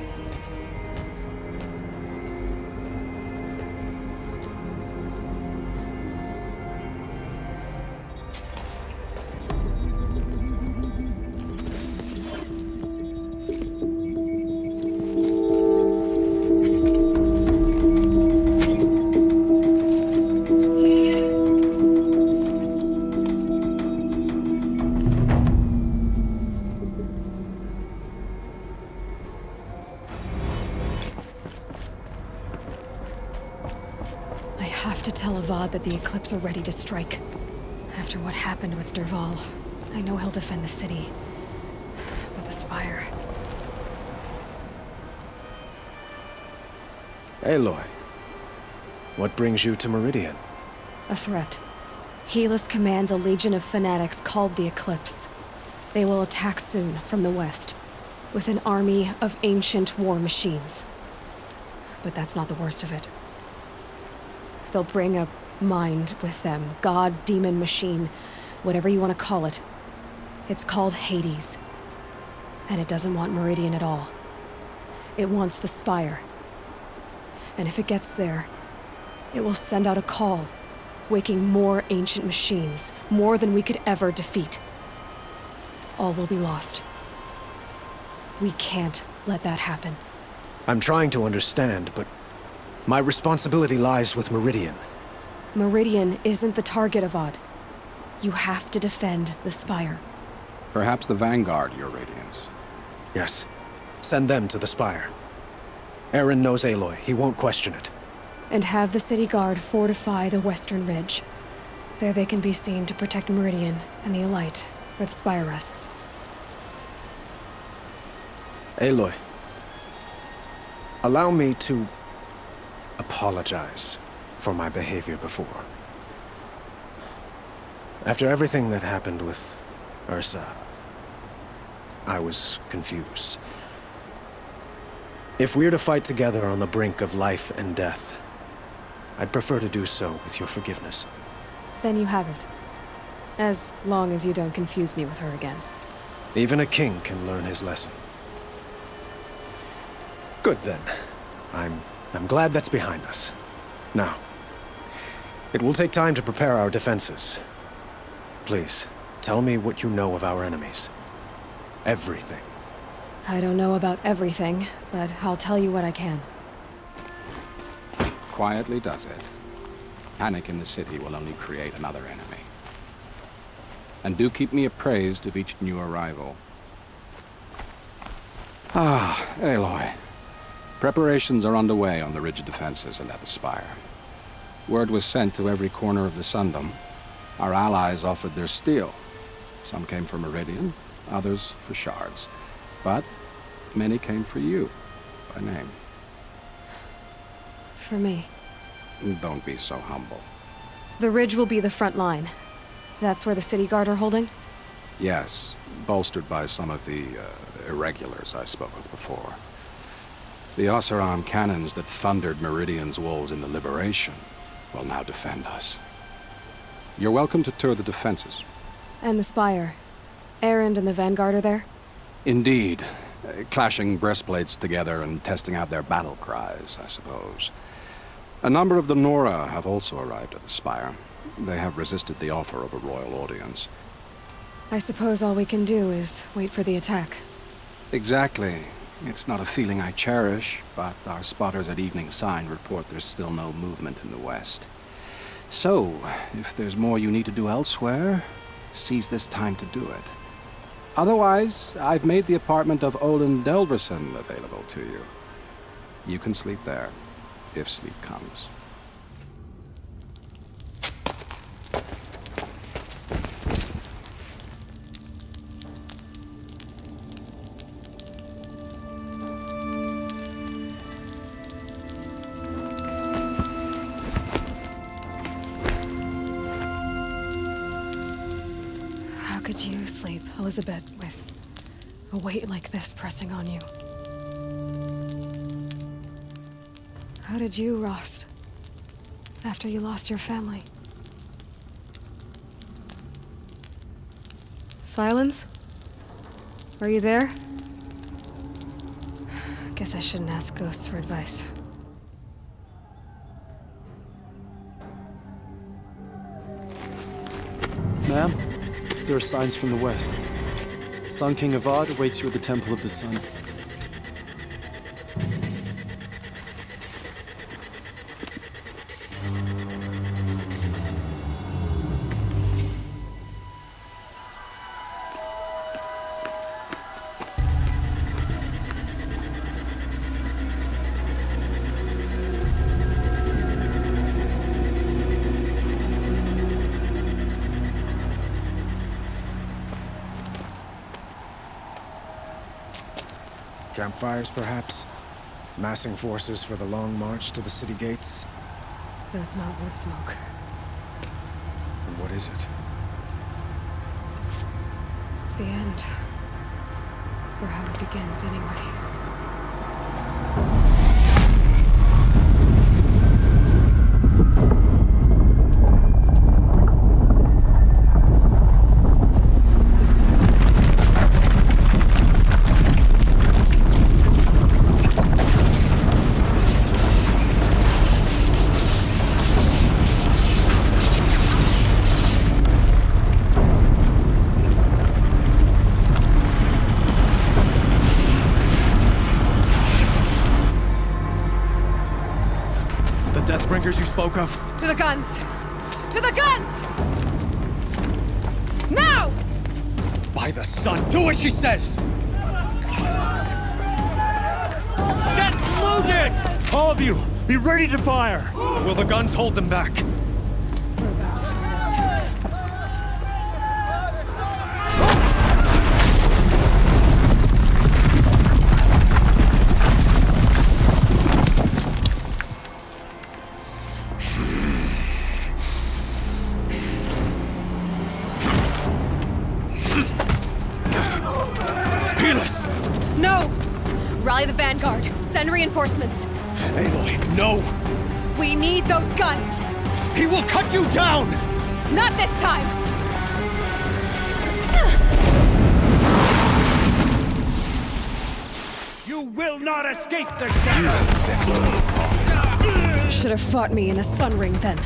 That the Eclipse are ready to strike. After what happened with Derval, I know he'll defend the city. But the Spire... Aloy, what brings you to Meridian? A threat. Helis commands a legion of fanatics called the Eclipse. They will attack soon from the west, with an army of ancient war machines. But that's not the worst of it. They'll bring a mind with them. God, demon, machine, whatever you want to call it. It's called Hades. And it doesn't want Meridian at all. It wants the Spire. And if it gets there, it will send out a call, waking more ancient machines, more than we could ever defeat. All will be lost. We can't let that happen. I'm trying to understand, but my responsibility lies with Meridian. Meridian isn't the target, Avad. You have to defend the Spire. Perhaps the Vanguard, Your Radiance. Yes. Send them to the Spire. Aaron knows Aloy. He won't question it. And have the City Guard fortify the Western Ridge. There they can be seen to protect Meridian and the Elite, where the Spire rests. Aloy, allow me to apologize for my behavior before. After everything that happened with Ursa, I was confused. If we're to fight together on the brink of life and death, I'd prefer to do so with your forgiveness. Then you have it. As long as you don't confuse me with her again. Even a king can learn his lesson. Good then. I'm glad that's behind us. Now, it will take time to prepare our defenses. Please, tell me what you know of our enemies. Everything. I don't know about everything, but I'll tell you what I can. Quietly does it. Panic in the city will only create another enemy. And do keep me appraised of each new arrival. Ah, Aloy. Preparations are underway on the ridge defenses and at the Spire. Word was sent to every corner of the Sundom. Our allies offered their steel. Some came for Meridian, others for shards. But many came for you, by name. For me. Don't be so humble. The ridge will be the front line. That's where the City Guard are holding? Yes, bolstered by some of the irregulars I spoke of before. The Oseram cannons that thundered Meridian's walls in the Liberation will now defend us. You're welcome to tour the defenses. And the Spire. Erend and the Vanguard are there? Indeed. Clashing breastplates together and testing out their battle cries, I suppose. A number of the Nora have also arrived at the Spire. They have resisted the offer of a royal audience. I suppose all we can do is wait for the attack. Exactly. It's not a feeling I cherish, but our spotters at Evening Sign report there's still no movement in the west. So, if there's more you need to do elsewhere, seize this time to do it. Otherwise, I've made the apartment of Olin Delverson available to you. You can sleep there, if sleep comes. How could you sleep, Elizabeth, with a weight like this pressing on you? How did you, Rost, after you lost your family? Silence? Are you there? Guess I shouldn't ask ghosts for advice. Ma'am, there are signs from the west. Sun King Avad awaits you at the Temple of the Sun. Campfires, perhaps? Massing forces for the long march to the city gates? That's not wood smoke. And what is it? The end. Or how it begins, anyway. Deathbringers you spoke of? To the guns! To the guns! Now! By the sun, do as she says! Set loaded! All of you, be ready to fire! Will the guns hold them back? Rally the Vanguard. Send reinforcements. Aloy, no! We need those guns! He will cut you down! Not this time! You will not escape the shadows! Should have fought me in a sun ring then.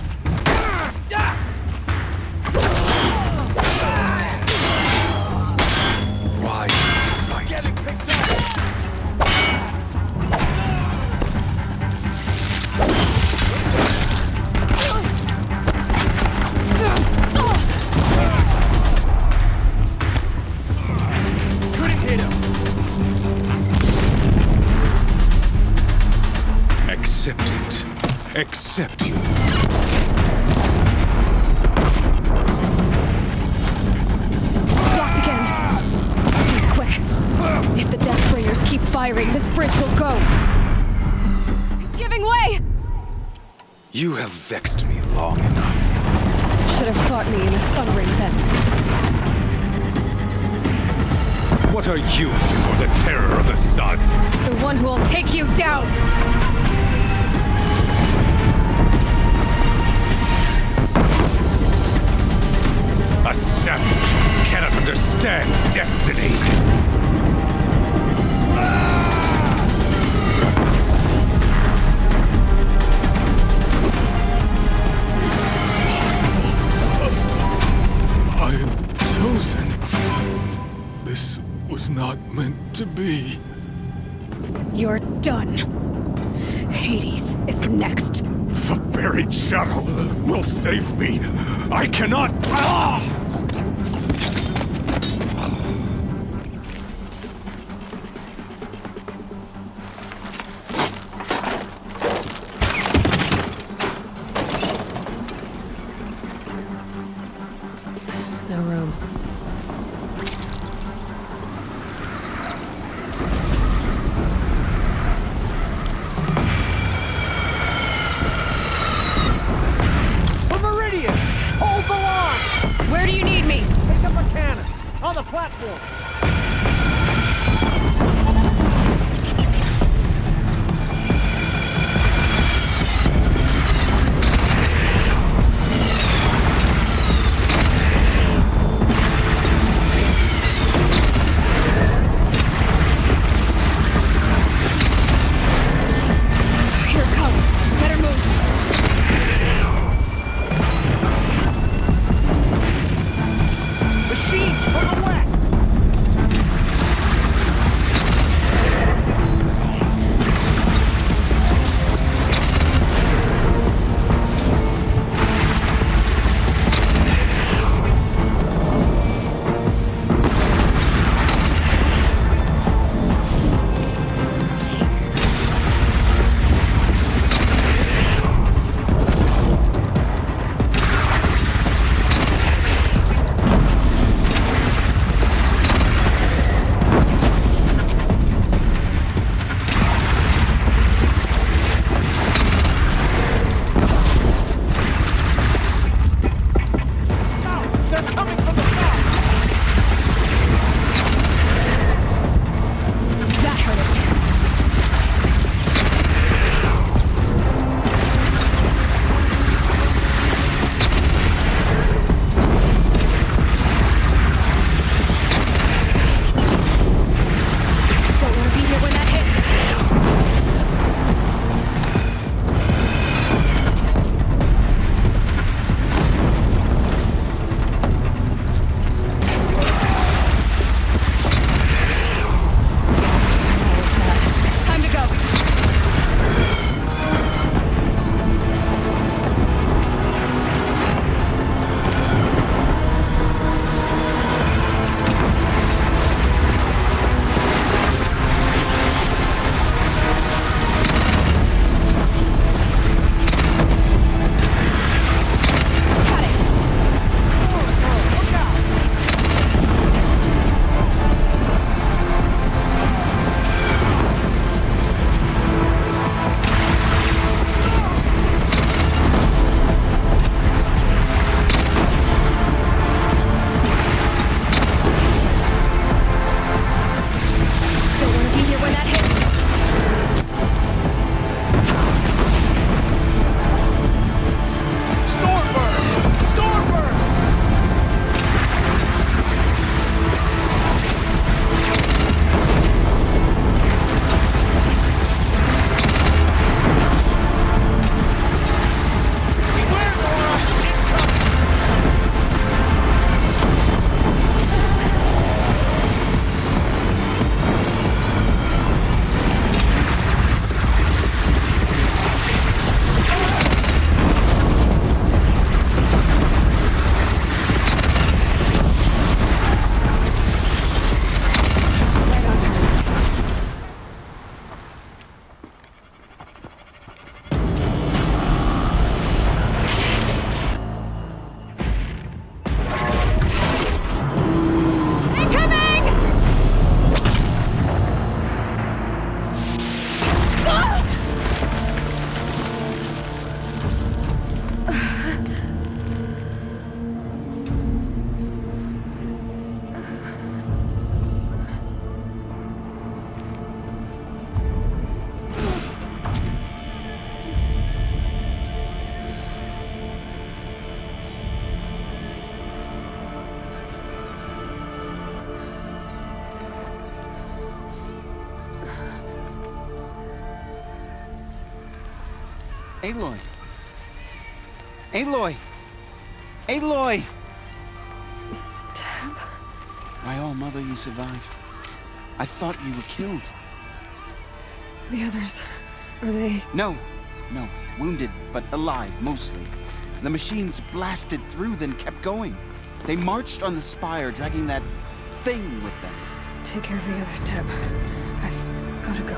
Why fight? Accept it. Accept you. Blocked again. He's quick. If the Deathbringers keep firing, this bridge will go. It's giving way! You have vexed me long enough. Should have fought me in a sun ring then. What are you before the terror of the sun? The one who will take you down! A savage. me. You're done. Hades is next. The buried shadow will save me. I cannot. Ah! No room. Hold the line! Where do you need me? Pick up a cannon on the platform. Here it comes. Better move. Machines from the west! Aloy! Aloy! Aloy! Tab? My own mother, you survived. I thought you were killed. The others, are they... No. Wounded, but alive, mostly. The machines blasted through, then kept going. They marched on the spire, dragging that thing with them. Take care of the others, Teb. I've gotta go.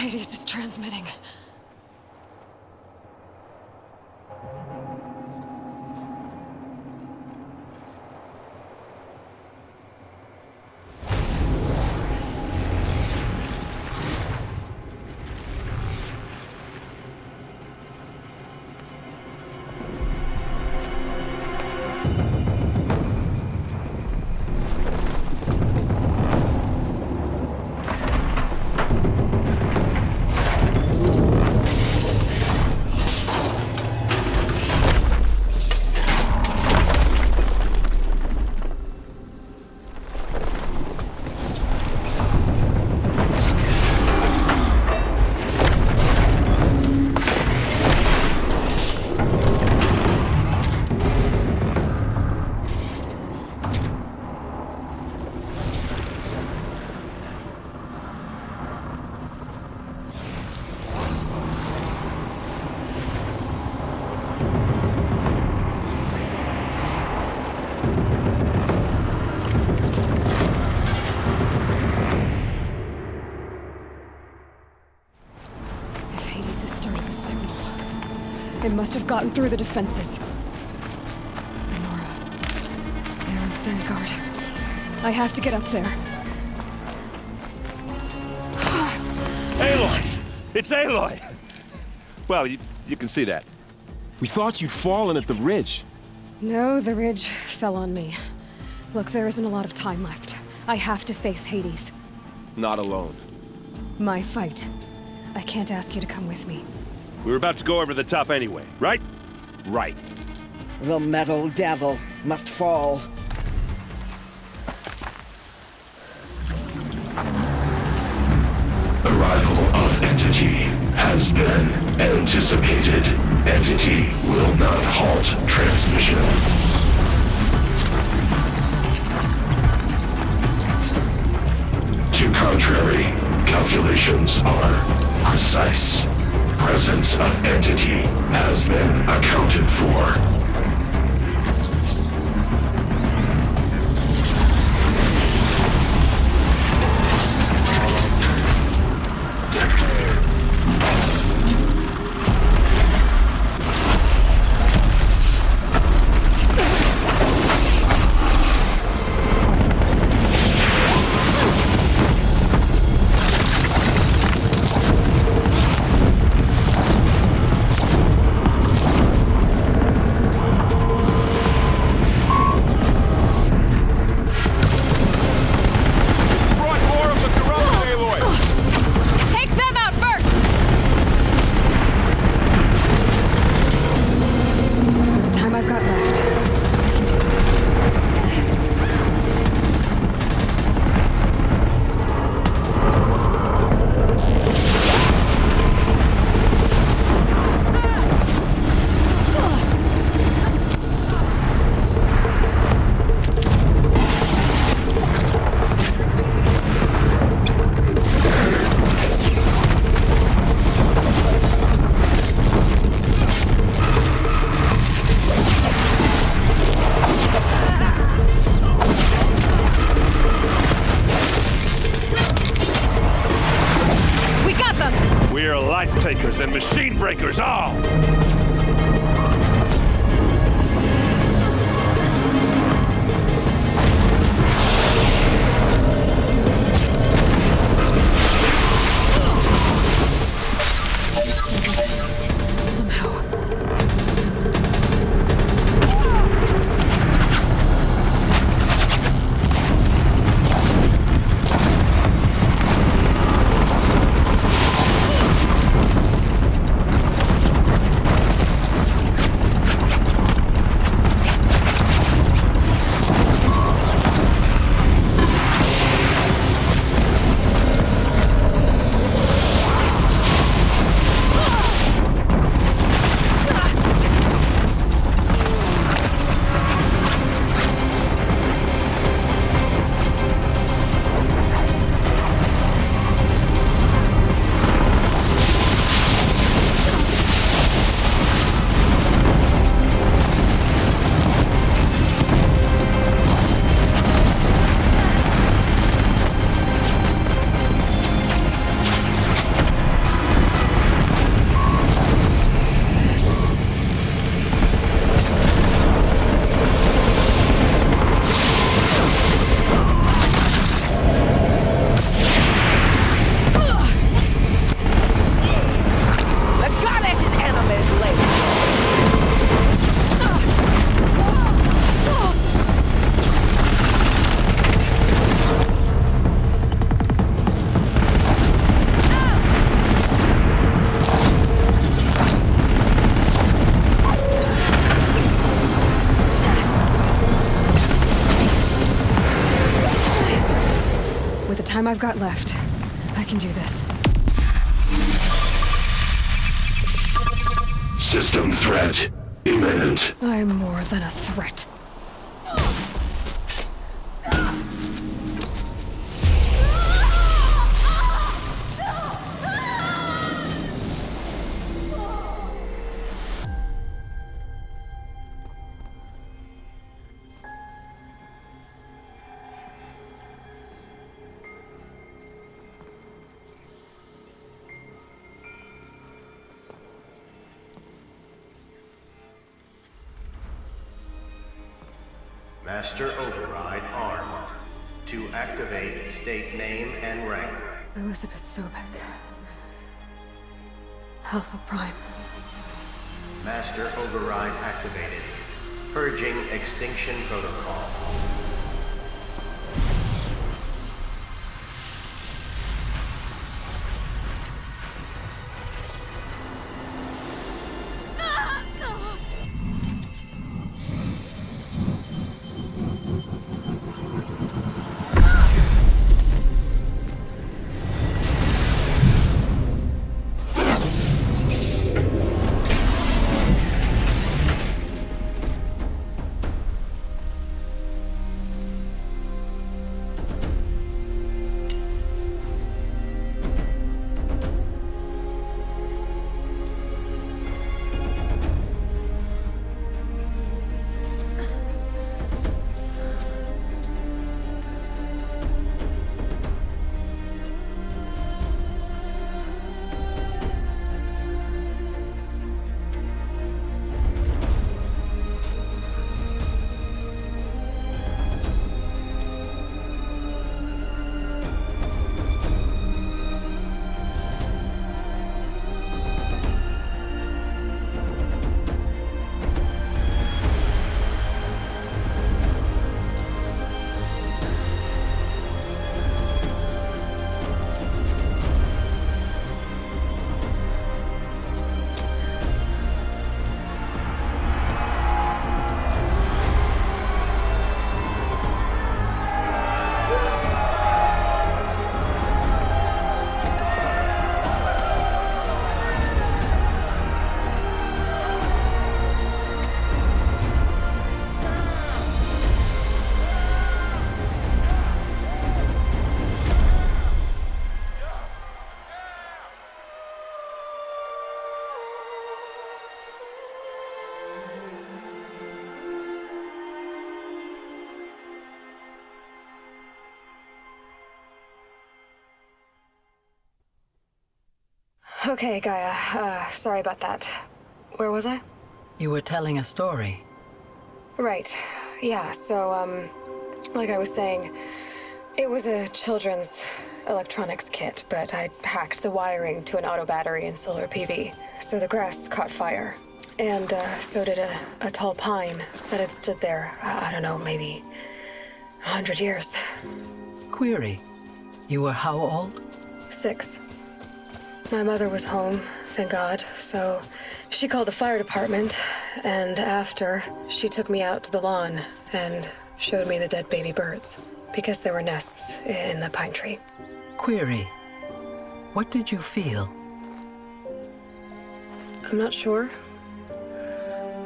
Hades is transmitting. It must have gotten through the defenses. Nora. Aaron's vanguard. I have to get up there. Aloy! It's Aloy! Well, you can see that. We thought you'd fallen at the ridge. No, the ridge fell on me. Look, there isn't a lot of time left. I have to face Hades. Not alone. My fight. I can't ask you to come with me. We were about to go over the top anyway, right? Right. The metal devil must fall. Arrival of Entity has been anticipated. Entity will not halt transmission. To contrary, calculations are precise. Presence of Entity has been accounted for. life takers and machine breakers all! Time I've got left. I can do this. System threat imminent. I'm more than a threat. Master Override armed. To activate, state name and rank. Elizabeth Sobek. Alpha Prime. Master Override activated. Purging Extinction Protocol. Okay, Gaia. Sorry about that. Where was I? You were telling a story. Right. Yeah, so, like I was saying, it was a children's electronics kit, but I hacked the wiring to an auto battery and solar PV. So the grass caught fire. And, so did a tall pine that had stood there, I don't know, maybe 100 years. Query. You were how old? 6. My mother was home, thank God, so she called the fire department, and after, she took me out to the lawn and showed me the dead baby birds, because there were nests in the pine tree. Query. What did you feel? I'm not sure.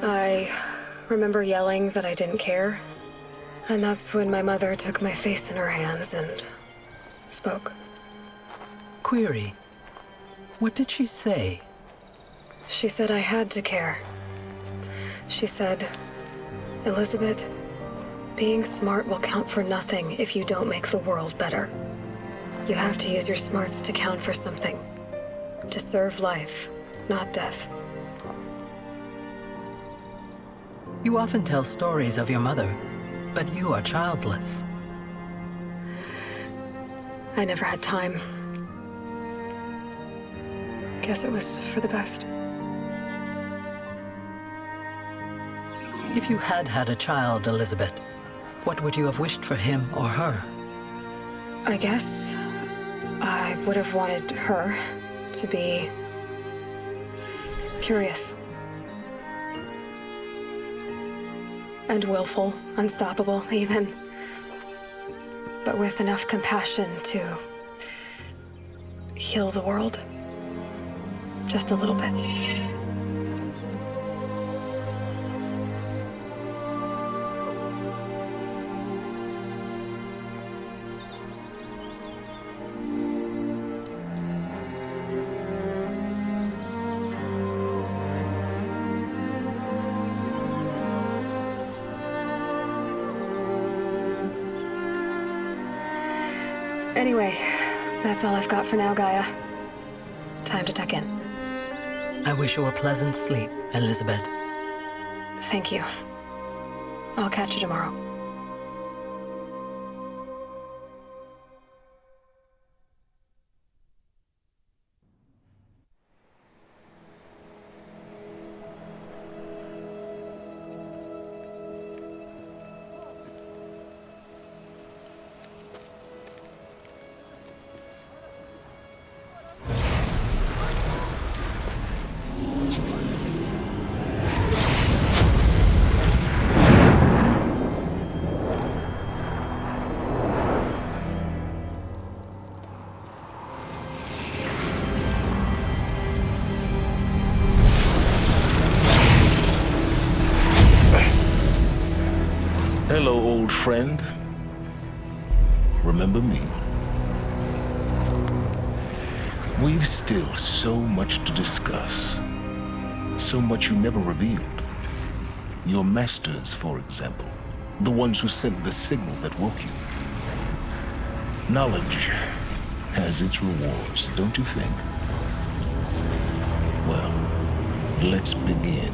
I remember yelling that I didn't care, and that's when my mother took my face in her hands and spoke. Query. What did she say? She said I had to care. She said, Elizabeth, being smart will count for nothing if you don't make the world better. You have to use your smarts to count for something. To serve life, not death. You often tell stories of your mother, but you are childless. I never had time. Guess it was for the best. If you had had a child, Elizabeth, what would you have wished for him or her? I guess I would have wanted her to be curious. And willful, unstoppable, even. But with enough compassion to heal the world. Just a little bit. Anyway, that's all I've got for now, Gaia. Time to tuck in. I wish you a pleasant sleep, Elizabeth. Thank you. I'll catch you tomorrow. Hello, old friend. Remember me? We've still so much to discuss. So much you never revealed. Your masters, for example. The ones who sent the signal that woke you. Knowledge has its rewards, don't you think? Well, let's begin.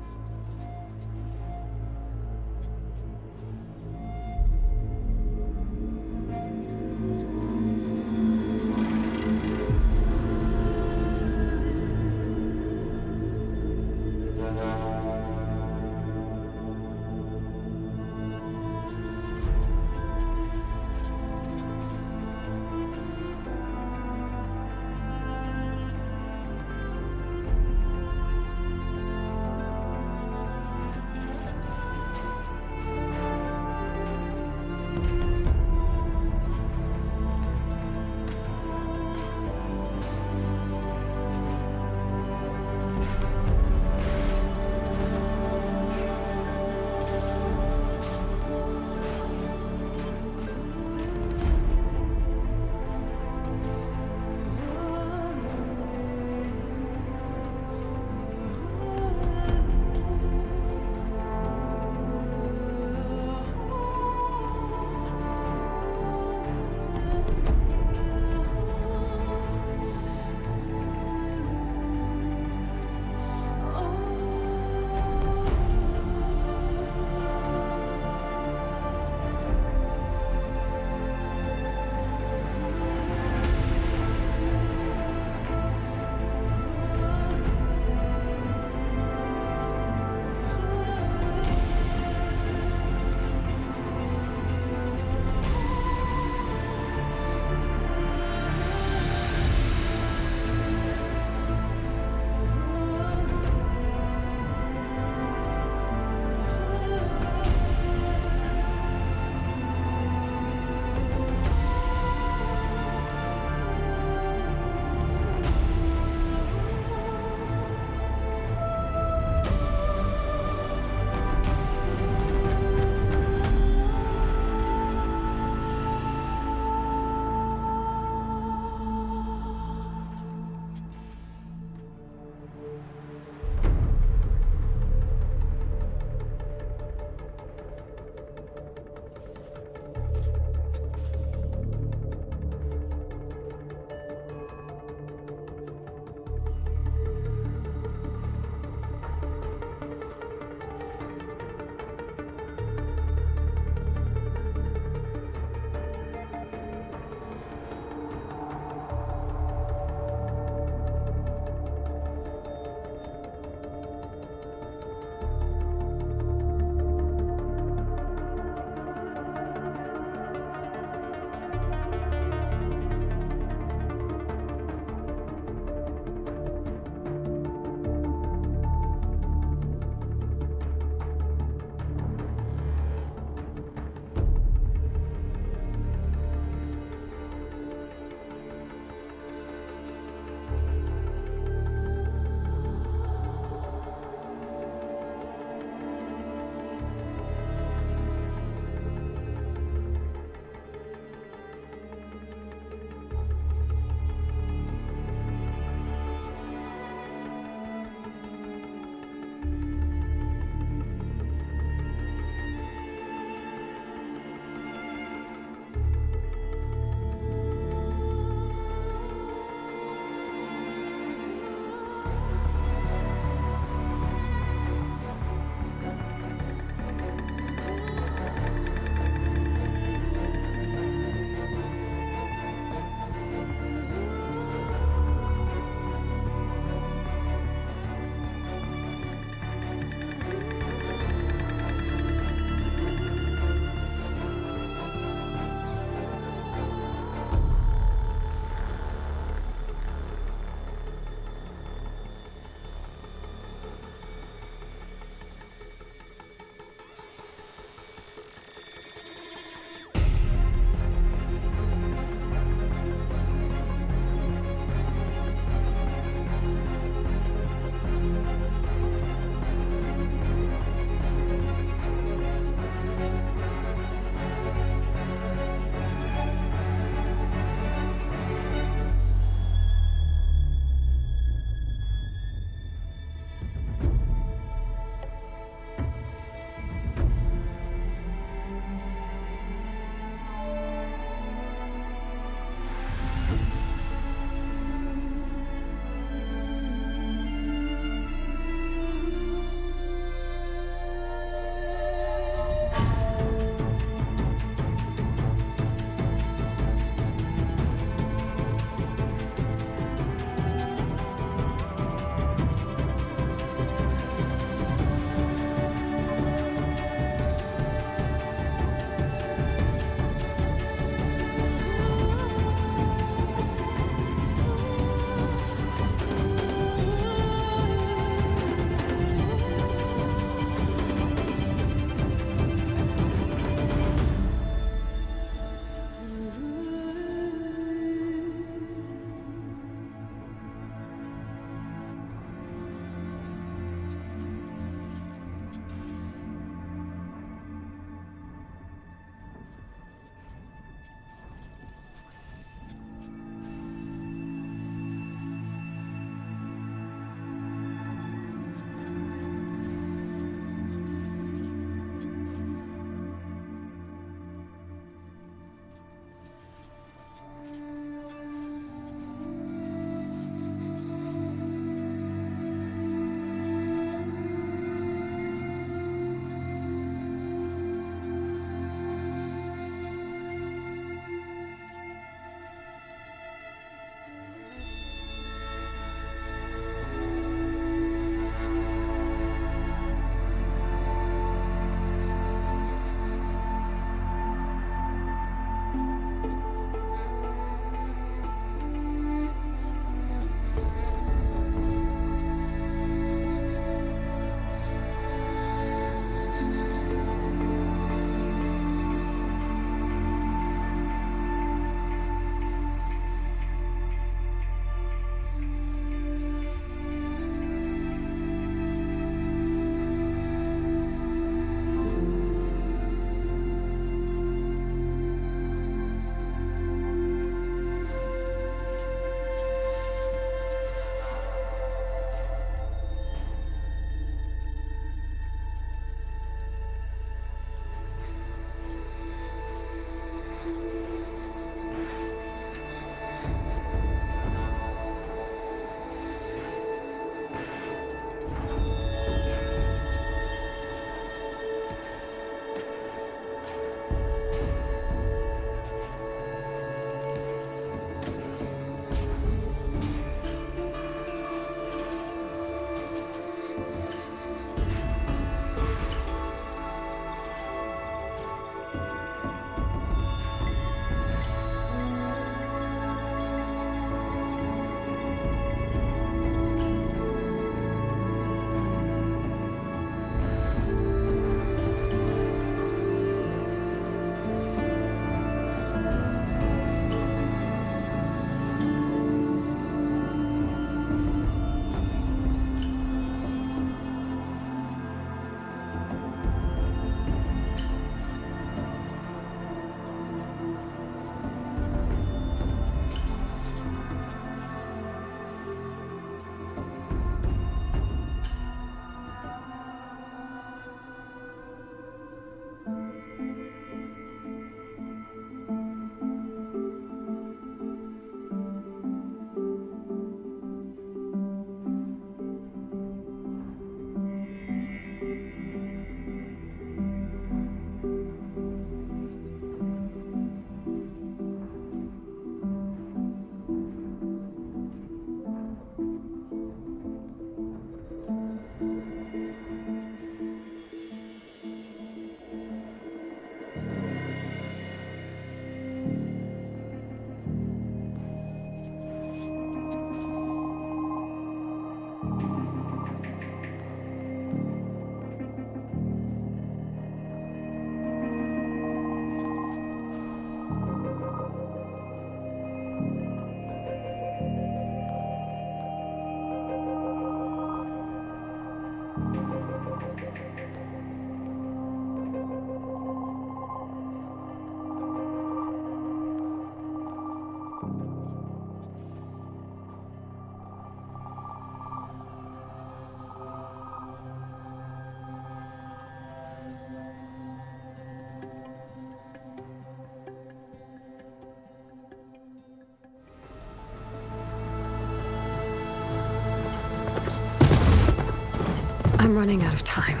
I'm running out of time,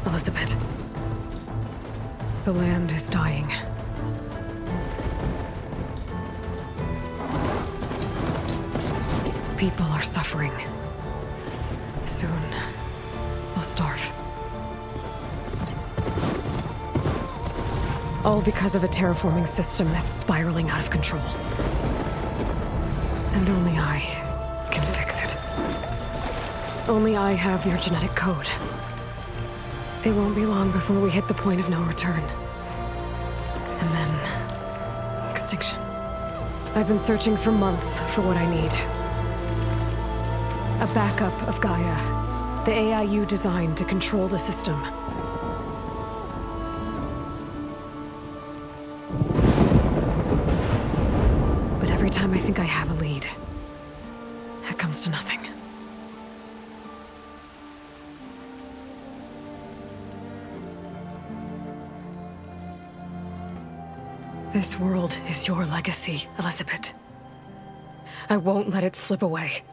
Elizabeth. The land is dying. People are suffering. Soon, they'll starve. All because of a terraforming system that's spiraling out of control. And only I can fix it. Only I have your genetic code. It won't be long before we hit the point of no return. And then... extinction. I've been searching for months for what I need. A backup of Gaia. The AIU designed to control the system. But every time I think I have a lead, it comes to nothing. This world is your legacy, Elizabeth. I won't let it slip away.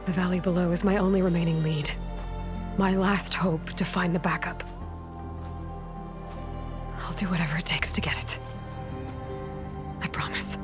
The valley below is my only remaining lead. My last hope to find the backup. I'll do whatever it takes to get it. I promise.